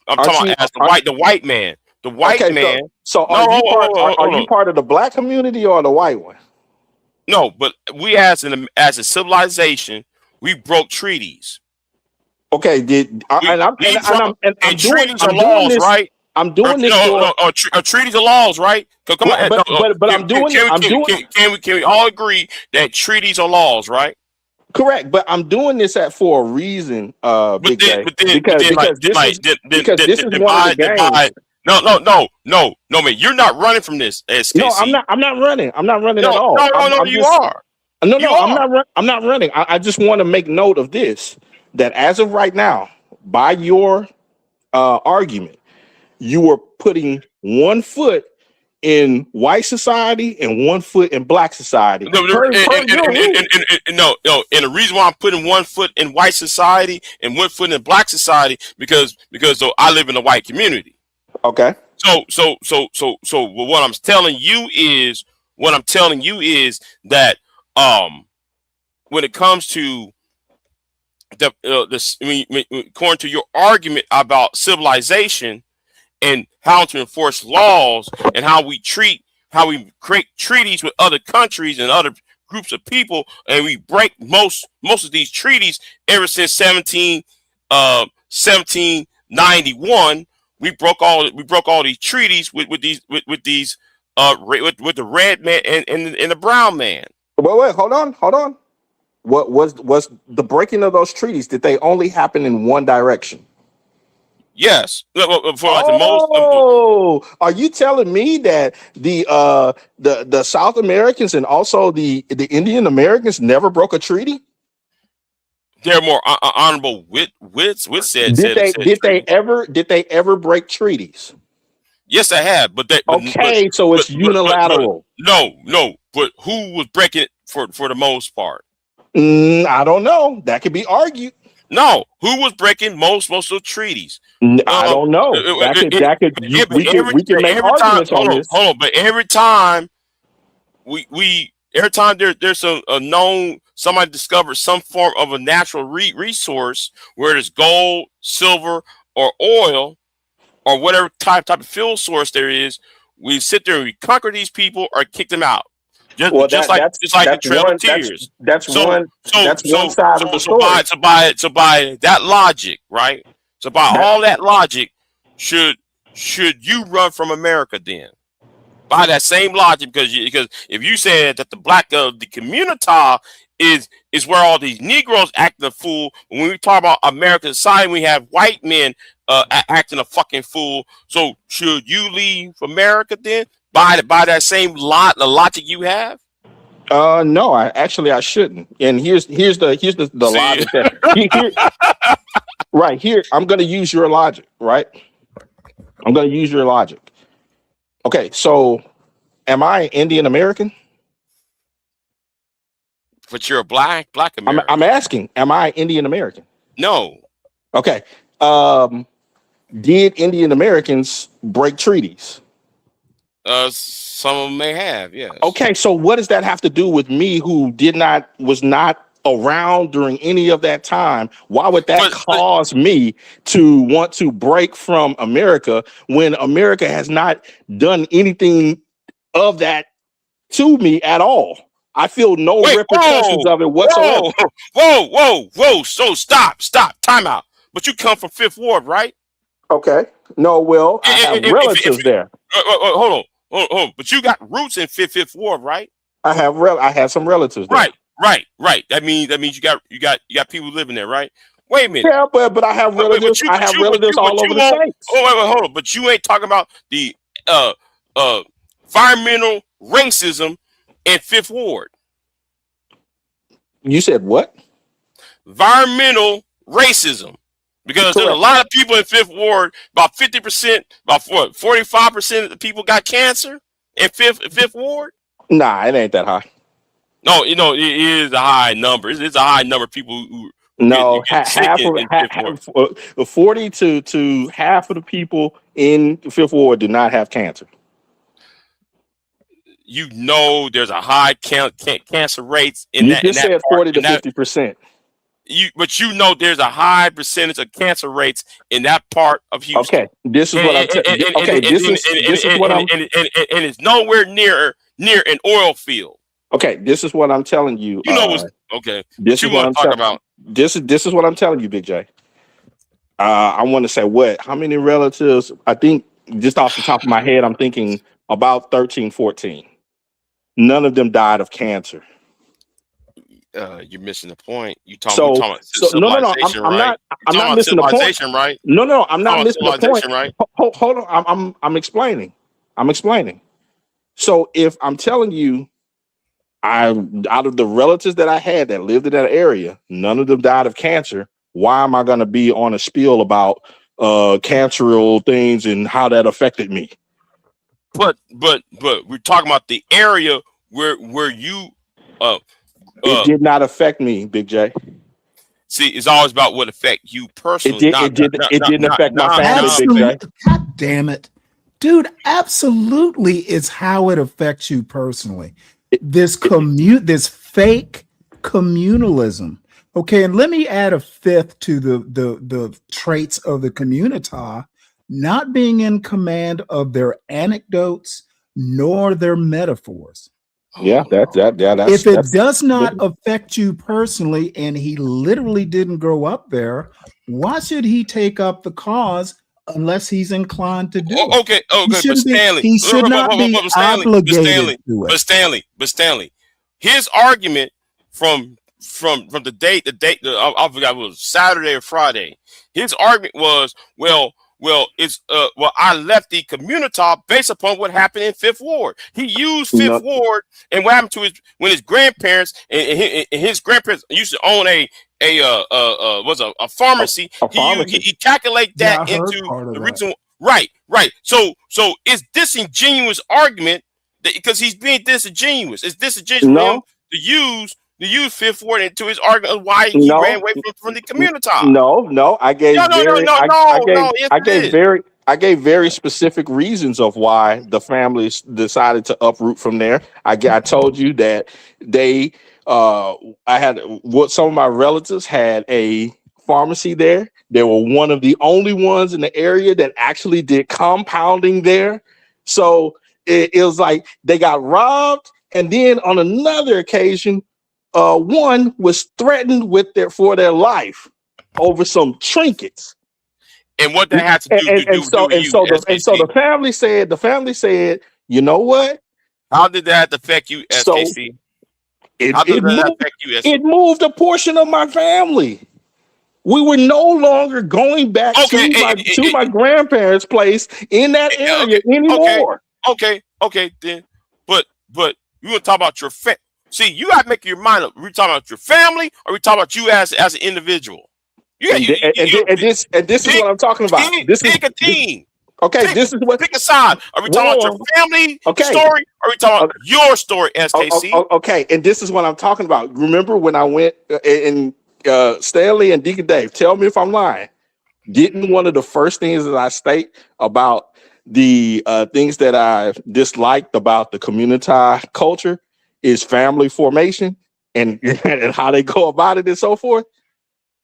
I'm talking about the white man. The white man. So are you part of the black community or the white one? No, but we as a civilization, we broke treaties. Okay, treaties are laws, right? I'm doing this. Treaties are laws, right? Come on, but I'm doing. Can we all agree that treaties are laws, right? Correct, but I'm doing this for a reason, Big K. Because this is one of the games. No, man, you're not running from this, SKC. No, I'm not running. I'm not running at all. No, you are. I'm not running. I just want to make note of this, that as of right now, by your argument, you are putting one foot in white society and one foot in black society. No, and the reason why I'm putting one foot in white society and one foot in black society because I live in a white community. Okay. So what I'm telling you is that when it comes to according to your argument about civilization and how to enforce laws and how we create treaties with other countries and other groups of people, and we break most of these treaties ever since 1791. We broke all these treaties with the red man and the brown man. Wait, hold on. What was the breaking of those treaties? Did they only happen in one direction? Yes. Are you telling me that the South Americans and also the Indian Americans never broke a treaty? They're more honorable with said. Did they ever break treaties? Yes, I have. But it's unilateral. No. But who was breaking it for the most part? I don't know. That could be argued. No, who was breaking most of the treaties? I don't know. We can make arguments on this. Hold on, but every time there's a known, somebody discovers some form of a natural resource, where there's gold, silver, or oil, or whatever type of fuel source there is, we sit there and we conquer these people or kick them out. Just like the Trail of Tears. That's one side of the story. So by that logic, right? So by all that logic, should you run from America then? By that same logic, because if you said that the black the community is where all these Negroes acting a fool. When we talk about American society, we have white men acting a fucking fool. So should you leave America then by that same the logic you have? No, I shouldn't. And here's the logic that right here. I'm going to use your logic, right? I'm going to use your logic. Okay, so am I Indian American? But you're a black American. I'm asking, am I Indian American? No. Okay. Did Indian Americans break treaties? Some of them may have, yes. Okay, so what does that have to do with me who was not around during any of that time? Why would that cause me to want to break from America when America has not done anything of that to me at all? I feel no repercussions of it whatsoever. Whoa. So stop. Time out. But you come from Fifth Ward, right? Okay. No, well, I have relatives there. Hold on. But you got roots in Fifth Ward, right? I have some relatives there. Right. That means you got people living there, right? Wait a minute. Yeah, but I have relatives. I have relatives all over the states. Hold on. But you ain't talking about the environmental racism in Fifth Ward. You said what? Environmental racism. Because there's a lot of people in Fifth Ward, about 50%, about 45% of the people got cancer in Fifth Ward. Nah, it ain't that high. No, it is a high number. It's a high number of people who half 40 to half of the people in Fifth Ward do not have cancer. There's a high cancer rates in you that. You just said 40 to 50%. But there's a high percentage of cancer rates in that part of Houston. Okay, this is what I'm telling you. Okay, this is what I'm. And it's nowhere near an oil field. Okay, this is what I'm telling you. Okay. This is what I'm talking about. This is what I'm telling you, Big J. I want to say how many relatives? I think just off the top of my head, I'm thinking about 13, 14. None of them died of cancer. You're missing the point. I'm not missing the point. Right? No, I'm not missing the point. Right? Hold on. I'm explaining. So if I'm telling you, out of the relatives that I had that lived in that area, none of them died of cancer. Why am I going to be on a spiel about cancerous things and how that affected me? But we're talking about the area where you it did not affect me, Big J. See, it's always about what affect you personally. It didn't affect my family, Big J. God damn it. Dude, absolutely it's how it affects you personally. This fake communalism. Okay, and let me add a fifth to the traits of the communita, not being in command of their anecdotes nor their metaphors. Yeah, that's if it does not affect you personally, and he literally didn't grow up there, why should he take up the cause unless he's inclined to do it? Okay, but Stanley, he should not be obligated to it. But Stanley, his argument from the date I forgot, it was Saturday or Friday. His argument was, I left the community based upon what happened in Fifth Ward. He used Fifth Ward and what happened when his grandparents and his grandparents used to own a pharmacy. He calculate that into the reason. Right. So it's disingenuous argument because he's being disingenuous. It's disingenuous to use Fifth Ward into his argument of why he ran away from the community. No. I gave very specific reasons of why the families decided to uproot from there. I told you that some of my relatives had a pharmacy there. They were one of the only ones in the area that actually did compounding there. So it was like they got robbed, and then on another occasion, one was threatened for their life over some trinkets. And what that had to do so the family said, you know what? How did that affect you, SKC? How does that affect you? It moved a portion of my family. We were no longer going back to my grandparents' place in that area anymore. Okay, then. But you want to talk about your See, you got to make your mind up. Are we talking about your family, or are we talking about you as an individual? This is what I'm talking about. Pick a team. Okay, pick a side. Are we talking about your family story, or are we talking about your story, SKC? Okay, and this is what I'm talking about. Remember when I went and Stanley and Deacon Dave, tell me if I'm lying. Didn't one of the first things that I state about the things that I disliked about the community culture is family formation and how they go about it and so forth?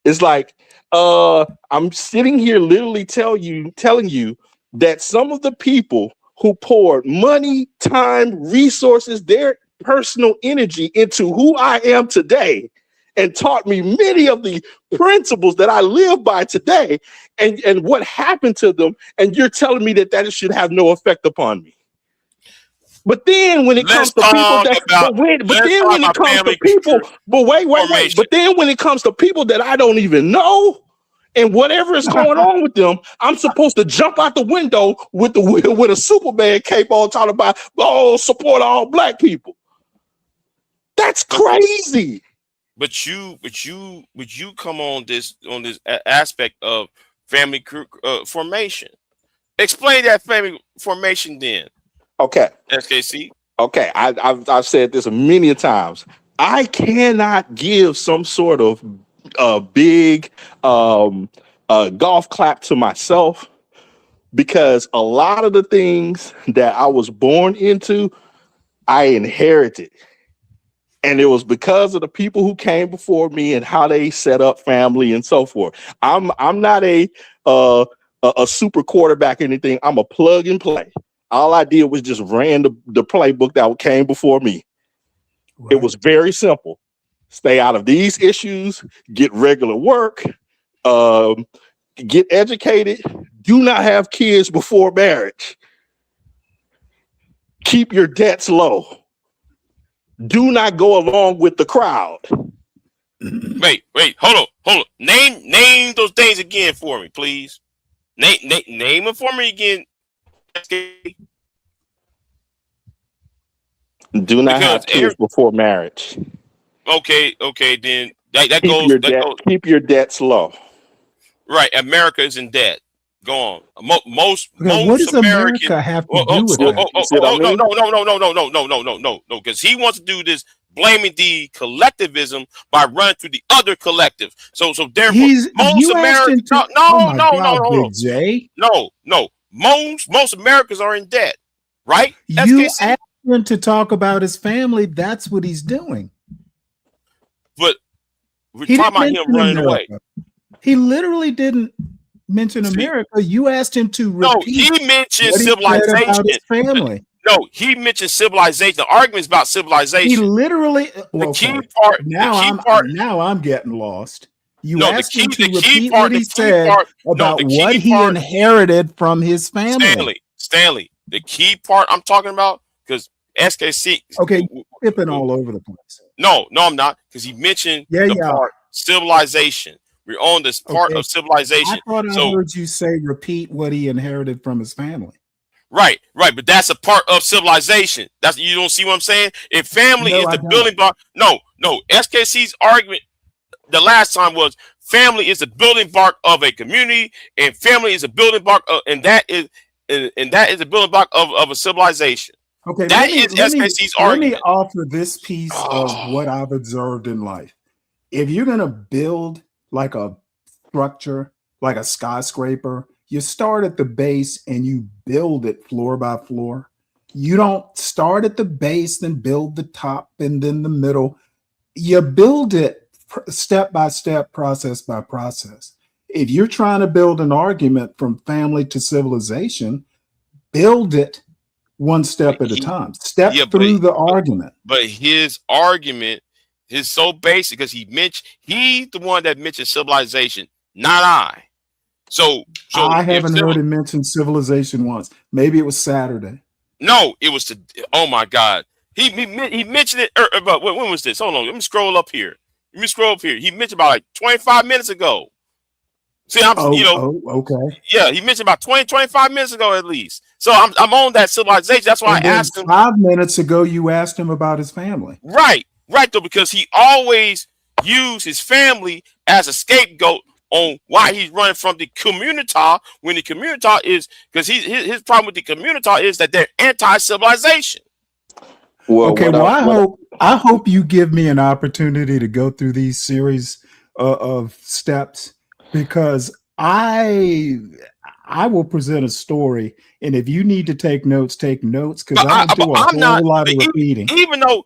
It's like I'm sitting here literally telling you that some of the people who poured money, time, resources, their personal energy into who I am today and taught me many of the principles that I live by today and what happened to them, and you're telling me that should have no effect upon me. But then when it comes to people that I don't even know, and whatever is going on with them, I'm supposed to jump out the window with a Superman cape on, talking about support all black people. That's crazy. But you come on this aspect of family formation. Explain that family formation then. Okay. SKC. Okay, I've said this many times. I cannot give some sort of big golf clap to myself because a lot of the things that I was born into, I inherited. And it was because of the people who came before me and how they set up family and so forth. I'm not a super quarterback or anything. I'm a plug and play. All I did was just ran the playbook that came before me. Right. It was very simple. Stay out of these issues, get regular work, get educated, do not have kids before marriage. Keep your debts low. Do not go along with the crowd. Wait, hold on. Name those things again for me, please. Name them for me again. Do not have kids before marriage. Okay, then that keep your debts low. Right, America is in debt. Go on. Most what does America have to do with that? No, because he wants to do this, blaming the collectivism by running through the other collective. So therefore, most Americans. No. Most Americans are in debt, right? You asked him to talk about his family. That's what he's doing. But we're talking about him running away. He literally didn't mention America. You asked him to repeat. No, he mentioned civilization. His family. No, he mentioned civilization. The argument's about civilization. He literally. Now I'm getting lost. You asked him to repeat what he said about what he inherited from his family. Stanley, the key part I'm talking about, because SKC. Okay, flipping all over the place. No, I'm not, because he mentioned part civilization. We're on this part of civilization. I thought I heard you say repeat what he inherited from his family. Right, but that's a part of civilization. That's, you don't see what I'm saying? If family is the building block, no. SKC's argument the last time was family is the building block of a community, and family is a building block of, and that is a building block of a civilization. Okay, that is SKC's argument. Let me offer this piece of what I've observed in life. If you're gonna build like a structure, like a skyscraper, you start at the base and you build it floor by floor. You don't start at the base, then build the top and then the middle. You build it step by step, process by process. If you're trying to build an argument from family to civilization, build it one step at a time. Step through the argument. But his argument is so basic because he's the one that mentioned civilization, not I. So I haven't heard him mention civilization once. Maybe it was Saturday. No, it was oh my God. He mentioned it. But when was this? Hold on. Let me scroll up here. He mentioned about like 25 minutes ago. See, Okay. yeah, he mentioned about 20, 25 minutes ago at least. So I'm on that civilization. That's why And I then asked him. 5 minutes ago, you asked him about his family. Right though, because he always used his family as a scapegoat on why he's running from the community, when the community is, because his problem with the community is that they're anti-civilization. Well, Okay, I hope you give me an opportunity to go through these series of steps, because I will present a story, and if you need to take notes, because I don't do a whole lot of repeating. Even though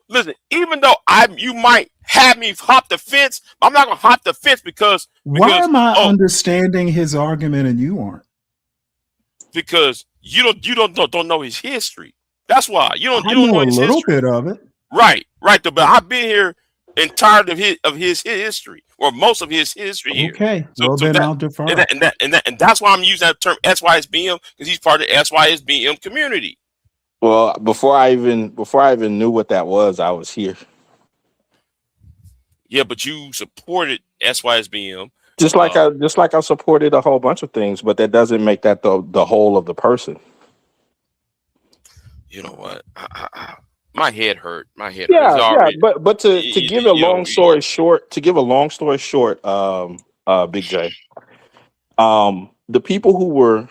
you might have me hop the fence, I'm not gonna hop the fence because why am I understanding his argument and you aren't? Because you don't know his history. That's why you don't know his a little history. bit of it. Right. But I've been here and tired of his history, or most of his history here. Okay. Then I'll defer. And that's why I'm using that term SYSBM, because he's part of the SYSBM community. Well, before I even knew what that was, I was here. Yeah, but you supported SYSBM. Just like I supported a whole bunch of things, but that doesn't make that the whole of the person. You know what? My head hurt. Yeah. But to give a long story short, Big J, the people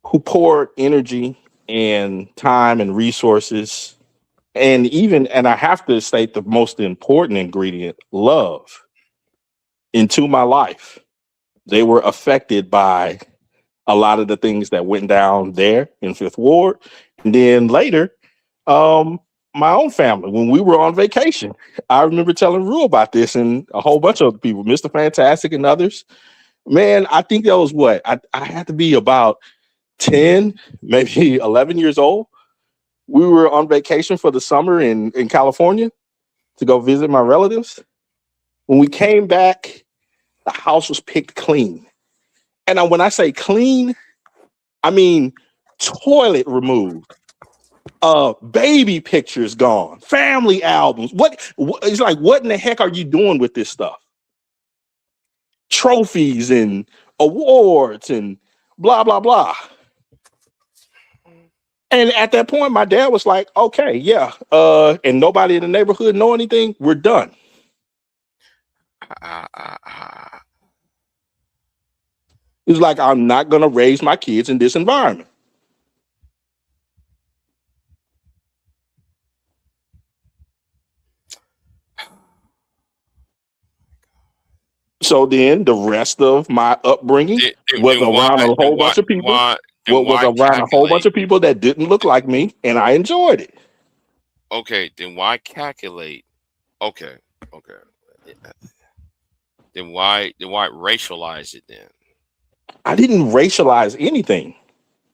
who poured energy and time and resources, and I have to state the most important ingredient, love, into my life, they were affected by a lot of the things that went down there in Fifth Ward. And then later, my own family, when we were on vacation, I remember telling Rue about this and a whole bunch of other people, Mr. Fantastic and others. Man, I think that was what? I had to be about 10, maybe 11 years old. We were on vacation for the summer in California to go visit my relatives. When we came back, the house was picked clean. And when I say clean, I mean toilet removed, baby pictures gone, family albums. What it's like, what in the heck are you doing with this stuff? Trophies and awards and blah, blah, blah. And at that point, my dad was like, okay, yeah. And nobody in the neighborhood know anything. We're done. He was like, I'm not going to raise my kids in this environment. So then the rest of my upbringing was around a whole bunch of people. Around a whole bunch of people that didn't look like me, and I enjoyed it. Okay, then why calculate? Okay. Then why racialize it then? I didn't racialize anything.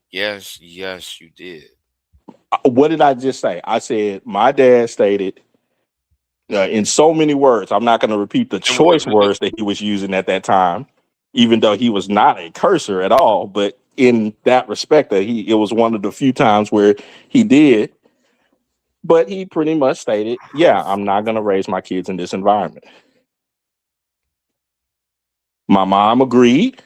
Yes, you did. What did I just say? I said my dad stated in so many words. I'm not going to repeat the choice words that he was using at that time, even though he was not a cursor at all. But in that respect, it was one of the few times where he did. But he pretty much stated, yeah, I'm not going to raise my kids in this environment. My mom agreed.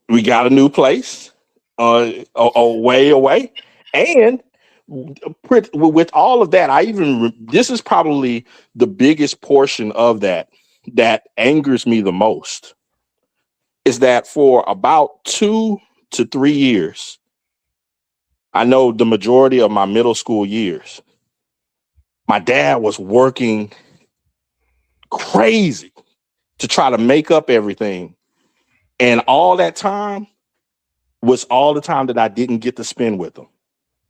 We got a new place, a way away. And with all of that, this is probably the biggest portion of that angers me the most, is that for about 2 to 3 years, I know the majority of my middle school years, my dad was working crazy to try to make up everything. And all that time was all the time that I didn't get to spend with him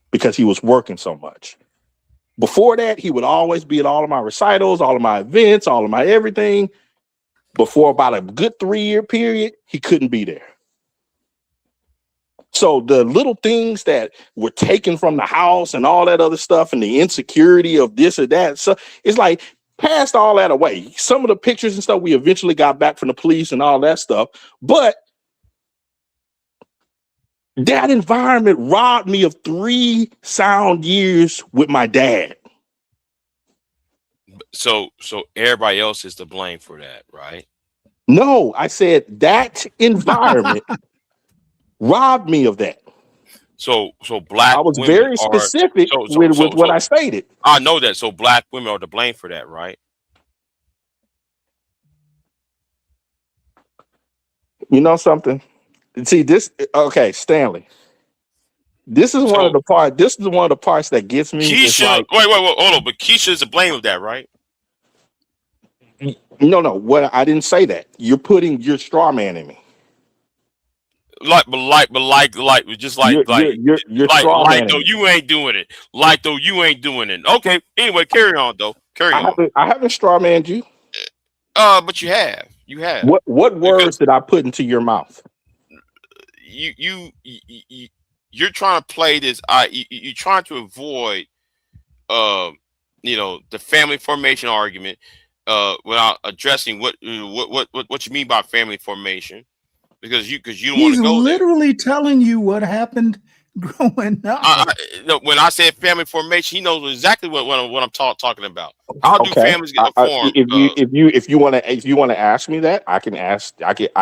because he was working so much. Before that, he would always be at all of my recitals, all of my events, all of my everything. Before about a good 3-year period, he couldn't be there. So the little things that were taken from the house and all that other stuff and the insecurity of this or that, so it's like, passed all that away. Some of the pictures and stuff we eventually got back from the police and all that stuff. But That environment robbed me of 3 sound years with my dad. So everybody else is to blame for that, right? No, I said that environment robbed me of that. So black I was women very are specific with what I stated. I know that. So black women are to blame for that, right? You know something? See this? Okay, Stanley. This is one of the part. This is one of the parts that gets me. It's Keisha, like, wait, hold on. But Keisha is to blame of that, right? no. What I didn't say that. You're putting your straw man in me. You're straw man. Though you ain't doing it. Like though you ain't doing it. Okay. Anyway, carry on though. Carry on. I haven't straw manned you. But you have. You have. What words did I put into your mouth? You're trying to play this. You're trying to avoid, the family formation argument, without addressing what you mean by family formation, because you don't want He's to go there. literally telling you what happened growing up. When I said family formation, he knows exactly what I'm talking about. How do families get formed? If you want to ask me that, I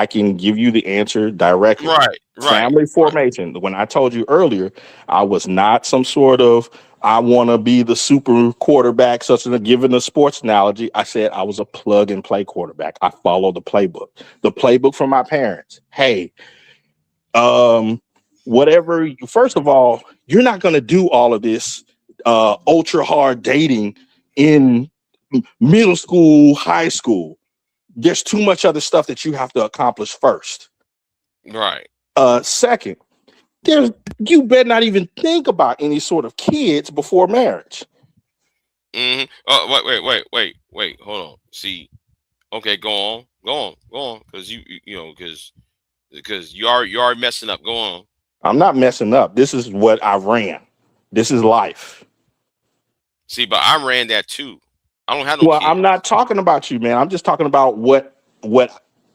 can give you the answer directly. Right. Family formation. When I told you earlier, I was not some sort of I want to be the super quarterback, such as given a sports analogy. I said I was a plug and play quarterback. I followed the playbook from my parents. Hey, whatever. First of all, you're not going to do all of this ultra hard dating in middle school, high school. There's too much other stuff that you have to accomplish first. Right. Second, you better not even think about any sort of kids before marriage. Mm-hmm. Wait. Hold on. See, okay, go on, because because you are messing up. Go on. I'm not messing up. This is what I ran. This is life. See, but I ran that too. I don't have no kids. I'm not talking about you, man. I'm just talking about what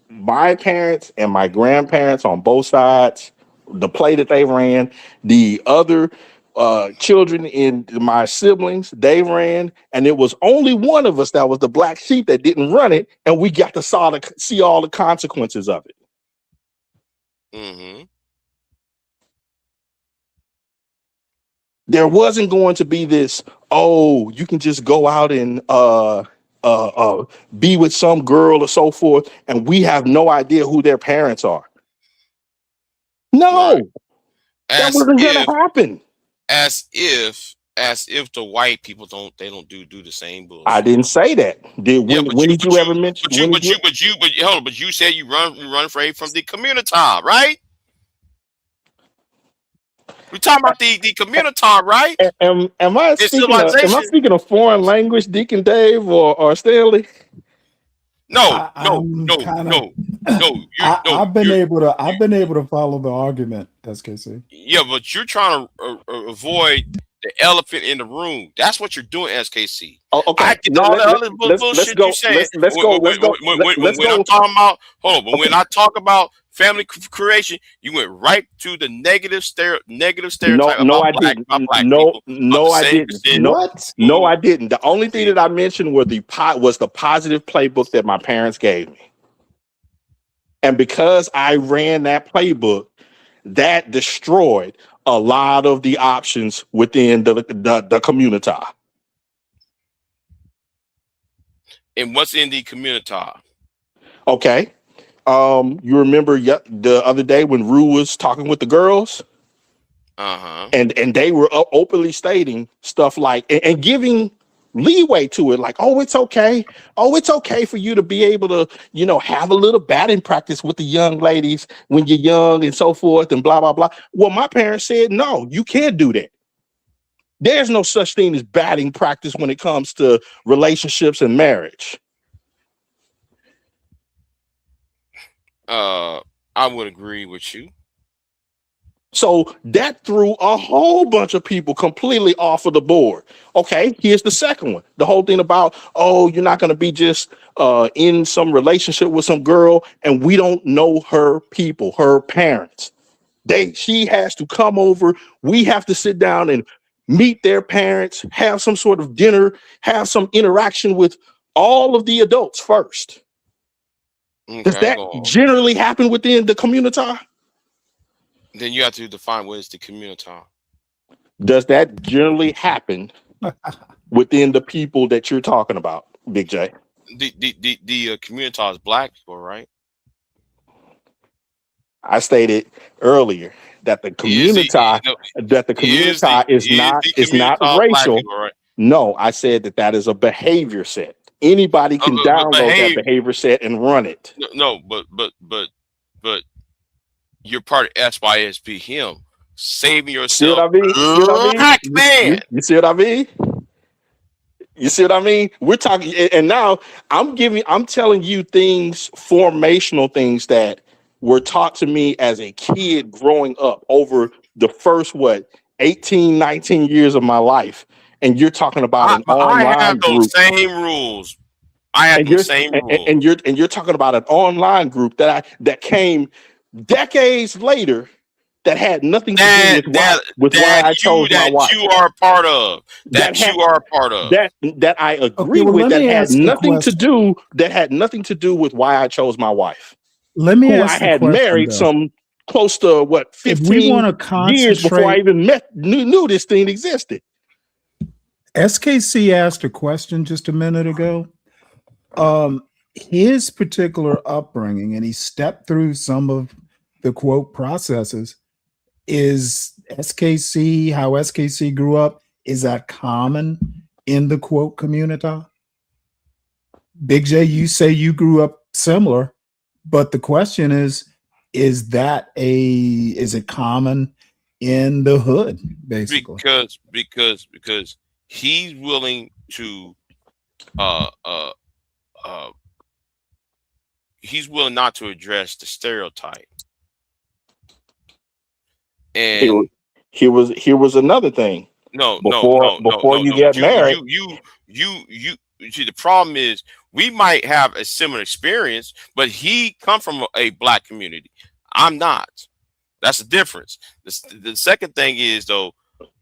my parents and my grandparents on both sides, the play that they ran, the other children in my siblings, they ran, and it was only one of us that was the black sheep that didn't run it, and we got to see all the consequences of it. Mm-hmm. There wasn't going to be this, you can just go out and be with some girl or so forth, and we have no idea who their parents are. No, that wasn't going to happen. As if the white people don't do the same bullshit. I didn't say that. When did you ever mention? But you said you run afraid from the community, right? We're talking about the community, right? Am I speaking a foreign language, Deacon Dave or Stanley? No. I've been able to follow the argument, SKC. Yeah, but you're trying to avoid the elephant in the room. That's what you're doing, SKC. Okay. I get all the other bullshit you say. Let's go. When I talk about family creation, you went right to the negative stereotype. I didn't. No, I didn't. The only thing that I mentioned was the positive playbook that my parents gave me. And because I ran that playbook, that destroyed a lot of the options within the community. And what's in the community? Okay. You remember the other day when Rue was talking with the girls? Uh-huh. And they were openly stating stuff like and giving leeway to it, like, it's okay for you to be able to, have a little batting practice with the young ladies when you're young and so forth and blah blah blah. Well, my parents said no, you can't do that. There's no such thing as batting practice when it comes to relationships and marriage. I would agree with you. So that threw a whole bunch of people completely off of the board. Okay, here's the second one. The whole thing about, you're not going to be just in some relationship with some girl and we don't know her people, her parents. She has to come over. We have to sit down and meet their parents, have some sort of dinner, have some interaction with all of the adults first. Does Okay, that well, generally happen within the community? then you have to define what is the community. Does that generally happen within the people that you're talking about, Big J? The community is black people, right? I stated earlier that the community is not black racial. people, right? No, I said that is a behavior set. Anybody can But download that behavior set and run it. No, but you're part of SYSP. Him saving yourself, black man. You see what I mean? You see what I mean? We're talking, and now I'm telling you things, formational things that were taught to me as a kid growing up over the first 18, 19 years of my life. And you're talking about an online I have those group. same rules. I have the same rules. And you're talking about an online group that came decades later that had nothing to do with why I chose my wife. You are part of. That I agree with. That had nothing to do with why I chose my wife. Let me ask I had married some close to 15 years before I even knew this thing existed. SKC asked a question just a minute ago. His particular upbringing, and he stepped through some of the quote processes. Is SKC, how SKC grew up, is that common in the quote community? Big J, you say you grew up similar, but the question is it common in the hood, basically? Because he's willing to he's willing not to address the stereotype. And here was another thing. Before you get married, you see, the problem is we might have a similar experience, but he come from a black community. I'm not. That's the difference. The second thing is though,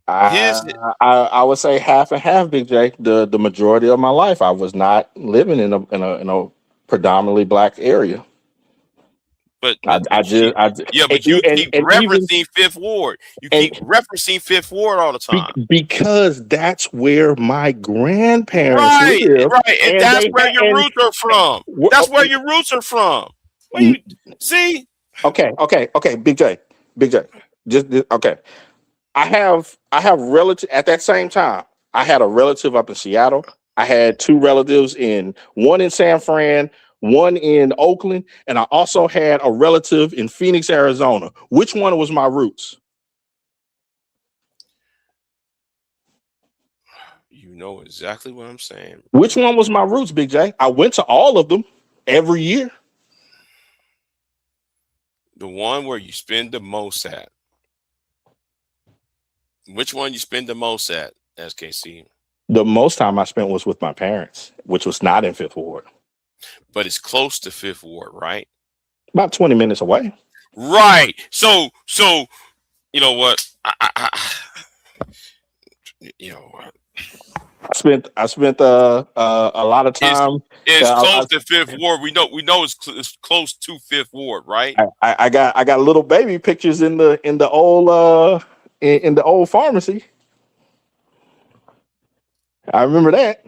I would say half and half, Big J. The majority of my life, I was not living in a predominantly black area. But you keep referencing Fifth Ward. You keep referencing Fifth Ward all the time because that's where my grandparents live. Right, and that's where your roots are from. That's where your roots are from. You see? Okay, Big J. Okay. I have relatives at that same time. I had a relative up in Seattle. I had two relatives one in San Fran, one in Oakland, and I also had a relative in Phoenix, Arizona. Which one was my roots? You know exactly what I'm saying. Which one was my roots, Big J? I went to all of them every year. The one where you spend the most at. Which one you spend the most at, SKC? The most time I spent was with my parents, which was not in Fifth Ward. But it's close to Fifth Ward, right? About 20 minutes away. Right. So you know what? You know what? I spent a lot of time. It's close to Fifth Ward. We know it's close to Fifth Ward, right? I got little baby pictures in the old in the old pharmacy. I remember that.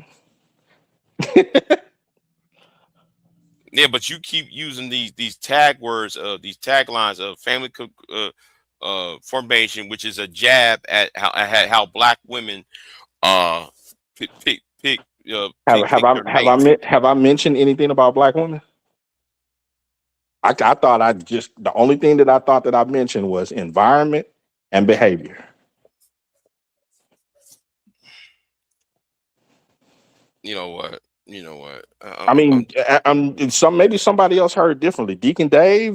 Yeah, but you keep using these tag words, these taglines of family formation, which is a jab at how black women pick. Have I mentioned anything about black women? I thought the only thing that I thought that I mentioned was environment and behavior. You know what? Maybe somebody else heard differently. Deacon Dave,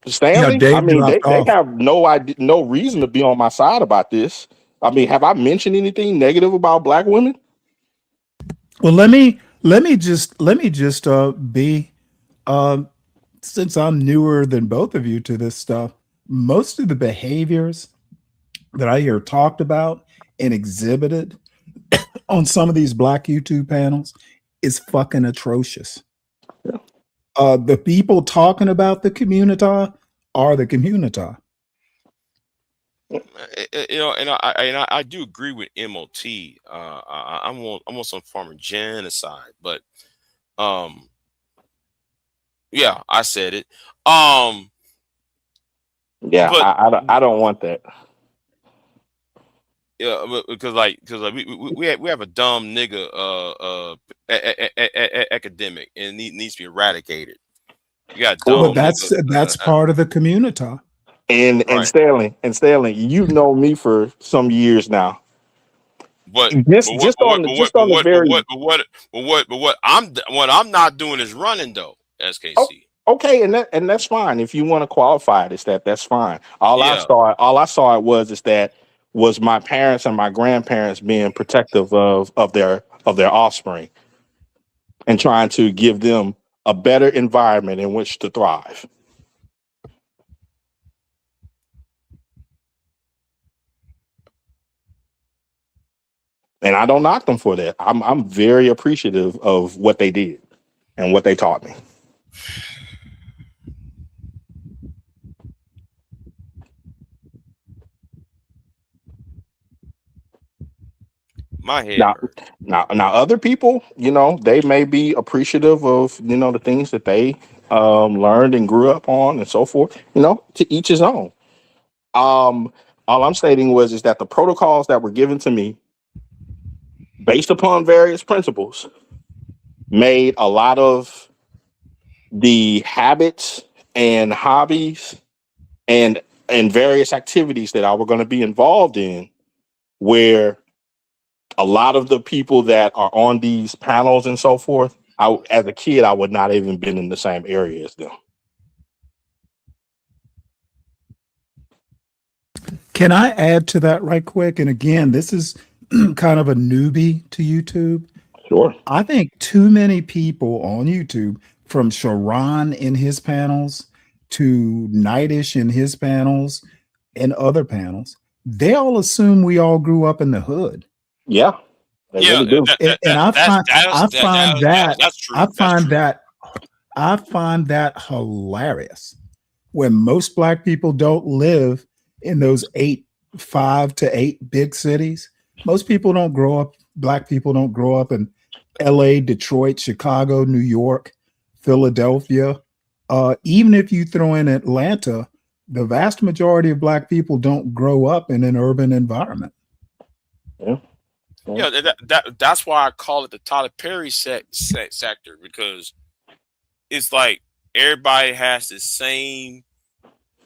Stanley. Dave they have no idea, no reason to be on my side about this. Have I mentioned anything negative about black women? Well, let me just be since I'm newer than both of you to this stuff, most of the behaviors that I hear talked about and exhibited on some of these black YouTube panels is fucking atrocious. Yeah. The people talking about the community are the community. And I do agree with MOT. I'm on some form of genocide, but yeah, I said it. Yeah, But I don't want that. yeah, because we have a dumb nigga academic, and it needs to be eradicated. You got But dumb that's part of the community. And right. Stanley, you know me for some years now. But Just on the very what I'm not doing is running though, SKC. okay, and that's fine. If you want to qualify it as that's fine. All I saw it was my parents and my grandparents being protective of their offspring and trying to give them a better environment in which to thrive. And I don't knock them for that. I'm very appreciative of what they did and what they taught me. My head hurts. Now, other people, they may be appreciative of, the things that they learned and grew up on and so forth. To each his own. All I'm stating is that the protocols that were given to me, based upon various principles, made a lot of the habits and hobbies and various activities that I were going to be involved in, where a lot of the people that are on these panels and so forth, as a kid, I would not have even been in the same area as them. Can I add to that right quick? And again, this is kind of a newbie to YouTube. Sure. I think too many people on YouTube, from Sharon in his panels to Nightish in his panels and other panels, they all assume we all grew up in the hood. Yeah. And I find that hilarious when most black people don't live in those 5 to 8 big cities. Most people don't grow up. Black people don't grow up in LA, Detroit, Chicago, New York, Philadelphia. Even if you throw in Atlanta, the vast majority of black people don't grow up in an urban environment. Yeah. Yeah, that's why I call it the Tyler Perry sector, because it's like everybody has the same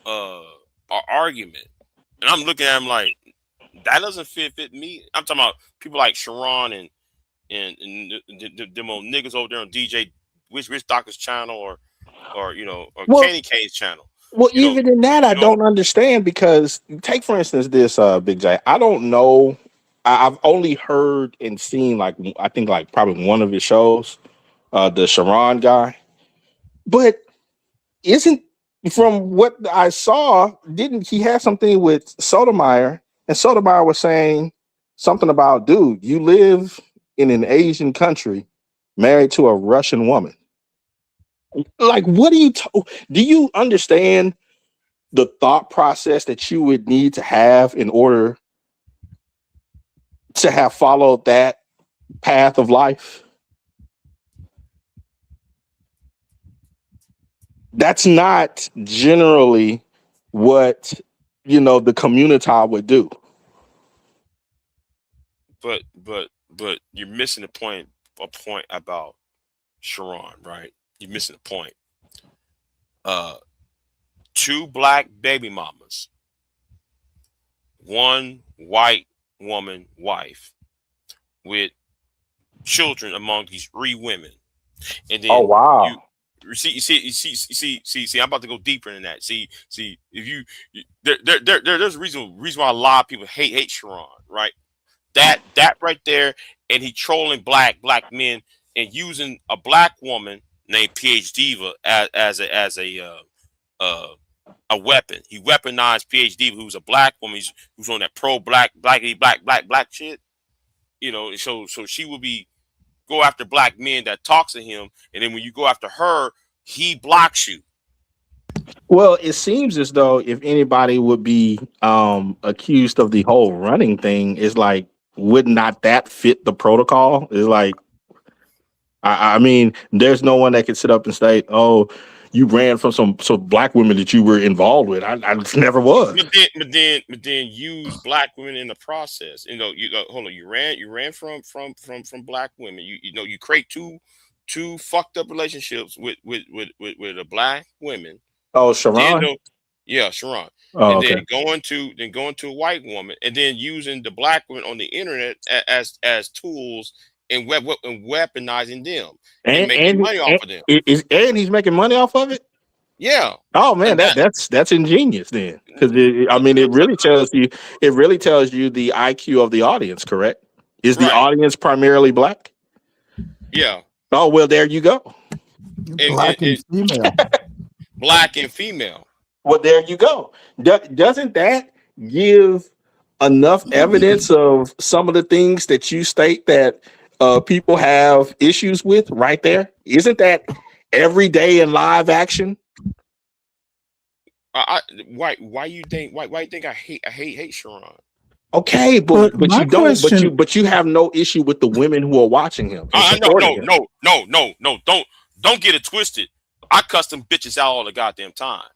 argument, and I'm looking at them like that doesn't fit me. I'm talking about people like Sharon and them old niggas over there on DJ Rich Doctor's channel or Candy Kane's channel. Well, even in that, I don't understand, because take for instance this Big J. I don't know. I've only heard and seen I think probably one of his shows, the Sharon guy. But isn't, from what I saw, didn't he have something with Sotomayor? And Sotomayor was saying something about, dude, you live in an Asian country married to a Russian woman. Like, what do you understand the thought process that you would need to have in order to have followed that path of life? That's not generally what the community would do. But you're missing a point about Sharon, right? You're missing a point. 2 black baby mamas, 1 white woman wife with children among these 3 women, and then oh wow, you see, I'm about to go deeper than that. See, if there's a reason why a lot of people hate Sharon, right? That right there, and he trolling black men and using a black woman named PH Diva as a weapon. He weaponized PH Diva, who's a black woman, who's on that pro black shit. You know, so she will go after black men that talks to him, and then when you go after her, he blocks you. Well, it seems as though if anybody would be accused of the whole running thing, is like, would not that fit the protocol? It's like, I mean, there's no one that can sit up and say, "Oh, you ran from some black women that you were involved with." I never was. But then use black women in the process. You know, hold on. You ran from black women. You create two fucked up relationships with a black women. Oh, Sharon. Yeah, Sharon. Oh, and okay. then going to a white woman, and then using the black women on the internet as tools and weaponizing them and making money off of them. And he's making money off of it. Yeah. Oh man, that's ingenious then, because it really tells you the IQ of the audience. Correct? Is the audience primarily black? Yeah. Oh well, there you go. Black and female. Black and female. Well, there you go. Doesn't that give enough evidence of some of the things that you state that people have issues with right there? Isn't that every day in live action? Why you think I hate Sharon? Okay, but my you don't. question- But you have no issue with the women who are watching him. No. Don't get it twisted. I cuss them bitches out all the goddamn time.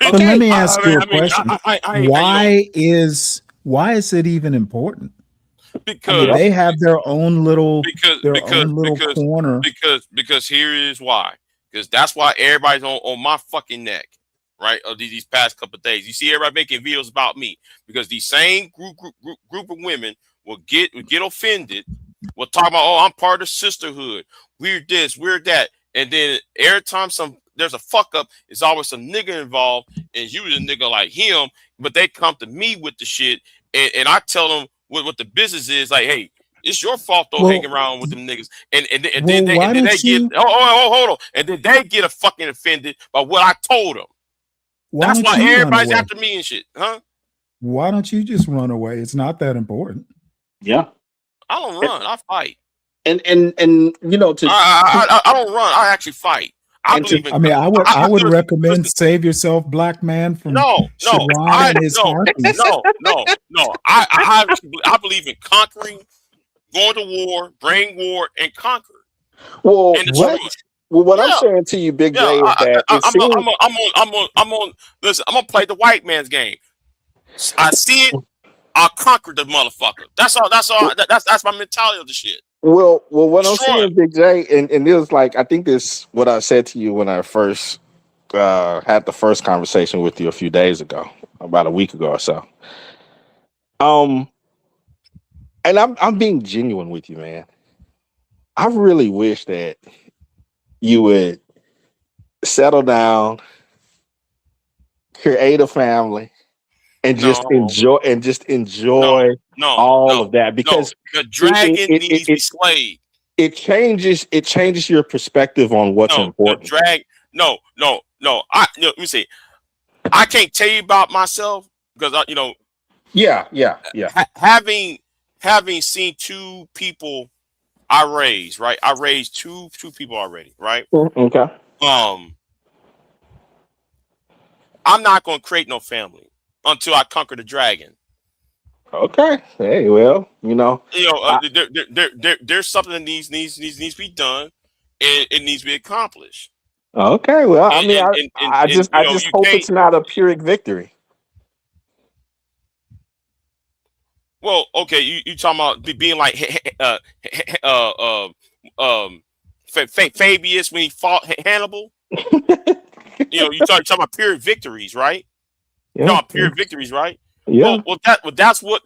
But let me ask you a question. Why is it even important? Because they have their own little corner. Because here is why. Because that's why everybody's on my fucking neck, right? Of these past couple of days. You see everybody making videos about me because these same group of women will get offended. Will talk about, oh, I'm part of sisterhood. We're this, we're that. And then every time there's a fuck up, it's always some nigga involved, and usually a nigga like him, but they come to me with the shit, and I tell them what the business is, like, hey, it's your fault though, hanging around with them niggas. And then they get hold on. And then they get fucking offended by what I told them. That's why everybody's after me and shit, huh? Why don't you just run away? It's not that important. Yeah. I don't run, I fight. And you know, I don't run, I actually fight. I would recommend Save Yourself, Black Man from Sharon and his harpies. No. I believe in conquering, going to war, bring war, and conquer. Well, and what I'm saying to you, Big J, is that I'm on. Listen, I'm gonna play the white man's game. I see it, I'll conquer the motherfucker. That's all. That's my mentality of the shit. Well, what I'm saying, Big J, and it was like, I think this what I said to you when I first had the first conversation with you a few days ago, about a week ago or so. And I'm being genuine with you, man. I really wish that you would settle down, create a family, and just enjoy all of that, because the dragon needs to be slayed. It changes your perspective on what's important. No. Let me see. I can't tell you about myself because having seen two people I raised, right? I raised two people already, right? Okay. I'm not going to create no family until I conquer the dragon. Okay. Hey, well, there's something that needs to be done, and it needs to be accomplished. Okay. Well, I just hope it's not a Pyrrhic victory. Well, okay, you talking about being like Fabius when he fought Hannibal? You talking about Pyrrhic victories, right? Yeah. Pyrrhic victories, right? Yeah. Well, that's what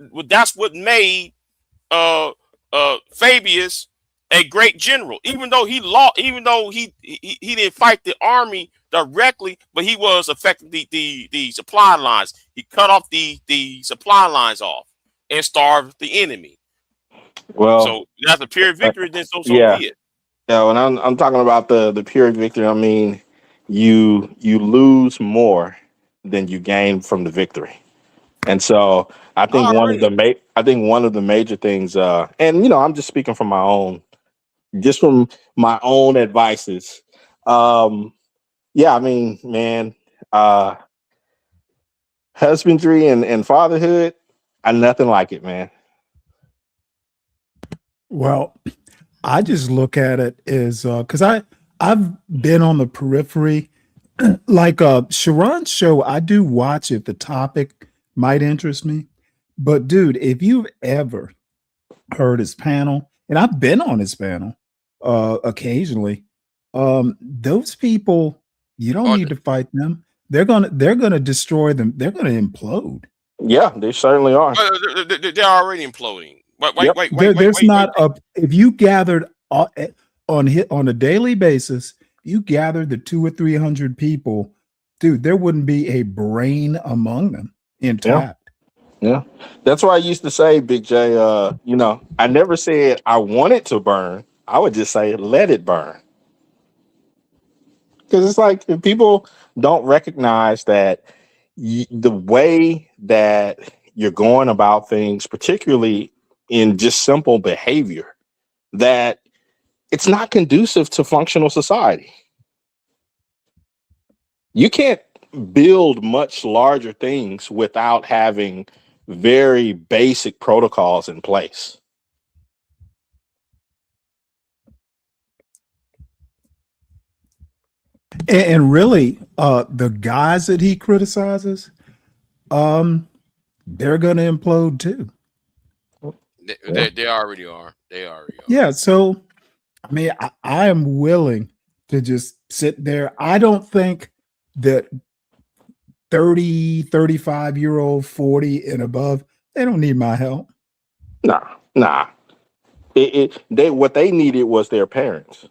made Fabius a great general. Even though he didn't fight the army directly, but he was affecting the supply lines. He cut off the supply lines off and starved the enemy. Well, so that's a Pyrrhic victory. Then so yeah. be it. Yeah, when I'm talking about the pure victory, I mean you lose more than you gain from the victory. And so I think Already. I think one of the major things, and I'm just speaking from my own advices. Um, yeah, I mean, man, uh, husbandry and fatherhood, I nothing like it, man. Well, I just look at it as because I've been on the periphery, like Sharon's show. I do watch if the topic might interest me. But dude, if you've ever heard his panel, and I've been on his panel occasionally, those people you don't Oh, need to fight them. They're gonna destroy them. They're gonna implode. Yeah, they certainly are. they're already imploding. Yep. There's not a if you gathered on a daily basis, you gathered the 200 or 300 people, dude, there wouldn't be a brain among them intact. Yeah. That's why I used to say, Big J, I never said I want it to burn. I would just say let it burn. Because it's like if people don't recognize that the way that you're going about things, particularly in just simple behavior, that it's not conducive to functional society. You can't build much larger things without having very basic protocols in place. And really, the guys that he criticizes, they're gonna implode too. They already are. They already are. Yeah, so I mean, I am willing to just sit there. I don't think that 30, 35-year-old, 40 and above, they don't need my help. Nah. What they needed was their parents.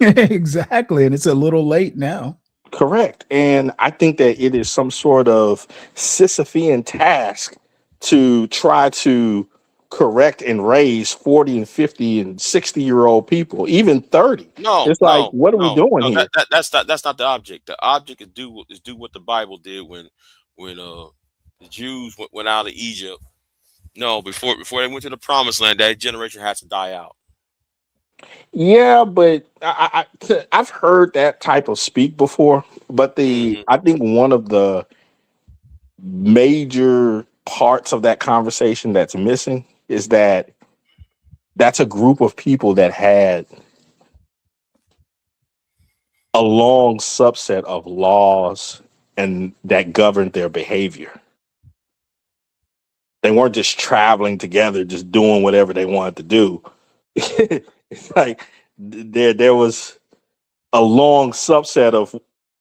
Exactly. And it's a little late now. Correct. And I think that it is some sort of Sisyphean task to try to correct and raise 40 and 50 and 60-year-old people, even 30. No, It's like, what are we doing here? That's not the object. The object is do what the Bible did when the Jews went out of Egypt. No, before they went to the promised land, that generation had to die out. Yeah, but I've heard that type of speak before. But I think one of the major parts of that conversation that's missing is that that's a group of people that had a long subset of laws and that governed their behavior. They weren't just traveling together, just doing whatever they wanted to do. It's like there was a long subset of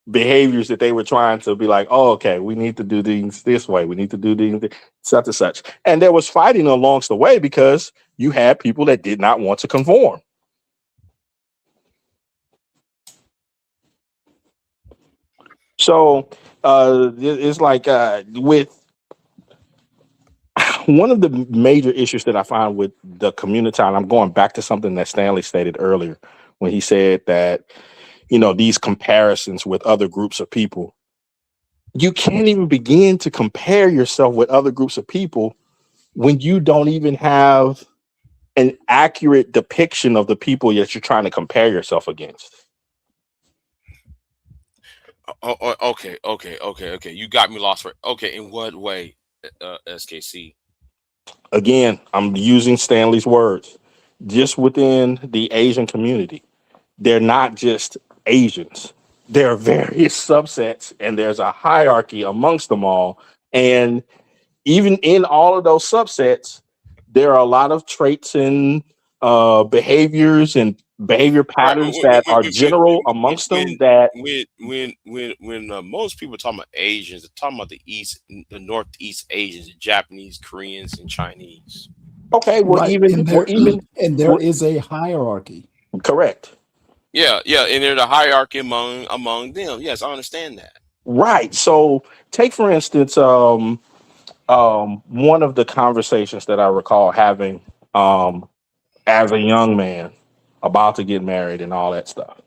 behaviors that they were trying to be like, oh, okay, we need to do things this way. We need to do things such and such. And there was fighting along the way because you had people that did not want to conform. So it's like with one of the major issues that I find with the community, and I'm going back to something that Stanley stated earlier when he said that, these comparisons with other groups of people, you can't even begin to compare yourself with other groups of people when you don't even have an accurate depiction of the people that you're trying to compare yourself against. Okay. You got me lost. Okay, in what way, SKC? Again, I'm using Stanley's words. Just within the Asian community, they're not just Asians. There are various subsets, and there's a hierarchy amongst them all. And even in all of those subsets, there are a lot of traits and behaviors and behavior patterns that are general amongst them. That when most people talk about Asians, they're talking about the Northeast Asians, the Japanese, Koreans, and Chinese. Okay, well, right. And there is a hierarchy. Correct. Yeah, and there's a hierarchy among them. Yes, I understand that. Right. So, take for instance, one of the conversations that I recall having as a young man about to get married and all that stuff.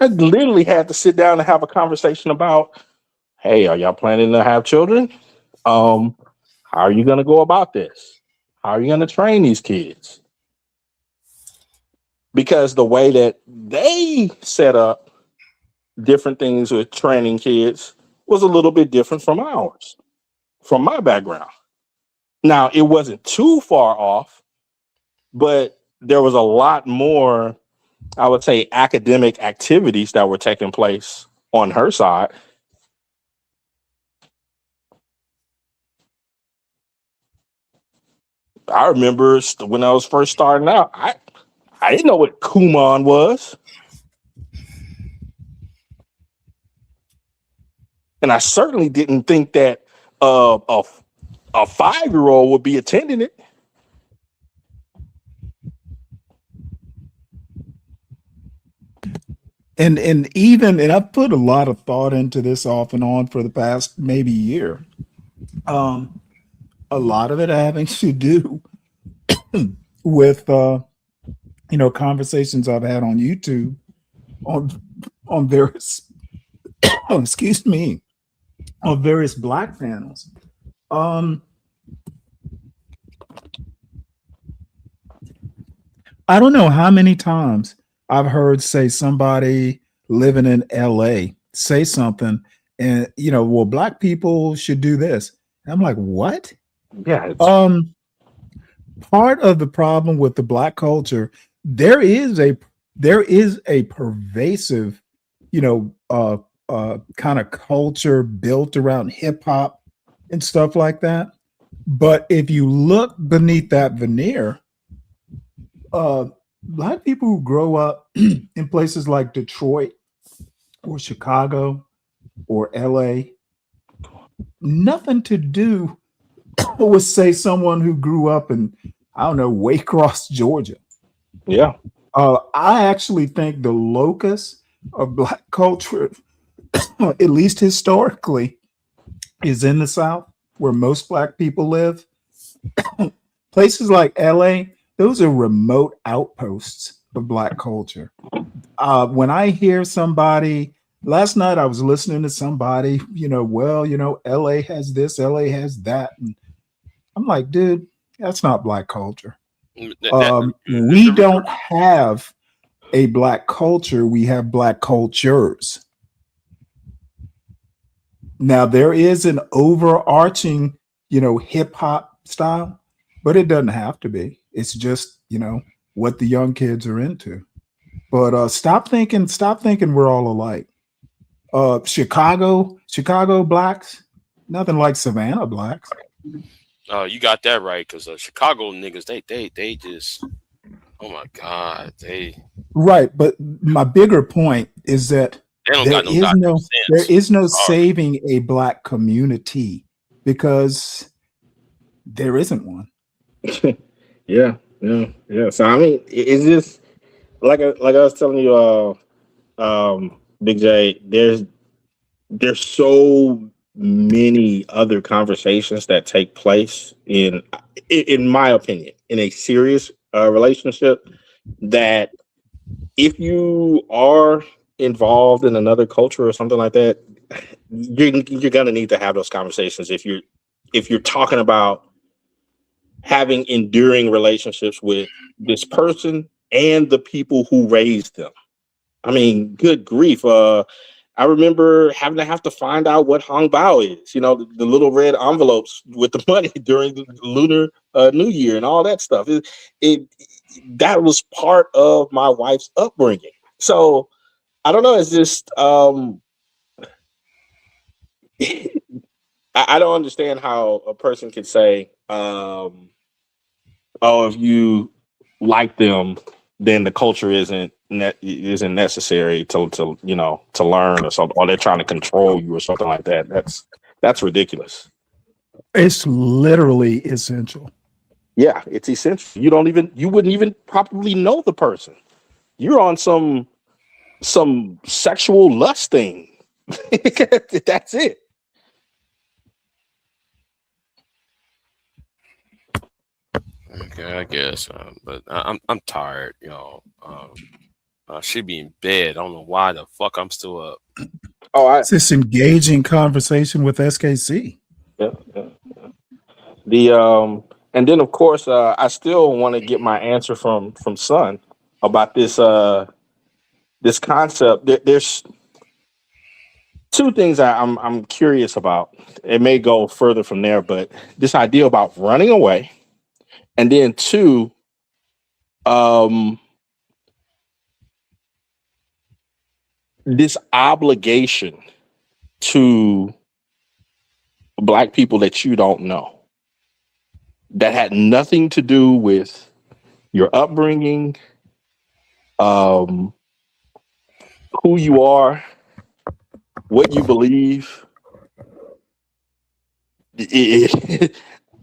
I literally had to sit down and have a conversation about, hey, are y'all planning to have children? How are you going to go about this? How are you going to train these kids? Because the way that they set up different things with training kids was a little bit different from ours, from my background. Now, it wasn't too far off, but there was a lot more, I would say, academic activities that were taking place on her side. I remember when I was first starting out, I didn't know what Kumon was. And I certainly didn't think that a 5-year-old would be attending it. And I've put a lot of thought into this off and on for the past maybe year. A lot of it having to do with conversations I've had on YouTube on various excuse me, on various Black panels. I don't know how many times I've heard say somebody living in LA say something and well, Black people should do this. And I'm like, what? Yeah. Part of the problem with the Black culture, there is a pervasive, kind of culture built around hip hop and stuff like that. But if you look beneath that veneer, Black people who grow up in places like Detroit or Chicago or LA, nothing to do with, say, someone who grew up in, I don't know, Waycross, Georgia. Yeah. I actually think the locus of Black culture, at least historically, is in the South, where most Black people live. Places like LA, those are remote outposts of Black culture. When I hear somebody, last night I was listening to somebody, LA has this, LA has that. And I'm like, dude, that's not Black culture. We don't have a Black culture. We have Black cultures. Now, there is an overarching, hip hop style, but it doesn't have to be. It's just, what the young kids are into. But stop thinking we're all alike. Chicago Blacks, nothing like Savannah Blacks. You got that right, because Chicago niggas, they just, oh my God, right. But my bigger point is that there is no saving a Black community, because there isn't one. Yeah. So I mean, it's just like I was telling you, Big J. There's so many other conversations that take place in my opinion, in a serious relationship, that if you are involved in another culture or something like that, you're gonna need to have those conversations if you're talking about having enduring relationships with this person and the people who raised them. I mean, good grief. I remember have to find out what Hong Bao is, the little red envelopes with the money during the Lunar New Year and all that stuff. That was part of my wife's upbringing. So I don't know. It's just, I don't understand how a person could say, if you like them, then the culture isn't necessary to learn or something, or they're trying to control you or something like that. That's ridiculous. It's literally essential. Yeah, it's essential. You wouldn't even probably know the person. You're on some sexual lust thing. That's it. Okay, I guess. But I'm tired. I should be in bed. I don't know why the fuck I'm still up. Oh, It's this engaging conversation with SKC. yeah. The and then of course I still want to get my answer from Son about this this concept. There's two things I'm curious about. It may go further from there, but this idea about running away, and then two, this obligation to Black people that you don't know, that had nothing to do with your upbringing, who you are, what you believe.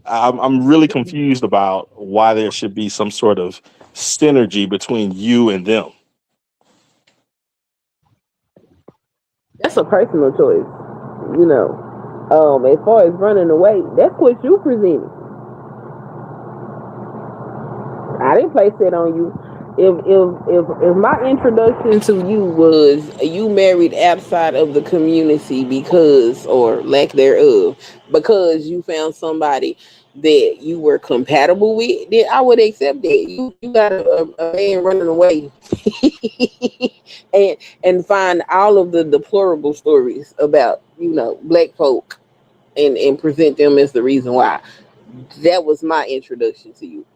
I'm really confused about why there should be some sort of synergy between you and them. That's a personal choice, you know. As far as running away, that's what you presented. I didn't place that on you. If my introduction to you was you married outside of the community because, or lack thereof, because you found somebody that you were compatible with, then I would accept that. You got a man running away and find all of the deplorable stories about, Black folk and present them as the reason why. That was my introduction to you.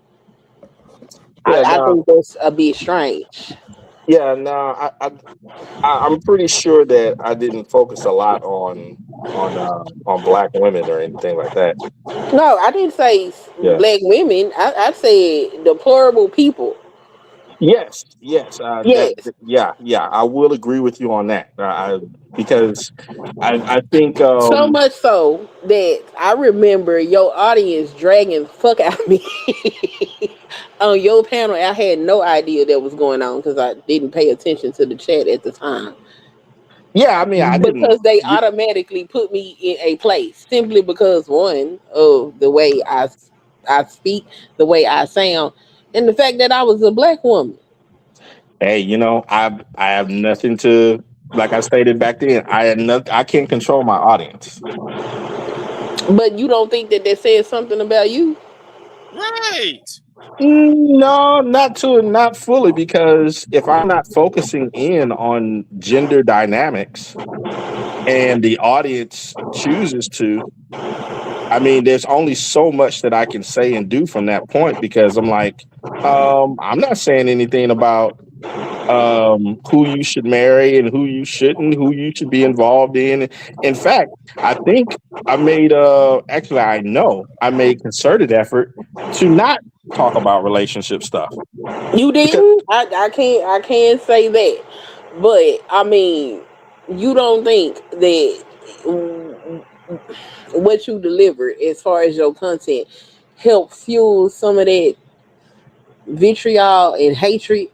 Yeah, I no, think that's a bit strange. yeah, no. I'm pretty sure that I didn't focus a lot on Black women or anything like that. No, I didn't say Yeah. Black women. I said deplorable people. Yes. Yes. Yeah. I will agree with you on that. Because I think So much so that I remember your audience dragging the fuck out of me on your panel. I had no idea that was going on because I didn't pay attention to the chat at the time. yeah. I mean, I didn't. Because they automatically put me in a place simply because, one, of the way I speak, the way I sound, and the fact that I was a Black woman. Hey, I have nothing to, like I stated back then. I can't control my audience. But you don't think that says something about you? Right. No, not fully, because if I'm not focusing in on gender dynamics and the audience chooses to, I mean, there's only so much that I can say and do from that point, because I'm like, I'm not saying anything about who you should marry and who you shouldn't, who you should be involved in. In fact, I think I made I know I made concerted effort to not talk about relationship stuff. You didn't? I can't say that. But I mean, you don't think that what you deliver as far as your content help fuel some of that vitriol and hatred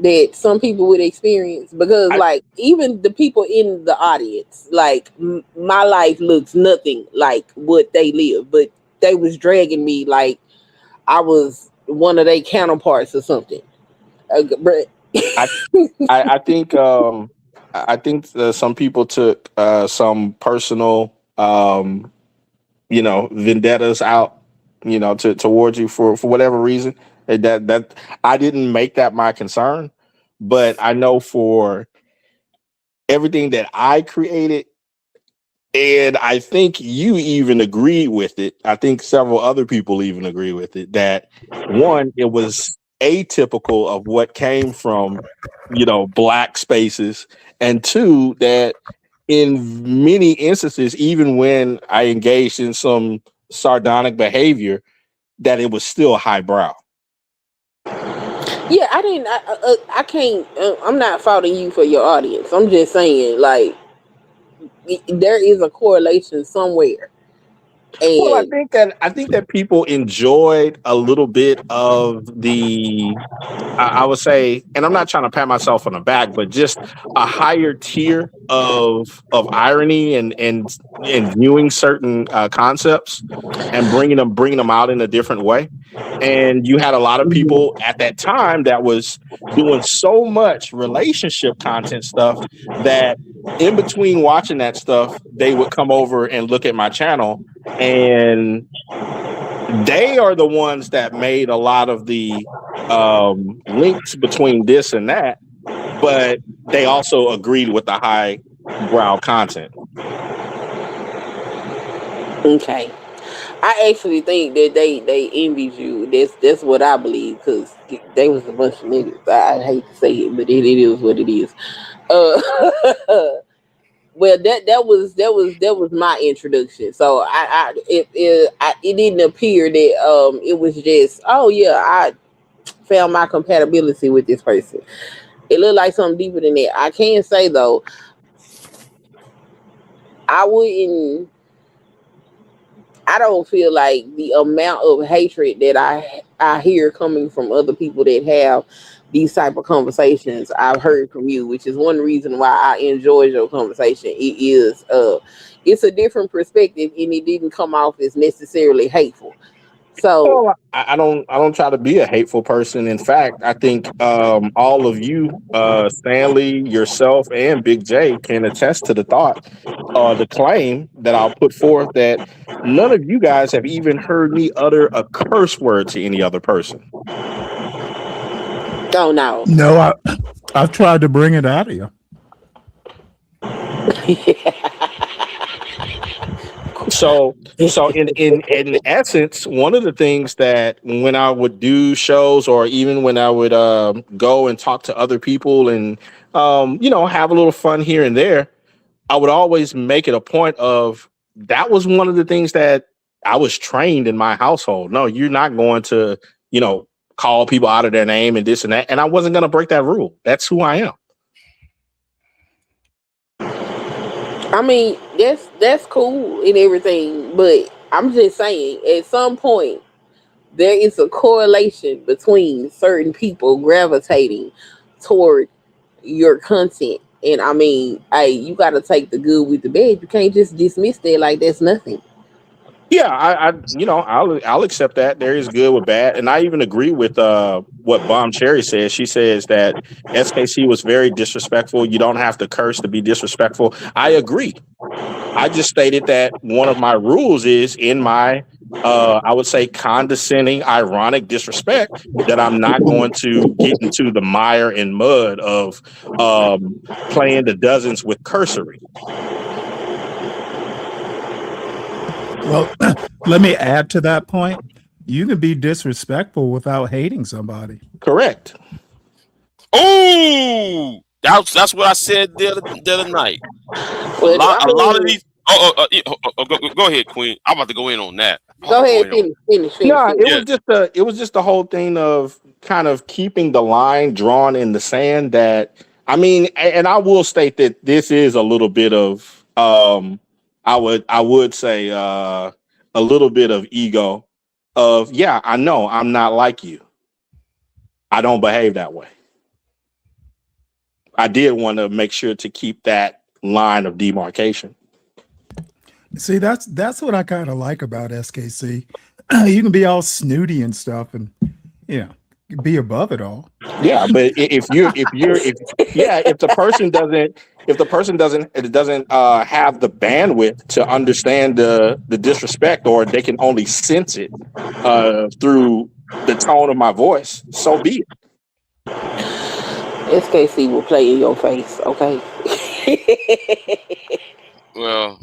that some people would experience? Because like even the people in the audience, like my life looks nothing like what they live, but they was dragging me like I was one of their counterparts or something. I think some people took some personal vendettas out towards you for whatever reason. That I didn't make that my concern, but I know for everything that I created, and I think you even agreed with it. I think several other people even agree with it, that one, it was atypical of what came from, Black spaces, and two, that in many instances, even when I engaged in some sardonic behavior, that it was still highbrow. Yeah, I didn't. I can't. I'm not faulting you for your audience. I'm just saying, like, there is a correlation somewhere Well, And I think that people enjoyed a little bit of the I would say, and I'm not trying to pat myself on the back, but just a higher tier of irony and viewing certain concepts and bringing them out in a different way. And you had a lot of people at that time that was doing so much relationship content stuff that in between watching that stuff, they would come over and look at my channel, and they are the ones that made a lot of the links between this and that, but they also agreed with the high brow content. okay, I actually think that they envied you. That's what I believe, because they was a bunch of niggas. I hate to say it, but it is what it is. Well, that was my introduction. So it didn't appear that it was just, oh yeah, I found my compatibility with this person. It looked like something deeper than that. I can say though, I don't feel like the amount of hatred that I hear coming from other people that have these type of conversations I've heard from you, which is one reason why I enjoyed your conversation. It's a different perspective, and it didn't come off as necessarily hateful. So Well, I don't try to be a hateful person. In fact, I think all of you, Stanley, yourself, and Big J can attest to the the claim that I'll put forth that none of you guys have even heard me utter a curse word to any other person. don't know. No, I've tried to bring it out of you. So in essence, one of the things that when I would do shows, or even when I would go and talk to other people and have a little fun here and there, I would always make it a point of that was one of the things that I was trained in my household. No, you're not going to call people out of their name and this and that, and I wasn't going to break that rule. That's who I am. I mean, that's cool and everything, but I'm just saying, at some point, there is a correlation between certain people gravitating toward your content. And I mean, hey, you got to take the good with the bad. You can't just dismiss that like that's nothing. Yeah, I'll accept that. There is good with bad, and I even agree with what Bomb Cherry says. She says that SKC was very disrespectful. You don't have to curse to be disrespectful. I agree. I just stated that one of my rules is in my I would say condescending, ironic disrespect, that I'm not going to get into the mire and mud of playing the dozens with cursory. Well, let me add to that point. You can be disrespectful without hating somebody. Correct. Oh, that's what I said the other night. Well, A lot of these. Go ahead, Queen. I'm about to go in on that. Go ahead, finish. Yeah, Yeah. it was just the whole thing of kind of keeping the line drawn in the sand. That I mean, and I will state that this is a little bit of I would say a little bit of ego of, yeah, I know I'm not like you. I don't behave that way. I did want to make sure to keep that line of demarcation. See, that's what I kind of like about SKC. You can be all snooty and stuff, and be above it all. Yeah, but if the person doesn't have the bandwidth to understand the disrespect, or they can only sense it through the tone of my voice, so be it. SKC will play in your face, okay? Well,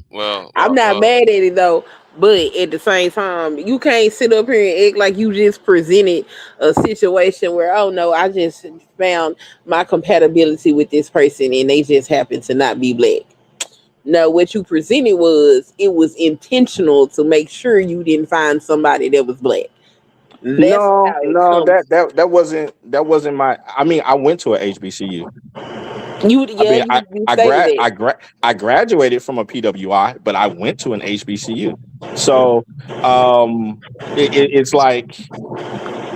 I'm not mad at it though, but at the same time, you can't sit up here and act like you just presented a situation where, oh no, I just found my compatibility with this person and they just happen to not be black. No, what you presented was intentional to make sure you didn't find somebody that was black. That wasn't my. I mean, I went to a HBCU. You I mean, you stated it. I graduated from a PWI, but I went to an HBCU. So it's like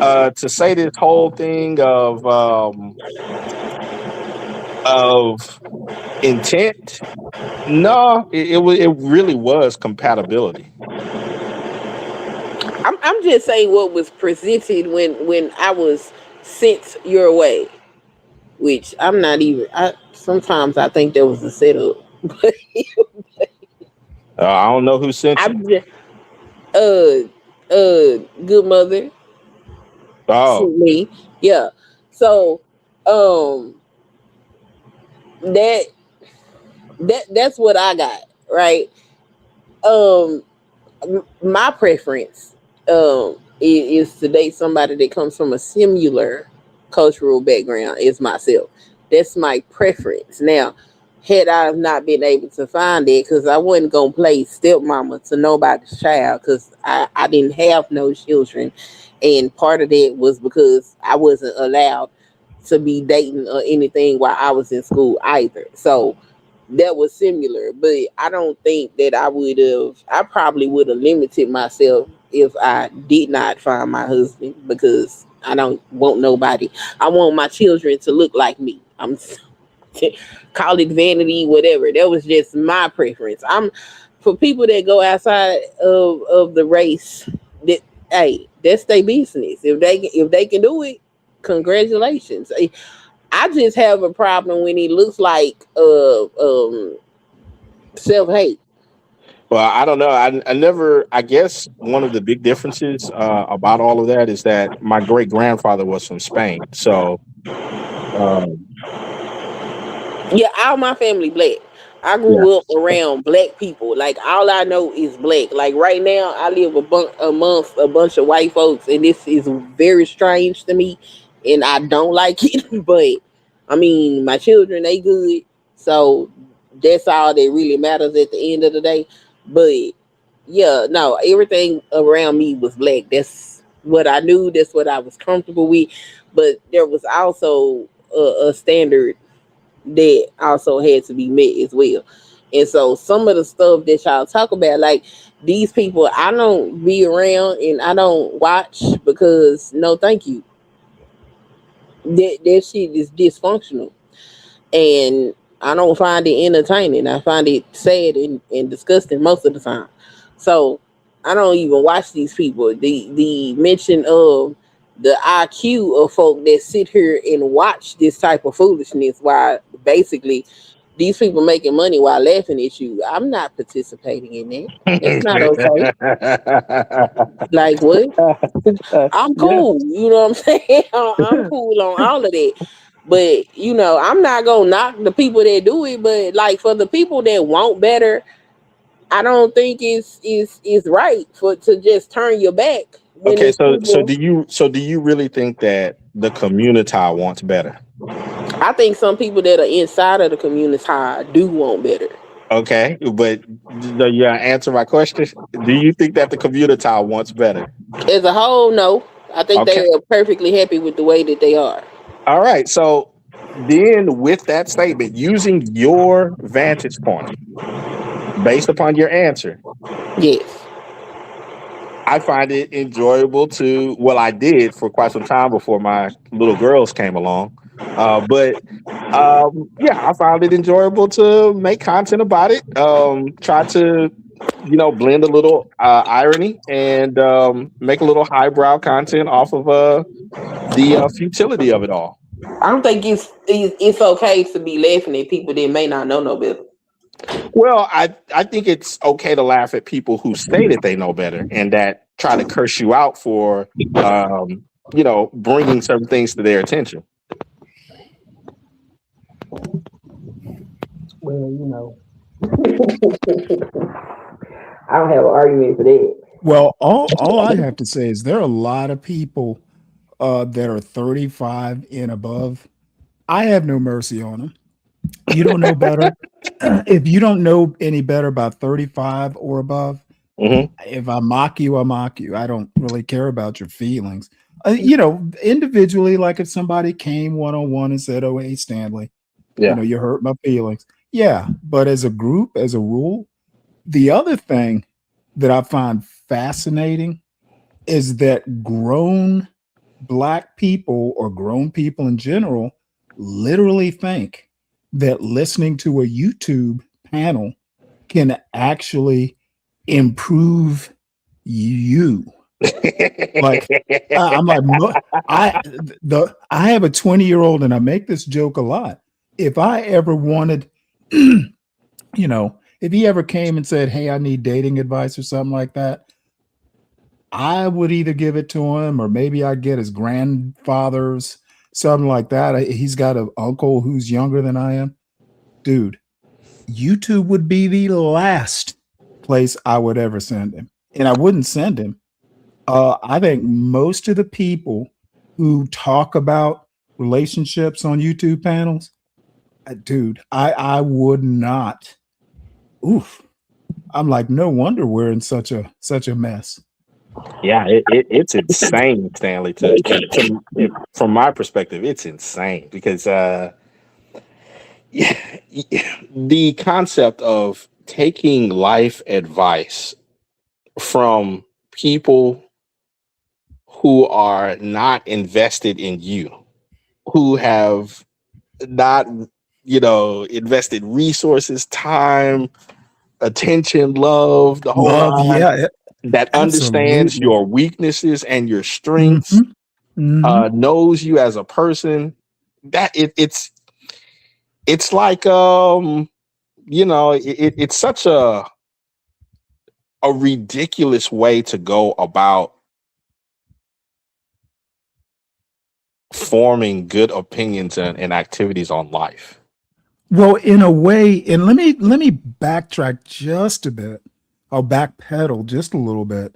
to say this whole thing of intent. No, it really was compatibility. I'm just saying what was presented when I was sent your way, which I'm not even. Sometimes I think there was a setup, but I don't know who sent you. I'm just good mother Oh, sent me. Yeah. So that that's what I got, right? My preference is to date somebody that comes from a similar cultural background as myself. That's my preference. Now, had I not been able to find it, because I wasn't gonna play stepmama to nobody's child, because I didn't have no children, and part of that was because I wasn't allowed to be dating or anything while I was in school either. So that was similar, but I don't think that I probably would have limited myself if I did not find my husband, because I don't want nobody. I want my children to look like me. Call it vanity, whatever. That was just my preference. I'm for people that go outside of the race. That hey, that's their business. If they can do it, congratulations. I just have a problem when he looks like self-hate. well, I don't know. I never. I guess one of the big differences about all of that is that my great grandfather was from Spain. So, um, Yeah, all my family black. I yeah. grew up around black people. Like all I know is black. Like right now, I live amongst a bunch of white folks, and this is very strange to me, and I don't like it. But I mean, my children they good, so that's all that really matters at the end of the day. But yeah, no, everything around me was black. That's what I knew. That's what I was comfortable with. But there was also a standard that also had to be met as well. And so some of the stuff that y'all talk about, like these people, I don't be around and I don't watch because no, thank you. That shit is dysfunctional, and I don't find it entertaining. I find it sad and disgusting most of the time. So I don't even watch these people. The mention of the IQ of folk that sit here and watch this type of foolishness while basically these people making money while laughing at you. I'm not participating in that. That's not okay. Like what? I'm Yeah. cool. You know what I'm saying? I'm cool on all of that. But you know, I'm not gonna knock the people that do it. But like for the people that want better, I don't think it's right for to just turn your back when Okay. it's So people. do you really think that the community wants better? I think some people that are inside of the community do want better. Okay, but you answer my question. Do you think that the community wants better? As a whole, no. I think they Okay. are perfectly happy with the way that they are. All right. So then, with that statement, using your vantage point based upon your answer, Yes. I find it enjoyable to. Well, I did for quite some time before my little girls came along. But yeah, I found it enjoyable to make content about it. Try to, blend a little irony and make a little highbrow content off of the futility of it all. I don't think it's okay to be laughing at people that may not know no better. Well, I think it's okay to laugh at people who say that they know better and that try to curse you out for, bringing certain things to their attention. Well, I don't have an argument for that. Well, all I have to say is there are a lot of people that are 35 and above. I have no mercy on them. You don't know better. If you don't know any better about 35 or above, if I mock you, I mock you. I don't really care about your feelings. Individually, like if somebody came one-on-one and said, "Oh, hey, Stanley, You know, you hurt my feelings. Yeah, but as a group, as a rule, the other thing that I find fascinating is that grown black people or grown people in general literally think that listening to a YouTube panel can actually improve you. Like I'm like I have a 20-year-old and I make this joke a lot. If I ever wanted, you know, if he ever came and said, "Hey, I need dating advice" or something like that, I would either give it to him or maybe I'd get his grandfather's, something like that. He's got an uncle who's younger than I am. Dude, YouTube would be the last place I would ever send him. And I wouldn't send him. I think most of the people who talk about relationships on YouTube panels, dude, I would not. Oof. I'm like, no wonder we're in such a mess. Yeah, it's insane, Stanley. From my perspective, it's insane because the concept of taking life advice from people who are not invested in you, who have not, invested resources, time, attention, love, the whole Love, nine, yeah, that understands absolutely. your weaknesses and your strengths, knows you as a person. That it's like it's such a ridiculous way to go about forming good opinions and activities on life. Well, in a way, and let me backtrack just a bit. I'll backpedal just a little bit.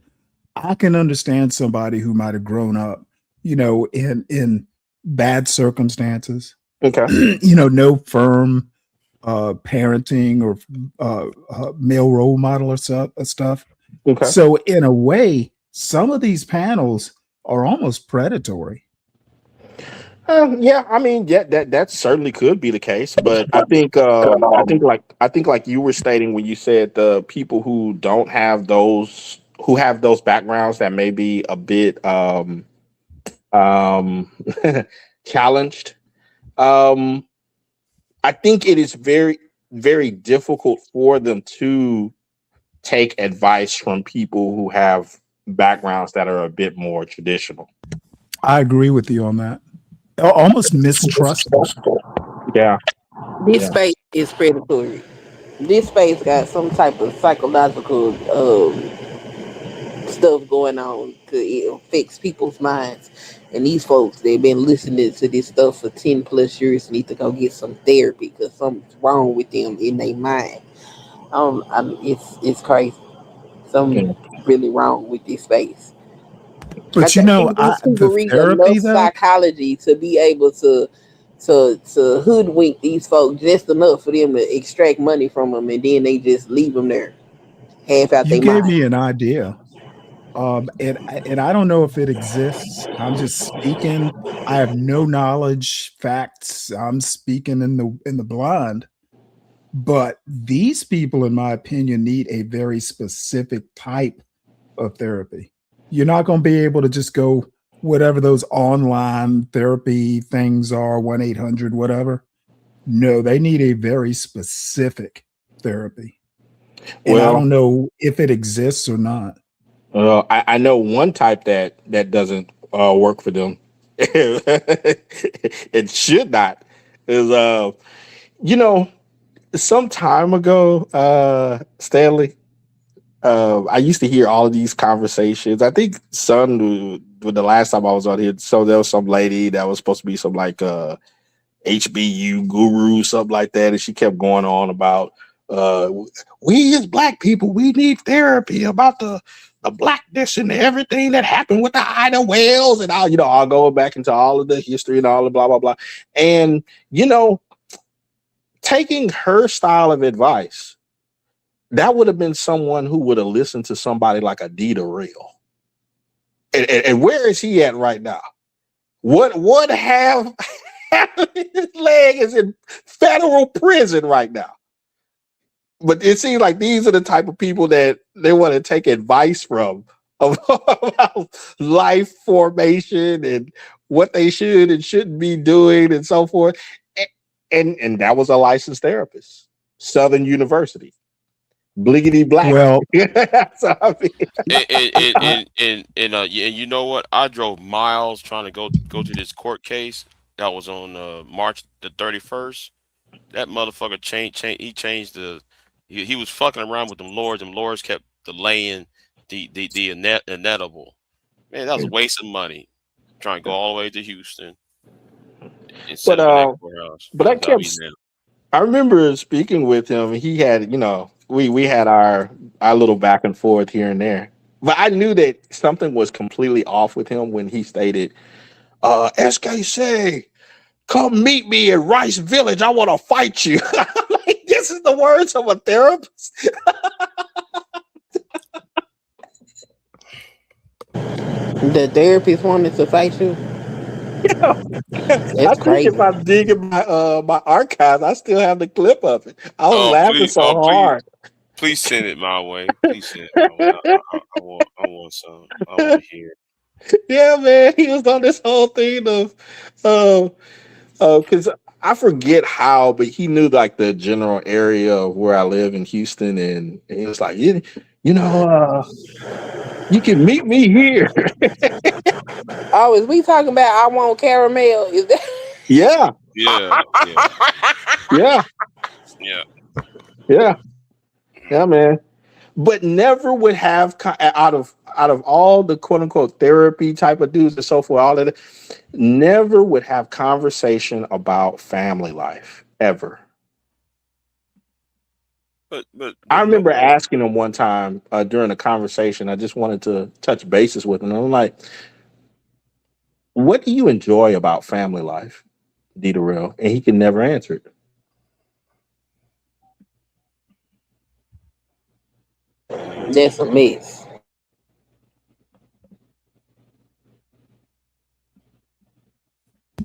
I can understand somebody who might have grown up, in bad circumstances. Okay. No firm parenting or male role model or stuff. Okay. So in a way, some of these panels are almost predatory. That certainly could be the case, but I think like you were stating when you said the people who don't have those, who have those backgrounds that may be a bit challenged. I think it is very, very difficult for them to take advice from people who have backgrounds that are a bit more traditional. I agree with you on that. Almost mistrustful. Yeah. This space is predatory. This space got some type of psychological stuff going on because it affects people's minds. And these folks, they've been listening to this stuff for 10 plus years, need to go get some therapy because something's wrong with them in their mind. It's crazy. Something really wrong with this space. But these people read enough psychology to be able to hoodwink these folks just enough for them to extract money from them, and then they just leave them there half out their mind. You gave me an idea, and I don't know if it exists. I'm just speaking. I have no knowledge, facts. I'm speaking in the blind. But these people, in my opinion, need a very specific type of therapy. You're not going to be able to just go whatever those online therapy things are, 1-800, whatever. No, they need a very specific therapy. And I don't know if it exists or not. I know one type that doesn't work for them. It should not. Is some time ago, Stanley, I used to hear all of these conversations. I think with the last time I was on here, so there was some lady that was supposed to be some like HBU guru, something like that, and she kept going on about we as black people, we need therapy about the blackness and everything that happened with the Ida Wells, and I'll go back into all of the history and all the blah blah blah, and taking her style of advice, that would have been someone who would have listened to somebody like Adita Real. And where is he at right now? What have His leg is in federal prison right now. But it seems like these are the type of people that they want to take advice from about life formation and what they should and shouldn't be doing and so forth. And that was a licensed therapist, Southern University, bliggity black. Well, So, I mean, And you know what? I drove miles trying to go to this court case that was on March the 31st. That motherfucker changed. He changed the. He was fucking around with them lawyers. Them lawyers kept delaying the inevitable. Man, that was a waste of money trying to go all the way to Houston. but I remember speaking with him. He had, we had our little back and forth here and there. But I knew that something was completely off with him when he stated, SKC, come meet me in Rice Village. I want to fight you. Like, this is the words of a therapist. The therapist wanted to fight you. I think if I'm digging my archives, I still have the clip of it. I was laughing hard. Please send it my way. Please send it my way. I want some. I want to hear it. Yeah, man. He was on this whole thing of because I forget how, but he knew like the general area of where I live in Houston, and he was like, you can meet me here. Oh, is we talking about I want caramel? Is that? Yeah. Yeah, man. But never would have out of all the quote unquote therapy type of dudes and so forth, all of that, never would have conversation about family life ever. But I remember asking him one time during a conversation. I just wanted to touch bases with him. I'm like, what do you enjoy about family life, D. Darrell? And he can never answer it. That's a mess.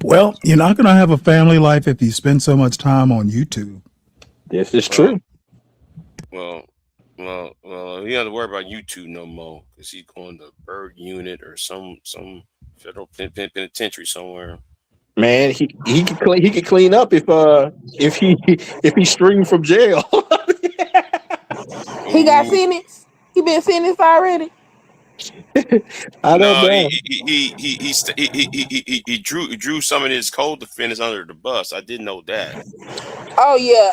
Well, you're not going to have a family life if you spend so much time on YouTube. This is true. Well, he doesn't have to worry about YouTube no more because he's going to Bird Unit or some federal penitentiary somewhere. Man, he could clean up if he streamed from jail. He got sentenced. He been sentenced already. I don't know. He drew some of his co-defendants under the bus. I didn't know that. Oh yeah,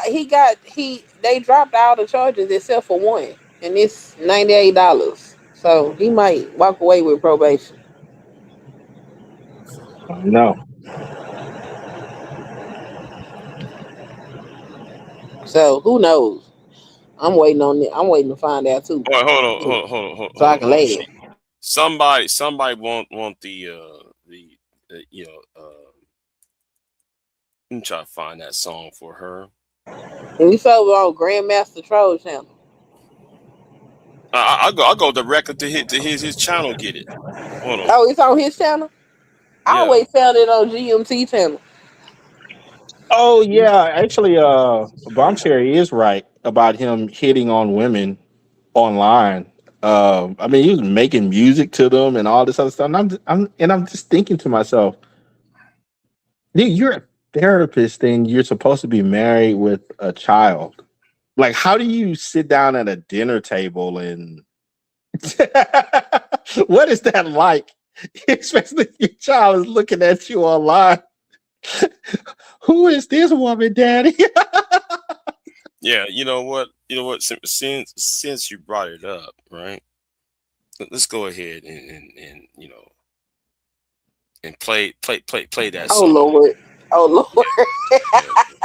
they dropped all the charges except for one, and it's $98. So he might walk away with probation. No. So who knows? I'm waiting on it. I'm waiting to find out too. Hold on. So I can lay it. Somebody want the let me try to find that song for her. And we saw it on Grandmaster Troll channel. I'll go directly to his channel. Get it. Hold on. Oh, it's on his channel. I always found it on GMT channel. Oh yeah, actually, Bomb Cherry is right about him hitting on women online. I mean, he was making music to them and all this other stuff. And I'm just thinking to myself, dude, you're a therapist and you're supposed to be married with a child. Like, how do you sit down at a dinner table and what is that like? Especially if your child is looking at you online. Who is this woman, Daddy? Yeah, you know what? Since you brought it up, right? Let's go ahead and and play that song. Oh Lord.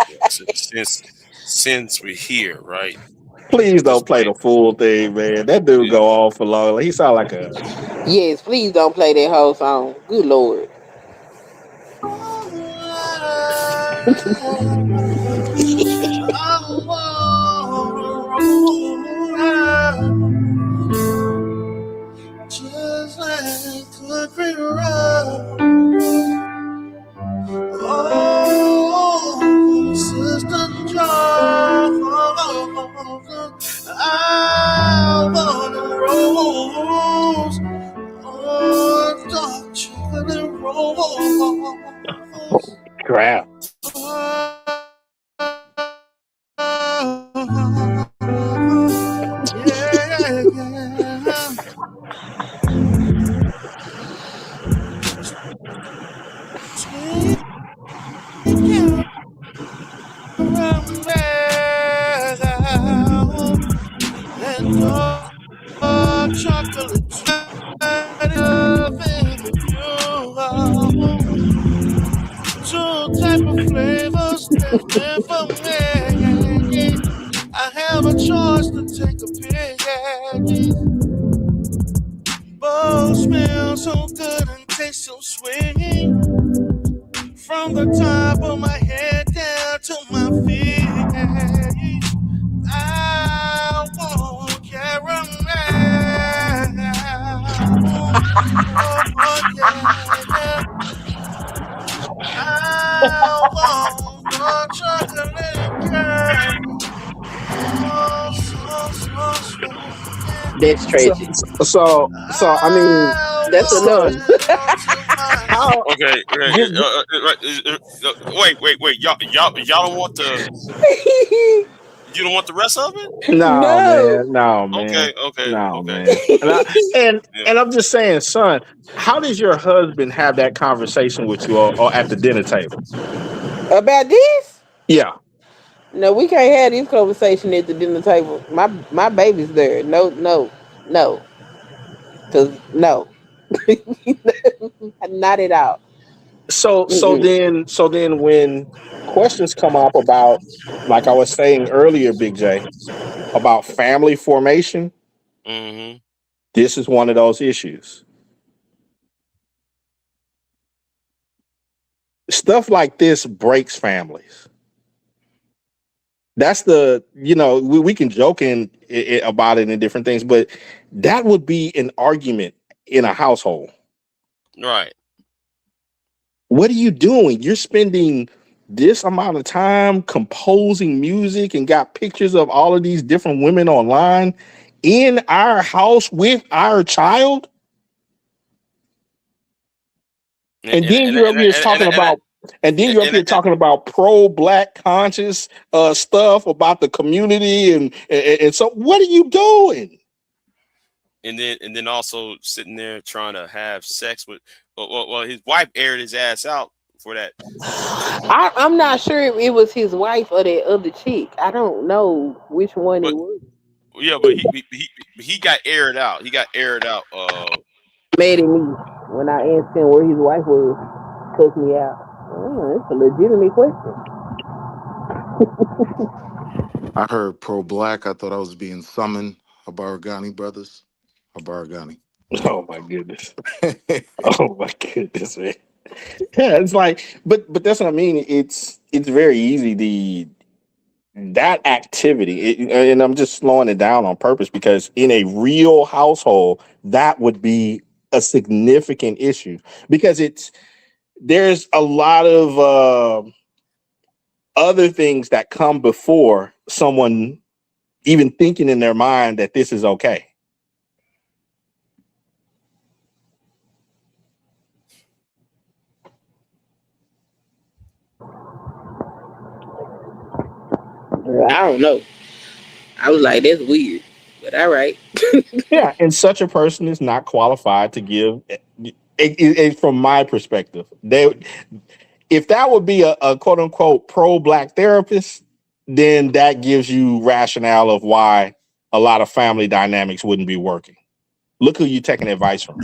Yeah. Since we're here, right? Please don't play the full thing, man. That dude go on for long. He sound like a Yes, please don't play that whole song. Good Lord. Just like country road. Oh. dark chocolate thing with you. Two type of flavors different for me. I have a choice to take a pick. Both smell so good and taste so sweet. From the top of my head down to my feet. I want caramel. Oh, yeah. I want the chocolate girl. So sweet. That's tragic. So I mean, That's son, enough. how Okay. give, Wait. Y'all don't want the. You don't want the rest of it? no No. man, no man, Okay. no man. And Yeah. I'm just saying, son, how does your husband have that conversation with you or at the dinner table? About this? Yeah. No, we can't have this conversation at the dinner table. My baby's there. No. Cause no. Not at all. So Mm-mm. then when questions come up about, like I was saying earlier, Big J, about family formation, Mm-hmm. this is one of those issues. Stuff like this breaks families. That's we can joke about it and different things, but that would be an argument in a household. Right. What are you doing? You're spending this amount of time composing music and got pictures of all of these different women online in our house with our child. And then you're up here talking about pro-black conscious stuff about the community and so what are you doing? And then also sitting there trying to have sex with well his wife aired his ass out for that. I'm not sure if it was his wife or that other chick. I don't know which one it was. Yeah, but he got aired out. He got aired out. Mad at me when I asked him where his wife was. Cussed me out. It's a legitimate question. I heard pro-black. I thought I was being summoned. Abaragani brothers. Abaragani. Oh my goodness. Oh my goodness, man. Yeah, it's like, but that's what I mean. It's very easy. That activity, and I'm just slowing it down on purpose because in a real household, that would be a significant issue because there's a lot of other things that come before someone even thinking in their mind that this is okay. I don't know. I was like, that's weird. But all right. Yeah, and such a person is not qualified to give. From my perspective, if that would be a quote unquote pro-black therapist, then that gives you rationale of why a lot of family dynamics wouldn't be working. Look who you're taking advice from.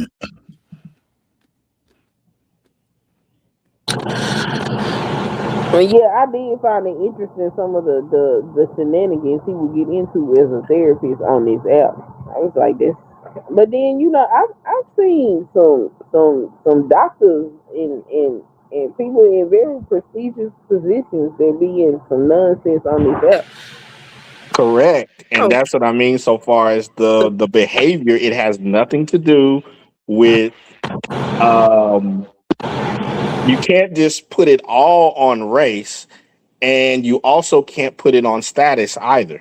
Well, yeah, I did find it interesting some of the shenanigans he would get into as a therapist on this app. I was like this, but then I've seen some doctors and people in very prestigious positions that be in some nonsense on this app. Correct, and that's what I mean. So far as the behavior, it has nothing to do with. You can't just put it all on race, and you also can't put it on status either.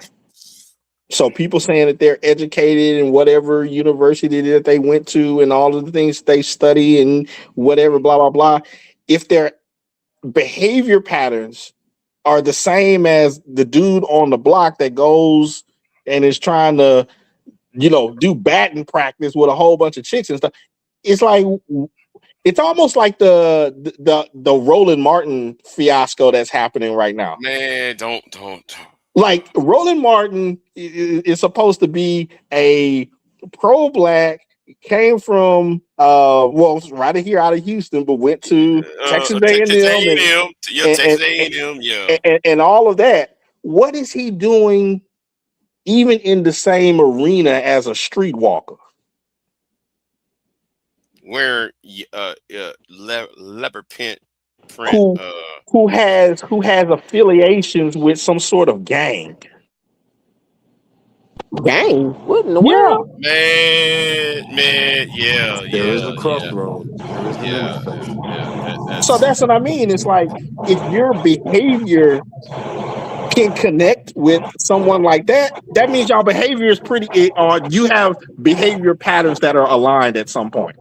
So people saying that they're educated in whatever university that they went to and all of the things they study and whatever, blah, blah, blah. If their behavior patterns are the same as the dude on the block that goes and is trying to, do batting practice with a whole bunch of chicks and stuff, it's like... It's almost like the Roland Martin fiasco that's happening right now. Man, don't. Like Roland Martin is supposed to be a pro-black, came from right here out of Houston, but went to Texas A&M, Texas A&M, Texas and, A&M, yeah. and all of that. What is he doing even in the same arena as a streetwalker? Wearing leopard print. Who has affiliations with some sort of gang? Gang? What in the world? Man, yeah. There is a crossroad. There is an intersection. So that's what I mean. It's like if your behavior can connect with someone like that, that means y'all behavior is pretty, or you have behavior patterns that are aligned at some point.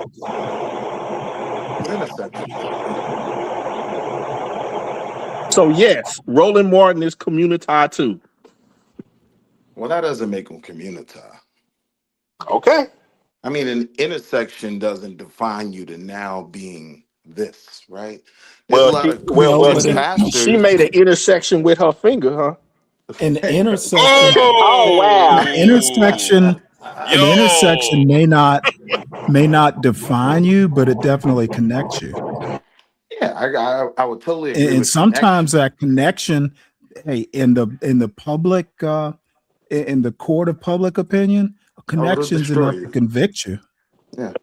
Intersection. So yes, Roland Martin is community too. Well, that doesn't make him community. Okay. I mean, an intersection doesn't define you to now being this, right? She made an intersection with her finger, huh? An intersection. Oh wow! An intersection may not define you, but it definitely connects you. Yeah, I would totally agree. And sometimes that connection, hey, in the public, in the court of public opinion, connections enough to convict you. Yeah,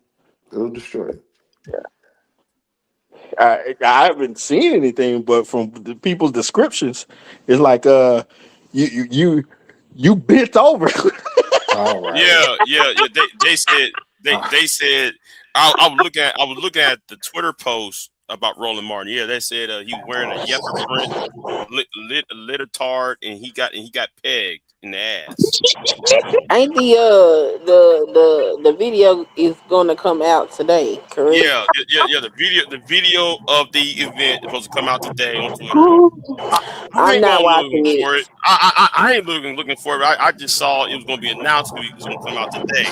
it'll destroy it. Yeah. I haven't seen anything, but from the people's descriptions, it's like you bent over. All right. Yeah. They said I was looking at the Twitter post about Roland Martin. Yeah, they said he was wearing a yepper print, leotard, and he got pegged in the ass. Ain't the video is gonna come out today, correct? Yeah. The video of the event is supposed to come out today on Twitter. I'm not watching it. I ain't looking for it. I just saw it was going to be announced it was going to come out today.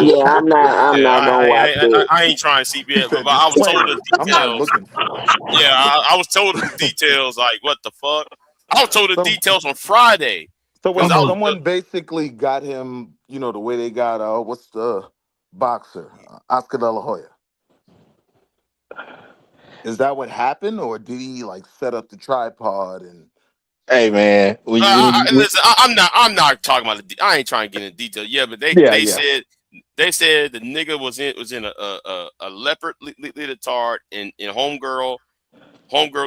Yeah, I'm not gonna watch it. I ain't trying to see it, but I was told the details. I'm not looking for it. Yeah, I was told the details. Like, what the fuck? I was told the details on Friday. So when someone basically got him, you know, the way they got what's the boxer, Oscar De La Hoya. Is that what happened, or did he like set up the tripod and? Hey man, listen, I'm not talking about I ain't trying to get into detail. Yeah, but they said the nigga was in a leopard leotard and homegirl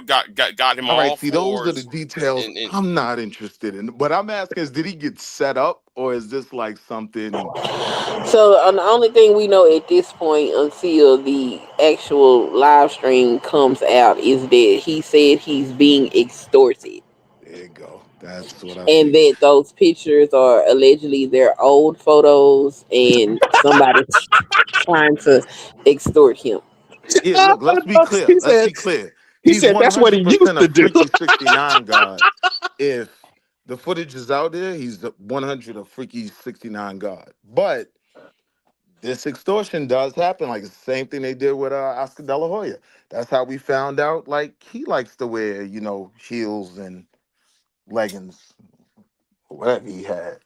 got him all right. See, those are the details I'm not interested in. But I'm asking is, did he get set up, or is this like something? So the only thing we know at this point, until the actual live stream comes out, is that he said he's being extorted. There you go. That's what I. And that those pictures are allegedly their old photos, and somebody's trying to extort him. Yeah, look, let's be clear. Let's be clear. He said that's what he used to do. 69 God. If the footage is out there, he's 100 a freaky 69 God. But this extortion does happen. Like the same thing they did with Oscar De La Hoya. That's how we found out. Like he likes to wear, you know, heels and leggings, whatever he had.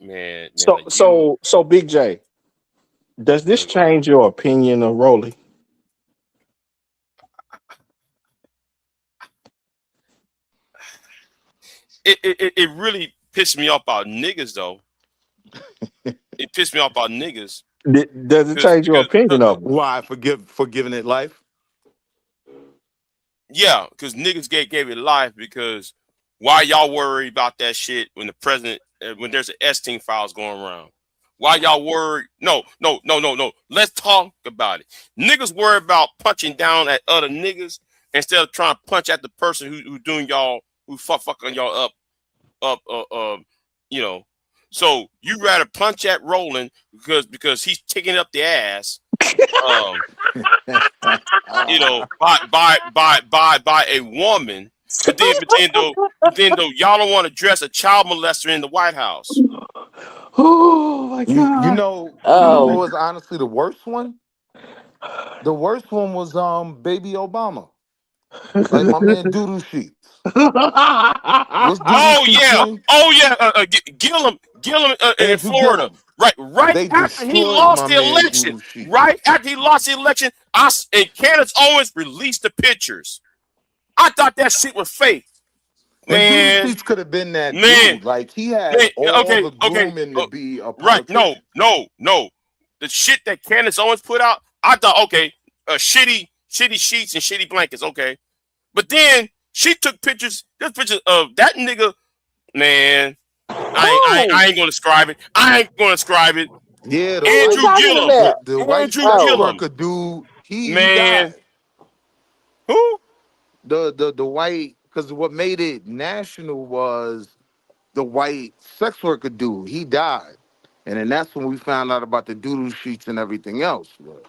Man. So Big J, does this change your opinion of Rolly? It really pissed me off about niggas though. It pissed me off about niggas. Does it change your opinion of them? Why? For giving it life? Yeah, because niggas gave it life. Because why y'all worry about that shit when the president, when there's an Epstein files going around? Why y'all worry? No. Let's talk about it. Niggas worry about punching down at other niggas instead of trying to punch at the person who doing y'all, who fucking y'all up, you know. So you rather punch at Roland because he's taking up the ass, you know, by a woman. But then though y'all don't want to dress a child molester in the White House. Oh my God! You know what was honestly the worst one? The worst one was Baby Obama. Like my man Doodoo Sheets. What's Doodoo Oh Sheets yeah, name? oh yeah. Gillum in Andrew Florida. Gillum. Right They after he destroyed lost my the man election. Doodoo Sheets. Right after he lost the election, and Candace Owens released the pictures. I thought that shit was fake, And Doodoo man. Sheets could have been that Man, dude. Like he had all okay, the okay. grooming to be a Right. No, politician. no, no. The shit that Candace Owens put out, I thought, okay, shitty sheets and shitty blankets, okay. But then she took pictures, there's pictures of that nigga, man. I ain't gonna describe it. I ain't gonna describe it. Yeah, Who you Andrew talking Gillum. about? the white Andrew sex Oh, Gillum. worker dude, he Man. died. Who? The white, because what made it national was the white sex worker dude. He died. And then that's when we found out about the Doodoo Sheets and everything else. But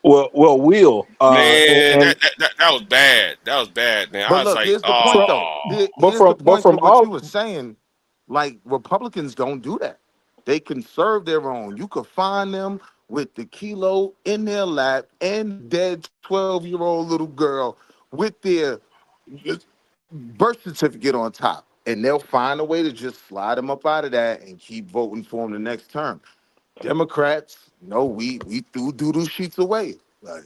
Will, Man, and that was bad. That was bad, man. I was look, like, here's the point from though. oh. Here's the point to from what you all were saying. Like Republicans don't do that. They can serve their own. You could find them with the kilo in their lap and dead 12-year-old little girl with their birth certificate on top. And they'll find a way to just slide them up out of that and keep voting for them the next term. Democrats, no, we threw Doodoo Sheets away. Like,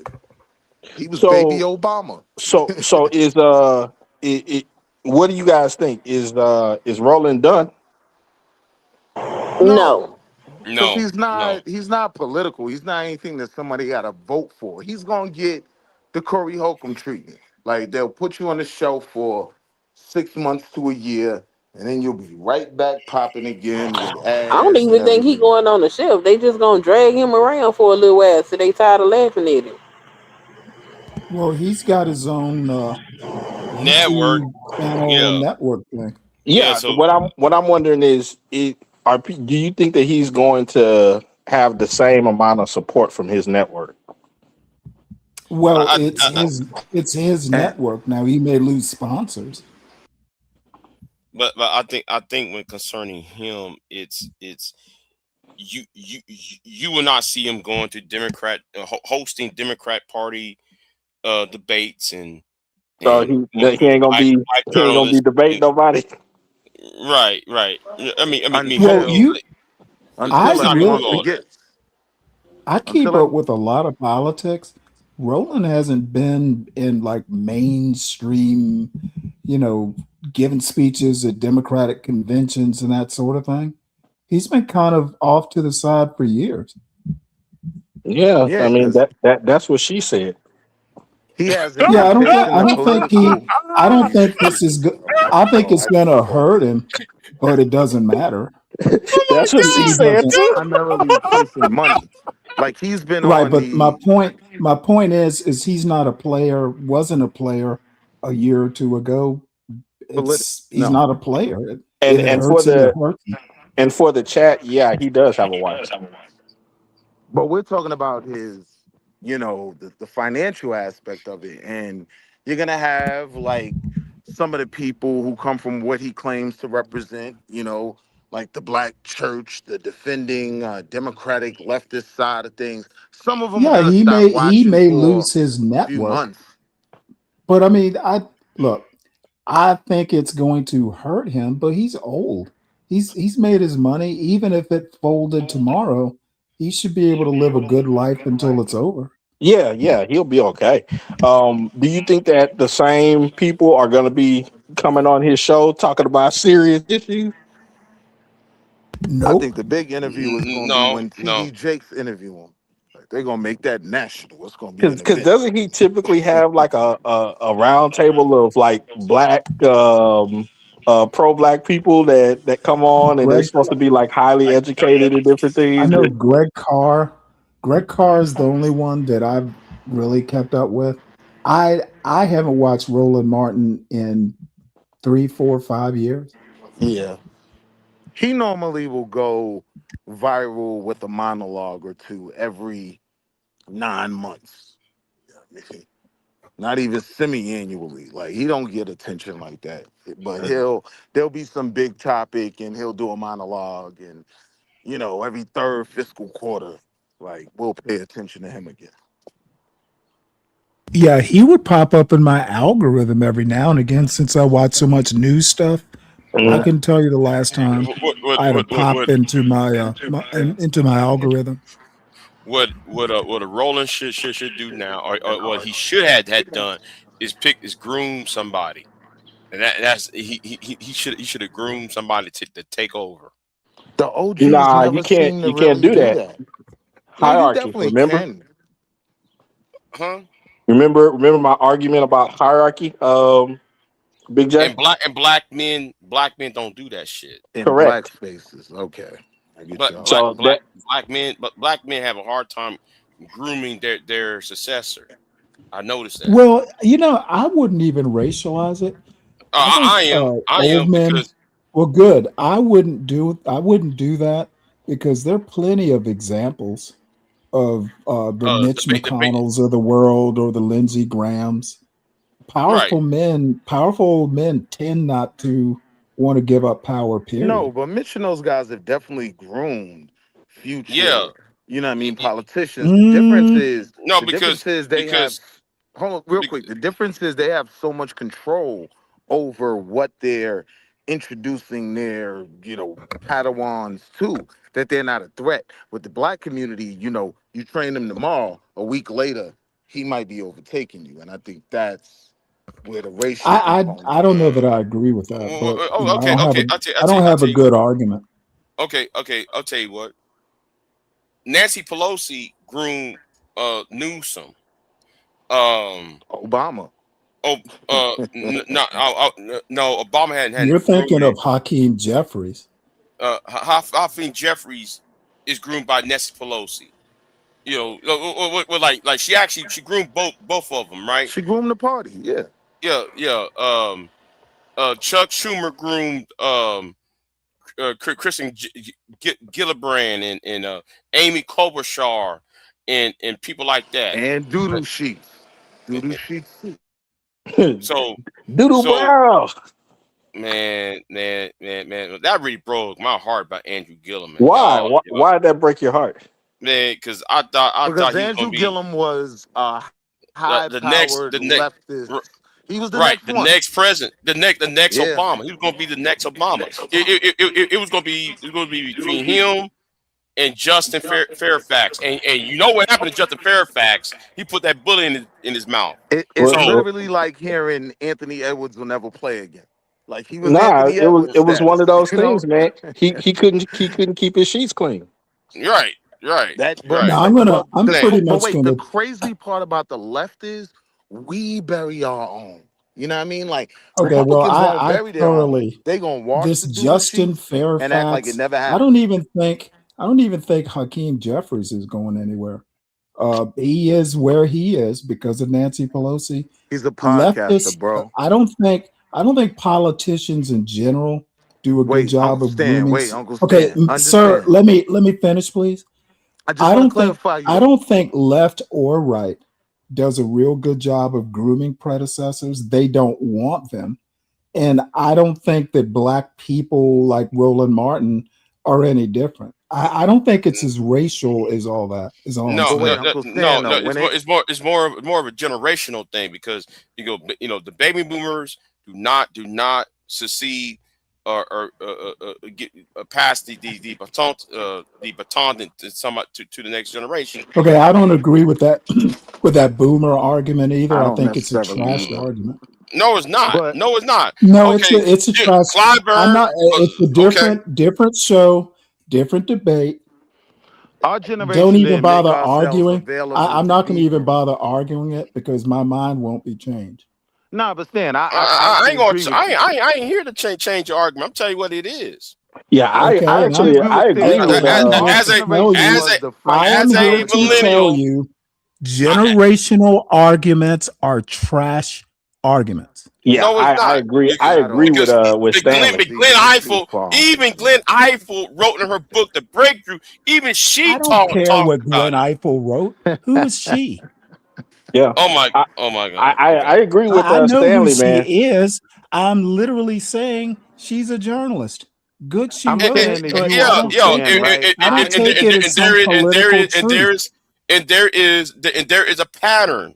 he was baby so Obama. so is what do you guys think? Is Roland done? no. No, because No, no. he's not political. He's not anything that somebody got to vote for. He's gonna get the Corey Holcomb treatment. Like they'll put you on the shelf for 6 months to a year, and then you'll be right back popping again with I don't ads and even think he everything. going on the shelf. They just gonna drag him around for a little while so they tired of laughing at him. Well, he's got his own Network. YouTube channel Yeah. network thing. Yeah, Yeah. so What I'm wondering is, do you think that he's going to have the same amount of support from his network? Well, I, it's his And network now. He may lose sponsors. but I think when concerning him, it's you will not see him going to Democrat hosting Democrat Party debates and So and he ain't gonna be black he ain't gonna be journalists. debating nobody. Right. Well, until you, I He's until not gonna everyone do all really, that. forgets. I keep Until up ev- with a lot of politics. Roland hasn't been in like mainstream, you know, giving speeches at Democratic conventions and that sort of thing. He's been kind of off to the side for years. Yeah, yeah, I mean because that's what she said. he hasn't Yeah, engaged in I the don't think political. I don't He's think this is good. I think oh, it's I going to fuck hurt that. him, but it doesn't matter. Oh my That's what she He God! said doesn't. He's too. primarily chasing money. Like he's been Right, on but the my point is he's not a player, wasn't a player a year or two ago. political. He's No, not a player. And It and for hurts him. It the hurts him. and for the chat, yeah, he does have a wife. but we're talking about his, the financial aspect of it. And you're gonna have like some of the people who come from what he claims to represent, like the black church, the defending democratic leftist side of things. Some of them are Yeah, gonna stop he watching may for lose his a few network, months. but I mean, I think it's going to hurt him, but he's old. He's made his money. Even if it folded tomorrow, he should be able to live a good life until it's over. Yeah, he'll be okay. Do you think that the same people are going to be coming on his show talking about serious issues? I think Nope. the big interview is gonna be No, when no. TD Jakes interview him. Like, they're gonna make that national. It's gonna be an Because event. doesn't he typically have like a round table of like black pro black people that come on and they're Greg, supposed to be like highly educated in different I things? know Greg Carr. Greg Carr is the only one that I've really kept up with. I haven't watched Roland Martin in 3, 4, 5 years. Yeah. He normally will go viral with a monologue or two every 9 months. Not even semi-annually. Like he don't get attention like that. But there'll be some big topic and he'll do a monologue and every third fiscal quarter, like we'll pay attention to him again. Yeah, he would pop up in my algorithm every now and again since I watch so much news stuff. I Mhm. can tell you the last time I had to pop into into my algorithm. What a Roland should do now, or what he should have had done is groom somebody, and that's he should have groomed somebody to take over. The OGs Nah, never seem to you can't really do do that. that. No, you Hierarchy, definitely remember? can. Huh? Remember my argument about hierarchy, Big J? And black men don't do that shit. In black Correct. spaces. Okay. I get But y'all. So that black men have a hard time grooming their successor. I noticed that. Well, I wouldn't even racialize it. I think I old am men. because Well, good. I wouldn't do that because there are plenty of examples of the Mitch debate McConnells of the world or the Lindsey Grahams. right. Powerful men tend not to want to give up power, No, period. but Mitch and those guys have definitely groomed Yeah. future, you know what I mean, politicians. Mm, No, The difference is they have, because hold on real be- quick. The difference is they have so much control over what they're introducing their, Padawans to, that they're not a threat. With the black community, you train them tomorrow, a week later, he might be overtaking you. And I think that's where the racial component I don't know that is. I agree with that, but oh, okay, okay. I don't I'll have a tell you good what. argument. Okay. I'll tell you what. Nancy Pelosi groomed Newsom. Obama. No, Obama hadn't You're groomed thinking it. of Hakeem Jeffries. Hakeem Jeffries is groomed by Nancy Pelosi. Like she groomed both of them, right? She groomed the party, yeah. Yeah. Chuck Schumer groomed Kristen Gillibrand and Amy Klobuchar and people like that. And doodoo sheets. Doodoo sheets. So Doodle Brown. man, that really broke my heart about Andrew Gillum. Why? Why did that break your heart? Man, because I thought Because he was Andrew gonna be Gillum was a the next leftist. He was the right, next one. next president, the next Yeah. Obama. He was gonna be the next Obama. It was gonna be between him and Justin Fairfax. And you know what happened to Justin Fairfax? He put that bullet in his mouth. It's So literally like hearing Anthony Edwards will never play again. Like he was Nah, Anthony it was Edwards one of those status, you know? things, man. He couldn't keep his sheets clean. right. No, I'm pretty much wait, gonna. the crazy part about the left is we bury our own. You know what I mean? Like Okay, well, Republicans won't I bury their own. thoroughly They gonna wash this the doodoo Justin sheets and act like it Fairfax. never I happened. don't even think Hakeem Jeffries is going anywhere. He is where he is because of Nancy Pelosi. He's a podcaster, Leftists, bro. I don't think politicians in general do a good Wait, job Uncle of Stan. grooming. Wait, Uncle Okay, Stan. sir, Understand. let me finish, please. I just want to clarify you. I don't think left or right does a real good job of grooming predecessors. They don't want them. And I don't think that black people like Roland Martin are any different. I don't think it's as racial as all that. Is all I'm No, saying. it's more of a generational thing because the baby boomers do not secede or get pass the baton to the next generation. Okay, I don't agree with that with that boomer argument either. I don't think it's a necessarily trash either. argument. No, it's not. But- No, it's not. No, Okay, it's a trash. Clyburn. It's a different show, different debate. Our generation Don't even didn't bother make ourselves arguing. available I'm to not going to people. even bother arguing it because my mind won't be changed. Nah, but Stan, I ain't agree gonna. with you. I ain't here to change your argument. I'm telling you what it is. Yeah, I Okay, actually I agree and with I'm here as to a- tell you- I am as a here to millennial- tell you, generational arguments are trash arguments. Yeah, No, it's I not. agree. I agree with Stanley. Glenn Eiffel wrote in her book The Breakthrough. Even she I don't talked care what about Glenn it. Eiffel wrote. Who is she? Yeah, Oh my god. I agree with I know Stanley, who she man. is. I'm literally saying she's a journalist. Good she I'm wrote saying it, that but you I don't take it as some political truth. And there is a pattern.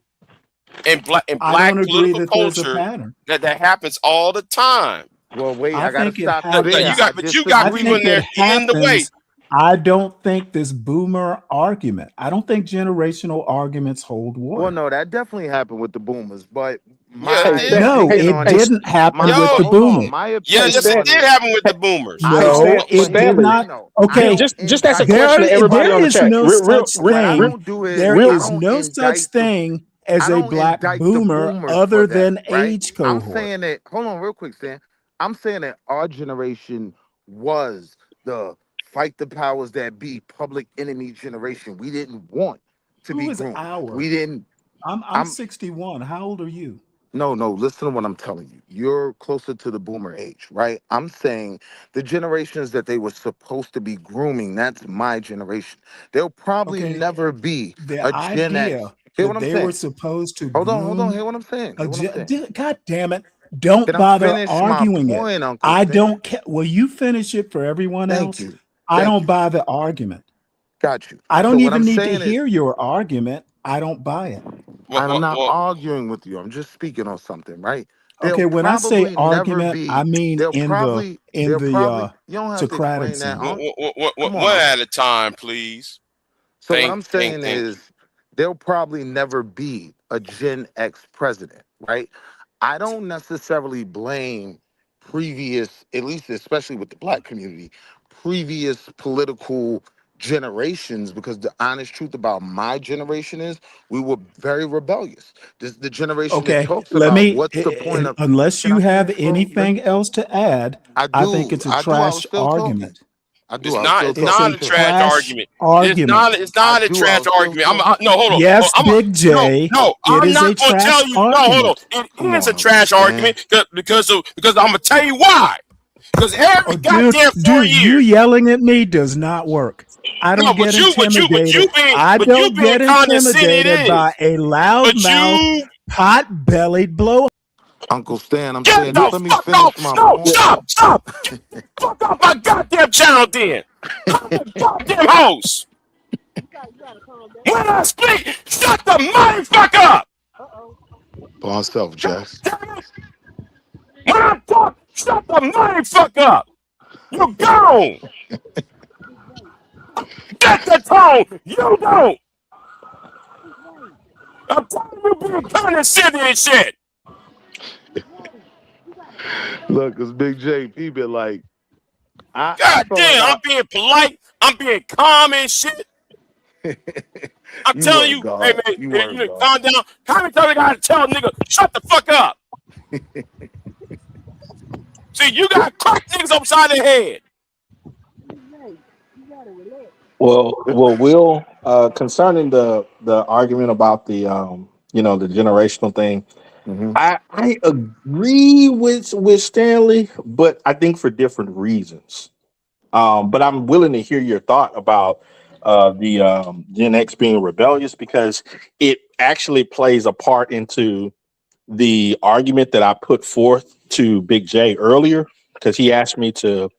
in black I don't agree political that there's a culture pattern. that happens all the time. Well, wait, I I gotta think it stop you No, there. you happens. got, I but you got I people in think disagree. it there in the way. happens. I don't think this boomer argument. I don't think generational arguments hold Well, water. no, that definitely happened with the boomers, but Yeah, it my did. No, opinion it on it, didn't happen my with the Yo, hold on, boomers. my yeah, opinion yes, it on did it. happen with the boomers. I No, don't, it but did here's Stanley, not. no, I Okay, don't just ask a indict. question to everybody there on the is chat. no such What I thing. don't do is There I is don't no such indict the thing as I a don't black indict the boomer boomers other for that, than right? age I'm cohort. saying that. Hold on, real quick, Stan. I'm saying that our generation was the fight the powers that be, public enemy generation. We didn't want to Who be is groomed. our? We didn't. I'm I'm 61. How old are you? no, no. Listen to what I'm telling you. You're closer to the boomer age, right? I'm saying the generations that they were supposed to be grooming. That's my generation. There'll probably Okay, never be the a Gen X. idea Hear that what I'm they were saying? supposed to Hold on, hold on. groom Hear what I'm saying? a Hear what I'm saying? God damn it. Don't Can I bother finish my arguing it. point, Uncle I Stan? don't care. Will you finish it for everyone Thank else? you. I Thank don't you. buy the argument. Got you. I So don't what I'm even need to saying is, hear your argument. I don't buy it. I'm not Well, arguing with you. I'm just speaking on something, right? There'll Okay, when I say probably never argument, I be. mean They'll probably. in They'll the probably. You don't have to Socratic explain that, sense. Unc. Come on, one Unc. at a time, please. So what I'm saying Thank you. is, there'll probably never be a Gen X president, right? I don't necessarily blame previous, at least especially with the black community, previous political generations, because the honest truth about my generation is we were very rebellious. This the generation that Okay, talks let about me, what's the point of. unless Can you I have finish, bro? anything else to add, I think it's a I do. I was trash still talking. argument. I do. It's I was not. still It's It's talking not a a too. trash trash argument. argument. It's I not a do. I trash was still argument. talking. No, hold on. Yes, I'm Big J, no. it I'm is a not gonna trash tell you. No, hold on. argument. Come It is a on, Uncle trash Stan. argument because I'm gonna tell you why. Because every Oh, dude, goddamn 4 you years. yelling at me does not work. I No, don't get intimidated. I but you don't being get condescending intimidated by is. a But loudmouth, you pot-bellied blow. Uncle Stan, I'm get saying, the just let me fuck finish off. my No, point. stop. Get the fuck off my goddamn channel then. I'm the goddamn host. When I speak, shut the motherfucker up. By myself, Jess. When I talk, shut the motherfucker up. You gone. Get the tone. You don't. I'm telling you being condescending and shit. Look, cause Big J, he been like, I God felt like damn, I'm being polite. I'm being calm and shit. I'm you telling were you, hey God. man, You hey, were you know, God. calm down. How many times I gotta tell a nigga, shut the fuck up? See, you got crack niggas upside the head. Well, Will, concerning the argument about the the generational thing, Hmm. I agree with Stanley, but I think for different reasons. But I'm willing to hear your thought about the Gen X being rebellious because it actually plays a part into the argument that I put forth to Big J earlier because he asked me to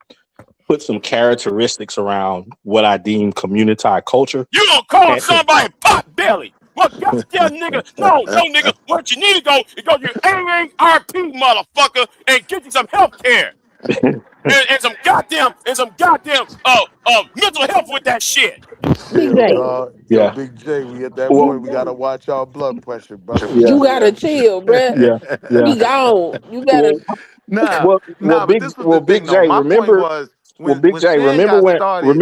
put some characteristics around what I deem community culture. You gonna call And somebody pot belly. Well, goddamn nigga, no, nigga. What you need to go is go to your AARP motherfucker and get you some health care. And some goddamn mental health with that shit. Big Yo, J, dog. Yo, yeah, Big J, we at that well, point. We gotta watch our blood pressure, brother. We yeah, you gotta gotta chill, bruh. yeah, yeah. We gone. You gotta. Well, nah, well, nah. But this was the Big thing, though. J. My point was Big when J. Stan got started.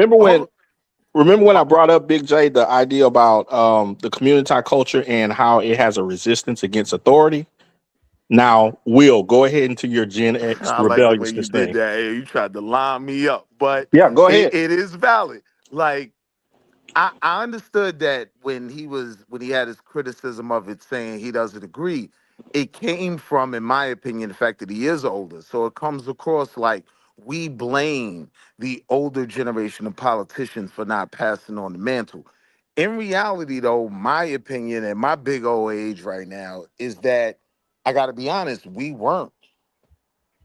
Remember when I brought up Big J the idea about the community culture and how it has a resistance against authority. Now, Will, go ahead into your Gen X I like the way you rebelliousness did thing. that. Hey, you tried to line me up, but Yeah, go ahead. it is valid. Like I understood that when he had his criticism of it, saying he doesn't agree. It came from, in my opinion, the fact that he is older. So it comes across like we blame the older generation of politicians for not passing on the mantle. In reality, though, my opinion at my big old age right now is that I got to be honest, we weren't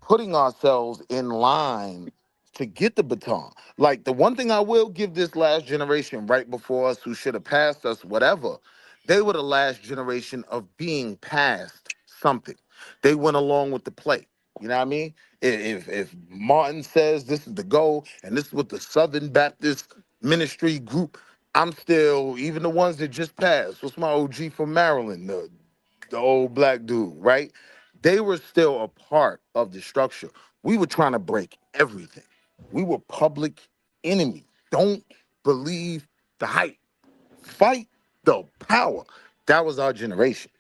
putting ourselves in line to get the baton. Like the one thing I will give this last generation right before us who should have passed us, whatever, They were the last generation of being past something. They went along with the play. You know what I mean? If Martin says this is the goal and this is what the Southern Baptist Ministry group, I'm still, even the ones that just passed. What's my OG from Maryland? The old black dude, right? They were still a part of the structure. We were trying to break everything. We were public enemy. Don't believe the hype. Fight the power. That was our generation.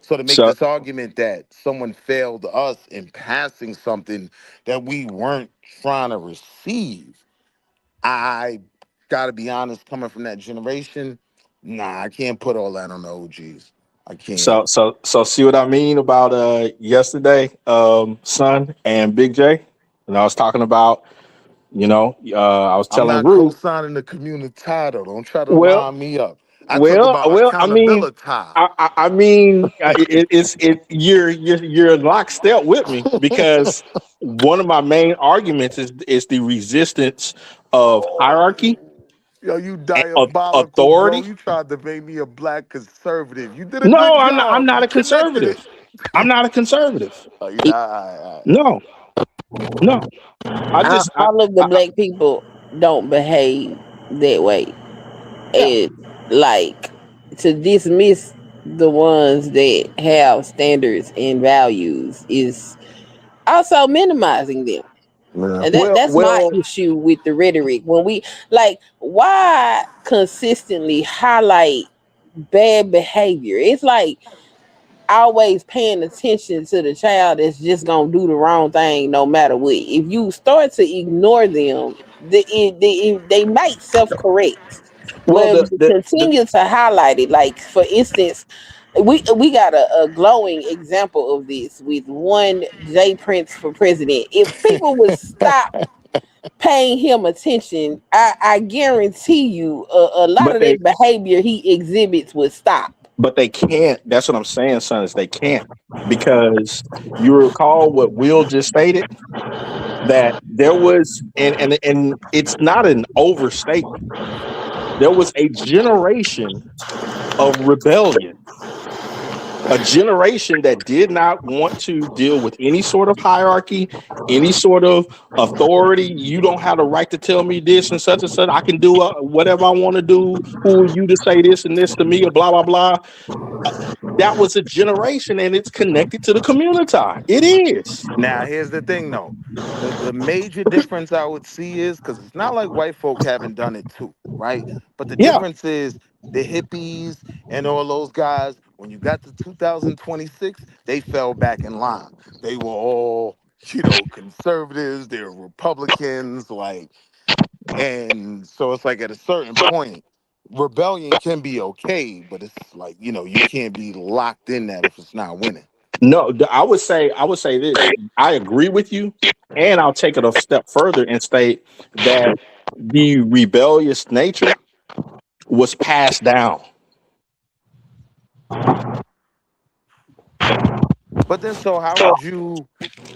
So to make So this argument that someone failed us in passing something that we weren't trying to receive, I gotta be honest, coming from that generation, nah, I can't put all that on the OGs. I can't. so see what I mean about yesterday, Son and Big J? And I was talking about, I was I'm telling not Ruth. co-signing the communitado. Don't try to Well, line me up. I talk well, about well. I mean, accountability. I mean, you're in lockstep with me because one of my main arguments is the resistance of hierarchy, Oh, yo, you diabolical, bro. authority. You tried to make me a black conservative. You did a No, good I'm not. I'm job. not You a connected conservative. it. I'm not a conservative. Oh, yeah, all right. No, no. I just, All of the black people don't behave that way. yeah. And like to dismiss the ones that have standards and values is also minimizing them. Yeah. And Well, that's my well. issue with the rhetoric. When we like, why consistently highlight bad behavior? It's like always paying attention to the child that's just gonna do the wrong thing no matter what. If you start to ignore them, they might self-correct. Well, But if you continue to highlight it, like for instance, we got a glowing example of this with one Jay Prince for president. If people would stop paying him attention, I guarantee you a lot but of they, that behavior he exhibits would stop. but they can't. That's what I'm saying, son. Is they can't because you recall what Will just stated that there was, and it's not an overstatement. There was a generation of rebellion, a generation that did not want to deal with any sort of hierarchy, any sort of authority. You don't have the right to tell me this and such and such. I can do whatever I want to do. Who are you to say this and this to me or blah, blah, blah. That was a generation and it's connected to the community. It is. Now, here's the thing, though. The major difference I would see is because it's not like white folk haven't done it too, right? But the Yeah. difference is the hippies and all those guys, when you got to 2026, they fell back in line. They were all, conservatives, they were Republicans, and so it's like at a certain point, rebellion can be okay, but it's like, you can't be locked in that if it's not winning. No, I would say this. I agree with you, and I'll take it a step further and state that the rebellious nature was passed down. But then, so how would you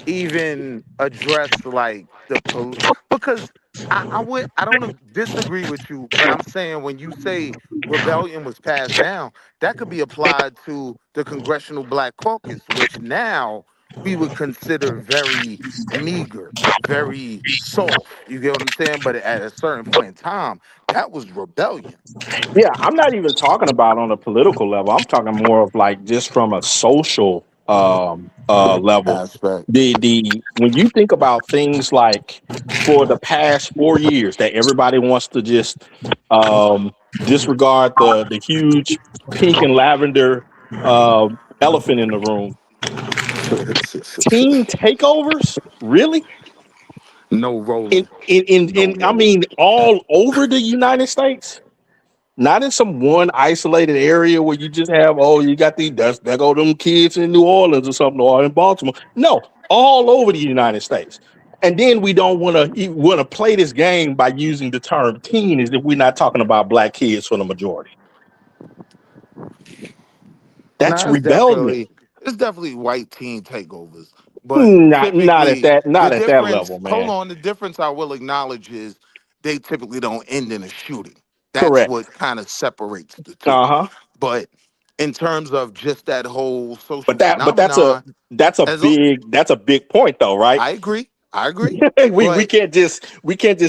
even address like the police? Because I don't disagree with you, but I'm saying when you say rebellion was passed down, that could be applied to the Congressional Black Caucus, which now we would consider very meager, very soft. You get what I'm saying? But at a certain point in time, that was rebellion Yeah, I'm not even talking about on a political level. I'm talking more of like just from a social level. aspect. The when you think about things like for the past 4 years that everybody wants to just disregard the huge pink and lavender elephant in the room. Team takeovers, really? No rolling. I mean, all over the United States. Not in some one isolated area where you just have, you got there go them kids in New Orleans or something, or in Baltimore. No, all over the United States. And then we don't want to play this game by using the term teen as if we're not talking about black kids for the majority. That's rebellion. It's definitely white teen takeovers. But Not at typically, that the level, difference, man. hold on, the difference I will acknowledge is they typically don't end in a shooting. That's Correct. what kind of separates the two. Uh-huh. But in terms of just that whole social But that's phenomenon. As o- that's a big point though, right? I agree, I agree, we but can't just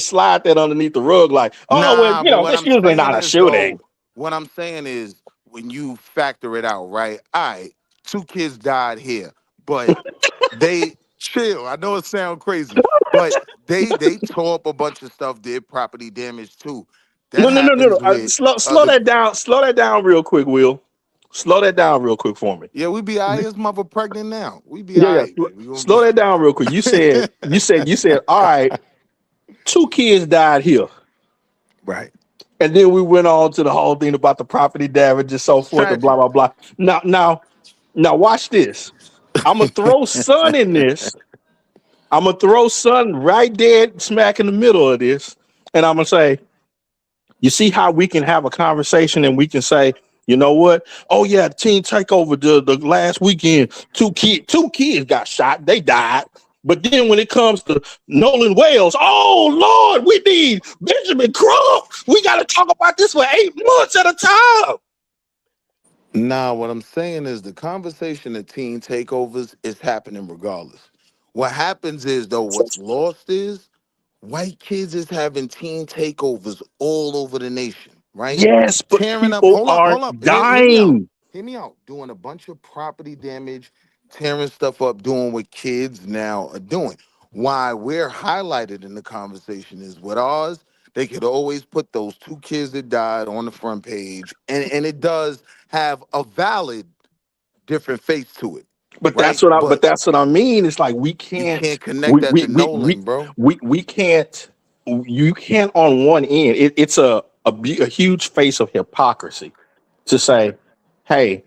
slide that underneath the rug like, oh well, nah. But what that's I'm usually saying not a is though, shooting. what I'm saying is when you factor it out, right? All right, 2 kids died here, but they chill. I know it sounds crazy, but they tore up a bunch of stuff, did property damage too. That No. happens with Slow other. that down. Slow that down real quick, Will. Slow that down real quick for me. Yeah, we be all right. His mother pregnant now. We be Yeah, all yeah. right, man. We gonna Slow be that down real quick. You said, all right, 2 kids died here. right. And then we went on to the whole thing about the property damage and so It's forth and blah tragic. blah blah. Now watch this. I'm gonna throw Son in this. I'm gonna throw Son right dead smack in the middle of this, and I'm gonna say, you see how we can have a conversation and we can say, you know what? Oh yeah, Team Takeover the last weekend, two kids got shot, they died. But then when it comes to Nolan Wales, oh Lord, we need Benjamin Crump. We got to talk about this for 8 months at a time. Nah, what I'm saying is the conversation of teen takeovers is happening regardless. What happens is though, what's lost is white kids is having teen takeovers all over the nation, right? Yes, but Tearing up. people Hold aren't up. Hear me out. dying. Hear me out. Doing a bunch of property damage, tearing stuff up, doing what kids now are doing. Why we're highlighted in the conversation is with ours. They could always put those 2 kids that died on the front page, and it does have a valid different face to it, But right? but But that's what I mean. It's like you can't connect we that we to we we Nolan, bro. we can't you can't on one end. It's a huge face of hypocrisy to say, hey,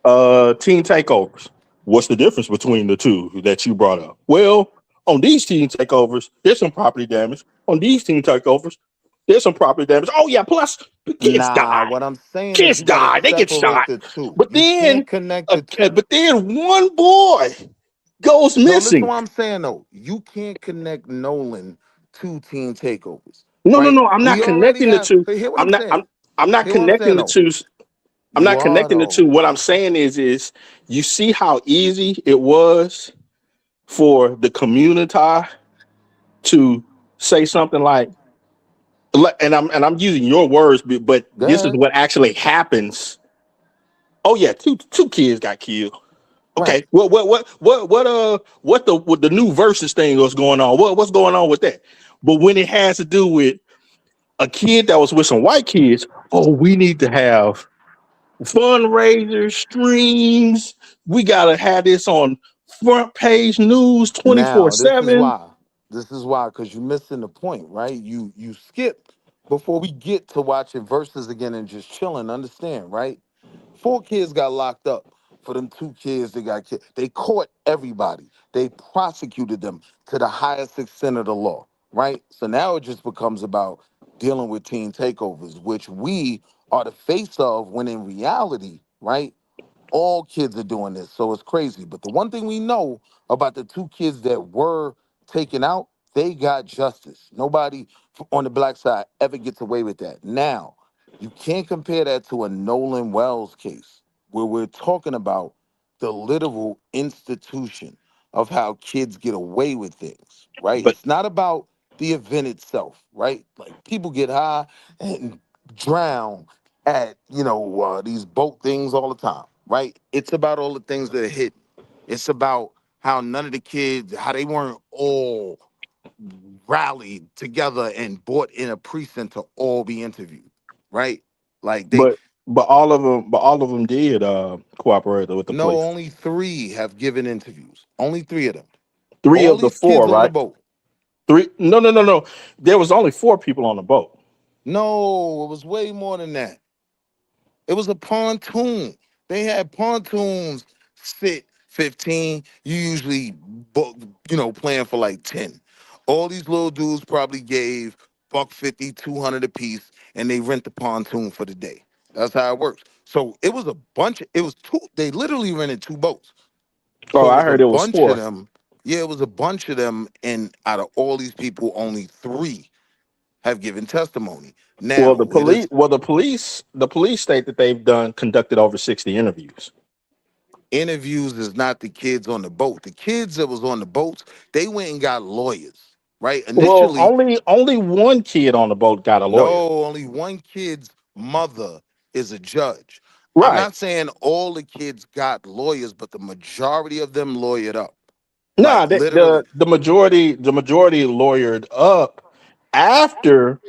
team takeovers. What's the difference between the two that you brought up? Well, on these team takeovers, there's some property damage. On these team takeovers, there's some property damage. Oh yeah, plus kids Nah, die. what I'm saying is Kids you got to die. They get separate shot. the two. But You then, can't connect the two. one boy goes No, listen to missing. what I'm saying though. You can't connect Nolan to teen takeovers, No. right? I'm not We already connecting the have. two. Hear what I'm I'm not. saying. I'm not Hear what I'm connecting saying the though. two. I'm You not are connecting the though. two. What I'm saying is you see how easy it was for the community to say something like, and I'm using your words, but Go this is ahead. what actually happens. Oh yeah, two kids got killed. Right. Okay, what the new versus thing was going on? What's going on with that? But when it has to do with a kid that was with some white kids, oh, we need to have fundraisers, streams. We gotta have this on front page news Now, this is 24/7. why. This is why, because you're missing the point, right? You skip before we get to watching verses again and just chilling. Understand, right? 4 kids got locked up for them 2 kids that got killed. They caught everybody. They prosecuted them to the highest extent of the law, right? So now it just becomes about dealing with teen takeovers, which we are the face of when in reality, right? All kids are doing this, so it's crazy. But the one thing we know about the 2 kids that were taken out, they got justice. Nobody on the black side ever gets away with that. Now, you can't compare that to a Nolan Wells case where we're talking about the literal institution of how kids get away with things, right? But It's not about the event itself, right? Like people get high and drown at these boat things all the time, right? It's about all the things that are hidden. It's about how none of the kids, how they weren't all rallied together and brought in a precinct to all be interviewed, right? Like they but all of them did cooperate with the no, police. only 3 have given interviews. Only 3 of them. Three All of the these four, kids on the right? boat. Three? No. There was only 4 people on the boat. No, it was way more than that. It was a pontoon. They had pontoons sit 15. You usually playing for like 10. All these little dudes probably gave $150, 200 a piece, and they rent the pontoon for the day. That's how it works. So it was it was 2, they literally rented 2 boats. Oh, So it I was a heard it was bunch of 4. them. Yeah, it was a bunch of them, and out of all these people, only 3 have given testimony. Well, Now, the police. Well, the police state that they've conducted over 60 interviews. interviews is not the kids on the boat. The kids that was on the boats, they went and got lawyers, right? Well, Initially, only one kid on the boat got a lawyer. no, only one kid's mother is a judge. I'm Right. not saying all the kids got lawyers, but the majority of them lawyered up. Nah, Like literally. the majority lawyered up after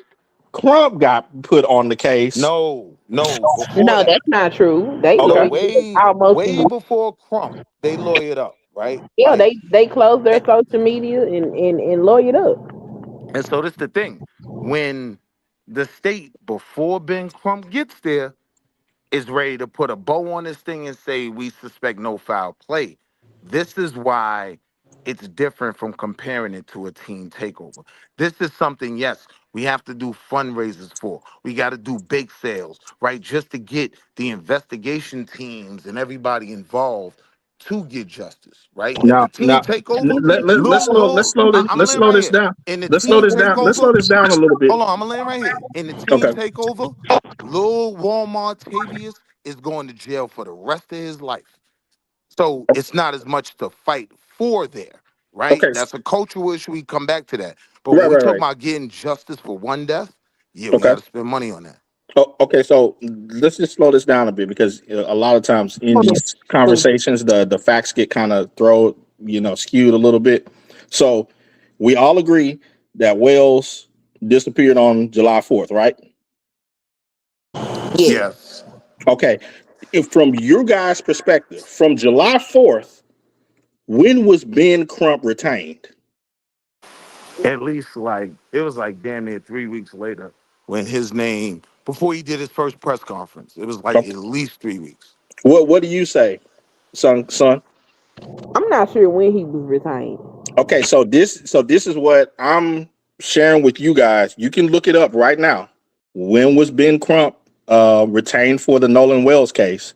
Crump got put on the case. No, before No, that. that's not true. They No, lawyered almost. way before Crump, they lawyered up, right? Yeah, Like, they closed their social media and lawyered up. and so that's the thing. When the state, before Ben Crump gets there, is ready to put a bow on this thing and say we suspect no foul play. This is why it's different from comparing it to a team takeover. This is something, yes, we have to do fundraisers for. We got to do bake sales, right? Just to get the investigation teams and everybody involved to get justice, right? If Now, the team takeover, let's slow this down. In the Let's team slow this down. Let's slow takeover, this down a little bit. hold on, I'm gonna land right here. In the team Okay. takeover, Lil Walmart Tavius is going to jail for the rest of his life. So it's not as much to fight for there, right? Okay. That's a cultural issue. We come back to that. But Right, when we right, talk right. about getting justice for one death, yeah, we Okay. got to spend money on that. Oh, okay, so let's just slow this down a bit because a lot of times in these conversations, the facts get kind of skewed a little bit. So we all agree that Wells disappeared on July 4th, right? Yes. Okay. If from your guys' perspective, from July 4th, when was Ben Crump retained? At least it was damn near 3 weeks later when his name, before he did his first press conference. It was at least 3 weeks. What do you say, son? I'm not sure when he was retained. Okay, so this is what I'm sharing with you guys. You can look it up right now. When was Ben Crump retained for the Nolan Wells case?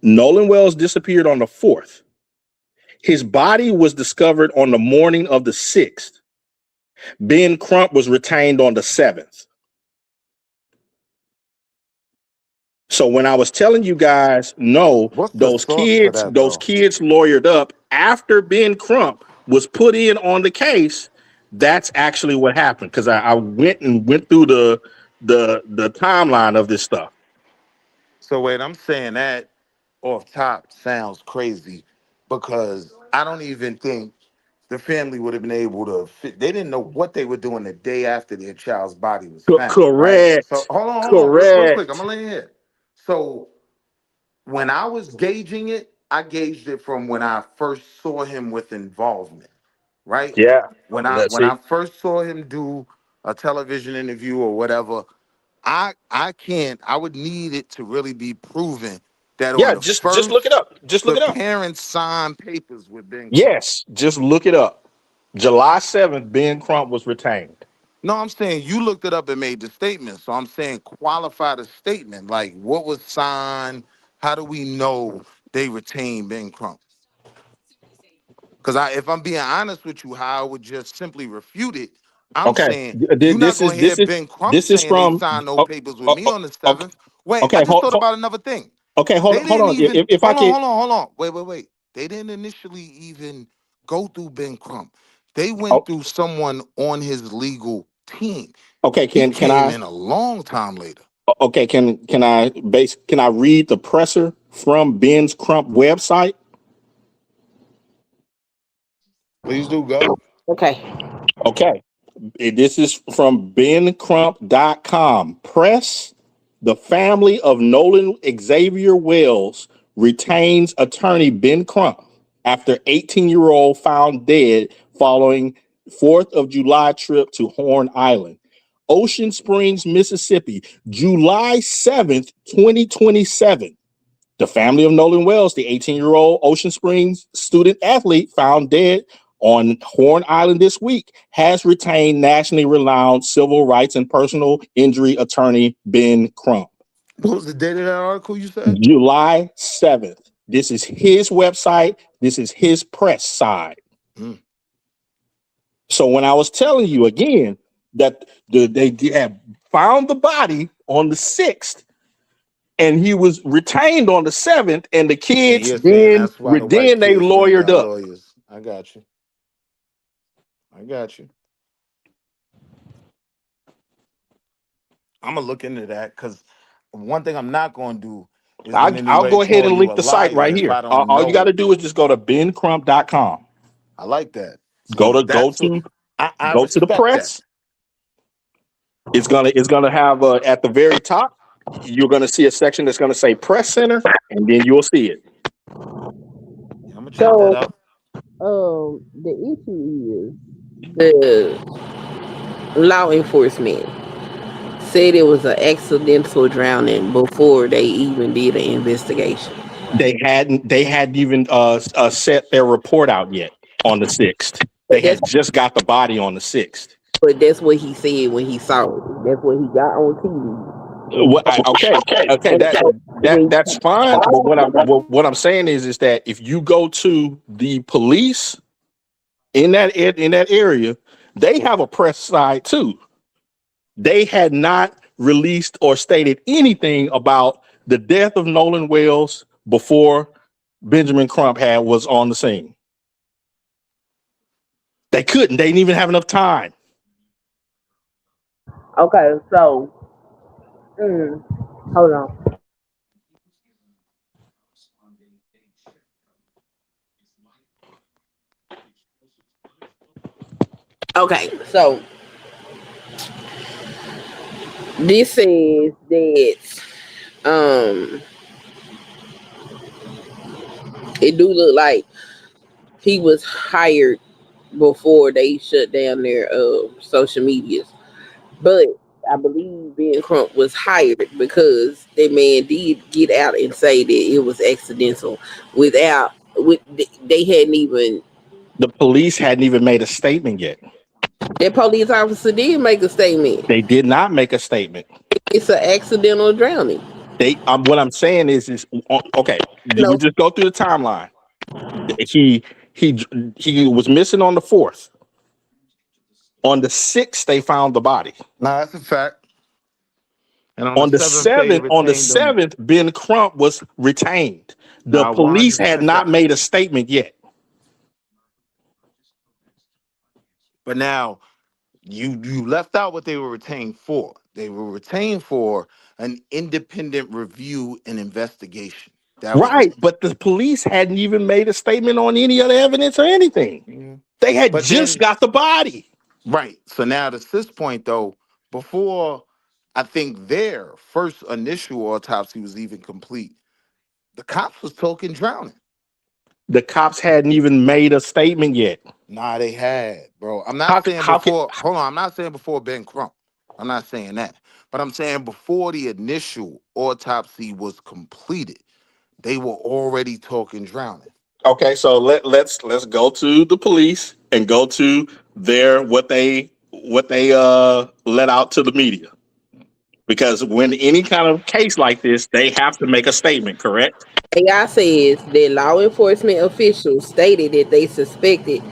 Nolan Wells disappeared on the 4th. His body was discovered on the morning of the 6th. Ben Crump was retained on the 7th. So when I was telling you guys, no, those kids lawyered up after Ben Crump was put in on the case. That's actually what happened because I went through the timeline of this stuff. So wait, I'm saying that off top sounds crazy because I don't even think the family would have been able to they didn't know what they were doing the day after their child's body was found. Correct. Right? So hold on, real quick. I'm gonna lay here. So when I was gauging it, I gauged it from when I first saw him with involvement. Right? Yeah. When I first saw him do a television interview or whatever, I would need it to really be proven that on the just first, look it up. Just look it up. Parents signed papers with Ben Crump. Yes, just look it up. July 7th, Ben Crump was retained. No, I'm saying you looked it up and made the statement. So I'm saying qualify the statement. Like what was signed? How do we know they retained Ben Crump? Because if I'm being honest with you, how I would just simply refute it. I'm saying you're not going to hear Ben Crump saying they signed no papers with me on the 7th. Wait, I just thought about another thing. Okay, hold on. Hold on. Wait. They didn't initially even go through Ben Crump. They went through someone on his legal team. Okay, can I in a long time later? Okay, can I read the presser from Ben's Crump website? Please do go. Okay. This is from bencrump.com. Press: the family of Nolan Xavier Wells retains attorney Ben Crump after 18-year-old found dead following 4th of July trip to Horn Island, Ocean Springs, Mississippi, July 7th, 2027. The family of Nolan Wells, the 18-year-old Ocean Springs student athlete found dead on Horn Island this week, has retained nationally renowned civil rights and personal injury attorney Ben Crump. What was the date of that article you said? July 7th. This is his website. This is his press side. So when I was telling you again, that had found the body on the 6th, and he was retained on the 7th, and the And kids you're saying that's why the white then they kids went and lawyered got up. lawyers. I got you. I got you. I'm gonna look into that because one thing I'm not gonna do is in any I'll way go ahead call and you link a the site liar right if here. I don't All you got know. to do is just go to bencrump.com. I like that. Go See, to go that's what to I go to the respect that. press. It's gonna have at the very top. You're gonna see a section that's gonna say press center, and then you'll see it. I'm gonna check that out. The issue is the law enforcement said it was an accidental drowning before they even did an investigation. They hadn't even set their report out yet on the 6th. They had just got the body on the 6th. But that's what he said when he saw it. That's what he got on TV. Okay, that's fine. But what I'm saying is that if you go to the police in that area, they have a press side too. They had not released or stated anything about the death of Nolan Wells before Benjamin Crump was on the scene. They couldn't. They didn't even have enough time. Okay, so hold on. Okay, so this says that it do look like he was hired before they shut down their social medias, but I believe Ben Crump was hired because that man did get out and say that it was accidental they hadn't even. The police hadn't even made a statement yet. That police officer did make a statement. They did not make a statement. It's an accidental drowning. What I'm saying is okay. No. We just go through the timeline. He was missing on the 4th. On the 6th, they found the body. No, that's a fact. And on the 7th, Ben Crump was retained. The police had not made a statement yet. But now you left out what they were retained for. They were retained for an independent review and investigation. Right, but the police hadn't even made a statement on any other evidence or anything. Mm-hmm. They had got the body. Right. So now to this point, though, before I think their first initial autopsy was even complete, the cops was talking drowning. The cops hadn't even made a statement yet. Nah, they had, bro. I'm not saying before. Hold on, I'm not saying before Ben Crump. I'm not saying that. But I'm saying before the initial autopsy was completed, they were already talking drowning. Okay, so let's go to the police and go to what they let out to the media. Because when any kind of case like this, they have to make a statement, correct? AI says that law enforcement officials stated that they suspected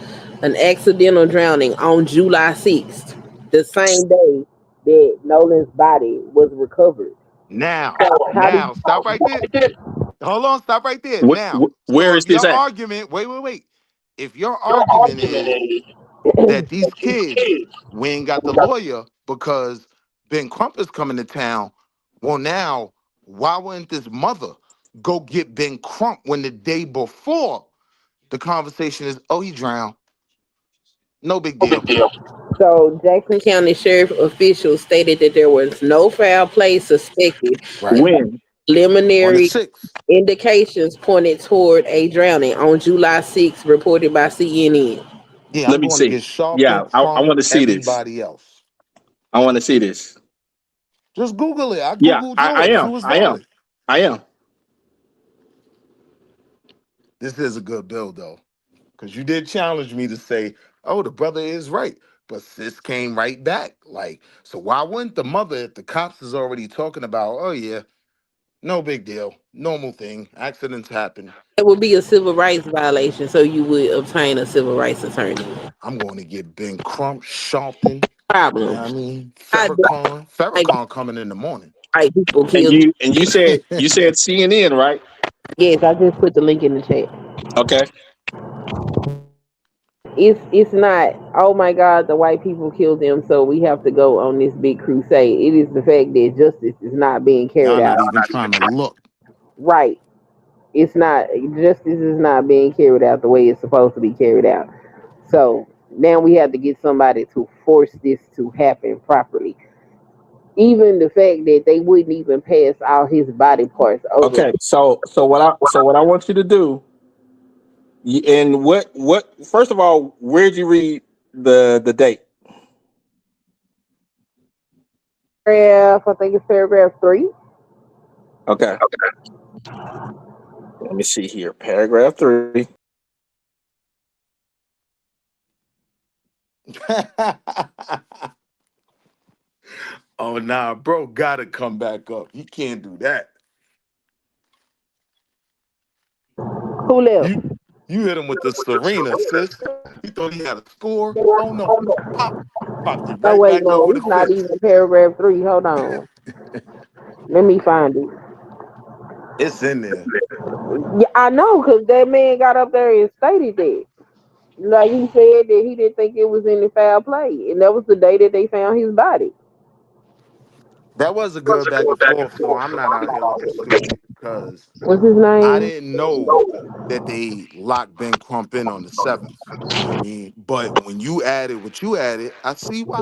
an accidental drowning on July 6th, the same day that Nolan's body was recovered. Now, stop right there. Hold on, stop right there. Where is this your at? argument? Wait. If your argument is that these kids we ain't got the lawyer because Ben Crump is coming to town, well, now why wouldn't this mother go get Ben Crump when the day before the conversation is, oh, he drowned? No big deal. So Jackson County Sheriff officials stated that there was no foul play suspected. Right. When? Preliminary indications pointed toward a drowning on July 6th, reported by CNN. Yeah, let me see. I want to see this. Everybody else. I want to see this. Just Google it. I Googled I am. This is a good bill, though, because you did challenge me to say, oh, the brother is right. But sis came right back. Like, so why wouldn't the mother, if the cops is already talking about, oh, yeah, no big deal, normal thing, accidents happen. It would be a civil rights violation, so you would obtain a civil rights attorney. I'm going to get Ben Crump, Sharpton, problem. Yeah, I mean, I like Farrakhan coming in the morning. white people And kill. you said CNN, right? Yes, I just put the link in the chat. Okay. It's not, oh my God, the white people killed them, so we have to go on this big crusade. It is the fact that justice is not being carried Y'all not out. even trying to look. Right. It's not, justice is not being carried out the way it's supposed to be carried out. So now we have to get somebody to force this to happen properly. Even the fact that they wouldn't even pass all his body parts over. Okay. So what I want you to do, and what first of all, where'd you read the date? I think it's paragraph 3. Okay. Let me see here. Paragraph 3. Oh nah, bro, gotta come back up. You can't do that. Who left? You hit him with the Serena, sis. He thought he had a score. Oh no, popped you Oh right wait, back no, over the it's not fence. even paragraph 3. Hold on. Let me find it. It's in there. Yeah, I know, because that man got up there and stated that. Like he said that he didn't think it was any foul play. And that was the day that they found his body. That was a good back and forth, so I'm not out here looking stupid because What's his I name? didn't know that they locked Ben Crump in on the 7th. You know what I mean? But when you added what you added, I see why.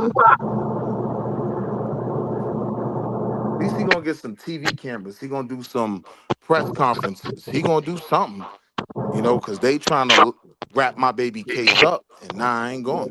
At least he gonna get some TV cameras. He gonna do some press conferences. He gonna do something, you know, because they trying to wrap my baby case up, and nah, I ain't going.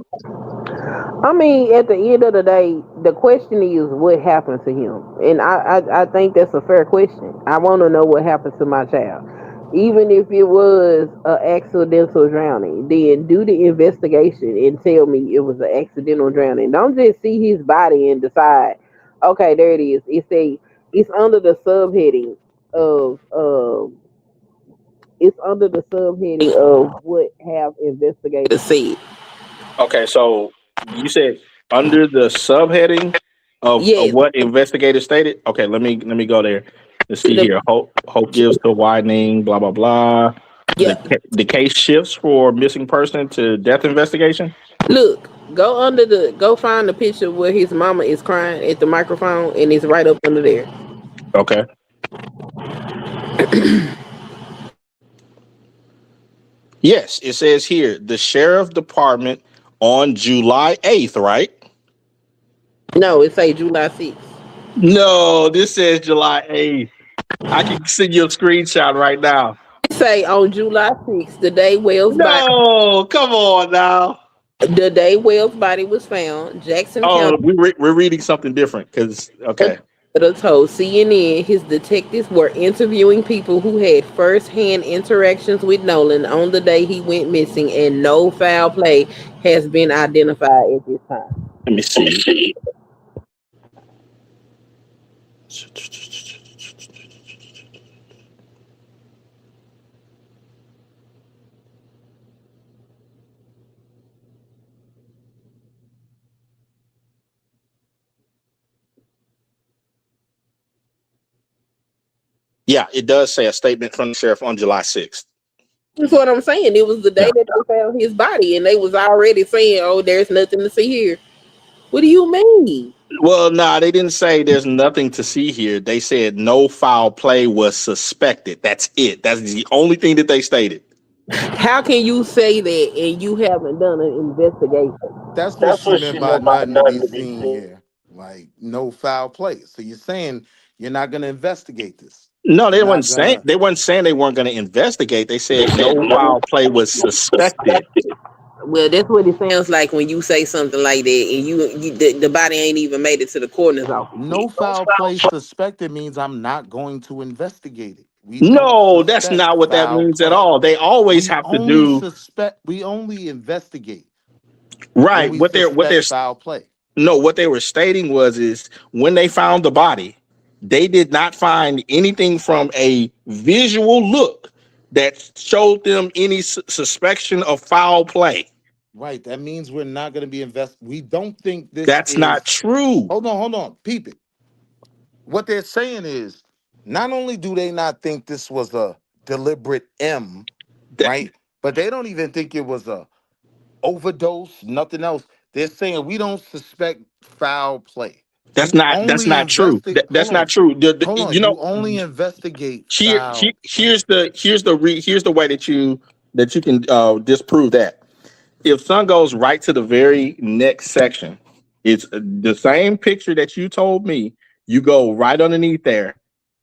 I mean, at the end of the day, the question is what happened to him. And I think that's a fair question. I want to know what happened to my child. Even if it was an accidental drowning, then do the investigation and tell me it was an accidental drowning. Don't just see his body and decide, okay, there it is. It's under the subheading of what have investigators said. Okay, so you said under the subheading of Yes. what investigators stated. Okay, let me go there. Let's see here. Hope gives to widening. Blah blah blah. Yeah. The case shifts for missing person to death investigation. Look, go find the picture where his mama is crying at the microphone, and it's right up under there. Okay. Yes, it says here the sheriff department on July 8th, right? No, it say July 6th. No, this says July 8th. I can send you a screenshot right now. It say on July 6th, the day Wells' body. No, come on now. The day Wells' body was found, Jackson Oh, County we're reading something different because okay. told CNN his detectives were interviewing people who had first-hand interactions with Nolan on the day he went missing, and no foul play has been identified at this time. Let me see. Yeah, it does say a statement from the sheriff on July 6th. That's what I'm saying. It was the day that they found his body, and they was already saying, "Oh, there's nothing to see here." What do you mean? Well, nah, they didn't say there's nothing to see here. They said no foul play was suspected. That's it. That's the only thing that they stated. How can you say that and you haven't done an investigation? That's what she meant by nothing to be seen here. Like no foul play. So you're saying you're not gonna investigate this. No, they You're weren't not saying gonna they weren't going to investigate. They said no foul play was suspected. Well, that's what it sounds like when you say something like that, and the body ain't even made it to the coroner's office. no foul play suspected means I'm not going to investigate it. We No, don't that's suspect not what that foul means at play. all. They always We have to only do suspect. We only investigate right. when we What they're suspect foul play. no, what they were stating is when they found the body, they did not find anything from a visual look that showed them any suspicion of foul play. Right. That means we're not going to be We don't think this That's not is. true. Hold on. Peep it. What they're saying is, not only do they not think this was a deliberate M, That- right? But they don't even think it was a overdose, nothing else. They're saying we don't suspect foul play. That's You not only true. investigate. That's Hold not on. true. Hold on. You know, You only investigate here, foul play. here's the way that you can disprove that. If Sun goes right to the very next section, it's the same picture that you told me. You go right underneath there,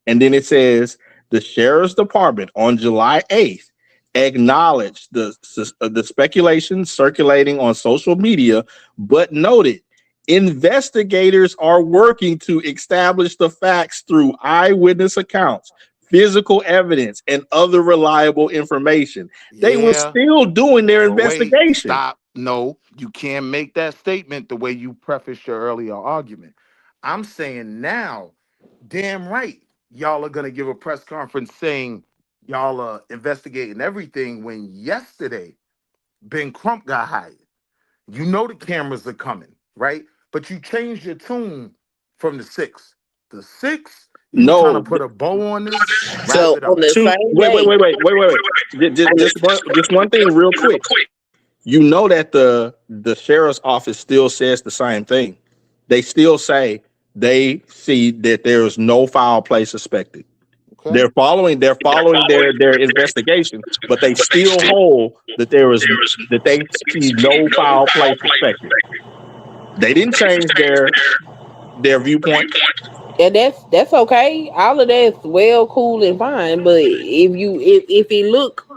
and then it says the sheriff's department on July 8th acknowledged the speculation circulating on social media, but noted investigators are working to establish the facts through eyewitness accounts, physical evidence, and other reliable information. They were Yeah. still doing their But wait, investigation. stop. No, you can't make that statement the way you prefaced your earlier argument. I'm saying now, damn right, y'all are gonna give a press conference saying y'all are investigating everything when yesterday Ben Crump got hired. You know the cameras are coming, right? But you changed your tune from the 6th. The 6th, you were trying to No. put a bow on this, wrap So it on up. the same Wait. day, Just one thing real quick. You know that the sheriff's office still says the same thing. They still say they see that there is no foul play suspected. Okay. They're following their investigation, but they still hold that they see no foul play suspected. They didn't change their viewpoint. and that's okay. All of that's well, cool, and fine. But if it look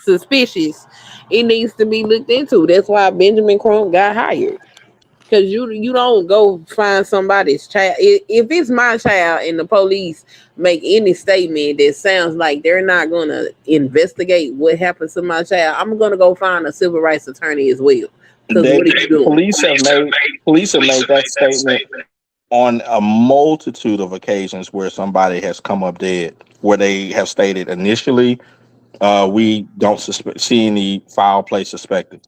suspicious, it needs to be looked into. That's why Benjamin Crump got hired. Because you don't go find somebody's child. If it's my child and the police make any statement that sounds like they're not going to investigate what happened to my child, I'm going to go find a civil rights attorney as well. Because what are you doing? Police have made that statement on a multitude of occasions where somebody has come up dead, where they have stated initially, we don't see any foul play suspected.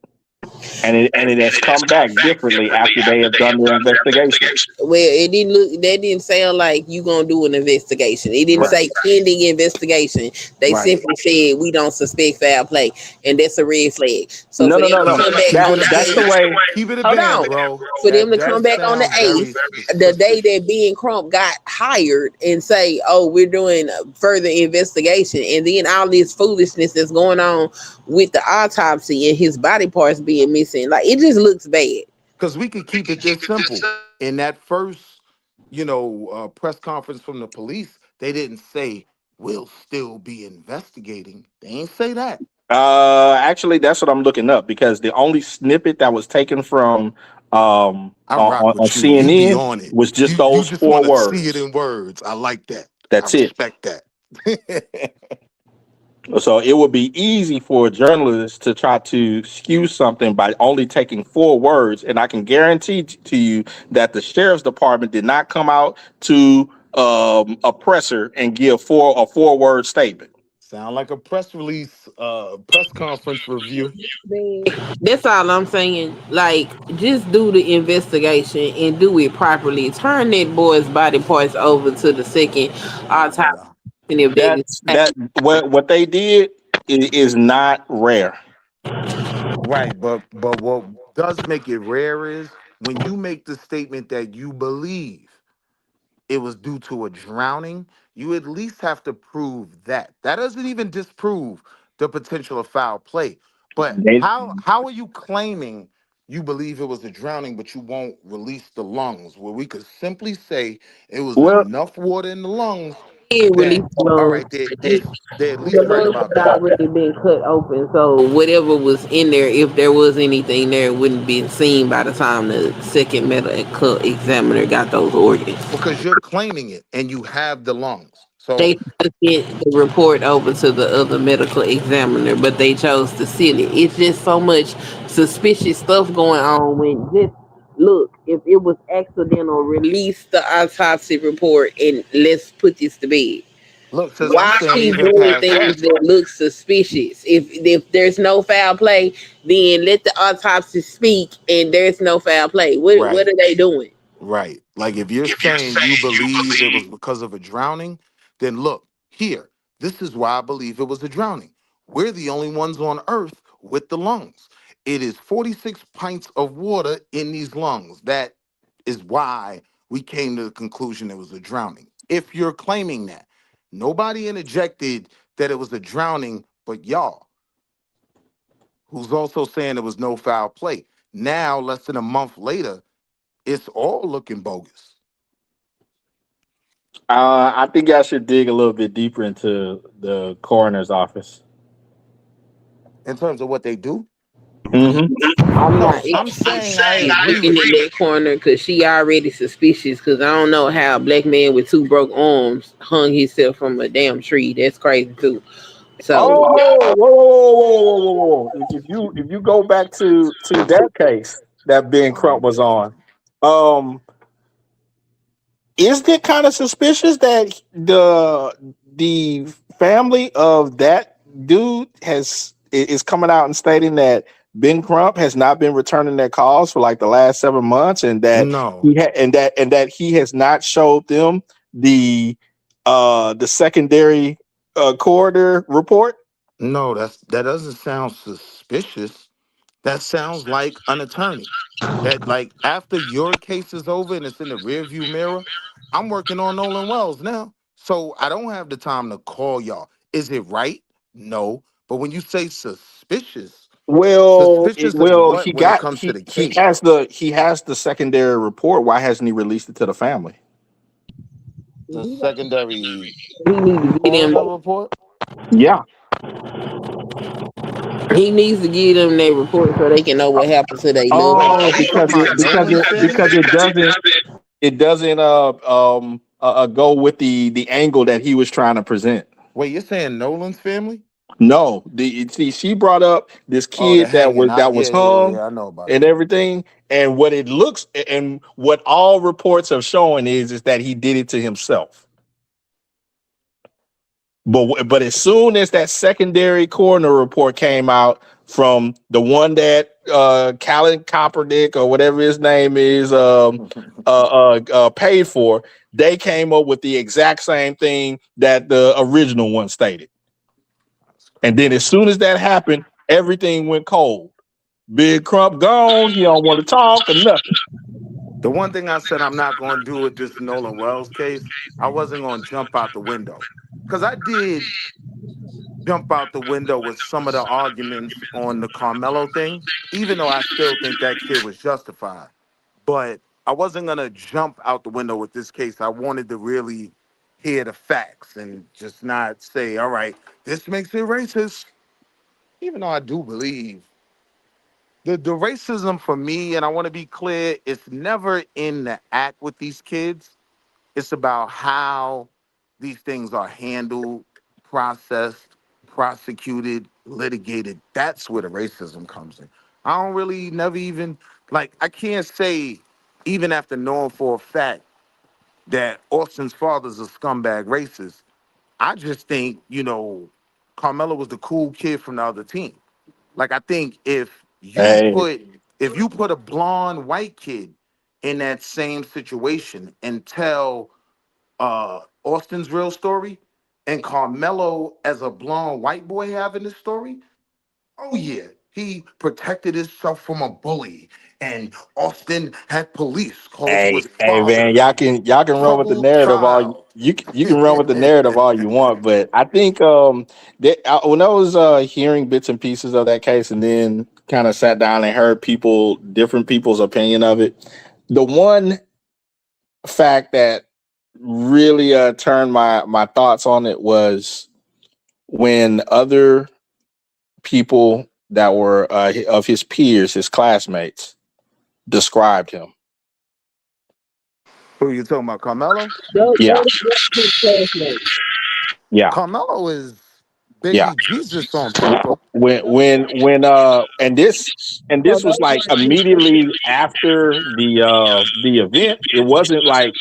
And it has come back differently after they have done their investigation. Well, it didn't look. That didn't sound like you gonna do an investigation. It didn't say pending investigation. They simply said we don't suspect foul play, and that's a red flag. So No. That's the way. Keep it a Hold band, on. bro. For them to come back on the 8th, the day that Ben Crump got hired, and say, "Oh, we're doing further investigation," and then all this foolishness that's going on with the autopsy and his body parts being missing, like it just looks bad. Because we could keep it this simple. In that first, press conference from the police, they didn't say we'll still be investigating. They ain't say that. Actually, that's what I'm looking up, because the only snippet that was taken from on CNN was just those you just 4 wanna words. see it in words. I like that. That's I it. respect that. So it would be easy for a journalist to try to skew something by only taking 4 words, and I can guarantee to you that the sheriff's department did not come out to a presser and give a 4-word statement. Sound like a press release, press conference review. That's all I'm saying. Like, just do the investigation and do it properly. Turn that boy's body parts over to the second autopsy. And if What they did is not rare. Right, but what does make it rare is when you make the statement that you believe it was due to a drowning, you at least have to prove that. That doesn't even disprove the potential of foul play. But how are you claiming you believe it was a drowning, but you won't release the lungs? Where we could simply say it was enough water in the lungs. All right, they at least right about that. already been cut open, so whatever was in there, if there was anything there, wouldn't be seen by the time the second medical examiner got those organs. Because you're claiming it and you have the lungs. So they took the report over to the other medical examiner, but they chose to seal it. It's just so much suspicious stuff going on. When just look, if it was accidental, release the autopsy report and let's put this to bed. Look, sis, I'm Why saying keep even doing past that. things that look suspicious? If there's no foul play, then let the autopsy speak, and there's no foul play. What Right. are they doing? Right. Like if you're saying you believe it was because of a drowning, then look, here, this is why I believe it was a drowning. We're the only ones on earth with the lungs. It is 46 pints of water in these lungs. That is why we came to the conclusion it was a drowning. If you're claiming that, nobody interjected that it was a drowning, but y'all, who's also saying there was no foul play. Now, less than a month later, it's all looking bogus. I think I should dig a little bit deeper into the coroner's office. In terms of what they do. Hmm. I'm No, not I'm saying I interested in agree looking with in you. that corner because she already suspicious. Because I don't know how a black man with 2 broke arms hung himself from a damn tree. That's crazy too. So Oh, whoa. If you go back to that case that Ben Oh Crump was man. on, um, is it kind of suspicious that the family of that dude is coming out and stating that Ben Crump has not been returning their calls for like the last 7 months, and that No. he has not showed them the secondary coroner report? No, that doesn't sound suspicious. That sounds like an attorney. That like after your case is over and it's in the rearview mirror, I'm working on Nolan Wells now. So I don't have the time to call y'all. Is it right? No. But when you say suspicious, suspicious of what when it comes to the case? He has the secondary report. Why hasn't he released it to the family? The secondary he needs to get coroner him. report? Yeah. He needs to give them their report so they can know what happened to their loved Wait, Oh, are we ones. talking about Nolan's family? because it doesn't go with the angle that he was trying to present. Wait, you're saying Nolan's family? No, she brought up this Oh, the kid hanging. that Yeah, was yeah, yeah, hung yeah. I know about and that. everything, and what it looks and what all reports have shown is that he did it to himself. But as soon as that secondary coroner report came out from the one that Callan Copperdick or whatever his name is paid for, they came up with the exact same thing that the original one stated. And then as soon as that happened, everything went cold. Big Crump gone. He don't want to talk or nothing. The one thing I said I'm not going to do with this Nolan Wells case, I wasn't going to jump out the window. Because I did jump out the window with some of the arguments on the Carmelo thing, even though I still think that kid was justified. But I wasn't going to jump out the window with this case. I wanted to really hear the facts and just not say, all right, this makes it racist. Even though I do believe the racism for me, and I want to be clear, it's never in the act with these kids. It's about how these things are handled, processed, prosecuted, litigated. That's where the racism comes in. I don't really never even like I can't say even after knowing for a fact that Austin's father's a scumbag racist. I just think, Carmelo was the cool kid from the other team. Like I think Hey, if you put a blonde white kid in that same situation and tell Austin's real story and Carmelo as a blonde white boy having this story, oh yeah, he protected himself from a bully, and Austin had police close to his hey, man, father. y'all can run with the Troubled narrative child. you can run with the narrative all you want, but I think when I was hearing bits and pieces of that case and then kind of sat down and heard different people's opinion of it, the one fact that really turned my thoughts on it was when other people that were of his peers, his classmates, described him. Who you talking about, Carmelo? Yeah, His classmates. yeah. Carmelo is Yeah. baby Jesus on paper. And this was like immediately after the event. It wasn't like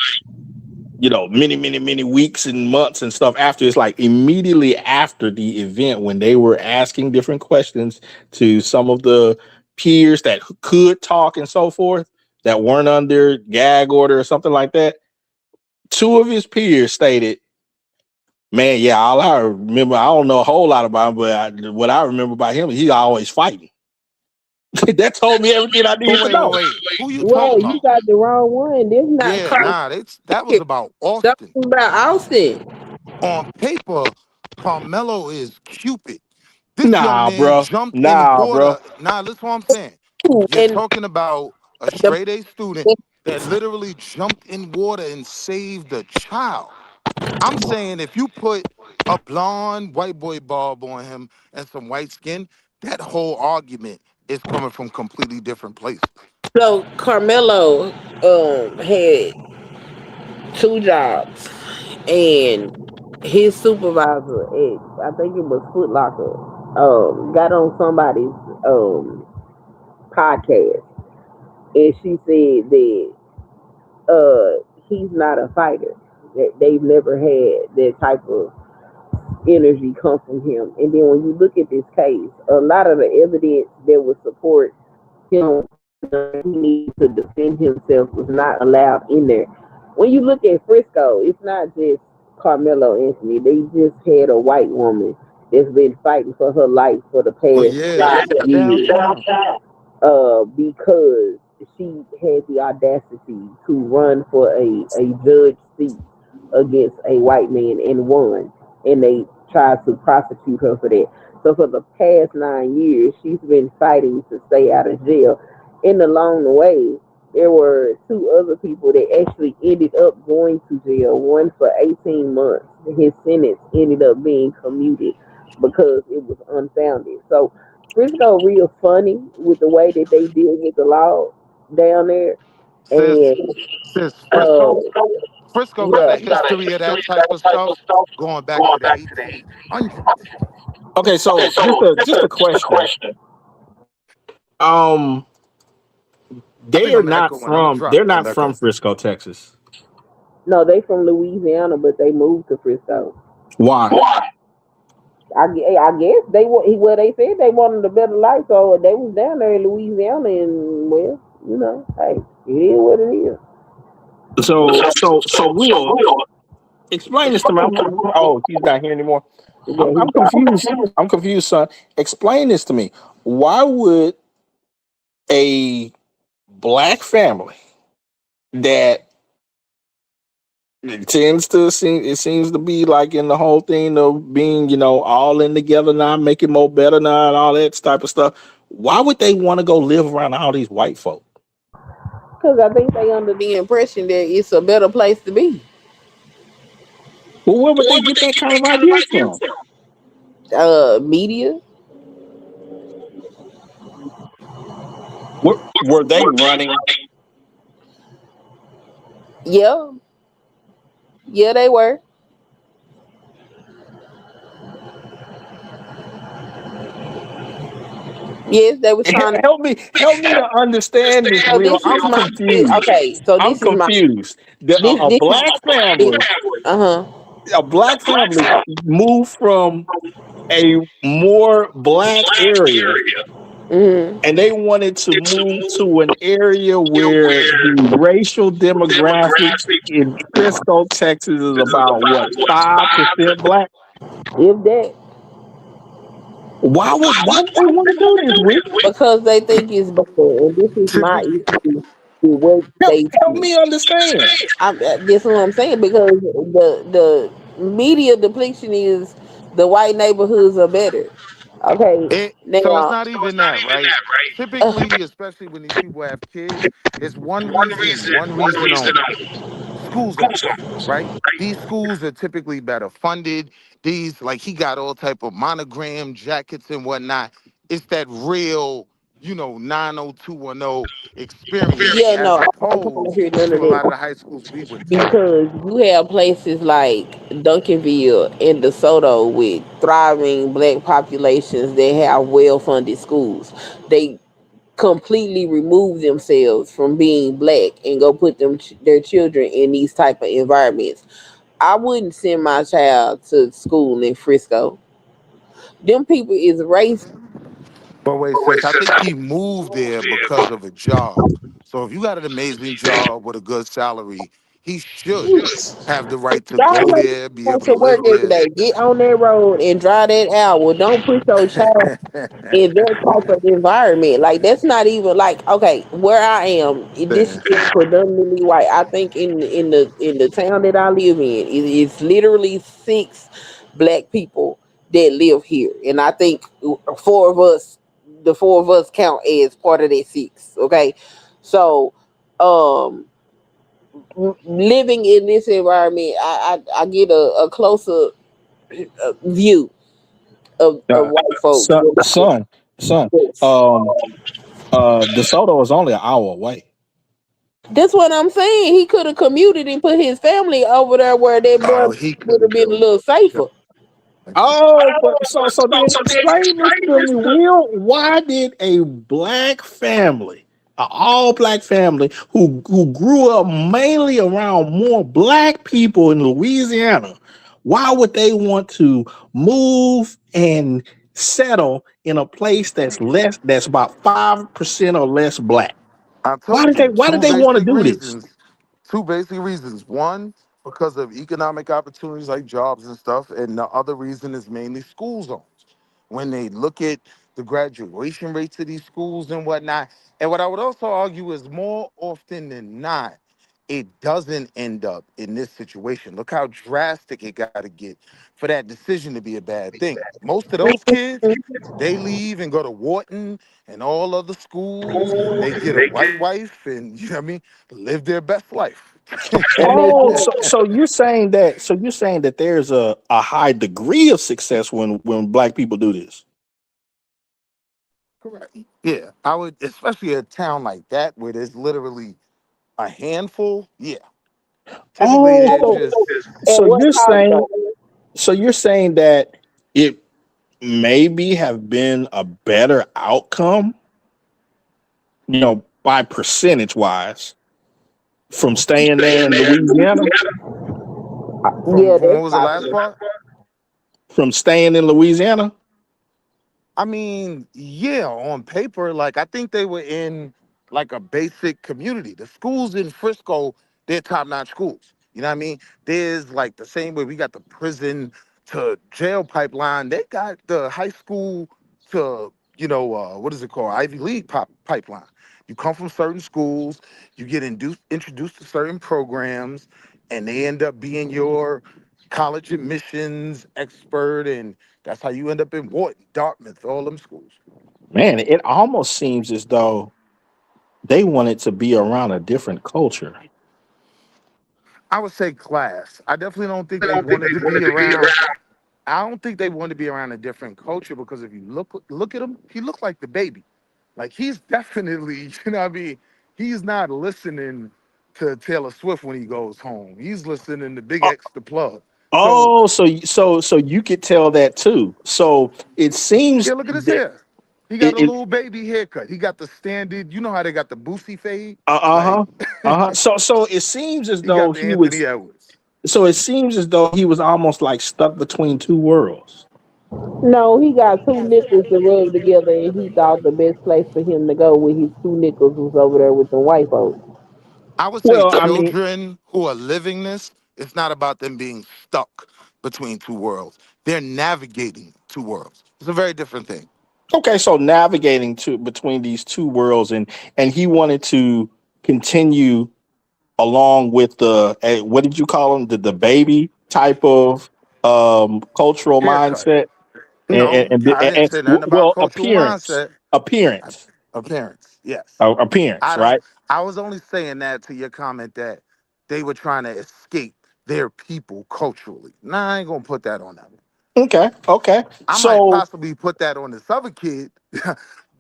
many weeks and months and stuff after. It's like immediately after the event when they were asking different questions to some of the peers that could talk and so forth that weren't under gag order or something like that. Two of his peers stated, man, yeah, all I remember, I don't know a whole lot about him, but what I remember about him, he's always fighting. That told me everything I needed to know. Wait. Who you Whoa, talking you about? got the wrong one. This not Yeah, Carl. nah, that was about That Austin. was about Austin. On paper, Carmelo is Cupid. This young Nah, man bro. jumped in Nah, bro. water. Nah, listen what I'm saying. You're And talking about a the straight A student that literally jumped in water and saved a child. I'm saying if you put a blonde white boy bob on him and some white skin, that whole argument is coming from completely different places. so Carmelo had 2 jobs, and his supervisor at, I think it was Foot Locker, got on somebody's podcast, and she said that he's not a fighter, that they've never had that type of energy come from him. And then when you look at this case, a lot of the evidence that would support him, he needs to defend himself, was not allowed in there. When you look at Frisco, it's not just Carmelo Anthony. They just had a white woman that's been fighting for her life for the Oh past yeah, 5 years, because she had the audacity to run for a judge seat against a white man and won. And they tried to prosecute her for that. So for the past 9 years, she's been fighting to stay out of jail. And along the way, there were 2 other people that actually ended up going to jail. One for 18 months. His sentence ended up being commuted because it was unfounded. So Frisco real funny with the way that they deal with the law down there. sis, And sis, uh, Frisco got yeah. a history of that type of stuff going back to the 1800s. Okay, so just a question. I think I'm echoing on the drop. They're not from Frisco, Texas. No, they from Louisiana, but they moved to Frisco. Why? I guess they well, they said they wanted a better life, so they was down there in Louisiana, and well, hey, it is what it is. So Will, explain this to me. Oh, he's not here anymore. I'm confused. I'm confused, son. Explain this to me. Why would a black family that it seems to be like in the whole thing of being, all in together now, making more better now, and all that type of stuff. Why would they want to go live around all these white folk? Because I think they under the impression that it's a better place to be. Well, where would they get that kind of idea from? Media. Were they running? Yeah. Yeah, they were. Yes, they were trying to help me to understand this. So Will. this is I'm my confused. okay. So I'm this is my confused. this A this black family, a black family moved from a more black area, Mhm. and they wanted to move to an area where the racial demographic in Frisco, Texas, is about what, 5% black. If that, Why would they want to do this? Will? because they think it's better, and this is my issue with what they Help me understand. This is what I'm saying, because the media depiction is the white neighborhoods are better. Okay, So it's now not even that, right? Typically, especially when these people have kids, it's one reason and one reason only. School zones, right? These schools are typically better funded. These, like, he got all type of monogram jackets and whatnot. It's that real, 90210 experience yeah, as no, I don't want opposed to hear none to of a lot of the that, high schools we went to. because you have places like Duncanville and DeSoto with thriving black populations that have well-funded schools. They completely remove themselves from being black and go put their children in these type of environments. I wouldn't send my child to school in Frisco. Them people is racist. But wait, sis, I think he moved there because of a job. So if you got an amazing job with a good salary, he should have the right to Y'all go know there, be going able to to work live every there. day. Get on that road and drive that hour. Don't put your child in that type of environment. Like that's not even like okay, where I am, this Damn. is predominantly white. I think in the town that I live in, it's literally 6 black people that live here, and I think four of us, the 4 of us, count as part of that 6. Okay, so um living in this environment, I get a closer view of Uh, white folks. son, son, son. DeSoto is only an hour away. That's what I'm saying. He could have commuted and put his family over there where that boy Oh, he would could have have been a killed little him. safer. Oh, but so then explain this to me, Will. Why did a black family, an all black family who grew up mainly around more black people in Louisiana, why would they want to move and settle in a place that's about 5% or less black? I Why told you did they want to do this? two basic reasons. One, because of economic opportunities like jobs and stuff, and the other reason is mainly school zones. When they look at the graduation rates of these schools and whatnot, and what I would also argue is more often than not, it doesn't end up in this situation. Look how drastic it got to get for that decision to be a bad thing. Most of those kids, they leave and go to Wharton and all other schools. They get a white wife and you know what I mean, live their best life. Oh, so you're saying that there's a high degree of success when black people do this. Correct. Yeah, I would, especially a town like that where there's literally a handful. Yeah, typically Oh, they're just so you're saying that it maybe have been a better outcome, by percentage wise, from staying there in Louisiana, from what was the last part? from staying in Louisiana. I mean, yeah, on paper, like I think they were in like a basic community. The schools in Frisco, they're top-notch schools. You know what I mean? There's like the same way we got the prison to jail pipeline. They got the high school to, what is it called? Ivy League pipeline. You come from certain schools, you get introduced to certain programs, and they end up being your college admissions expert, and that's how you end up in Wharton, Dartmouth, all them schools. Man, it almost seems as though they wanted to be around a different culture. I would say class. I definitely don't think they wanted to be around. I don't think they wanted to be around a different culture because if you look at him, he looked like the baby. Like he's definitely, you know what I mean? He's not listening to Taylor Swift when he goes home. He's listening to Big X the Plug. So Oh, so you could tell that too. So it seems yeah, look at his that hair. He got a it little baby haircut. He got the standard, you know how they got the Boosie fade? Like uh-huh. Uh-huh. So it seems as he got though the Anthony Edwards. he was almost like stuck between two worlds. No, he got 2 nickels to rub together, and he thought the best place for him to go with his 2 nickels was over there with the white folks. I would say Well, I mean, children who are living this, it's not about them being stuck between two worlds. They're navigating two worlds. It's a very different thing. okay, so navigating between these two worlds, and he wanted to continue along with the what did you call them, the baby type of cultural Haircut. mindset No, I didn't say nothing about well, cultural mindset. Appearance, yes. appearance, I don't. right? I was only saying that to your comment that they were trying to escape their people culturally. Nah, I ain't gonna put that on them. Okay. I might So possibly put that on this other kid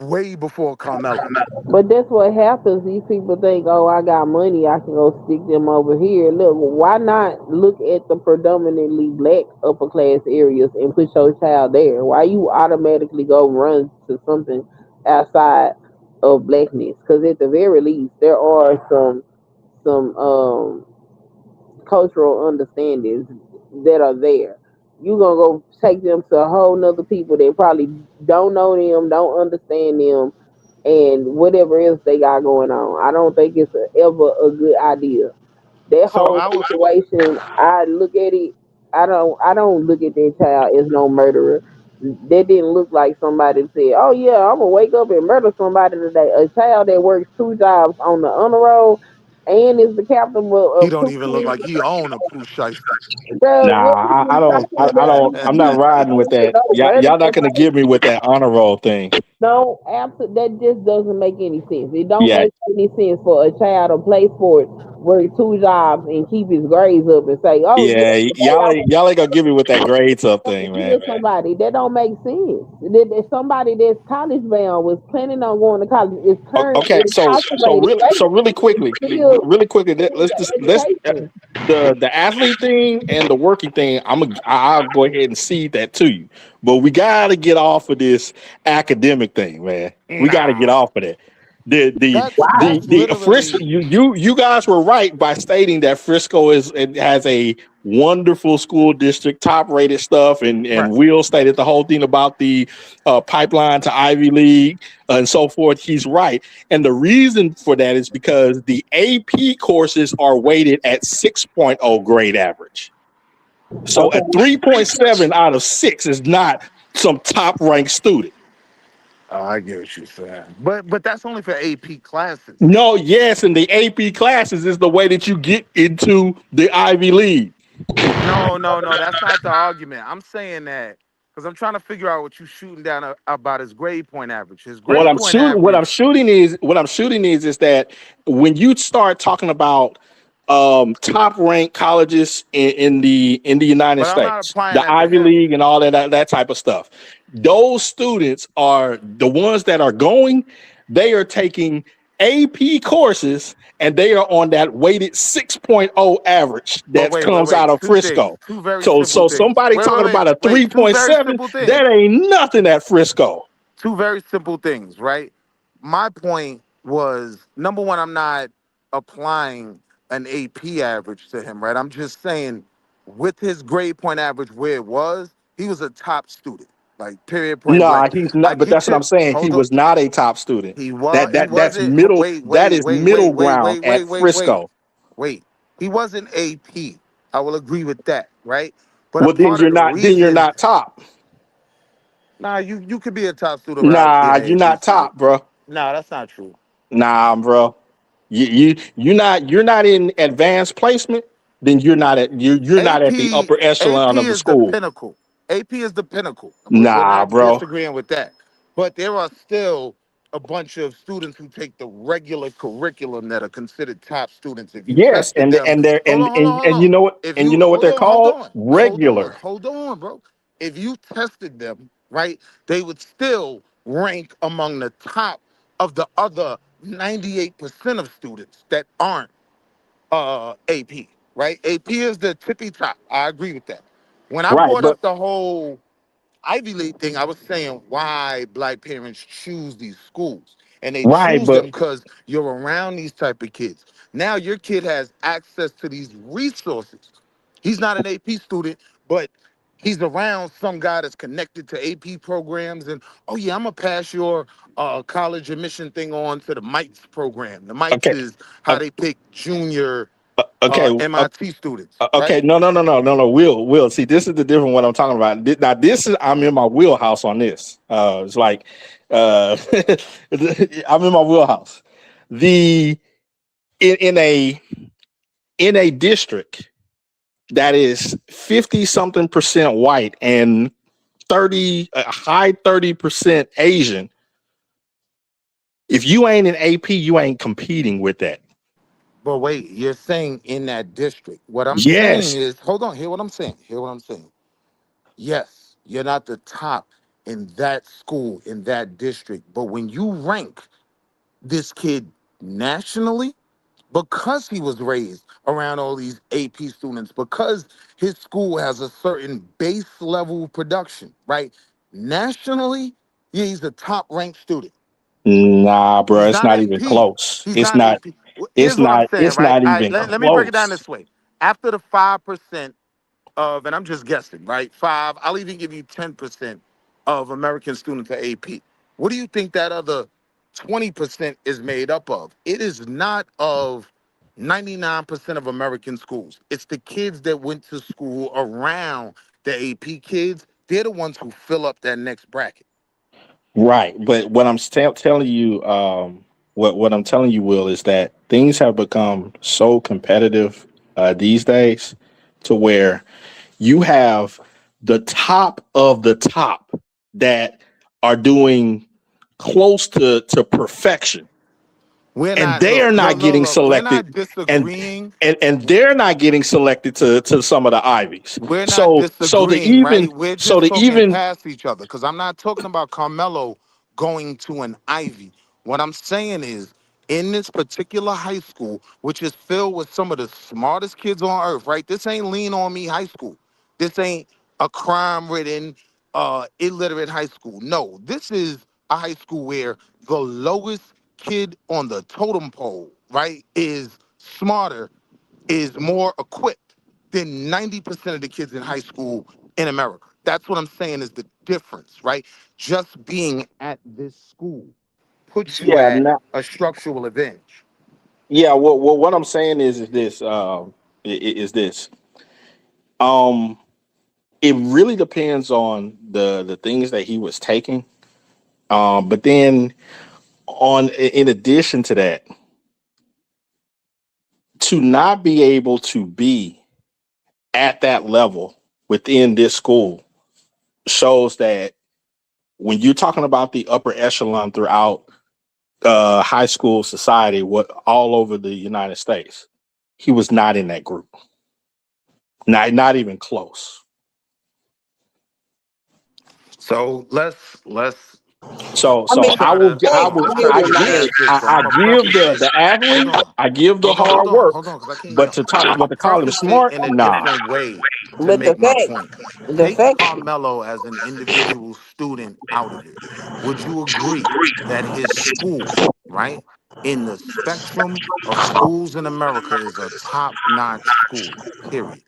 way before Carmelo. But that's what happens. These people think, oh, I got money, I can go stick them over here. Look, why not look at the predominantly black upper class areas and put your child there? Why you automatically go run to something outside of blackness. Because at the very least, there are some cultural understandings that are there. You gonna go take them to a whole nother people that probably don't know them, don't understand them, and whatever else they got going on. I don't think it's ever a good idea. That So whole I would. situation, I look at it. I don't look at that child as no murderer. That didn't look like somebody said, "Oh yeah, I'm gonna wake up and murder somebody today." A child that works two jobs on the honor roll and is the captain He of don't two even look kids. like he own a Pooh Shiesty. Bro, Nah, what are I you don't. talking I about? don't. You I'm not you riding with you that. know murder Y'all not gonna somebody. get me with that honor roll thing. No, absolutely, that just doesn't make any sense. It don't Yeah, make any sense for a child to play sports, work two jobs, and keep his grades up and say, "Oh yeah, yeah. today I'm Y'all ain't gonna get me with that grades up gonna thing, man. kill somebody." That don't make sense. Somebody that's college bound was planning on going to college is current Okay, is so incarcerated. really quickly, Still let's in just let's education. the athlete thing and the working thing. I'll go ahead and cede that to you, but we got to get off of this academic thing, man. We got to get Nah, off of that. that's The Frisco, literally. you guys were right by stating that Frisco it has a wonderful school district, top rated stuff, and Right. Will stated the whole thing about the pipeline to Ivy League and so forth. He's right. And the reason for that is because the AP courses are weighted at 6.0 grade average. So Okay. a 3.7 out of 6 is not some top ranked student. Oh, I get what you're saying, but that's only for AP classes. No, yes, and the AP classes is the way that you get into the Ivy League. No, that's not the argument. I'm saying that because I'm trying to figure out what you're shooting down about his grade point average. His grade point average. What I'm shooting is that when you start talking about top ranked colleges in the United But I'm not States, applying the that to Ivy him. League and all that type of stuff, those students are the ones that are going. They are taking AP courses and they are on that weighted 6.0 average But that wait, comes out wait. of Two things. Frisco. Two very simple So things. somebody talking about a Wait. Two very 3.7, simple things. that ain't nothing at Frisco. Two very simple things, right? My point was number one, I'm not applying an AP average to him, right? I'm just saying with his grade point average where it was, he was a top student, like period point Nah, blank. he's I not. But that's get what I'm you. saying. He Hold on. was not a top student. He That's wasn't middle. That is middle ground at Frisco. wait. He wasn't AP. I will agree with that, right? But a Well, then part of you're the not. Then you're reason, not top. nah, you could be a top student without being Nah, an you're AP not student. top, bro. Nah, that's not true. Nah, bro. You're not in advanced placement. Then you're not at the AP upper AP echelon of the is the school. pinnacle. AP is the pinnacle. We're Nah, not bro. disagreeing with that. But there are still a bunch of students who take the regular curriculum that are considered top students. If you Yes, tested them, and they're hold and you on. know what If and you you know what they're called? Regular. hold on, bro. If you tested them, right, they would still rank among the top of the other 98% of students that aren't AP, right? AP is the tippy top. I agree with that. When I Right, brought but up the whole Ivy League thing, I was saying why black parents choose these schools. And they right, choose them but because you're around these type of kids. Now your kid has access to these resources. He's not an AP student, but he's around some guy that's connected to AP programs. And oh yeah, I'm gonna pass your college admission thing on to the MITES program. The MITES okay. is uh, how they pick junior Okay, MIT students, okay, right? no. Will. See, this is the different what I'm talking about. Now, this is I'm in my wheelhouse on this. It's like, I'm in my wheelhouse. The in a district that is 50 something percent white and high 30% Asian. If you ain't an AP, you ain't competing with that. But wait, you're saying in that district. What I'm saying Yes, is, hold on, hear what I'm saying. Hear what I'm saying. Yes, you're not the top in that school, in that district. But when you rank this kid nationally, because he was raised around all these AP students, because his school has a certain base level production, right? Nationally, yeah, he's a top ranked student. Nah, bro, He's it's not not even AP. close. He's It's not not. AP. It's Here's what I'm not. saying, It's right? not All right, even let me break it down close. this way. After the 5% of, and I'm just guessing, right? 5, I'll even give you 10% of American students are AP. What do you think that other 20% is made up of? It is not of 99% of American schools. It's the kids that went to school around the AP kids. They're the ones who fill up that next bracket. Right, but what I'm telling you, what I'm telling you, Will, is that things have become so competitive these days, to where you have the top of the top that are doing close to perfection, We're and not, they are not getting we're selected, not and disagreeing. and they're not getting selected to some of the Ivies. We're not So the disagreeing, even right? We're so just the talking even past each other because I'm not talking about Carmelo going to an Ivy. What I'm saying is, in this particular high school, which is filled with some of the smartest kids on earth, right? This ain't Lean On Me high school. This ain't a crime-ridden, illiterate high school. No, this is a high school where the lowest kid on the totem pole, right, is smarter, is more equipped than 90% of the kids in high school in America. That's what I'm saying is the difference, right? Just being at this school puts you yeah at not, a structural advantage. yeah what I'm saying is this is this it really depends on the things that he was taking, but then in addition to that, to not be able to be at that level within this school shows that when you're talking about the upper echelon throughout high school society, what all over the United States, he was not in that group. Not even close. So let's So I mean, I try will to g- I that will still I did give not. past this. I I'm a give preface the it. Hold athlete, on. I give the hard Hold work, on, because I can't but yell. to talk I'm but a to call him preface it smart, in a nah. different way to But the make my fact, point. the Take fact, Carmelo as an individual student out of it. Would you agree that his school, right, in the spectrum of schools in America is a top-notch school, period?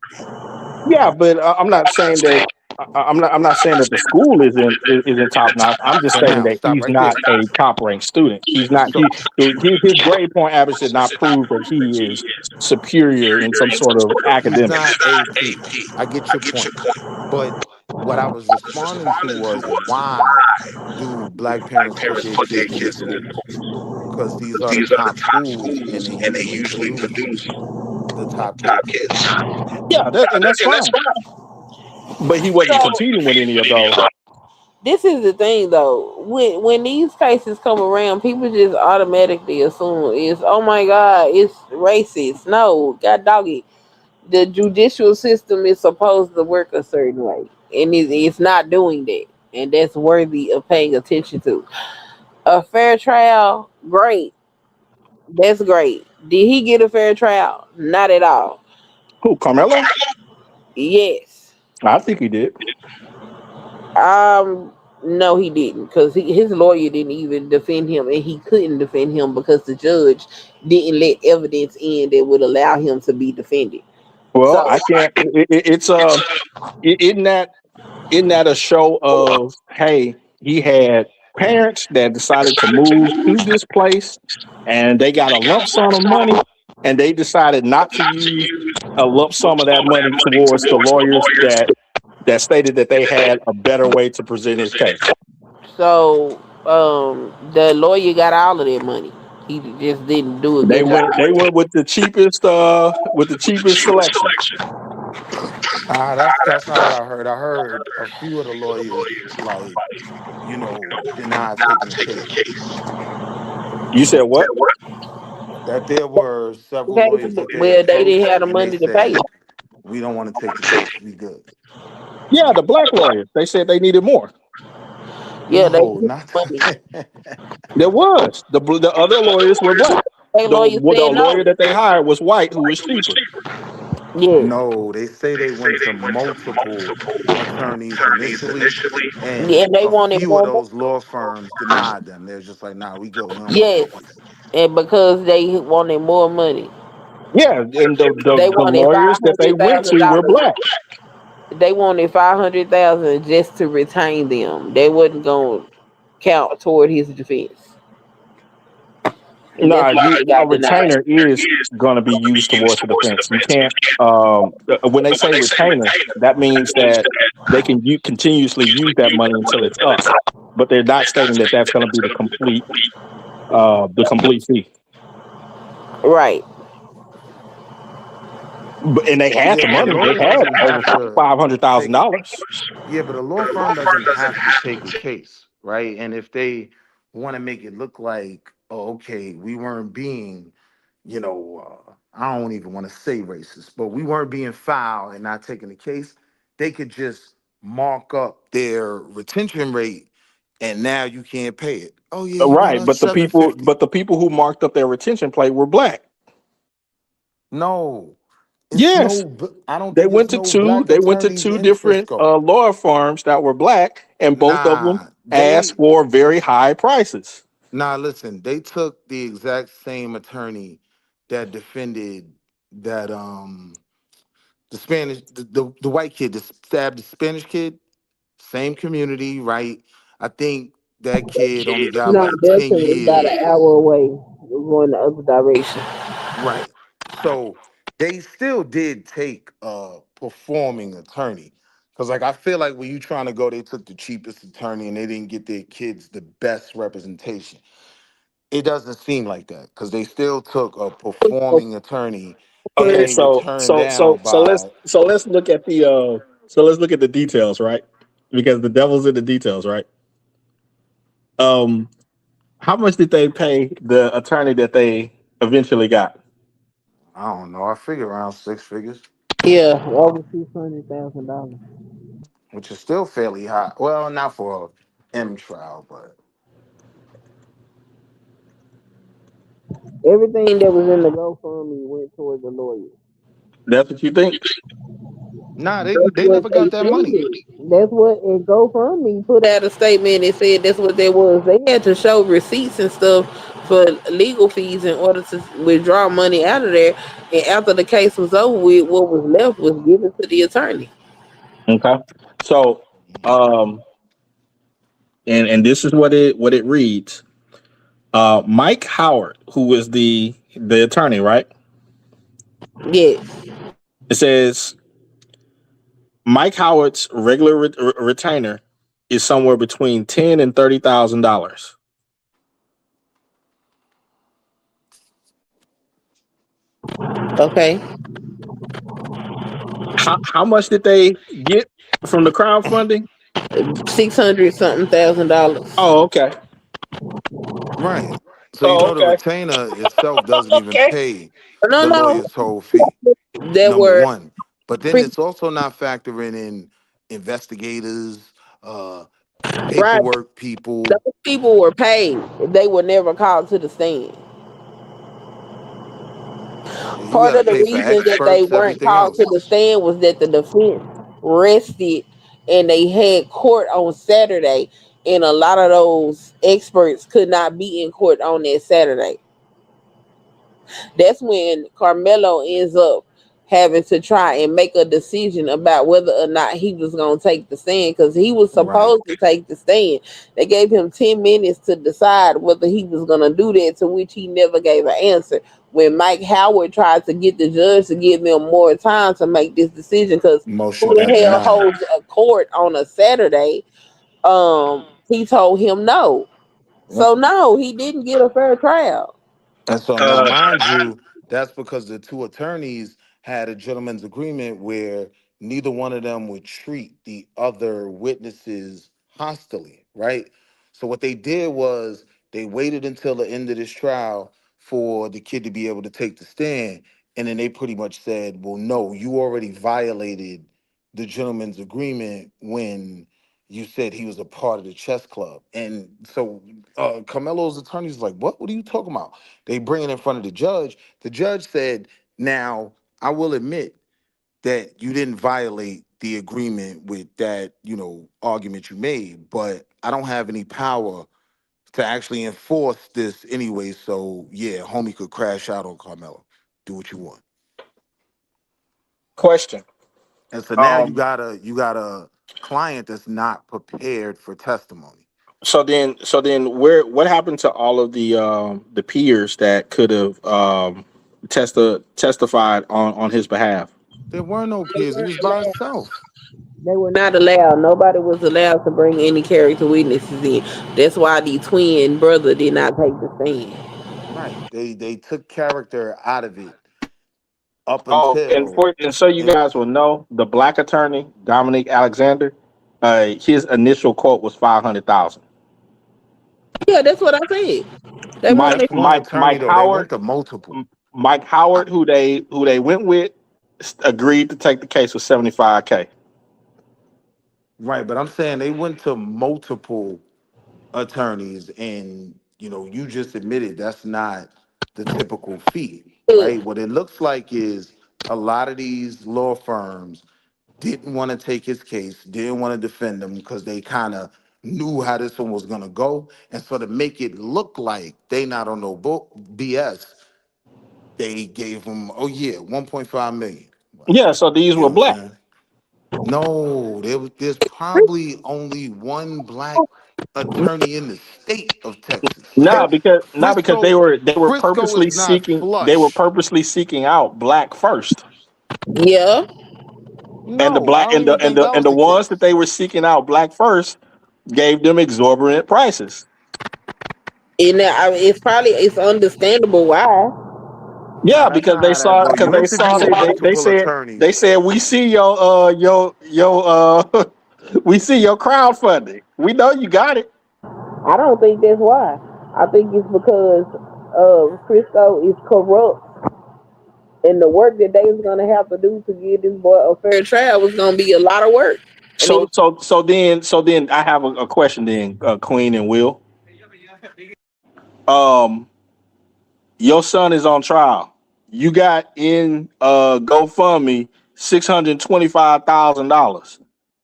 Yeah, but I'm not saying that. I'm not saying that the school isn't top notch. I'm just So stating now, that stop he's right there. not a top ranked student. He's not. So His grade point average did not prove that he is superior in some sort of he's not academics. AP. I get your point. But what I was responding to was, why do black parents put their kids in these schools? Because these are the top schools and they usually produce the top kids. Yeah, and that's fine. But he wasn't so competing with any of those. this is the thing though. When these cases come around, people just automatically assume it's, oh my god, it's racist. No, god doggy. The judicial system is supposed to work a certain way, and it's not doing that, and that's worthy of paying attention to. A fair trial, great. That's great. Did he get a fair trial? Not at all. Who, Carmelo? Yes. I think he did. No, he didn't, because his lawyer didn't even defend him, and he couldn't defend him because the judge didn't let evidence in that would allow him to be defended. Well, So, I can't. Isn't that a show of, hey, he had parents that decided to move to this place and they got a lump sum of money, and they decided not to use a lump sum of that money towards the lawyers that stated that they had a better way to present his case. the lawyer got all of that money. He just didn't do a They good job. went with the cheapest selection. That's not what I heard. I heard a few of the lawyers deny taking the case. You said what? That there were several Okay, lawyers that they well, they didn't approached have the and they money to pay. said, we don't want to take the case. We good. Yeah, the black lawyers. They said they needed more. Yeah, they No, didn't not have money. There was the other lawyers were black. They lawyer The said no. lawyer that they hired was white, who was cheaper. Yes. No, they say they went to multiple attorneys initially, and And they a wanted few of more money. those law firms denied them. They're just like, nah, we good. We don't want that Yes. case. And because they wanted more money. Yeah, and They the wanted five lawyers that they hundred went thousand to were dollars. black. They wanted 500,000 just to retain them. They wasn't gonna count toward his defense. And that's Nah, why you they got a denied. retainer is going to be used towards the defense. You can't. When they say retainer, that means that they can continuously use that money until it's up, but they're not stating that that's going to be the complete fee. Right. And they had Yeah, the but money. They lawyers had doesn't over have to take a $500,000. yeah, but a law firm doesn't have to take a case, right? And if they want to make it look like, oh, okay, we weren't being, I don't even want to say racist, but we weren't being foul and not taking the case, they could just mark up their retention rate and now you can't pay it. Oh yeah, you want Right, us but $750. the people who marked up their retention plate were black. No, it's Yes, no, I don't think it's no black they went to attorneys two in different Frisco. law firms that were black, and both of them Nah, asked they for very high prices. Nah, listen, they took the exact same attorney that defended that the Spanish the white kid that stabbed the Spanish kid, same community, right? I think that kid only got No, like 10 Delton is about an years. hour away. We're going the other direction. Right. So they still did take a performing attorney. Cause like I feel like when you trying to go, they took the cheapest attorney and they didn't get their kids the best representation. It doesn't seem like that because they still took a performing attorney and Okay, they were turned down by. let's look at the details, right? Because the devil's in the details, right? Um, how much did they pay the attorney that they eventually got? I don't know. I figure around six figures, Yeah, over $600,000. which is still fairly high. Well, not for a M trial, but Everything that was in the GoFundMe went toward the lawyer. That's what you think? nah, That's they what never they got that money. said. That's what and GoFundMe put out a statement and said that's what they was. They had to show receipts and stuff for legal fees in order to withdraw money out of there. And after the case was over with, what was left was given to the attorney. Okay. So, um, and this is what it reads. Mike Howard, who is the attorney, right? Yes. It says Mike Howard's regular retainer is somewhere between $10,000 and $30,000. Okay. How much did they get from the crowdfunding? 600 something $1,000. Oh, okay. Right. So Oh, the okay. retainer itself doesn't even Okay. pay No, the no. lawyer's whole fee. There Number were one, but then it's also not factoring in investigators, right. paperwork people. Those people were paid. They were never called to the stand. You Part got to of the pay for reason that they experts, weren't everything called to else. the stand was that the defense rested and they had court on Saturday, and a lot of those experts could not be in court on that Saturday. That's when Carmelo ends up having to try and make a decision about whether or not he was going to take the stand because he was Right. supposed to take the stand. They gave him 10 minutes to decide whether he was going to do that, to which he never gave an answer. When Mike Howard tried to get the judge to give them more time to make this decision, because who Motion the got hell denied. holds a court on a Saturday? He told him no. Yep. So no, he didn't get a fair trial. And so now, mind you, that's because the two attorneys had a gentleman's agreement where neither one of them would treat the other witnesses hostilely, right? So what they did was they waited until the end of this trial for the kid to be able to take the stand. And then they pretty much said, well, no, you already violated the gentleman's agreement when you said he was a part of the chess club. And so Carmelo's attorney's like, what? What are you talking about? They bring it in front of the judge. The judge said, now, I will admit that you didn't violate the agreement with that, argument you made, but I don't have any power to actually enforce this anyway. So yeah, homie could crash out on Carmelo. Do what you want. Question. And so now Um, you got a client that's not prepared for testimony. so then, what happened to all of the peers that could have testified on his behalf? There were no They peers. He weren't was by allowed. himself. They were not allowed. Nobody was allowed to bring any character witnesses in. That's why the twin brother did not take the stand. Right. They took character out of it up Oh, until and so you and guys will know, the black attorney Dominic Alexander, his initial quote was 500,000. Yeah, that's what I said. They Mike wanted. that's one attorney Mike though. They went Howard to multiple. Mike I- Howard, who they went with, agreed to take the case for 75K. Right, but I'm saying they went to multiple attorneys, and you just admitted that's not the typical fee, right? What it looks like is a lot of these law firms didn't want to take his case, didn't want to defend him because they kind of knew how this one was gonna go, and so to make it look like they not on no BS, they gave him 1.5 million. Yeah, so these You know were what I'm black. saying? No, there's probably only one black attorney in the state of Texas. Not because they Frisco, were Frisco is purposely not seeking they were flush. purposely seeking out black first. Yeah, And the No, I black don't even think that and was the the ones that case. they were seeking out black first gave them exorbitant prices. and it's understandable why. Yeah, Nah, that's because not how that go. You interview they multiple said attorneys. we see your we see your crowdfunding. We know you got it. I don't think that's why. I think it's because Frisco is corrupt, and the work that they was gonna have to do to give this boy a fair trial was gonna be a lot of work. And it was, So then I have a question then, Queen and Will. Um, your son is on trial. You got in GoFundMe $625,000.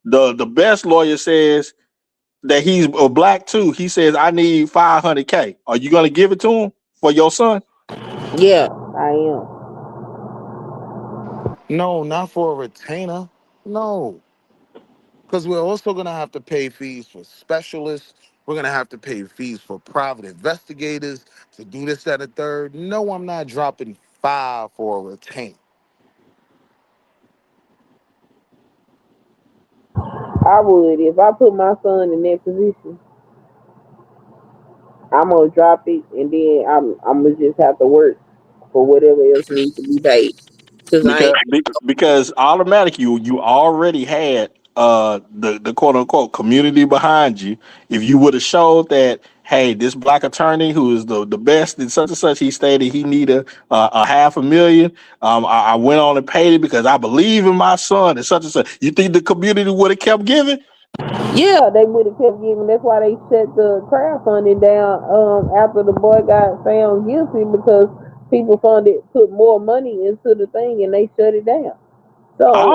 The best lawyer says that he's a black too. He says I need 500K. Are you gonna give it to him for your son? yeah, I am. No, not for a retainer. No, because we're also gonna have to pay fees for specialists. We're gonna have to pay fees for private investigators to do this at a third. No, I'm not dropping 5 for a retainer. I would if I put my son in that position. I'm gonna drop it, and then I'm gonna just have to work for whatever else needs to be paid. Cause I ain't. Because automatically you already had the quote unquote community behind you. If you would have showed that, hey, this black attorney who is the best in such and such, he stated he need a $500,000. I went on and paid it because I believe in my son and such. You think the community would have kept giving? Yeah, they would have kept giving. That's why they shut the crowdfunding down after the boy got found guilty because people put more money into the thing and they shut it down. So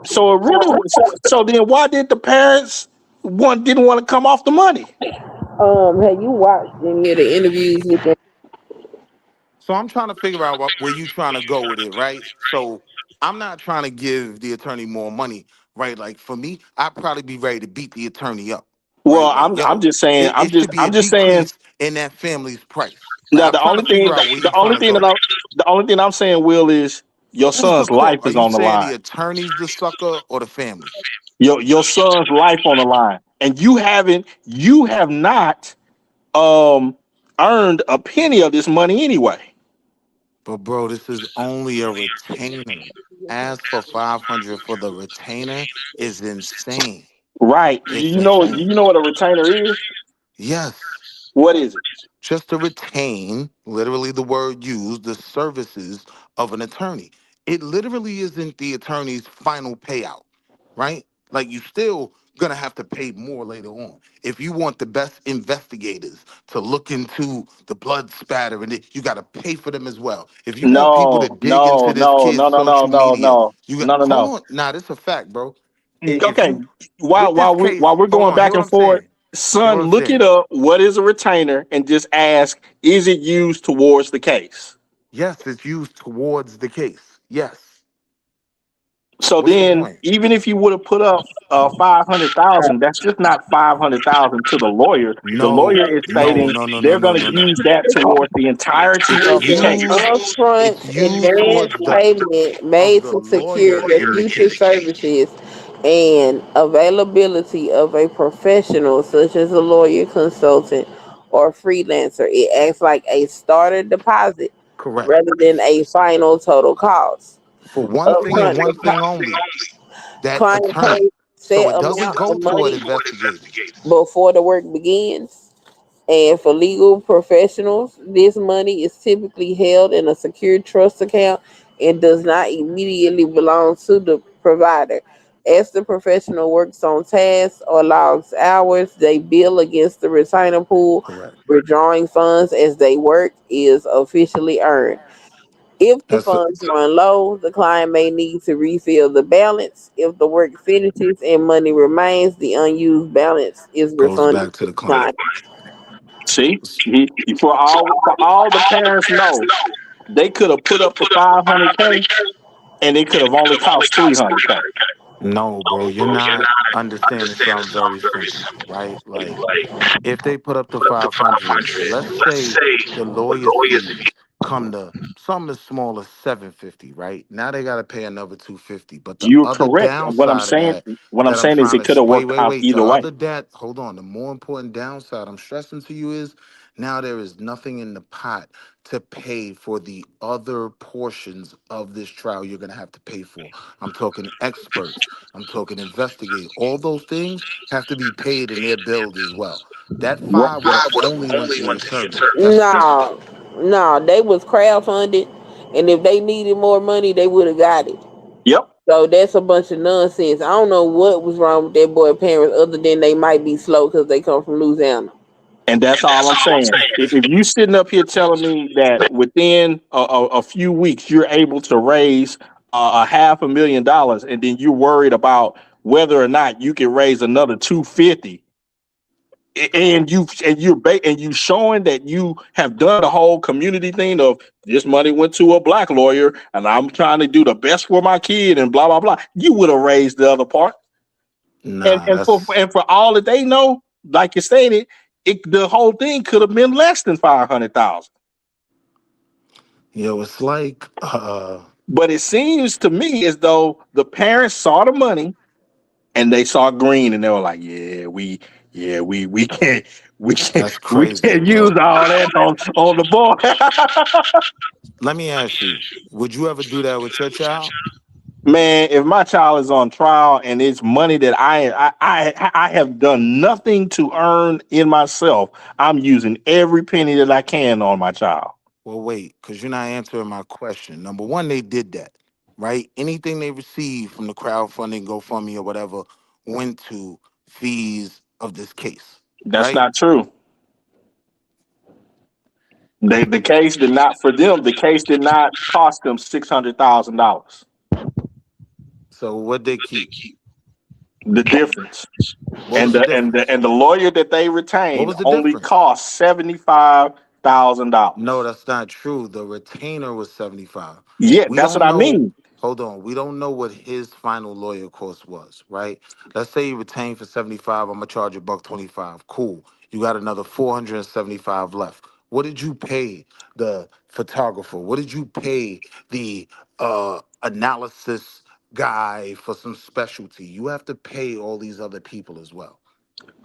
So it really was. So then why did the parents didn't want to come off the money? have you watched any of the interviews with them? So I'm trying to figure out where you trying to go with it, right? So I'm not trying to give the attorney more money, right? Like for me, I'd probably be ready to beat the attorney up, Well, right? Like, I'm yo, just saying. it should be a I'm just saying. decrease in that family's price. Like Now I'm trying to figure out where you trying to go. the only thing I'm saying, Will, is your Who's the son's crook? life Are is you on the saying the line. attorney's the sucker or the family? Your son's life on the line, and you have not earned a penny of this money anyway. But bro, this is only a retainer. Ask for 500 for the retainer is insane. Right? It's Do insane. you know what a retainer is? Yes. What is it? Just to retain, literally the word used, the services of an attorney. It literally isn't the attorney's final payout, right? Like you still gonna have to pay more later on. If you want the best investigators to look into the blood spatter, and you gotta pay for them as well. If you want people to No, dig no, into this no, kid's no, no, no, social no, media, no, you got no, no, hold no. on. Nah, this a fact, bro. If Okay, you with this case, while we're hold going on, hear back what and I'm forth, saying. Hear what son, I'm look it saying. up. What is a retainer? And just ask, is it used towards the case? Yes, it's used towards the case. Yes. So What's your then, point? even if you would have put up 500,000, that's just not 500,000 to the lawyer. The No, lawyer is no, stating no, no, no, they're no, going to no, no. use that towards the entirety It's of the case. used. Upfront It's used advance towards the payment of made the to secure lawyer the in the future case. services and availability of a professional such as a lawyer, consultant, or freelancer. It acts like a starter deposit Correct. rather than a final total cost. For one thing and Upfront one thing only, that client attorney. pays So set it doesn't amount go of toward money investigators. before the work begins. And for legal professionals, this money is typically held in a secure trust account and does not immediately belong to the provider. As the professional works on tasks or logs hours, they bill against the retainer pool, Correct. withdrawing funds as they work is officially earned. If the That's a, funds run low, the client may need to refill the balance. If the work finishes and money remains, the unused balance is goes refunded back to to the the client. client. See, for all the parents know, they could have put up the 500K and it could have only cost 300K. No, bro, you're not understanding something very simple, right? Like, if they put up to 500, let's say the lawyer's fees come to something as small as 750, right? Now they got to pay another 250. But the You're other correct. downside of that, What I'm that I'm saying is trying it to could have wait, worked wait, out wait. The either way. other that, hold on. The more important downside I'm stressing to you is now there is nothing in the pot to pay for the other portions of this trial you're going to have to pay for. I'm talking experts. I'm talking investigate. All those things have to be paid and they're billed as well. That Right. five would have only went to the attorney. That's No, no, they was crowdfunded, and if they needed more money, they would have got it. Yep. So that's a bunch of nonsense. I don't know what was wrong with that boy parents, other than they might be slow because they come from Louisiana. And that's all I'm saying. If you sitting up here telling me that within a few weeks you're able to raise $500,000, and then you're worried about whether or not you can raise another 250, and you showing that you have done the whole community thing of this money went to a black lawyer and I'm trying to do the best for my kid and blah blah blah, you would have raised the other part. nah. And for all that they know, like you stated, the whole thing could have been less than 500,000. It's like But it seems to me as though the parents saw the money and they saw green and they were like, we can't that's we crazy, can't use bro. all that on the boy. Let me ask you: would you ever do that with your child? Man, if my child is on trial and it's money that I have done nothing to earn in myself, I'm using every penny that I can on my child. Well, wait, because you're not answering my question. Number one, they did that, right? Anything they received from the crowdfunding, GoFundMe, or whatever, went to fees of this case, That's right? not true. The case did not for them. The case did not cost them $600,000. So what they keep? The difference, What was the difference? and the lawyer that they What retained was the only difference? cost $75,000. No, that's not true. The retainer was 75. Yeah, We that's what don't I know. mean. Hold on. We don't know what his final lawyer cost was, right? Let's say you retained for 75. I'm gonna charge you $125. Cool. You got another 475 left. What did you pay the photographer? What did you pay the analysis guy for some specialty? You have to pay all these other people as well.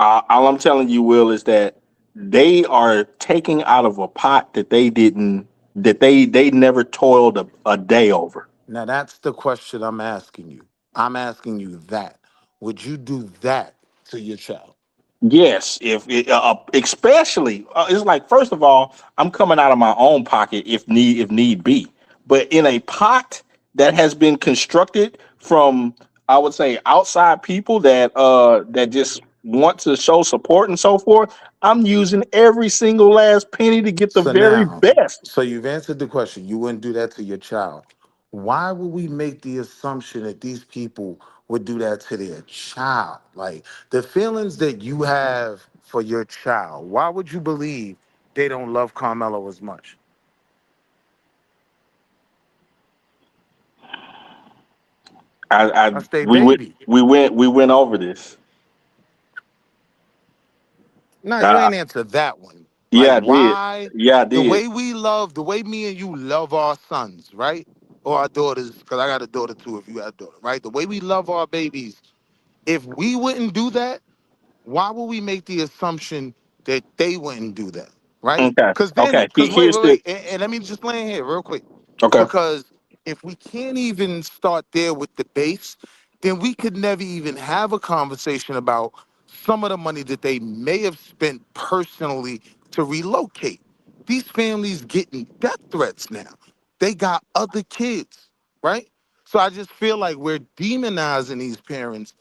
All I'm telling you, Will, is that they are taking out of a pot that they never toiled a day over. Now that's the question I'm asking you. I'm asking you that. Would you do that to your child? Yes, if it, especially it's like, first of all, I'm coming out of my own pocket if need be, but in a pot that has been constructed from I would say outside people that that just want to show support and so forth, I'm using every single last penny to get the So very now, best. so you've answered the question. You wouldn't do that to your child. Why would we make the assumption that these people would do that to their child? Like the feelings that you have for your child, why would you believe they don't love Carmelo as much? That's their baby. We went over this. No, you Uh, ain't answered that one. Like yeah, I did. why Yeah, I the did. way we love, the way me and you love our sons, right? Or our daughters, because I got a daughter too, if you got a daughter, right? The way we love our babies, if we wouldn't do that, why would we make the assumption that they wouldn't do that, right? Okay. Because then, Okay. because Here's the and let me just land here real quick. okay. Because if we can't even start there with the base, then we could never even have a conversation about some of the money that they may have spent personally to relocate. These families getting death threats now. They got other kids, right? So I just feel like we're demonizing these parents.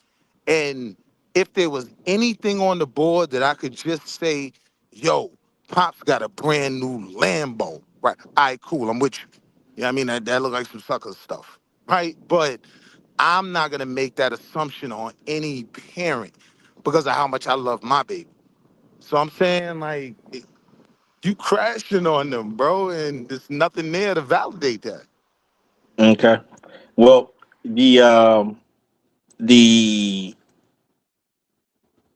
And if there was anything on the board that I could just say, yo, Pop's got a brand new Lambo, right? All right, cool, I'm with you. Yeah, I mean, that look like some sucker stuff, right? But I'm not gonna make that assumption on any parent because of how much I love my baby. So I'm saying, like, you crashing on them, bro, and there's nothing there to validate that. Okay. Well, the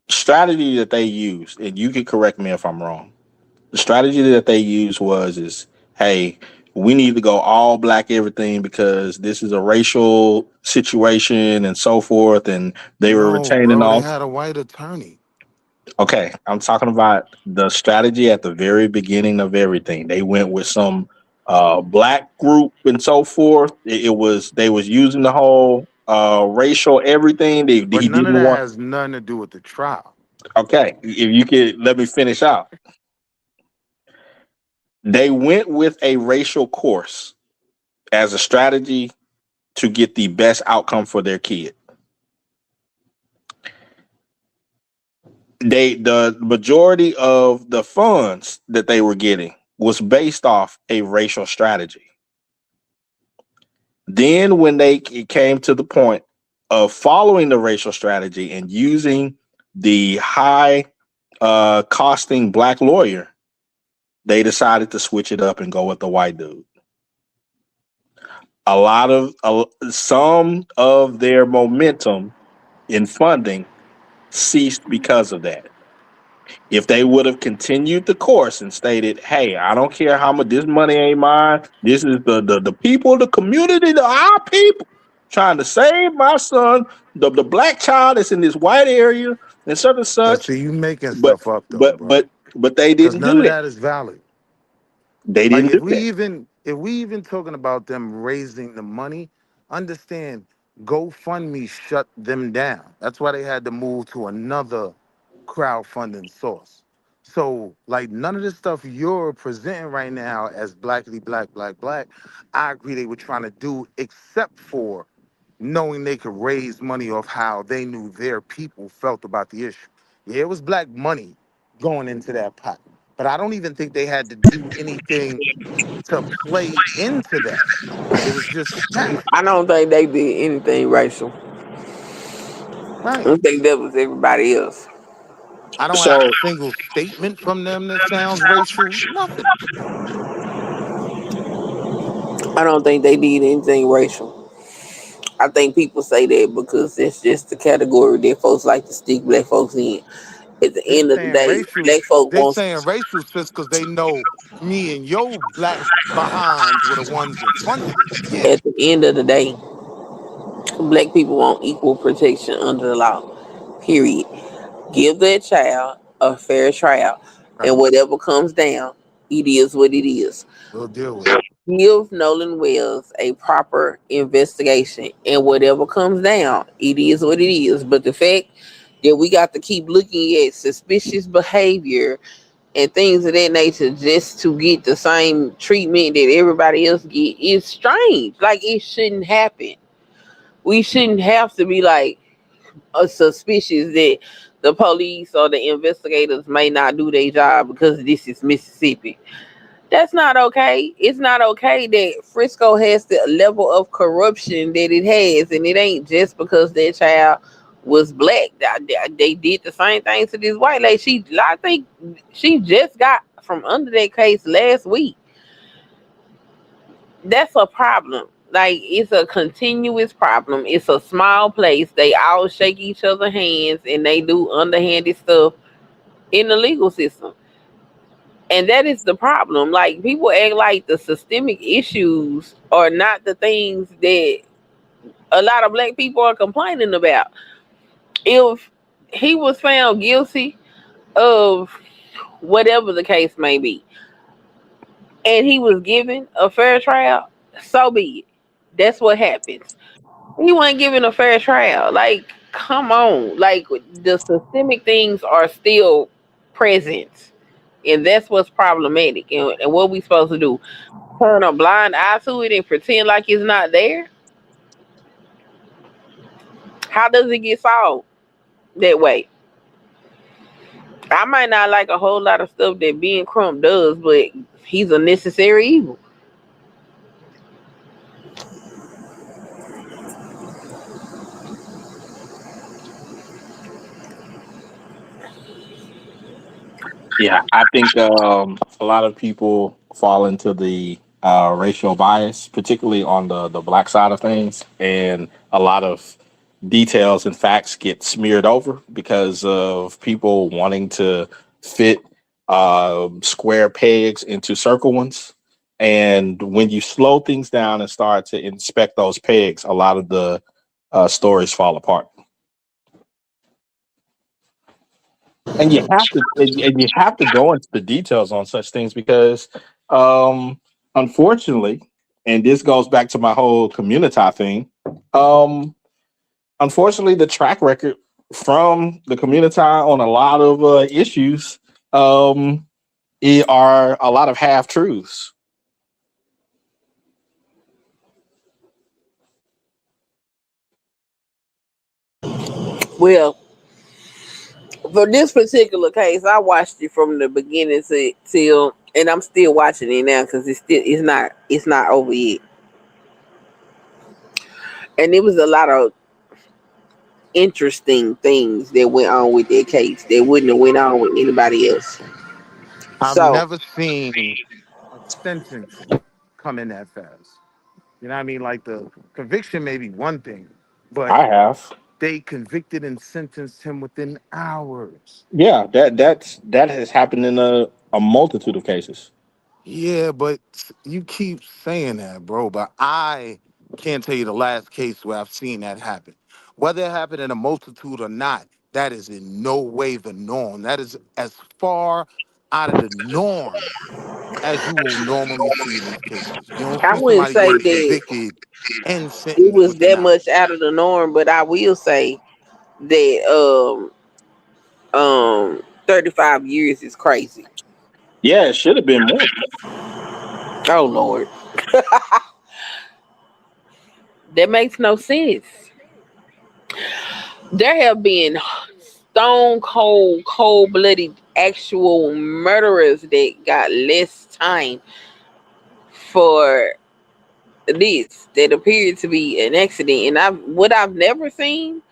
strategy that they used, and you can correct me if I'm wrong. The strategy that they used is, hey, we need to go all black everything because this is a racial situation and so forth, and they were No, retaining bro, they all. had a white attorney. Okay, I'm talking about the strategy at the very beginning of everything. They went with some black group and so forth. It was they was using the whole racial everything. But He none of didn't that want. has nothing to do with the trial. Okay, if you could let me finish out. They went with a racial course as a strategy to get the best outcome for their kid. The majority of the funds that they were getting was based off a racial strategy. Then when it came to the point of following the racial strategy and using the high costing black lawyer, they decided to switch it up and go with the white dude. Some of their momentum in funding ceased because of that. If they would have continued the course and stated, "Hey, I don't care how much this money ain't mine. This is the people, the community, our people trying to save my son, the black child that's in this white area and such and But such." see, you making But stuff up though, but bro. but but they Because didn't none do of that. that is valid. They Like didn't do that. if we even talking about them raising the money, understand GoFundMe shut them down. That's why they had to move to another crowdfunding source. So like none of the stuff you're presenting right now as blackity black, I agree they were trying to do except for knowing they could raise money off how they knew their people felt about the issue. Yeah, it was black money going into that pot. But I don't even think they had to do anything to play into that. Like it was just cash. I don't think they did anything racial. I Right. don't think that was everybody else. I don't have a So single statement from them that sounds racial. Nothing. I don't think they did anything racial. I think people say that because it's just the category that folks like to stick black folks in. At the They end of the saying day, racial. black folk They wants. saying racial just because they know me and your black behinds were the ones that funded it. Yeah. At the end of the day, black people want equal protection under the law. Period. Give that child a fair trial, Right. and whatever comes down, it is what it is. We'll deal with it. Give Nolan Wells a proper investigation, and whatever comes down, it is what it is. But the fact that we got to keep looking at suspicious behavior and things of that nature just to get the same treatment that everybody else get is strange. Like it shouldn't happen. we shouldn't have to be like suspicious that the police or the investigators may not do their job because this is Mississippi. That's not okay. It's not okay that Frisco has the level of corruption that it has, and it ain't just because that child was black. They did the same thing to this white lady. I think she just got from under that case last week. That's a problem. Like, it's a continuous problem. It's a small place. They all shake each other's hands and they do underhanded stuff in the legal system. And that is the problem. Like, people act like the systemic issues are not the things that a lot of black people are complaining about. If he was found guilty of whatever the case may be, and he was given a fair trial, so be it. That's what happens. He wasn't given a fair trial. Like, come on. Like, the systemic things are still present. And that's what's problematic. And what we supposed to do? Turn a blind eye to it and pretend like it's not there? How does it get solved that way? I might not like a whole lot of stuff that Ben Crump does, but he's a necessary evil. Yeah, I think a lot of people fall into the racial bias, particularly on the black side of things, and a lot of details and facts get smeared over because of people wanting to fit square pegs into circle ones. And when you slow things down and start to inspect those pegs, a lot of the stories fall apart. And you have to go into the details on such things because unfortunately, and this goes back to my whole community thing, unfortunately the track record from the community on a lot of issues are a lot of half truths. Well, for this particular case, I watched it from the beginning till, and I'm still watching it now because it's not over yet. And it was a lot of interesting things that went on with that case that wouldn't have went on with anybody else. I've So never seen a sentence come in that fast. You know what I mean? Like, the conviction may be one thing, but I have. they convicted and sentenced him within hours. Yeah, that has happened in a multitude of cases. Yeah, but you keep saying that, bro. But I can't tell you the last case where I've seen that happen. Whether it happened in a multitude or not, that is in no way the norm. That is as far out of the norm as you will normally see in these cases. You don't I see wouldn't somebody say getting that convicted and it sentenced was within that hours. much out of the norm, but I will say that 35 years is crazy. Yeah, it should have been more. Oh Lord. That makes no sense. There have been stone cold-blooded actual murderers that got less time for this that appeared to be an accident. And what I've never seen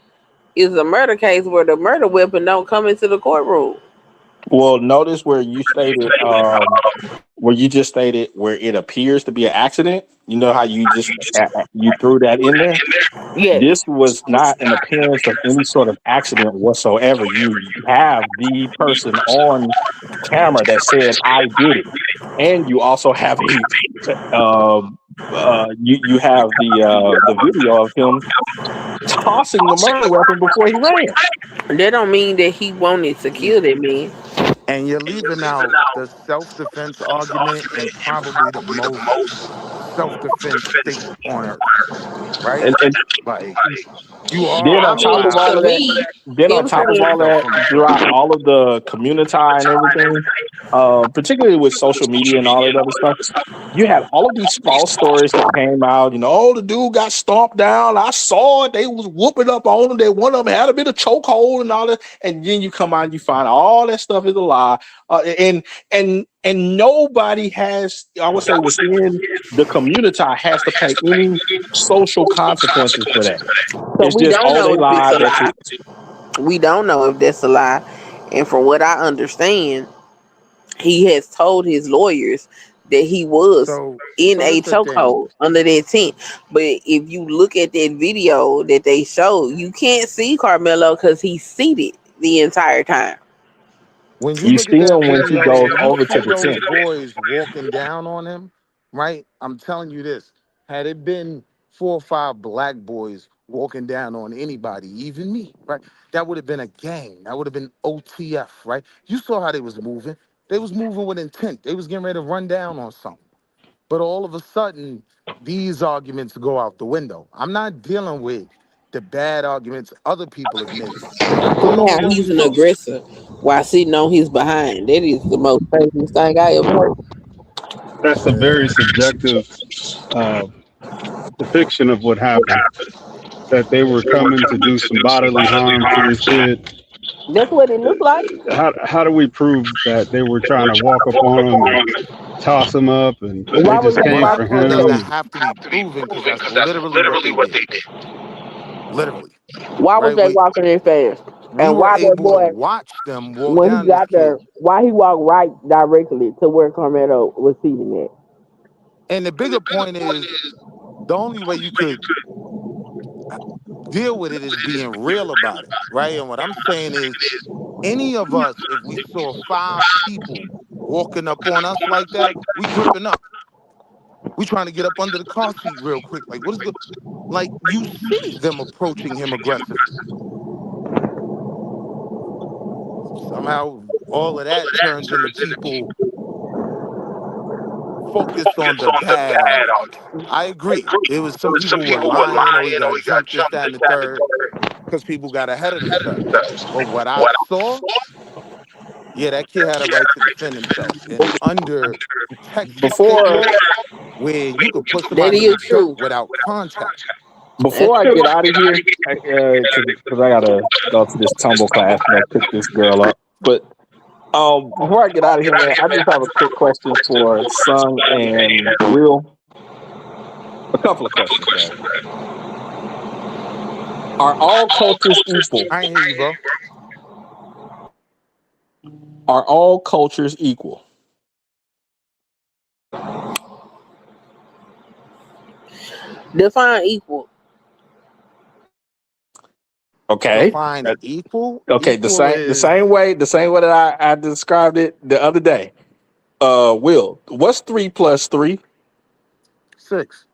is a murder case where the murder weapon don't come into the courtroom. Well, notice where you stated, where you just stated where it appears to be an accident. You know how you just you threw that in there. Yes. This was not an appearance of any sort of accident whatsoever. You have the person on camera that said, "I did it," and you also have you have the video of him tossing the murder weapon before he ran. That don't mean that he wanted to kill that man. And you're leaving out the self-defense argument and probably the most self-defense state on earth, right? And Like you then are I on top of mean, all allowed to of that, me, then on him top of protect saying all yourself that, from the throughout police. all of the community and everything, particularly with social media and all that other stuff, you had all of these false stories that came out. You know, oh, the dude got stomped down. I saw it. They was whooping up on him. That one of them had a bit of chokehold and all that. And then you come out and you find all that stuff is a lie. And nobody has, I would say, within the community has to pay any social consequences for that. so It's we just, don't oh, know they if it's lied. a That's lie. it. We don't know if that's a lie. And from what I understand, he has told his lawyers that he was in So a that's the thing. chokehold under that tent. But if you look at that video that they show, you can't see Carmelo because he's seated the entire time. When you You look at see that him when he video goes and you over to see the those tent. boys walking down on him, right? I'm telling you this. Had it been 4 or 5 black boys walking down on anybody, even me, right? That would have been a gang. That would have been OTF, right? You saw how they was moving. They was moving with intent. They was getting ready to run down on something. But all of a sudden, these arguments go out the window. I'm not dealing with the bad arguments other people have made. I'm So dealing now with what we he's an saw. aggressor while sitting on his behind. That is the most craziest thing I ever heard. That's a very subjective uh, depiction of what happened. That they were coming to do some bodily harm to this kid. That's what it looked like. How do we prove that they were trying to walk up on him and toss him up and they Why was just they came Well, for that walking part in him? doesn't fast? have to be proven because that's literally what they did. Literally, Why was right? they We walking in fast? we And were why that able to boy, watch them walk when he down this got there, kid. why he walked right directly to where Carmelo was seating at? And the bigger point is the only way you could deal with it is being real about it, right? And what I'm saying is, any of us, if we saw 5 people walking up on us like that, we gripping up. We trying to get up under the car seat real quick. Like, what is good? Like, you see them approaching him aggressively. Somehow, all of that turns into people focused on the bad arguments. I agree. It was some people were lying, or he got jumped, this, that, and the third, because people got ahead of themselves. But what I saw, yeah, that kid had a right to defend himself. And under Texas state Before law, where you could put That somebody in is the dirt true. without contact. That's before I true. get out of here, because I gotta go to this tumble class and go pick this girl up. But before I get out of here, man, I just have a quick question for Sung and Will. A couple of questions, rather. Are all cultures equal? I ain't hear you, bro. Are all cultures equal? Define equal. Okay. Define equal. Okay. Equal The is same way that I described it the other day. Will, what's 3 plus 3? 6,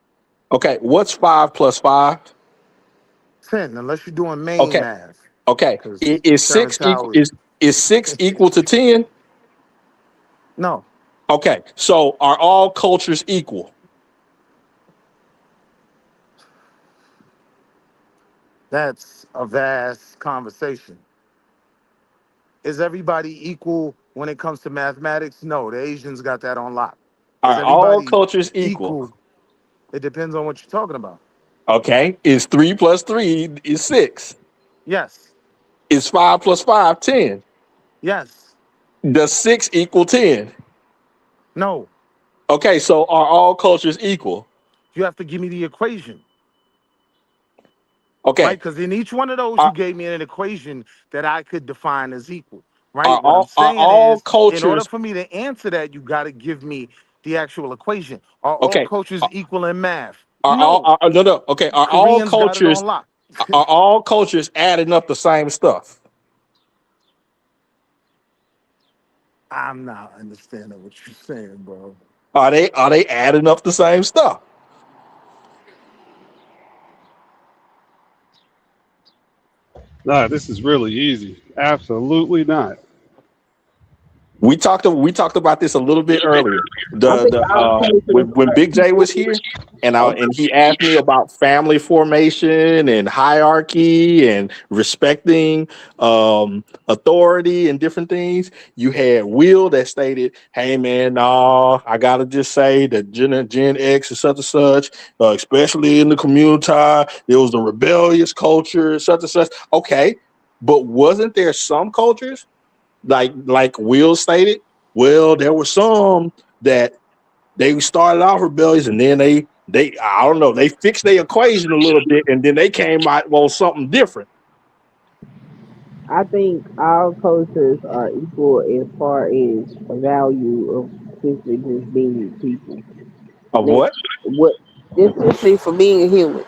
Okay. What's 5 plus 5? 10, unless you're doing main Okay. math. Okay. Because Is Terrence 6 equal? Howard, Is 6 equal to 10? no, Okay. So are all cultures equal? that's a vast conversation. Is everybody equal when it comes to mathematics? No, the Asians got that on lock. Is Are all everybody cultures equal? equal? It depends on what you're talking about. Okay. Is 3 plus 3 is 6? Yes, Is 5 plus 5 10? yes, Does 6 equal 10? no. Okay. So are all cultures equal? You have to give me the equation, right? Okay. Because in each one of those, you Are, gave me an equation that I could define as equal, are right? What I'm all are saying all is, in order cultures for me to answer that, you got to give me the actual equation. Are all okay? cultures equal in math? Are all No. no no okay? Are all Koreans got it cultures on lock. adding up the same stuff? I'm not understanding what you're saying, bro. Are they adding up the same stuff? Nah, this is really easy. Absolutely not. We talked about this a little bit earlier. I think all When Big J was here and he asked me about family formation and hierarchy and respecting authority and different things, you had Will that stated, "Hey man, nah, I gotta just say that Gen X is such and such, especially in the community, there was a rebellious culture, such and such." Okay, but wasn't there some cultures? Like Will stated, well, there were some that they started off rebellious and then they I don't know, they fixed their equation a little bit and then they came out on something different. I think all cultures are equal as far as the value of simply just being people. Of That's what? what just simply for being a human.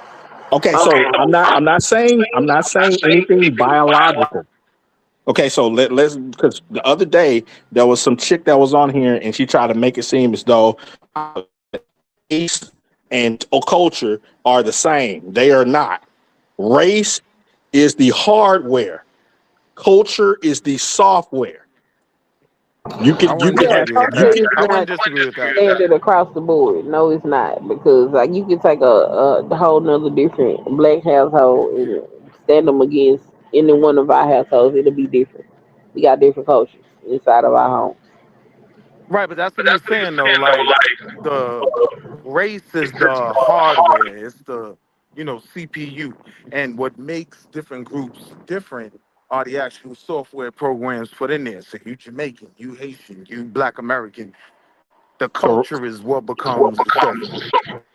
Okay, so I'm not saying anything biological. Okay, so let's because the other day there was some chick that was on here and she tried to make it seem as though race and culture are the same. They are not. Race is the hardware. Culture is the software. You I can wouldn't Yeah, disagree with culture that. is I wouldn't not disagree with that. standard across the board. No, it's not because like you can take a whole nother different black household and stand them against any one of our households. It'll be different. We got different cultures inside of our home. Right, but that's what he was saying though. Like the race is the hardware. It's the CPU, and what makes different groups different are the actual software programs put in there. So you Jamaican, you Haitian, you Black American. The cor- culture is what becomes the software.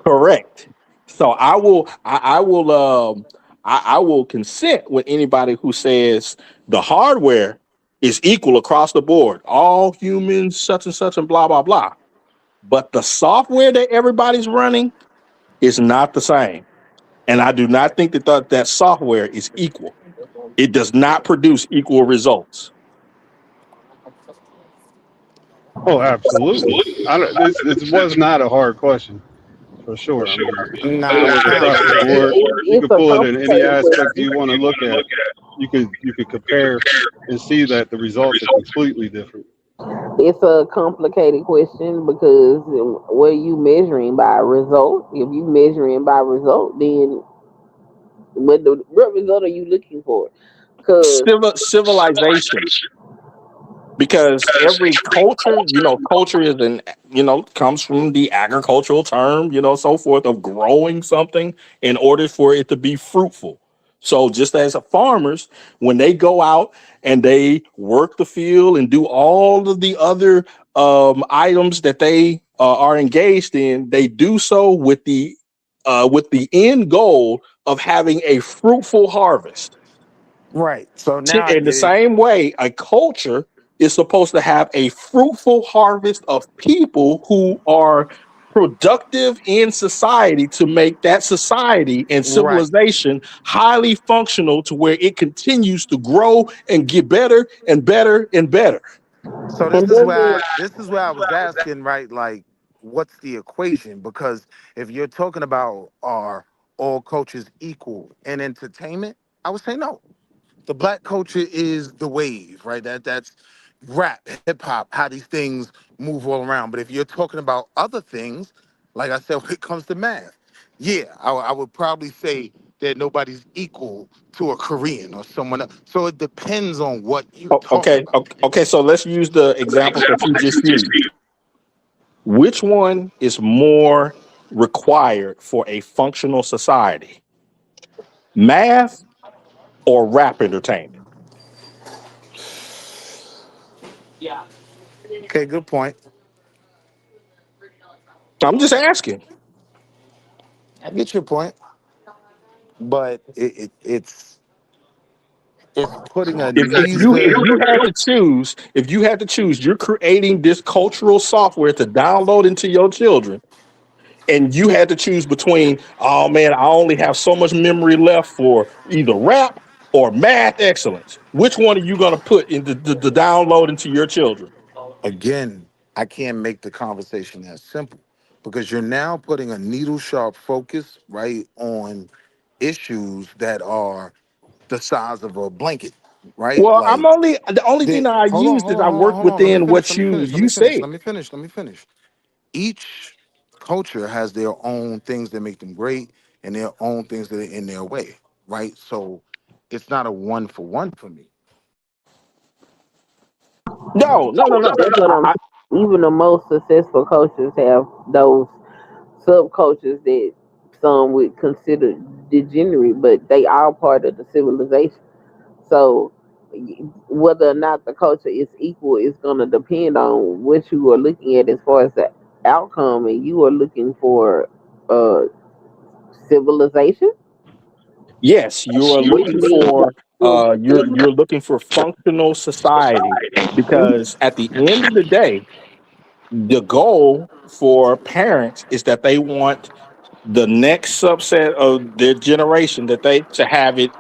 correct. So I will consent with anybody who says the hardware is equal across the board. All humans, such and such, and blah blah blah. But the software that everybody's running is not the same. And I do not think that software is equal. It does not produce equal results. Oh, absolutely. I don't. This was not a hard question for sure. I mean, Nah, it it was was not. across the board. You It's could a pull it in any complicated aspect you question. want to look at. You could compare and see that the results are completely different. It's a complicated question because what are you measuring by result? If you measuring by result, then what result are you looking for? Because Civilization, because every culture, culture is comes from the agricultural term, so forth, of growing something in order for it to be fruitful. So just as a farmers, when they go out and they work the field and do all of the other items that they are engaged in, they do so with the end goal of having a fruitful harvest. Right. So now I In the get it. same way, a culture is supposed to have a fruitful harvest of people who are productive in society to make that society and Right. civilization highly functional to where it continues to grow and get better and better and better. So and doesn't this is where I was asking, right? Like, what's the equation? Because if you're talking about are all cultures equal in entertainment, I would say no. The black culture is the wave, right? That's rap, hip hop, how these things move all around. But if you're talking about other things, like I said, when it comes to math, yeah, I would probably say that nobody's equal to a Korean or someone else. So it depends on what you're talking Okay, about. okay. So let's use the examples that you just used. Which one is more required for a functional society? Math or rap entertainment? Okay, good point. I'm just asking. I get your point, but it's putting a If neither. you had to choose, you're creating this cultural software to download into your children, and you had to choose between, oh man, I only have so much memory left for either rap or math excellence. Which one are you going to put into the download into your children? Again, I can't make the conversation that simple because you're now putting a needle sharp focus right on issues that are the size of a blanket. right? Well, Like the only thing that I used is I worked hold on. Let me within finish. what Let me finish. Let me you finish. said. Let me finish. Let me finish. Each culture has their own things that make them great and their own things that are in their way, right? So it's not a one for one for me. No. That's what I'm. Even the most successful coaches have those subcultures that some would consider degenerate, but they are part of the civilization. So whether or not the culture is equal is going to depend on what you are looking at as far as the outcome, and you are looking for civilization. Yes, you are looking for you're looking for functional society because at the end of the day, the goal for parents is that they want the next subset of their generation that they to have it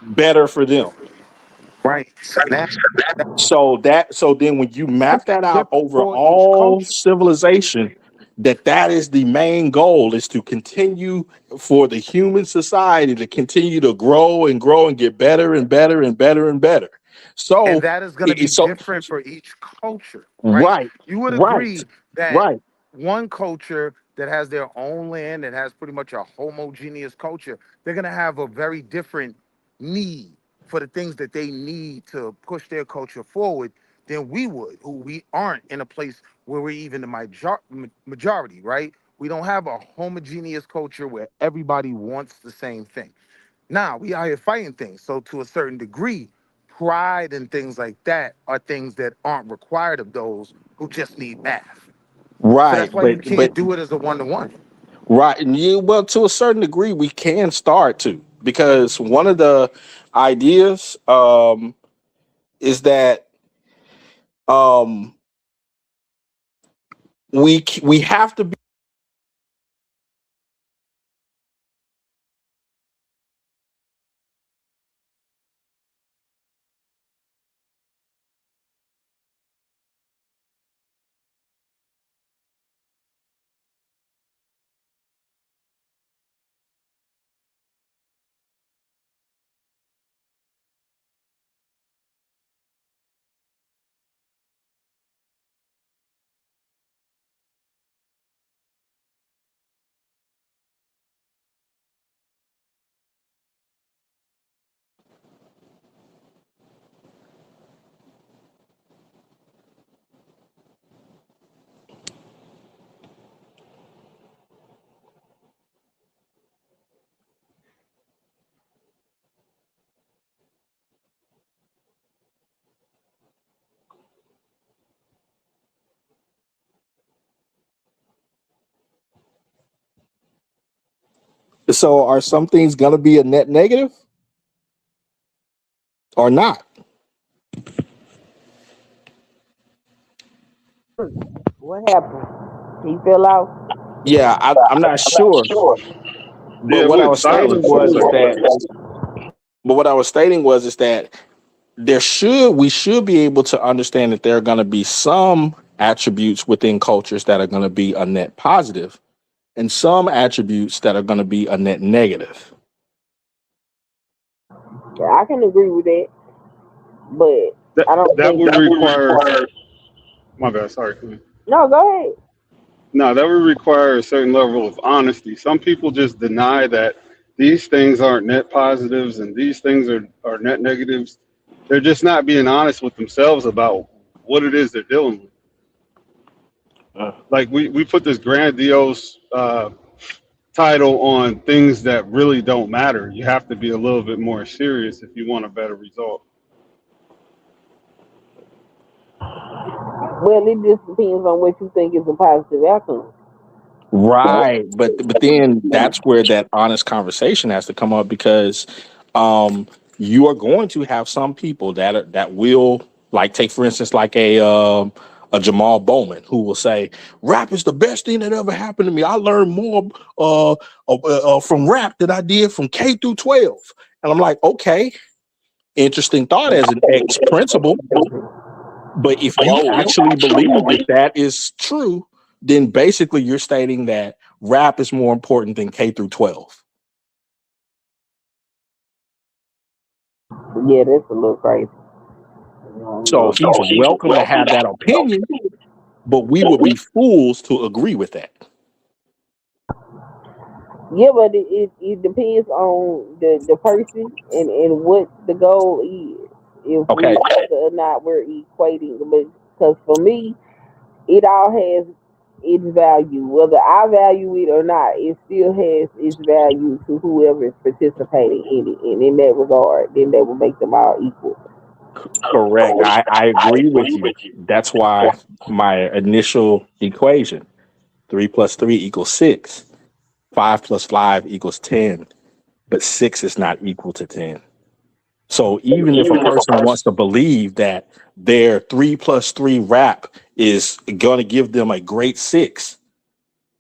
better for them. Right. Now So then when you map that out different over for each all culture. civilization, that is the main goal is to continue for the human society to continue to grow and grow and get better and better and better and better. And So that is going to be so different for each culture, right? right, You would right, agree that right. one culture that has their own land and has pretty much a homogeneous culture, they're going to have a very different need for the things that they need to push their culture forward than we would, who we aren't in a place where we're even the majority, right? We don't have a homogeneous culture where everybody wants the same thing. Now we out here fighting things. So to a certain degree, pride and things like that are things that aren't required of those who just need math. So Right, that's why you but can't do it as a one-to-one. right, and you well to a certain degree we can start to because one of the ideas is that um we have to be. So are some things gonna be a net negative or not? What happened? He fell out. Yeah, I'm not sure. But Yeah, it what I went was stating silent for a was is second. that but what I was stating was is that we should be able to understand that there are gonna be some attributes within cultures that are gonna be a net positive and some attributes that are gonna be a net negative. Yeah, I can agree with that, but That I don't that think. would require. My bad. Sorry. No, go ahead. No, that would require a certain level of honesty. Some people just deny that these things aren't net positives and these things are net negatives. They're just not being honest with themselves about what it is they're dealing with. Uh, Like we put this grandiose title on things that really don't matter. You have to be a little bit more serious if you want a better result. Well, it just depends on what you think is a positive outcome. Right, but then that's where that honest conversation has to come up because you are going to have some people that will like take for instance like a Jamal Bowman who will say rap is the best thing that ever happened to me. I learned more from rap than I did from K through 12, and I'm like, okay, interesting thought as an ex principal. But if you actually believe that that is true, then basically you're stating that rap is more important than K through 12. Yeah, that's a little crazy. So he's welcome to have that opinion, but we would be fools to agree with that. Yeah, but it depends on the person and what the goal is. If Okay. whether or not we're equating, because for me, it all has its value. Whether I value it or not, it still has its value to whoever is participating in it. And in that regard, then that will make them all equal. Correct. I agree with you. That's why my initial equation, 3 plus 3 equals 6. 5 plus 5 equals 10. But 6 is not equal to 10. So even if a person wants to believe that their 3 plus 3 rap is going to give them a great 6,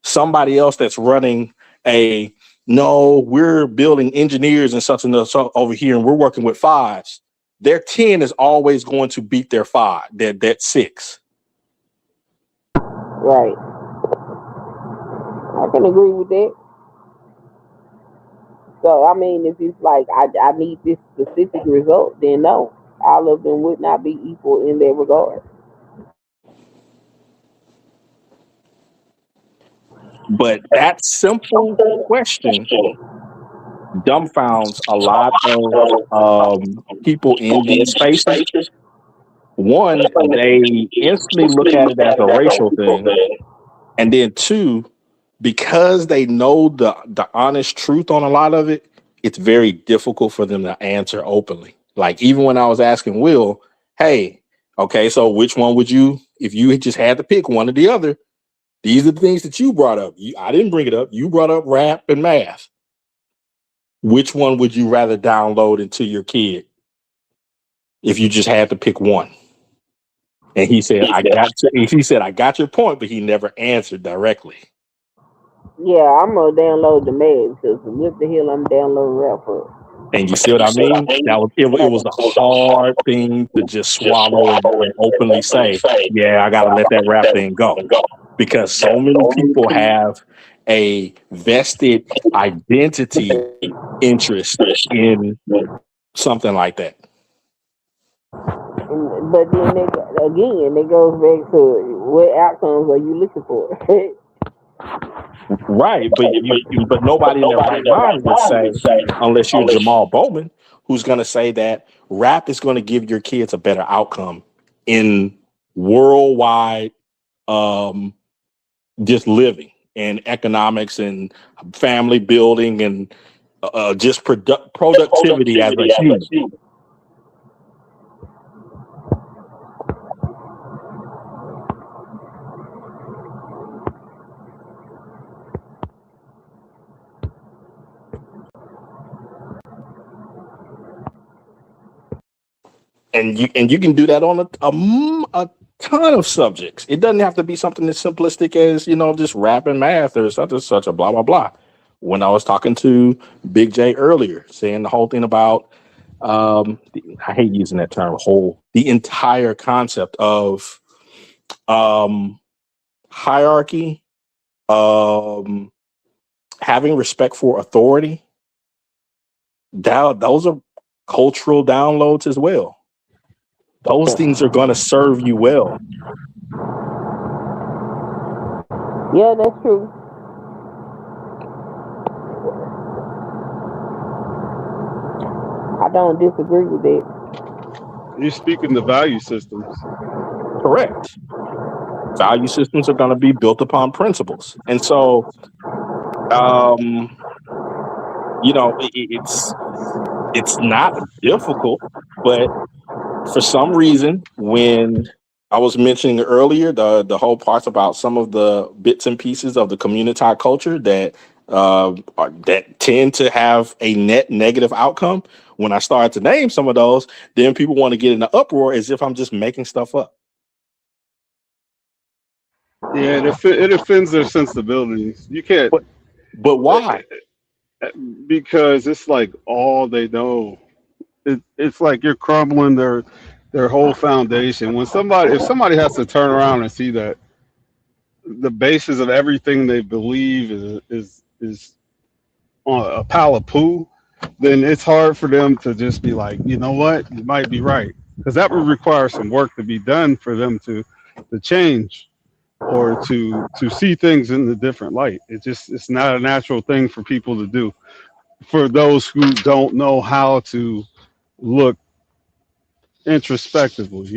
somebody else that's running a no, we're building engineers and such and such over here, and we're working with 5s. Their 10 is always going to beat their 5, that 6. Right. I can agree with that. So I mean, if it's like I need this specific result, then no, all of them would not be equal in that regard. But that simple question dumbfounds a lot of people in these spaces. One, they instantly look at it as a racial thing. And then two, because they know the honest truth on a lot of it, it's very difficult for them to answer openly. Like even when I was asking Will, hey, okay, so which one would you, if you just had to pick one or the other, these are the things that you brought up. I didn't bring it up. You brought up rap and math. Which one would you rather download into your kid if you just had to pick one? And he said, I got your point, but he never answered directly. Yeah, I'm gonna download the math because what the hell I'm downloading rap for? And you see what I mean? It was a hard thing to just swallow and openly say, yeah, I gotta let that rap thing go. Because so many people have a vested identity interest in something like that. But then it goes back to what outcomes are you looking for? Right, but nobody in their right mind would say, unless you're Jamal Bowman, who's going to say that rap is going to give your kids a better outcome in worldwide just living and economics and family building and just productivity as a human. And you can do that on a ton of subjects. It doesn't have to be something as simplistic as, just rap and math or such a blah, blah, blah. When I was talking to Big J earlier, saying the whole thing about, I hate using that term, the entire concept of hierarchy, having respect for authority, those are cultural downloads as well. Those things are going to serve you well. Yeah, that's true. I don't disagree with that. You're speaking the value systems. Correct. Value systems are going to be built upon principles. And so, it's not difficult, but for some reason, when I was mentioning earlier, the whole parts about some of the bits and pieces of the community culture that tend to have a net negative outcome, when I started to name some of those, then people want to get in an uproar as if I'm just making stuff up. Yeah, it offends their sensibilities. You can't. But why? Because it's like all they know. It's like you're crumbling their whole foundation. If somebody has to turn around and see that the basis of everything they believe is on a pile of poo, then it's hard for them to just be like, you know what, you might be right, because that would require some work to be done for them to change or to see things in a different light. It's not a natural thing for people to do. For those who don't know how to look introspectively,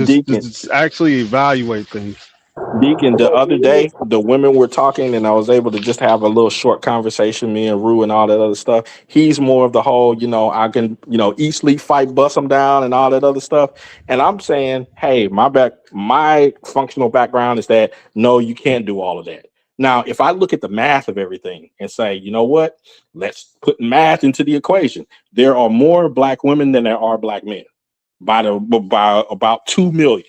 Deacon. just actually evaluate things. Deacon, the other day, the women were talking, and I was able to just have a little short conversation, me and Rue and all that other stuff. He's more of the whole, I can, eat, sleep, fight, bust them down and all that other stuff. And I'm saying, hey, my functional background is that, no, you can't do all of that. Now, if I look at the math of everything and say, you know what, let's put math into the equation. There are more black women than there are black men by about 2 million.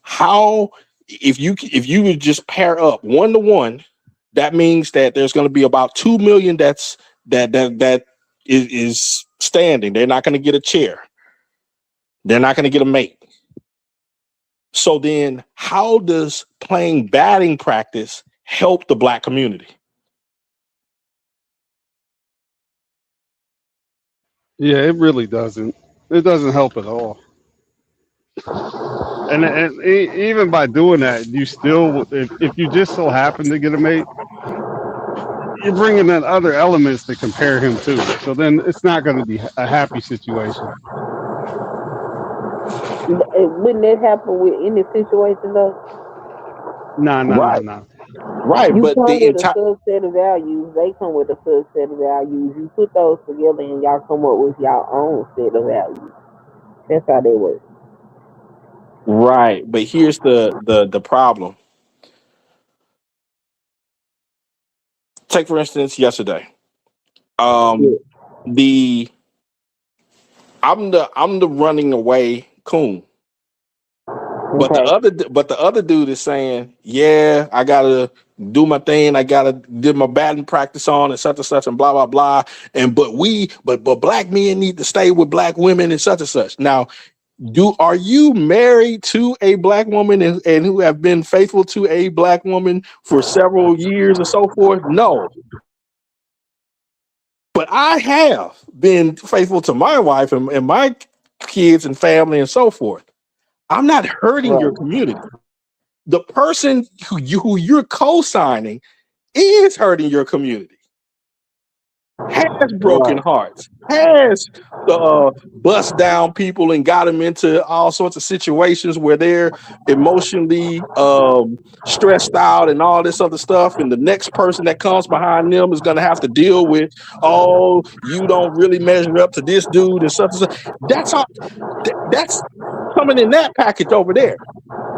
How, if you would just pair up 1 to 1, that means that there's going to be about 2 million that is standing. They're not going to get a chair. They're not going to get a mate. So then how does playing batting practice help the black community? Yeah, it really doesn't. It doesn't help at all. And even by doing that, you still, if you just so happen to get a mate, you're bringing in other elements to compare him to. So then it's not going to be a happy situation. Wouldn't that happen with any situation though? Nah. Right, You but come the with a entire subset of values, they come with a subset of values. You put those together and y'all come up with your own set of values. That's how they work. right, but here's the problem. Take for instance yesterday. Yeah. The I'm the running away coon. But Okay. the other dude is saying, yeah, I gotta do my thing, I gotta get my batting practice on and such and blah blah blah. And but black men need to stay with black women and such. Now, are you married to a black woman and who have been faithful to a black woman for several years and so forth? No. But I have been faithful to my wife and my kids and family and so forth. I'm not hurting your Right. community. The person who you're co-signing is hurting your community, has broken Right. hearts, has bust down people and got them into all sorts of situations where they're emotionally stressed out and all this other stuff. And the next person that comes behind them is going to have to deal with, oh, you don't really measure up to this dude and such and such. That's all. That's coming in that package over there.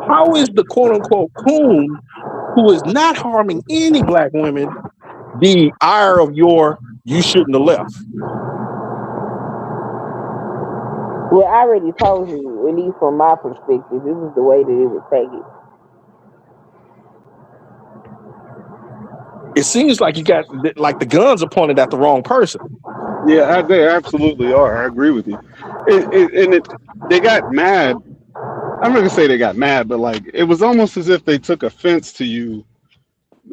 How is the quote unquote coon who is not harming any black women the ire of you shouldn't have left? Well, I already told you, at least from my perspective, this is the way that it would take it. It seems like you got like the guns are pointed at the wrong person. Yeah, they absolutely are. I agree with you. They got mad. I'm not gonna say they got mad, but like it was almost as if they took offense to you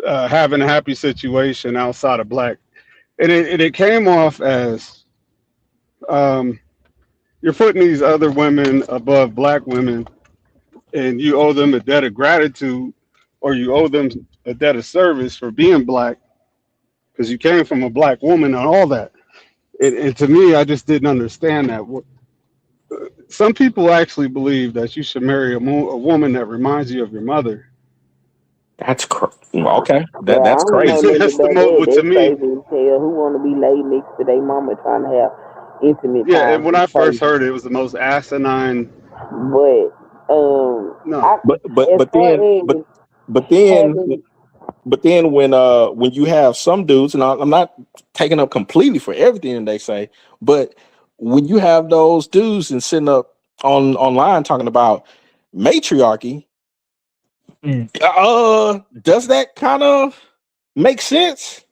having a happy situation outside of black, and it came off as you're putting these other women above black women, and you owe them a debt of gratitude, or you owe them a debt of service for being black because you came from a black woman and all that. And to me, I just didn't understand that. Some people actually believe that you should marry a woman that reminds you of your mother. That's okay. Yeah, I That's don't know crazy. nothing That's the about most, that. to That's me. crazy as hell. Who want to be laid next to their mama trying to have intimate Yeah, and time? when I It's first crazy. heard it, it was the most asinine. But No, as far as having, but then when you have some dudes, and I'm not taking up completely for everything they say, but when you have those dudes and sitting up online talking about matriarchy, does that kind of make sense?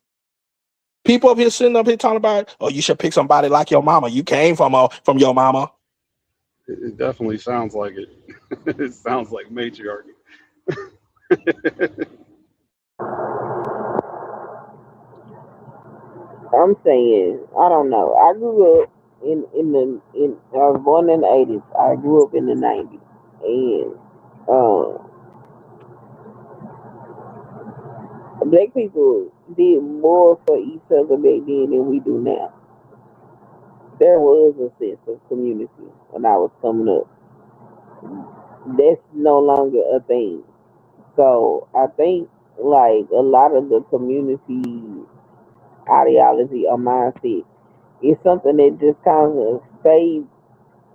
People up here sitting up here talking about, oh, you should pick somebody like your mama. You came from your mama. it definitely sounds like it. It sounds like matriarchy. I'm saying, I don't know. I grew up I was born in the 80s. I grew up in the 90s, and black people did more for each other back then than we do now. There was a sense of community when I was coming up. That's no longer a thing. So I think like a lot of the community ideology or mindset is something that just kind of fades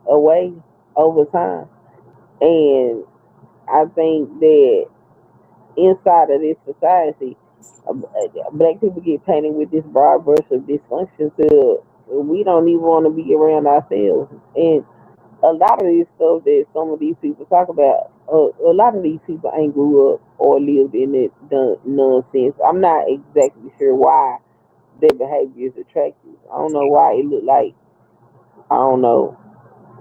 away over time. And I think that inside of this society, black people get painted with this broad brush of dysfunction till we don't even want to be around ourselves. And a lot of this stuff that some of these people talk about, a lot of these people ain't grew up or lived in it nonsense. I'm not exactly sure why their behavior is attractive. I don't know why it look like, I don't know,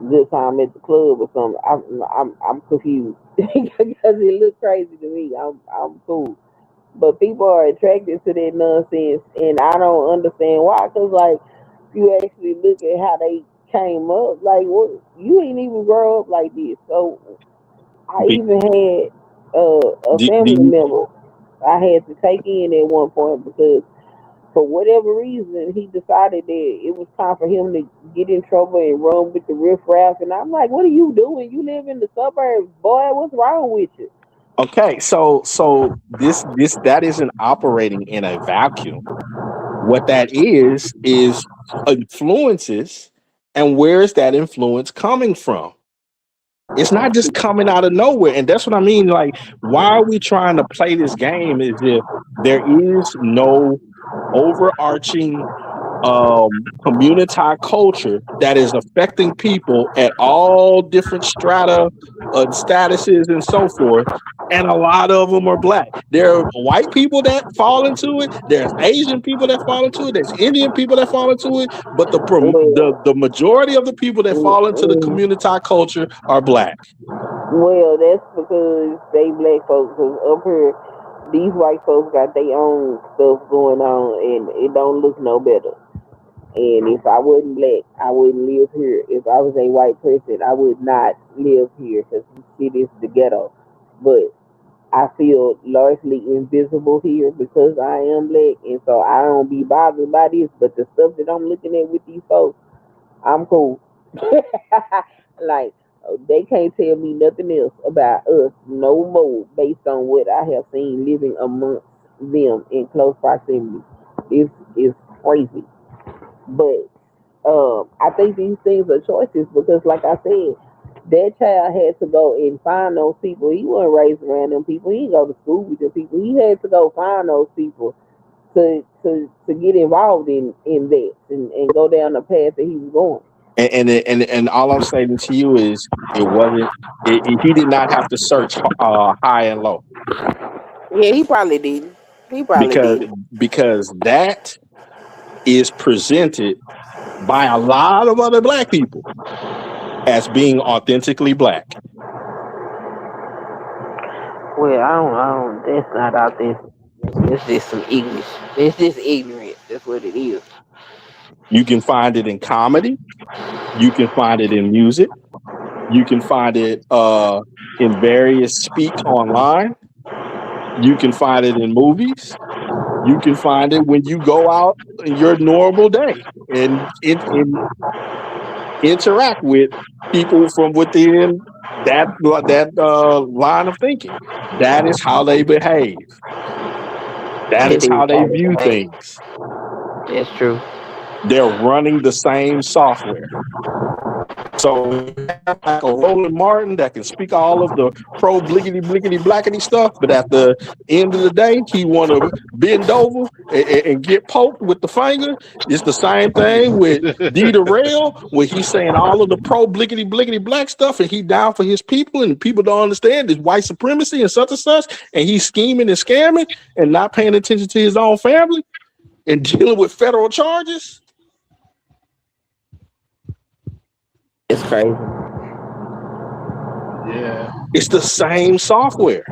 good time at the club or something. I'm confused because it looks crazy to me. I'm cool, but people are attracted to that nonsense, and I don't understand why. Cause like you actually look at how they came up, like what you ain't even grow up like this. So I Be, even had a do family you, member I had to take in at one point because for whatever reason, he decided that it was time for him to get in trouble and run with the riffraff. And I'm like, what are you doing? You live in the suburbs, boy. What's wrong with you? okay, so this that isn't operating in a vacuum. What that is influences, and where is that influence coming from? It's not just coming out of nowhere, and that's what I mean. Like, why are we trying to play this game as if there is no overarching community culture that is affecting people at all different strata, statuses, and so forth. And a lot of them are black. There are white people that fall into it. There's Asian people that fall into it. There's Indian people that fall into it. But Well, the majority of the people that mm, fall into the mm, community culture are black. well, that's because they black folks. 'Cause up here, these white folks got their own stuff going on, and it don't look no better. And if I wasn't black, I wouldn't live here. If I was a white person, I would not live here because this shit is the ghetto. But I feel largely invisible here because I am black, and so I don't be bothered by this. But the stuff that I'm looking at with these folks, I'm cool. Like they can't tell me nothing else about us no more based on what I have seen living amongst them in close proximity. This is crazy. But I think these things are choices because, like I said, that child had to go and find those people. He wasn't raised around them people. He didn't go to school with them people. He had to go find those people to get involved in that and go down the path that he was going. And all I'm saying to you is it wasn't. He did not have to search high and low Yeah, he probably didn't. He probably because didn't. because that is presented by a lot of other black people as being authentically black. Well, I don't. That's not authentic. It's just some ignorance. It's just ignorance. That's what it is. You can find it in comedy. You can find it in music. You can find it in various speaks online. You can find it in movies. You can find it when you go out in your normal day and interact with people from within that line of thinking. That is how they behave. That It is how is they how they view behave. things. That's true. They're running the same software. So you have like a Roland Martin that can speak all of the pro blickety blickety blackety stuff, but at the end of the day, he want to bend over and get poked with the finger. It's the same thing with D. Rail, where he's saying all of the pro blickety blickety black stuff, and he down for his people, and people don't understand this white supremacy and such, and he's scheming and scamming and not paying attention to his own family and dealing with federal charges. It's crazy. Yeah. It's the same software.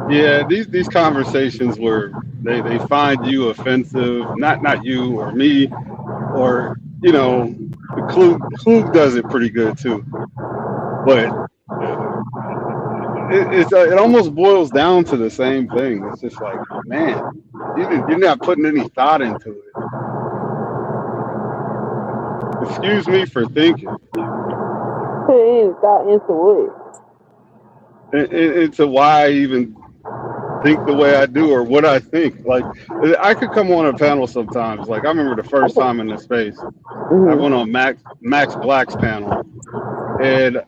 Yeah, these conversations were they find you offensive, not you or me, or you know, Klug does it pretty good too. But it almost boils down to the same thing. It's just like, man, you're not putting any thought into it. Excuse me for thinking. Put any thought into what? Into why I even think the way I do or what I think. Like, I could come on a panel sometimes. Like, I remember the first time in the space, I went on Max Black's panel, and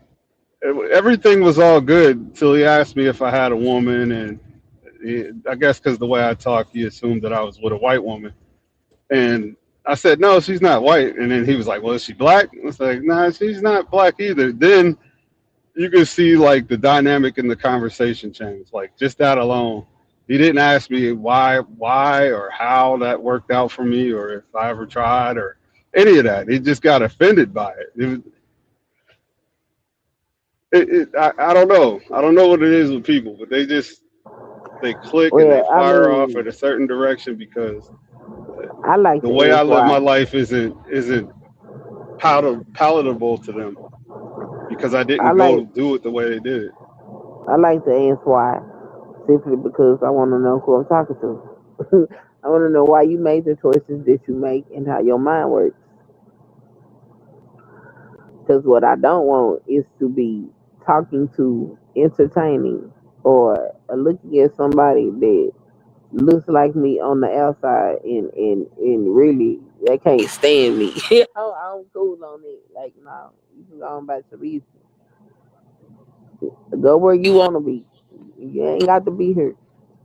everything was all good till he asked me if I had a woman, and I guess because the way I talk, he assumed that I was with a white woman, and I said no, she's not white, and then he was like, well, is she black? I was like, nah, she's not black either. Then you can see like the dynamic in the conversation change, like just that alone. He didn't ask me why or how that worked out for me, or if I ever tried, or any of that. He just got offended by it. I don't know. I don't know what it is with people, but they click and they Well, I fire off mean, in a certain direction because I like the to way I ask live my why. life isn't palatable to them because I I didn't like go do it the way they did it. I like to ask why, simply because I want to know who I'm talking to. I want to know why you made the choices that you make and how your mind works. Because what I don't want is to be talking to, entertaining, or looking at somebody that looks like me on the outside and really they can't stand me. I'm cool on it. Like, no, you can go on back to business. Go where you want to be. You ain't got to be here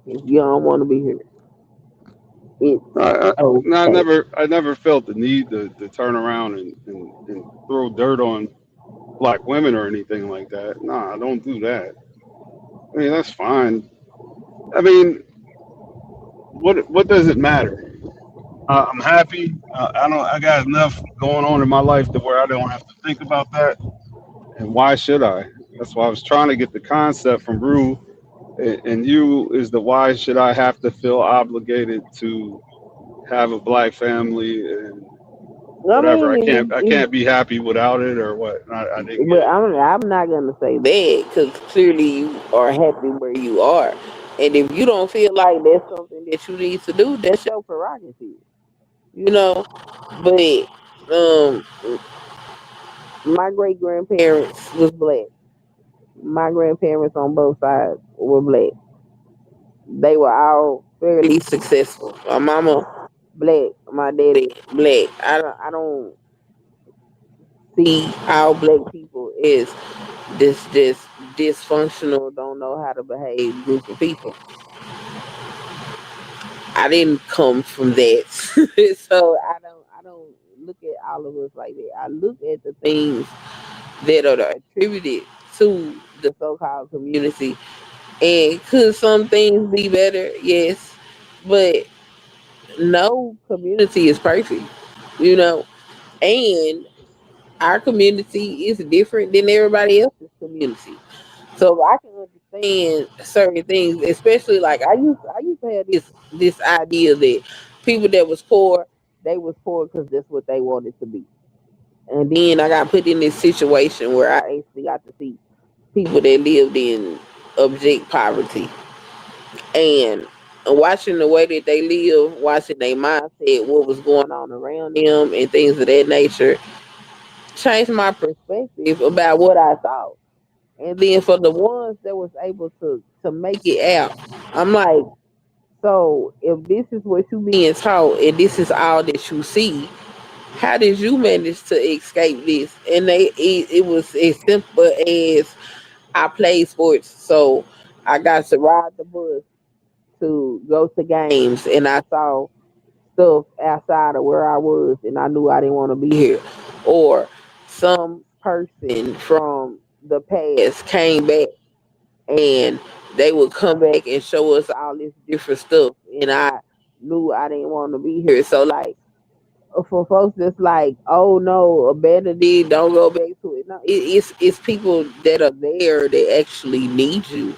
if you don't want to be here. It's okay. I never felt the need to turn around and throw dirt on black women or anything like that. Nah, I don't do that. I mean, that's fine. I mean, what does it matter? I'm happy. I don't. I got enough going on in my life to where I don't have to think about that. And why should I? That's why I was trying to get the concept from Rue, and you is the why should I have to feel obligated to have a black family and I whatever. mean, I can't be happy without it or what. I didn't get but it. I'm not gonna say that because clearly you are happy where you are, and if you don't feel like that's something that you need to do, that's your prerogative, you know. But um, my great grandparents was black. My grandparents on both sides were black. They were all fairly successful. My mama black, my daddy black. I don't see how black people is this dysfunctional, don't know how to behave group of people. I didn't come from that, so I don't look at all of us like that. I look at the things that are attributed to the so-called community, and could some things be better? Yes, but no community is perfect, you know, and our community is different than everybody else's community. So I can understand certain things, especially like I used to have this idea that people that was poor, they was poor because that's what they wanted to be. And then I got put in this situation where I actually got to see people that lived in abject poverty, and watching the way that they live, watching their mindset, what was going on around them, and things of that nature, changed my perspective about what I thought. And then for the ones that was able to make it out, I'm like, so if this is what you being taught and this is all that you see, how did you manage to escape this? And it was as simple as I played sports, so I got to ride the bus to go to games, and I saw stuff outside of where I was, and I knew I didn't want to be here. Or some person from the past came back and they would come back and show us all this different stuff, and I knew I didn't want to be here. So like for folks that's like, oh no, abandon it, don't go back to it. No, it's people that are there that actually need you,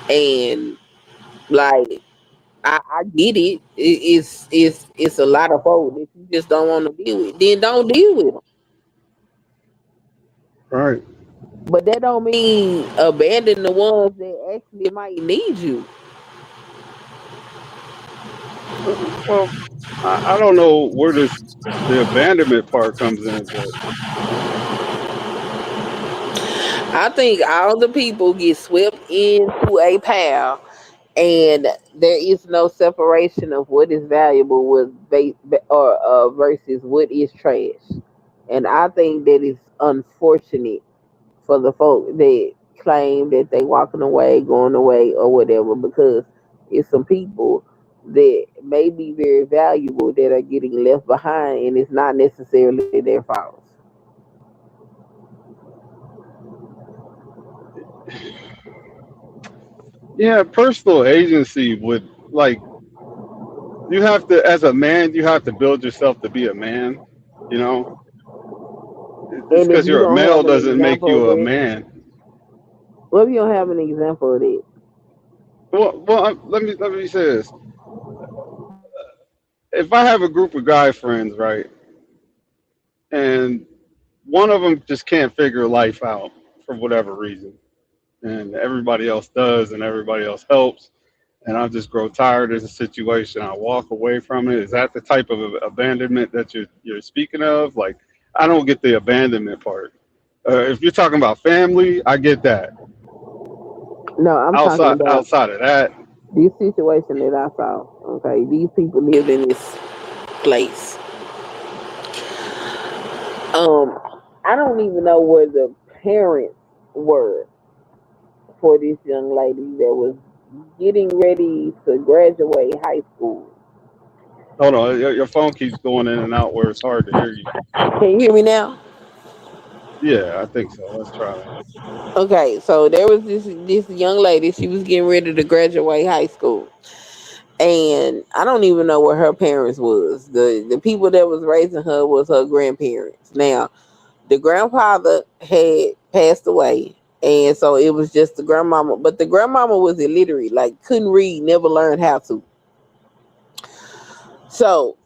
and like I get it. It's a lot of folks that you just don't want to deal with. Then don't deal with them. Right. But that don't mean abandon the ones that actually might need you. Well, I don't know where the abandonment part comes in, but I think all the people get swept into a pile, and there is no separation of what is valuable or versus what is trash. And I think that is unfortunate for the folk that claim that they walking away, going away, or whatever, because it's some people that may be very valuable that are getting left behind, and it's not necessarily their fault. yeah, personal agency would like you have to as a man, you have to build yourself to be a man. You know, just And if because you you're a don't male have an doesn't make example of you a that, man. what if you don't have an example of that? Let me say this: if I have a group of guy friends, right, and one of them just can't figure life out for whatever reason, and everybody else does, and everybody else helps, and I just grow tired of the situation, I walk away from it. Is that the type of abandonment that you're speaking of? Like, I don't get the abandonment part. If you're talking about family, I get that. No, I'm talking about Outside of that, this situation that I saw. Okay, these people lived in this place. Um, I don't even know where the parents were for this young lady that was getting ready to graduate high school. hold on, your phone keeps going in and out where it's hard to hear you. Can you hear me now? Yeah, I think so. Let's try that. Okay, so there was this young lady. She was getting ready to graduate high school, and I don't even know where her parents was. The people that was raising her was her grandparents. Now, the grandfather had passed away, and so it was just the grandmama. But the grandmama was illiterate, like couldn't read, never learned how to. So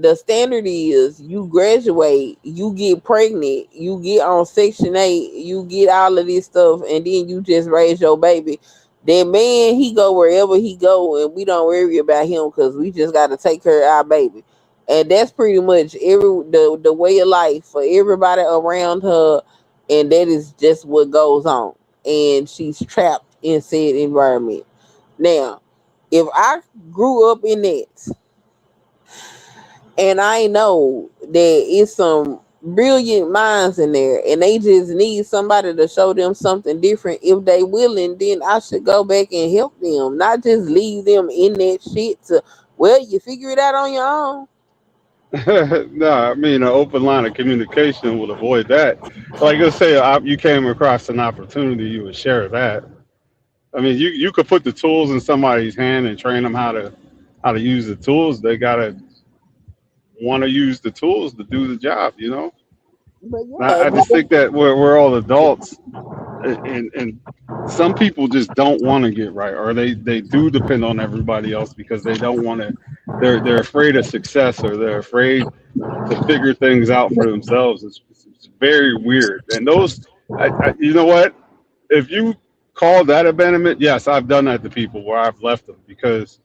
the standard is you graduate, you get pregnant, you get on Section 8, you get all of this stuff, and then you just raise your baby. Then man, he go wherever he go, and we don't worry about him because we just got to take care of our baby. And that's pretty much the way of life for everybody around her, and that is just what goes on. And she's trapped in said environment. Now, if I grew up in that, and I know that it's some brilliant minds in there, and they just need somebody to show them something different. If they willing, then I should go back and help them, not just leave them in that shit to, well, you figure it out on your own. No, I mean an open line of communication would avoid that. Like let's say you came across an opportunity, you would share that. I mean, you could put the tools in somebody's hand and train them how to use the tools. They gotta want to use the tools to do the job. You know. But And yeah, I just think that we're all adults, and some people just don't want to get right, or they do depend on everybody else because they don't want to. They're afraid of success, or they're afraid to figure things out for themselves. It's very weird. And you know what? If you call that abandonment, yes, I've done that to people where I've left them because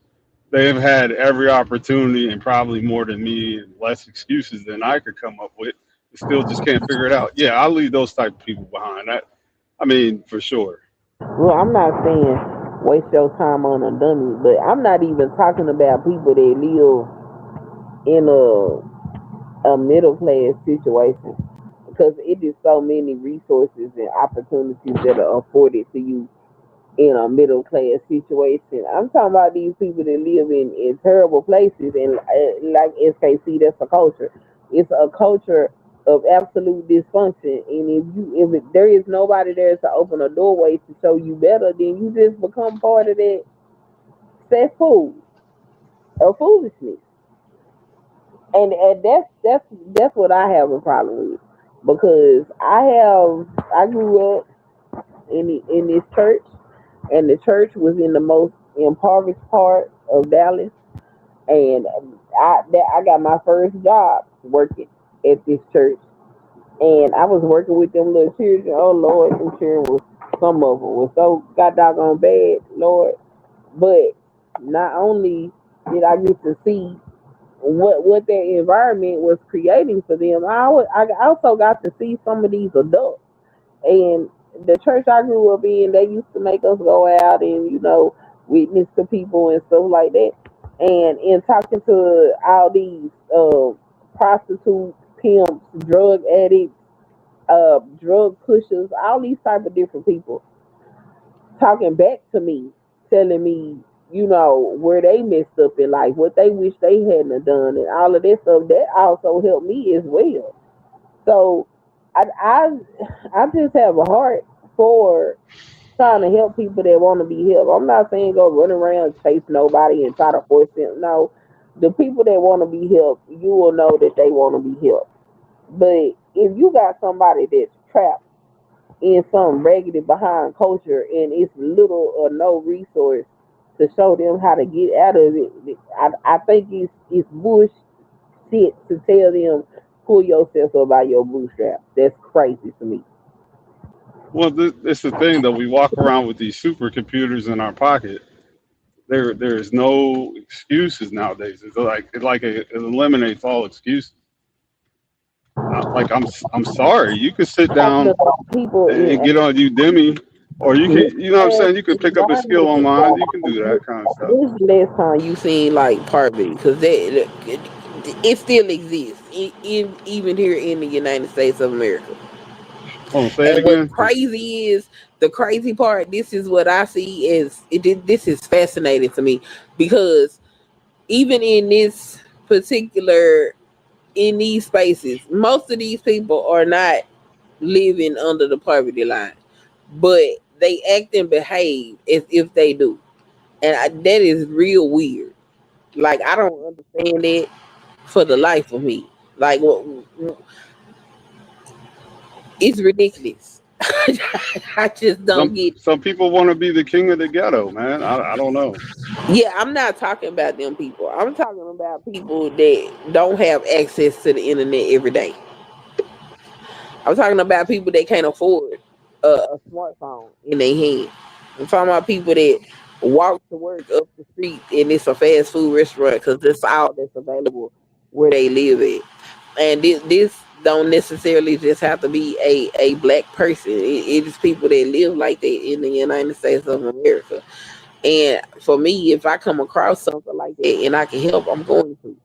they have had every opportunity and probably more than me and less excuses than I could come up with. And still just can't figure it out. Yeah, I'll leave those type of people behind. I mean, for sure. well, I'm not saying waste your time on a dummy, but I'm not even talking about people that live in a middle class situation, because it is so many resources and opportunities that are afforded to you in a middle class situation. I'm talking about these people that live in terrible places, and like SKC, that's a culture. It's a culture of absolute dysfunction. And there is nobody there to open a doorway to show you better, then you just become part of that cesspool of foolishness. And that's what I have a problem with, because I grew up in this church, and the church was in the most impoverished part. of Dallas, and I got my first job working at this church, and I was working with them little children. Oh Lord, them children was some of them was so god doggone bad, Lord. But not only did I get to see what their environment was creating for them, I also got to see some of these adults. And the church I grew up in, they used to make us go out and witness to people and stuff like that. And in talking to all these prostitutes, pimps, drug addicts, drug pushers, all these type of different people talking back to me, telling me, where they messed up in life, what they wish they hadn't have done, and all of that stuff. That also helped me as well. So I just have a heart for trying to help people that want to be helped. I'm not saying go run around chase nobody and try to force them. No, the people that want to be helped, you will know that they want to be helped. But if you got somebody that's trapped in some raggedy behind culture and it's little or no resource to show them how to get out of it, I think it's bullshit to tell them pull yourself up by your bootstraps. That's crazy to me. Well, it's the thing though. We walk around with these supercomputers in our pocket. There is no excuses nowadays. It eliminates all excuses. Like I'm sorry. You could sit down People and get on Udemy, or you can, you know what I'm saying. You can pick up a skill online. You can do that kind of stuff. When's the last time you seen like Parby? Because it still exists, even here in the United States of America. Oh, say it And again. what's crazy is the crazy part. This is what I see is this is fascinating to me because even in this particular in these spaces, most of these people are not living under the poverty line, but they act and behave as if they do, and that is real weird. Like I don't understand it for the life of me. Like it's ridiculous. I just don't get it. Some people want to be the king of the ghetto, man. I don't know. Yeah, I'm not talking about them people. I'm talking about people that don't have access to the internet every day. I'm talking about people that can't afford a smartphone in their hand. I'm talking about people that walk to work up the street and it's a fast food restaurant because that's all that's available where they live at. And this don't necessarily just have to be a black person. It is people that live like that in the United States of America. And for me, if I come across something like that and I can help, I'm going to.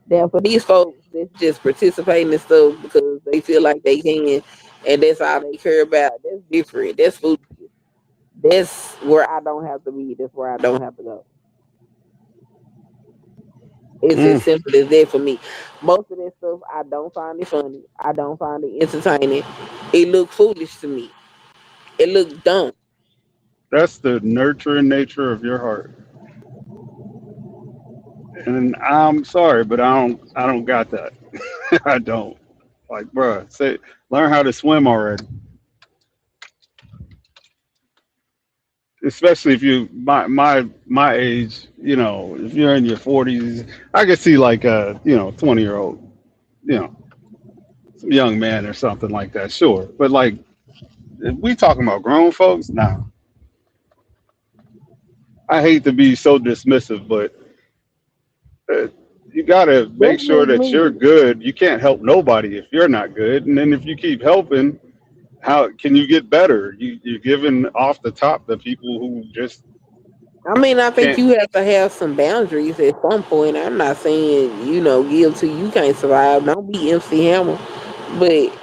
Now, for these folks that's just participating in stuff because they feel like they can and that's all they care about, that's different. That's food. That's where I don't have to be. That's where I don't have to go. It's as simple as that for me. Most of that stuff, I don't find it funny. I don't find it entertaining. It look foolish to me. It look dumb. That's the nurturing nature of your heart. And I'm sorry, but I don't got that. I don't. Like, bruh, learn how to swim already. Especially if you my age, if you're in your 40s, I could see like a 20-year-old, some young man or something like that, sure. But like, if we talking about grown folks, nah. I hate to be so dismissive, but you gotta make That's sure just that you're me. good. You can't help nobody if you're not good. And then if you keep helping, how can you get better? You're giving off the top the people who just I mean, I think can't. you have to have some boundaries at some point. I'm not saying, give till you can't survive. Don't be MC Hammer. But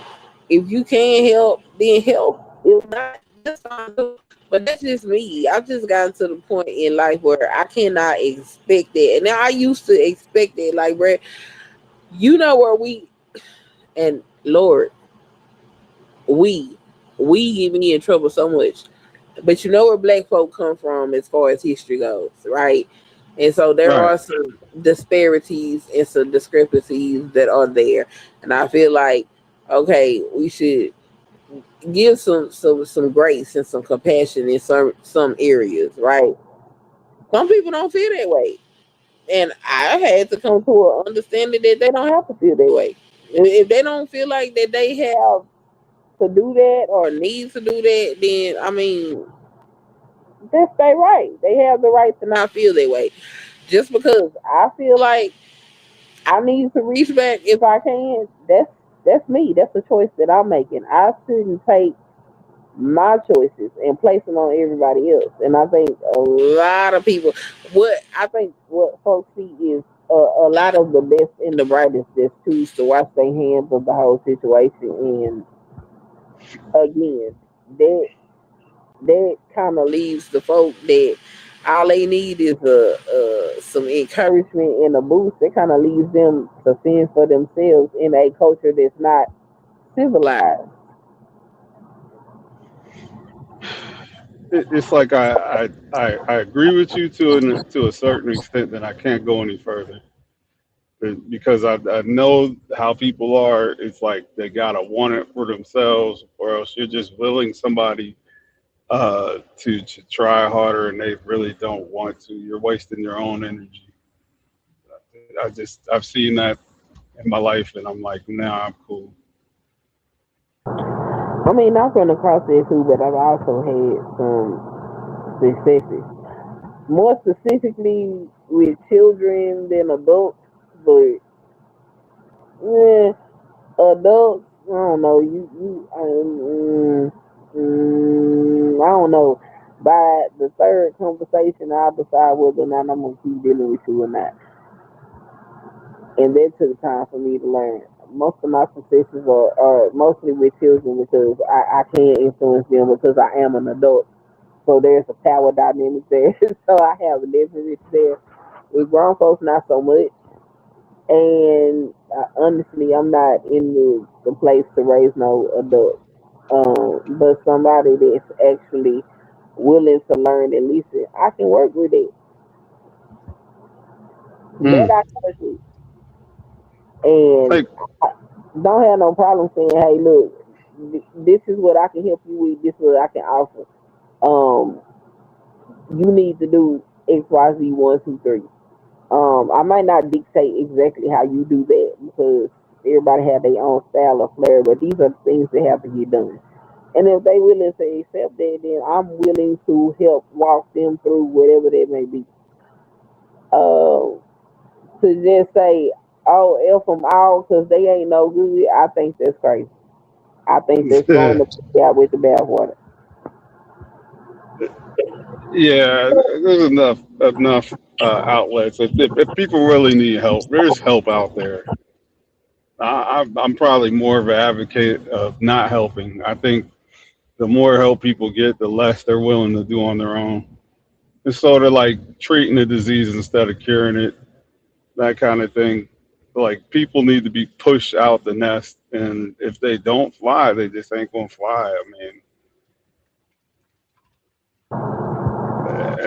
if you can help, then help. If not, that's fine too. But that's just me. I've just gotten to the point in life where I cannot expect that. And now I used to expect it. Like, where where and Lord, we get me in trouble so much. But you know where black folk come from as far as history goes, right? And so there Right. are some disparities and some discrepancies that are there. And I feel like, okay, we should give some grace and some compassion in some areas, right? Some people don't feel that way. And I had to come to an understanding that they don't have to feel that way. If they don't feel like that they have to do that or need to do that, then I mean, that's their right. They have the right to not feel that way. Just because I feel like I need to reach back if I can, that's me. That's a choice that I'm making. I shouldn't take my choices and place them on everybody else. And I think a lot of people, what folks see is a lot of the best and the brightest just choose to wash their hands of the whole situation. And again, that kind of leaves the folk that all they need is some encouragement and a boost. It kind of leaves them to fend for themselves in a culture that's not civilized. It's like I agree with you to a certain extent that I can't go any further. Because I know how people are. It's like they gotta want it for themselves, or else you're just willing somebody to try harder, and they really don't want to. You're wasting your own energy. I've seen that in my life, and I'm like, nah, I'm cool. I mean, I've run across that too, but I've also had some successes. More specifically with children than adults, but adults, I don't know. I don't know. By the third conversation, I'll decide whether or not I'm gonna keep dealing with you or not. And that took time for me to learn. Most of my successes are mostly with children because I can't influence them because I am an adult. So there's a power dynamic there. So I have a leverage there. With grown folks, not so much. And honestly, I'm not in the place to raise no adult. But somebody that's actually willing to learn and listen, I can work with it. That Mm. I can work with. And Like, I don't have no problem saying, hey, look, this is what I can help you with. This is what I can offer. Um, you need to do X, Y, Z, one, two, three. I might not dictate exactly how you do that because everybody have their own style of flair, but these are the things that have to get done. And if they willing to accept that, then I'm willing to help walk them through whatever that may be. Uh, to just say, oh, F them all because they ain't no good, I think that's crazy. I think that's throwing the baby out with the bathwater. yeah, there's enough outlets. If people really need help, there's help out there. I'm probably more of an advocate of not helping. I think the more help people get, the less they're willing to do on their own. It's sort of like treating a disease instead of curing it, that kind of thing. Like people need to be pushed out the nest, and if they don't fly, they just ain't gonna fly. I mean,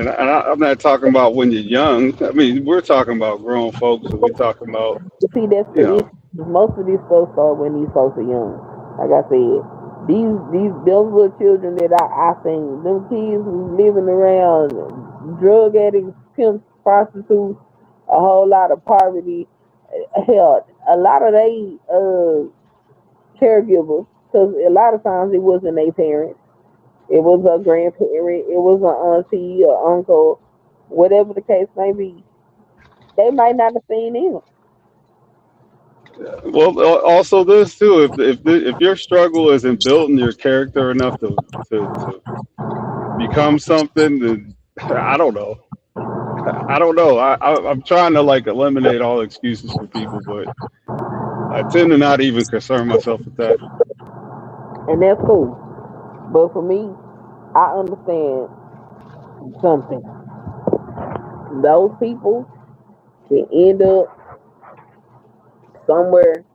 I'm not talking about when you're young. I mean, we're talking about grown folks, and we're talking about, You see, that's you the know, issue. Most of these folks start when these folks are young. Like I said, these those little children that I seen, them kids who living around drug addicts, pimps, prostitutes, a whole lot of poverty. Hell, a lot of they caregivers, because a lot of times it wasn't their parents. It was a grandparent. It was an auntie or uncle, whatever the case may be. They might not have seen him. well, also this too. If your struggle isn't building your character enough to become something, then I don't know. I don't know. I'm trying to like eliminate all excuses for people, but I tend to not even concern myself with that. And that's cool. But for me, I understand something. Those people can end up somewhere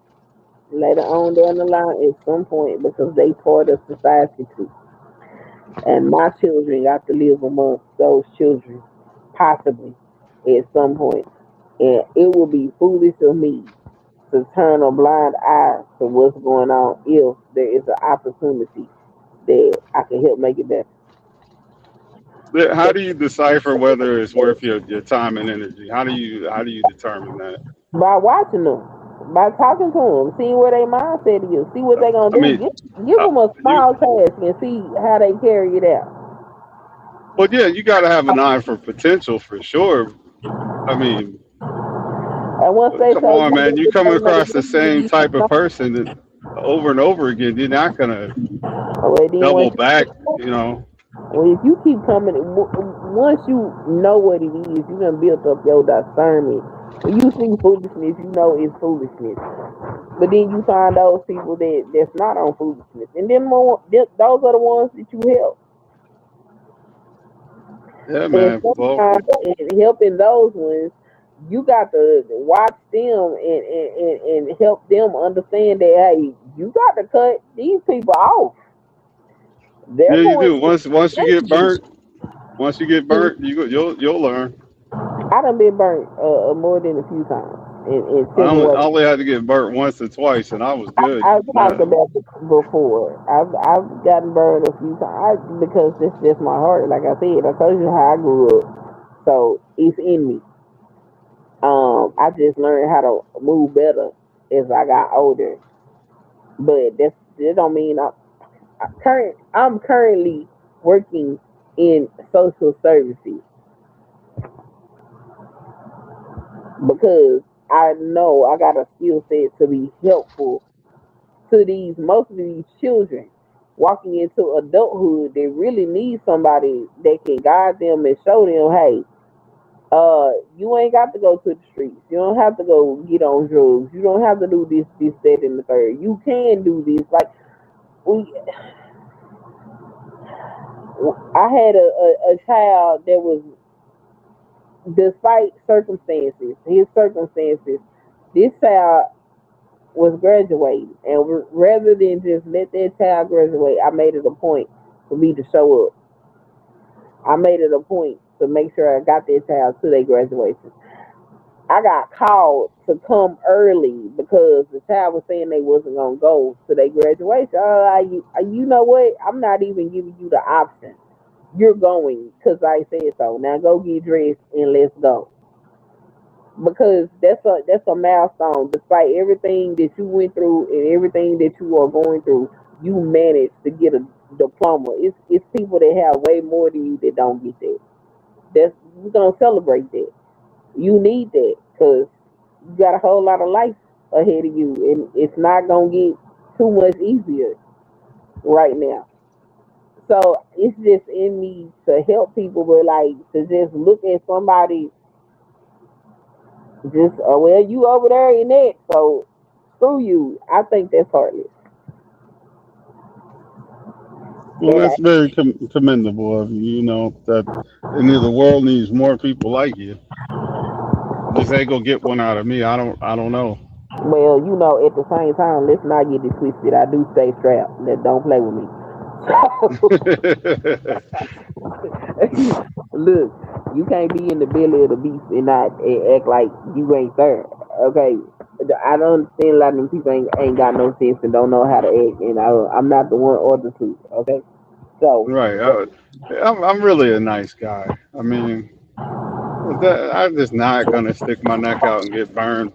later on down the line at some point because they part of society too. And my children got to live amongst those children, possibly at some point. And it will be foolish of me to turn a blind eye to what's going on if there is an opportunity that I can help make it better. How do you decipher whether it's worth your time and energy? How do you determine that? By watching them, by talking to them, seeing where their mindset is, see what they gonna I do. mean, Give them a you small task and see how they carry it out. well, yeah, you got to have an eye for potential for sure. I mean, And once they come show on, you man, you that come they may across the same be, type of person that over and over again, you're not gonna well, then double once back. You know, well, if you keep coming, once you know what it is, you done built up your discernment. When you see foolishness, you know it's foolishness. But then you find those people that's not on foolishness, and then those are the ones that you help. yeah, And man. Well, sometimes in helping those ones, you got to watch them and help them understand that hey, you got to cut these people off. They're yeah, you going do. to Once you get affect you. once you get See, burnt, you'll learn. I done been burnt more than a few times in I several only, I ways. only had to get burnt once or twice, and I was good. I've talked Nah, about it before. I've gotten burned a few times because it's just my heart. Like I said, I told you how I grew up, so it's in me. I just learned how to move better as I got older. But that don't mean I'm currently working in social services because I know I got a skill set to be helpful to these most of these children walking into adulthood. They really need somebody that can guide them and show them, hey, you ain't got to go to the streets. You don't have to go get on drugs. You don't have to do this, that, and the third. You can do this. Like we, I had a child that was, despite his circumstances, this child was graduating, and rather than just let that child graduate, I made it a point for me to show up. I made it a point to make sure I got that child to their graduation. I got called to come early because the child was saying they wasn't gonna go to their graduation. You know what? I'm not even giving you the option. You're going because I said so. Now go get dressed and let's go. Because that's a milestone. Despite everything that you went through and everything that you are going through, you managed to get a diploma. It's people that have way more than you that don't get that. That's We're gonna celebrate that. You need that because you got a whole lot of life ahead of you, and it's not gonna get too much easier right now. So it's just in me to help people, but like to just look at somebody, just well, you over there in that, so screw you. I think that's heartless. well, And that's very commendable of you. You know that, and the world needs more people like you. Just ain't gonna get one out of me. I don't know. well, at the same time, let's not get it twisted. I do stay strapped. That don't play with me. Look, you can't be in the belly of the beast and not act like you ain't there. Okay, I don't understand a lot of them people ain't got no sense and don't know how to act, and I'm not the one or the two. Okay, so Right. I'm really a nice guy. I mean, I'm just not gonna stick my neck out and get burned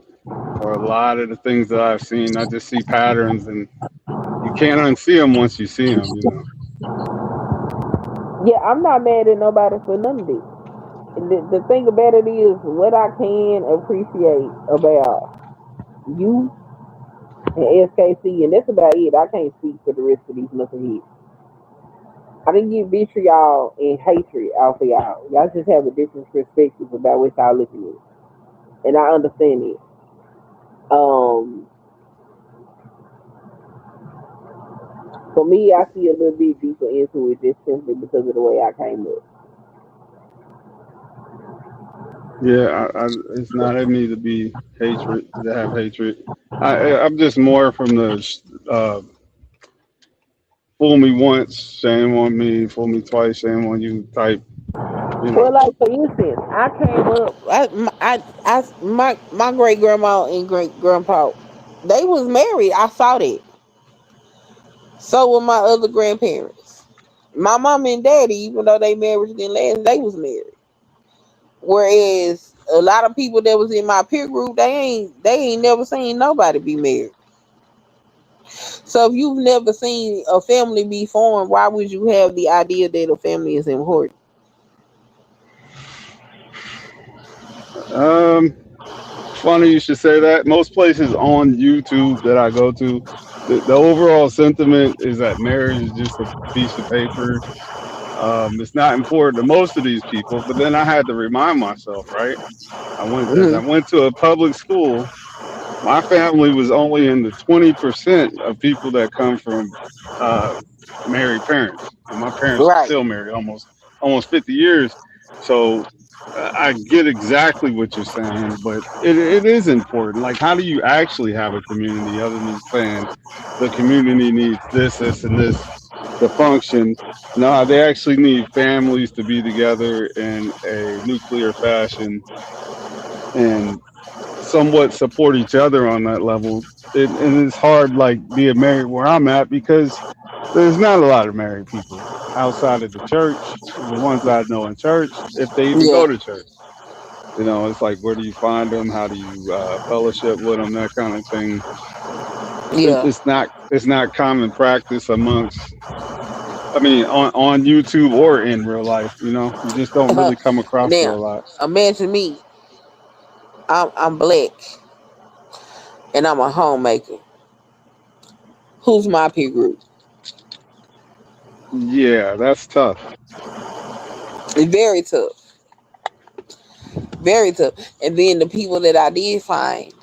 for a lot of the things that I've seen. I just see patterns, and you can't unsee them once you see them. You know. yeah, I'm not mad at nobody for none of this. The thing about it is what I can appreciate about you and SKC, and that's about it. I can't speak for the rest of these knuckleheads. I didn't get vitriol and hatred out for y'all. Y'all just have a different perspective about what y'all looking at, and I understand it. Um, for me, I see a little bit deeper into it just simply because of the way I came up. Yeah. It's not in me to be hatred to have hatred. I'm just more from the fool me once, shame on me. Fool me twice, shame on you type. You Well, know. like for instance, I came up. My great grandma and great grandpa, they was married. I saw that. So were my other grandparents. My mom and daddy, even though they marriage didn't last, they was married. Whereas a lot of people that was in my peer group, they ain't never seen nobody be married. So if you've never seen a family be formed, why would you have the idea that a family is important? Funny you should say that. Most places on YouTube that I go to, the overall sentiment is that marriage is just a piece of paper. It's not important to most of these people. But then I had to remind myself, right? I Mhm. went to a public school. My family was only in the 20% of people that come from uh, married parents, and my parents are Right. still married almost 50 years. So I get exactly what you're saying, but it is important. Like, how do you actually have a community other than saying the community needs this, and this to function? No, they actually need families to be together in a nuclear fashion and somewhat support each other on that level. And it's hard, like being married where I'm at, because there's not a lot of married people outside of the church. The ones I know in church, if they even Yeah. go to church, it's like, where do you find them? How do you fellowship with them? That kind of thing. Yeah. It's not common practice amongst. I mean, on YouTube or in real life, you just don't really come across it a Now, lot. imagine me. I'm black and I'm a homemaker. Who's my peer group? Yeah, that's tough. It's very tough. Very tough. And then the people that I did find,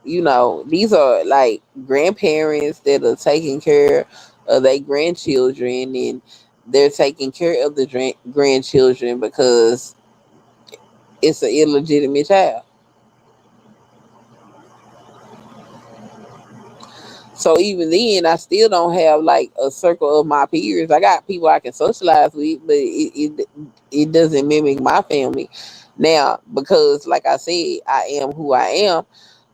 these are like grandparents that are taking care of their grandchildren, and they're taking care of the grandchildren because it's an illegitimate child. So even then, I still don't have like a circle of my peers. I got people I can socialize with, but it doesn't mimic my family. Now, because like I said, I am who I am.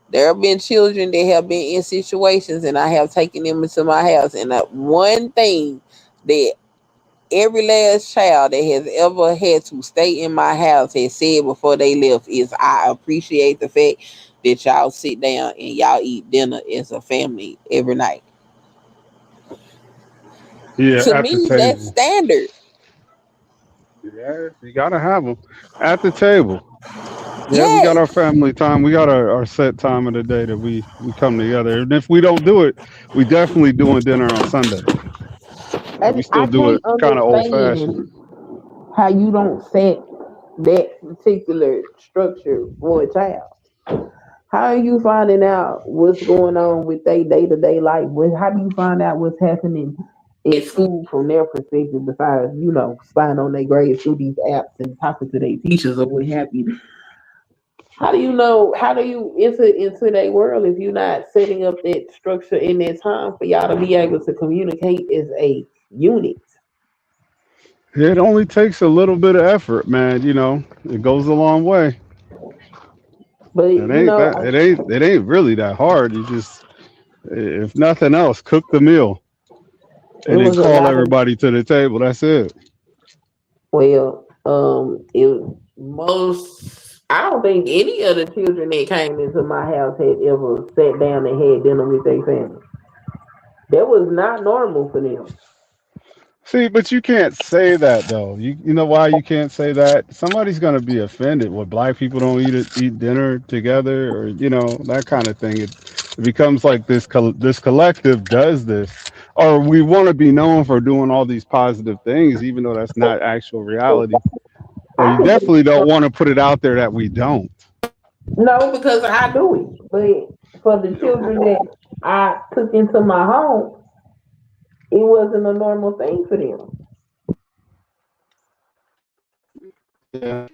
There have been children that have been in situations, and I have taken them into my house. And one thing that every last child that has ever had to stay in my house has said before they left is, I appreciate the fact that y'all sit down and y'all eat dinner as a family every night. Yeah, To at the me, that's table. standard. Yeah, you gotta have them at the table. Yeah, we got Yes. our family time. We got our set time of the day that we come together. And if we don't do it, we definitely doing dinner on Sunday. We still I do it can't kind of old fashioned. understand how you don't set that particular structure for a child. How are you finding out what's going on with their day to day life? How do you find out what's happening at school from their perspective besides, spying on their grades through these apps and talking to their teachers or what have you? How do you know? How do you enter into their world if you're not setting up that structure in that time for y'all to be able to communicate as a unit? It only takes a little bit of effort, man. It goes a long way. But It ain't that. It ain't really that hard. You just, if nothing else, cook the meal it and then was a call lot of everybody to the table. That's it. it most. I don't think any of the children that came into my house had ever sat down and had dinner with their family. That was not normal for them. See, but you can't say that though. You know why you can't say that? Somebody's gonna be offended. What, black people don't eat dinner together, or that kind of thing. It becomes like this collective does this, or we want to be known for doing all these positive things, even though that's not actual reality. Or I you can definitely don't want to put it out there that we don't. no because I do it, but for the children that I took into my home, it wasn't a normal thing for them. Yeah,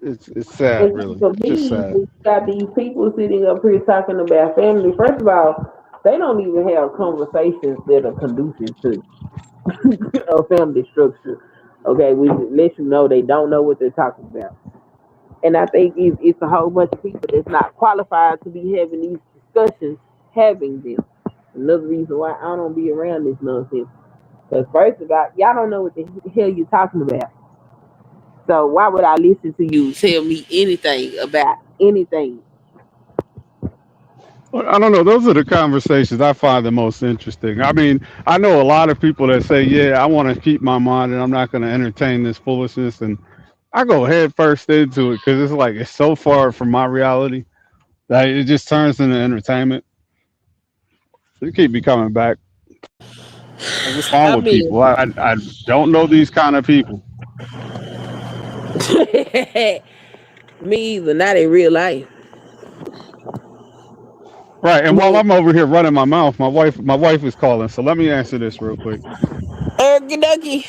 it's sad, And really, for just me, sad. we got these people sitting up here talking about family. First of all, they don't even have conversations that are conducive to a family structure. Okay, we let you know they don't know what they're talking about. And I think it's a whole bunch of people that's not qualified to be having these discussions, having them. Another reason why I don't be around this nonsense. Because first of all, y'all don't know what the hell you're talking about. So why would I listen to you tell me anything about anything? Well, I don't know. Those are the conversations I find the most interesting. I mean, I know a lot of people that say, "Yeah, I want to keep my mind and I'm not going to entertain this foolishness," and I go head first into it because it's like it's so far from my reality that it just turns into entertainment. They keep me coming back. Like, what's wrong I with people? mean, I don't know these kind of people. me either. Not in real life. Right. And while But I'm over here running my mouth, my wife is calling. So let me answer this real quick. Erky Ducky.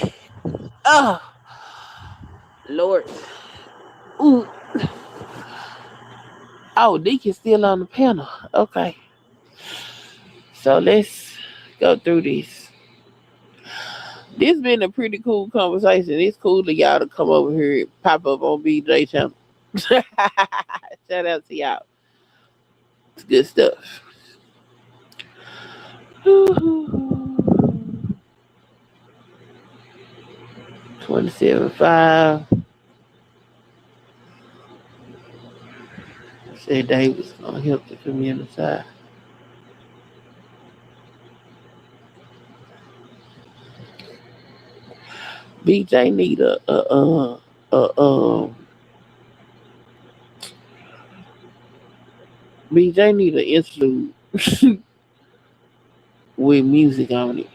Oh Lord. Ooh. Oh, Dick is still on the panel. Okay. So let's go through this. This been a pretty cool conversation. It's cool to y'all to come over here and pop up on BJ channel. Shout out to y'all. It's good stuff. 27.5. Said Davis gonna help the community. BJ need BJ need an interlude with music on it.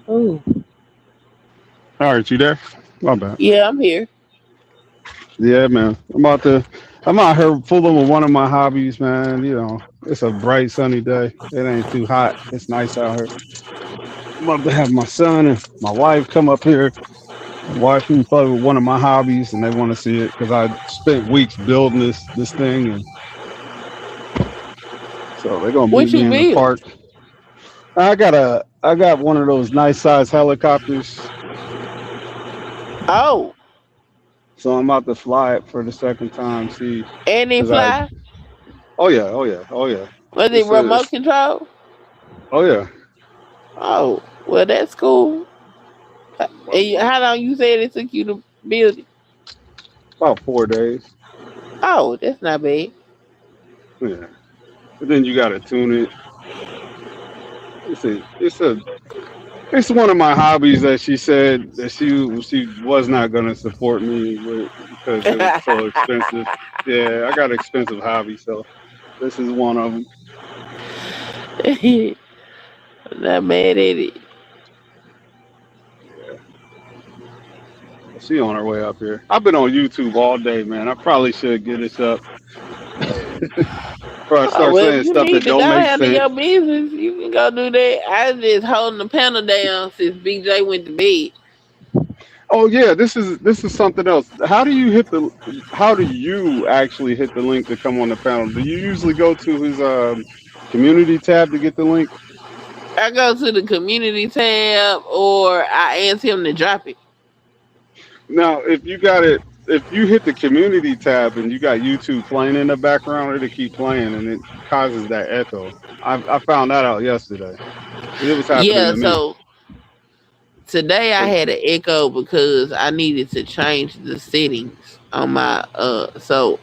Oh, All right, you there? My bad. yeah, I'm here. Yeah, man. I'm out here fooling with one of my hobbies, man. You know, it's a bright sunny day. It ain't too hot. It's nice out here. I'm about to have my son and my wife come up here and watch me play with one of my hobbies, and they want to see it because I spent weeks building this thing, and so they're gonna What meet me you in the build? park. I got one of those nice size helicopters, Oh, so I'm about to fly it for the second time. See, and it because I fly? oh yeah, oh yeah, oh yeah. Was it It's remote control? oh yeah. Oh, well, that's cool. How long you said it took you to build it? About 4 days. Oh, that's not bad. Yeah. But then you gotta tune it. It's one of my hobbies that she said that she was not gonna support me with because it was so expensive. Yeah, I got expensive hobbies, so this is one of them. I'm not mad at it. She on her way up here. I've been on YouTube all day, man. I probably should get this up. Before I Oh, start well, if saying you stuff need that to go don't make handle your sense. business, you can go do that. I was just holding the panel down since BJ went to bed. Oh yeah, this is something else. How do you actually hit the link to come on the panel? Do you usually go to his community tab to get the link? I go to the community tab or I ask him to drop it. Now, if you hit the community tab and you got YouTube playing in the background, it'll keep playing and it causes that echo. I found that out yesterday. It was happening Yeah, to me. so today I had an echo because I needed to change the settings on my so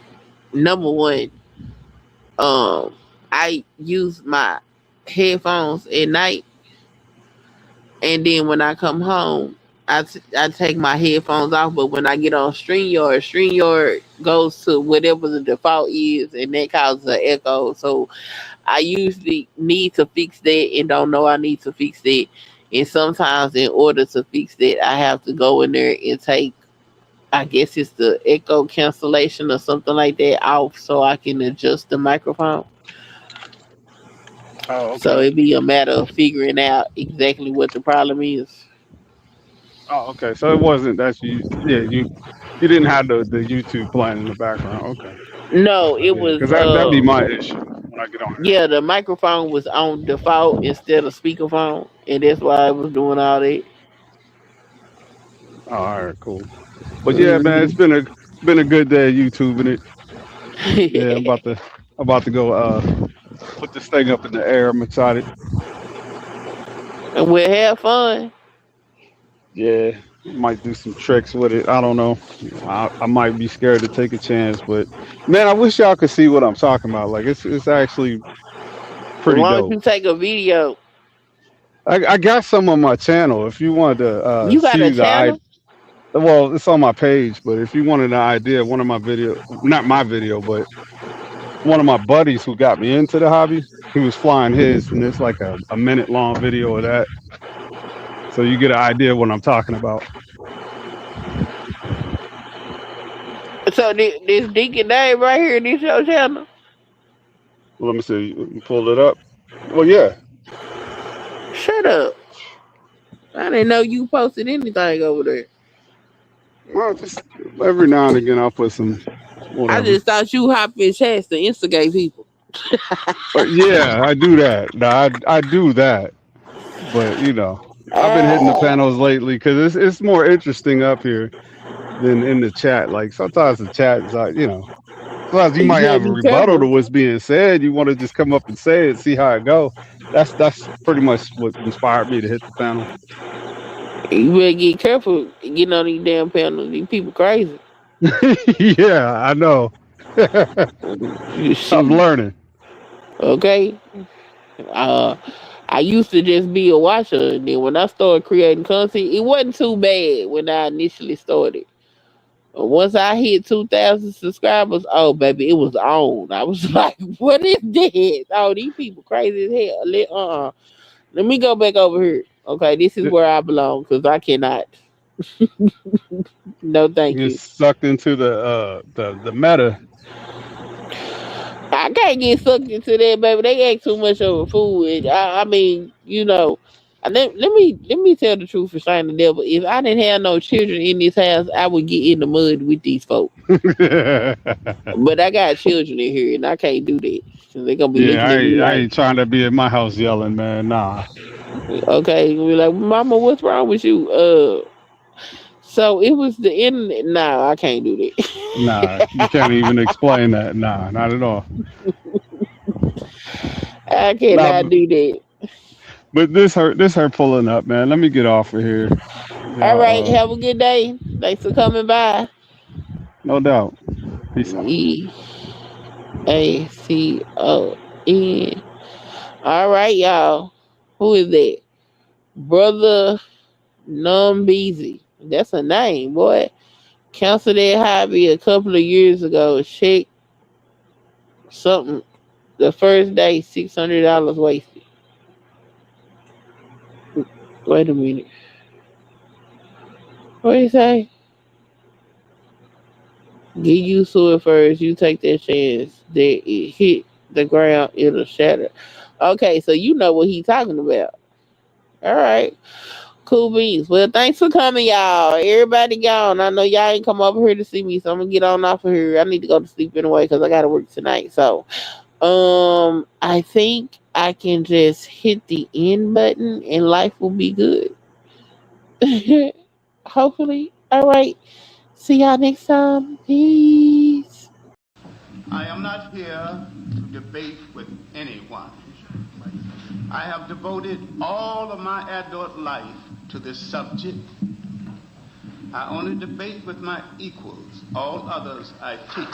number one, I use my headphones at night and then when I come home I take my headphones off, but when I get on StreamYard goes to whatever the default is and that causes an echo. So I usually need to fix that and don't know I need to fix that. And sometimes in order to fix that I have to go in there and take, I guess it's the echo cancellation or something like that off so I can adjust the microphone. Oh, So okay. it'd be a matter of figuring out exactly what the problem is. Oh, okay. So it wasn't that you didn't have the YouTube playing in the background. Okay. No, it Yeah, was because that'd be my issue when I get on here. Yeah, the microphone was on default instead of speakerphone, and that's why I was doing all that. Oh, all right, cool. But yeah, man, it's Mhm. been a good day YouTubing it. Yeah, I'm about to go put this thing up in the air. I'm excited. And we'll have fun. Yeah, might do some tricks with it. I don't know. I might be scared to take a chance, but man, I wish y'all could see what I'm talking about. Like it's actually As pretty long as dope. you take a video. I got some on my channel. If you wanted to You got see a the channel? well, it's on my page. But if you wanted an idea, one of my video, not my video, but one of my buddies who got me into the hobby, he was flying his, and it's like a minute long video of that, so you get an idea of what I'm talking about. So this Deacon Dave right here, this your channel? Well, let me see. You pulled it up. Well, yeah. Shut up. I didn't know you posted anything over there. Well, just every now and again I'll put some I whatever. just thought you hop in chats to instigate people. But yeah, I do that. No, I do that. But you know, I've been hitting the panels lately because it's more interesting up here than in the chat. Like sometimes the chat is like, you know, sometimes you You might better have a be rebuttal to careful. what's being said. You want to just come up and say it, see how it go. That's pretty much what inspired me to hit the panel. You better get careful getting on these damn panels. These people crazy. Yeah, I know. You I'm shoot. learning. Okay. I used to just be a watcher, and then when I started creating content, it wasn't too bad when I initially started. But once I hit 2,000 subscribers, oh baby, it was on. I was like, "What is this? Oh, these people crazy as hell." Let me go back over here. Okay, this is where I belong because I cannot. No, thank Get you. sucked into the meta. I can't get sucked into that, baby. They act too much over food. I mean, you know, let me tell the truth for shame the devil. If I didn't have no children in this house, I would get in the mud with these folks. But I got children in here, and I can't do that. So they're gonna be Yeah, looking at me I like, ain't trying to be in my house yelling, man. Nah. okay, we like, Mama, what's wrong with you? So it was the internet. Nah, I can't do that. Nah, you can't even explain that. Nah, not at all. I Nah, cannot do that. but this her pulling up, man. Let me get off of here. All right, Yeah, have a good day. Thanks for coming by. no doubt. Peace out. EACON. All right, y'all. Who is that? Brother Numbeezy. That's a name, boy. Canceled that hobby a couple of years ago. Check something. The first day, $600 wasted. Wait a minute. What do you say? Get used to it first. You take that chance that it hit the ground, it'll shatter. Okay, so you know what he's talking about. All right. Cool beans. Well, thanks for coming, y'all. Everybody gone. I know y'all ain't come over here to see me, so I'm gonna get on off of here. I need to go to sleep anyway because I gotta work tonight. So, I think I can just hit the end button and life will be good. Hopefully. All right. See y'all next time. Peace. I am not here to debate with anyone. I have devoted all of my adult life to this subject. I only debate with my equals. All others I teach.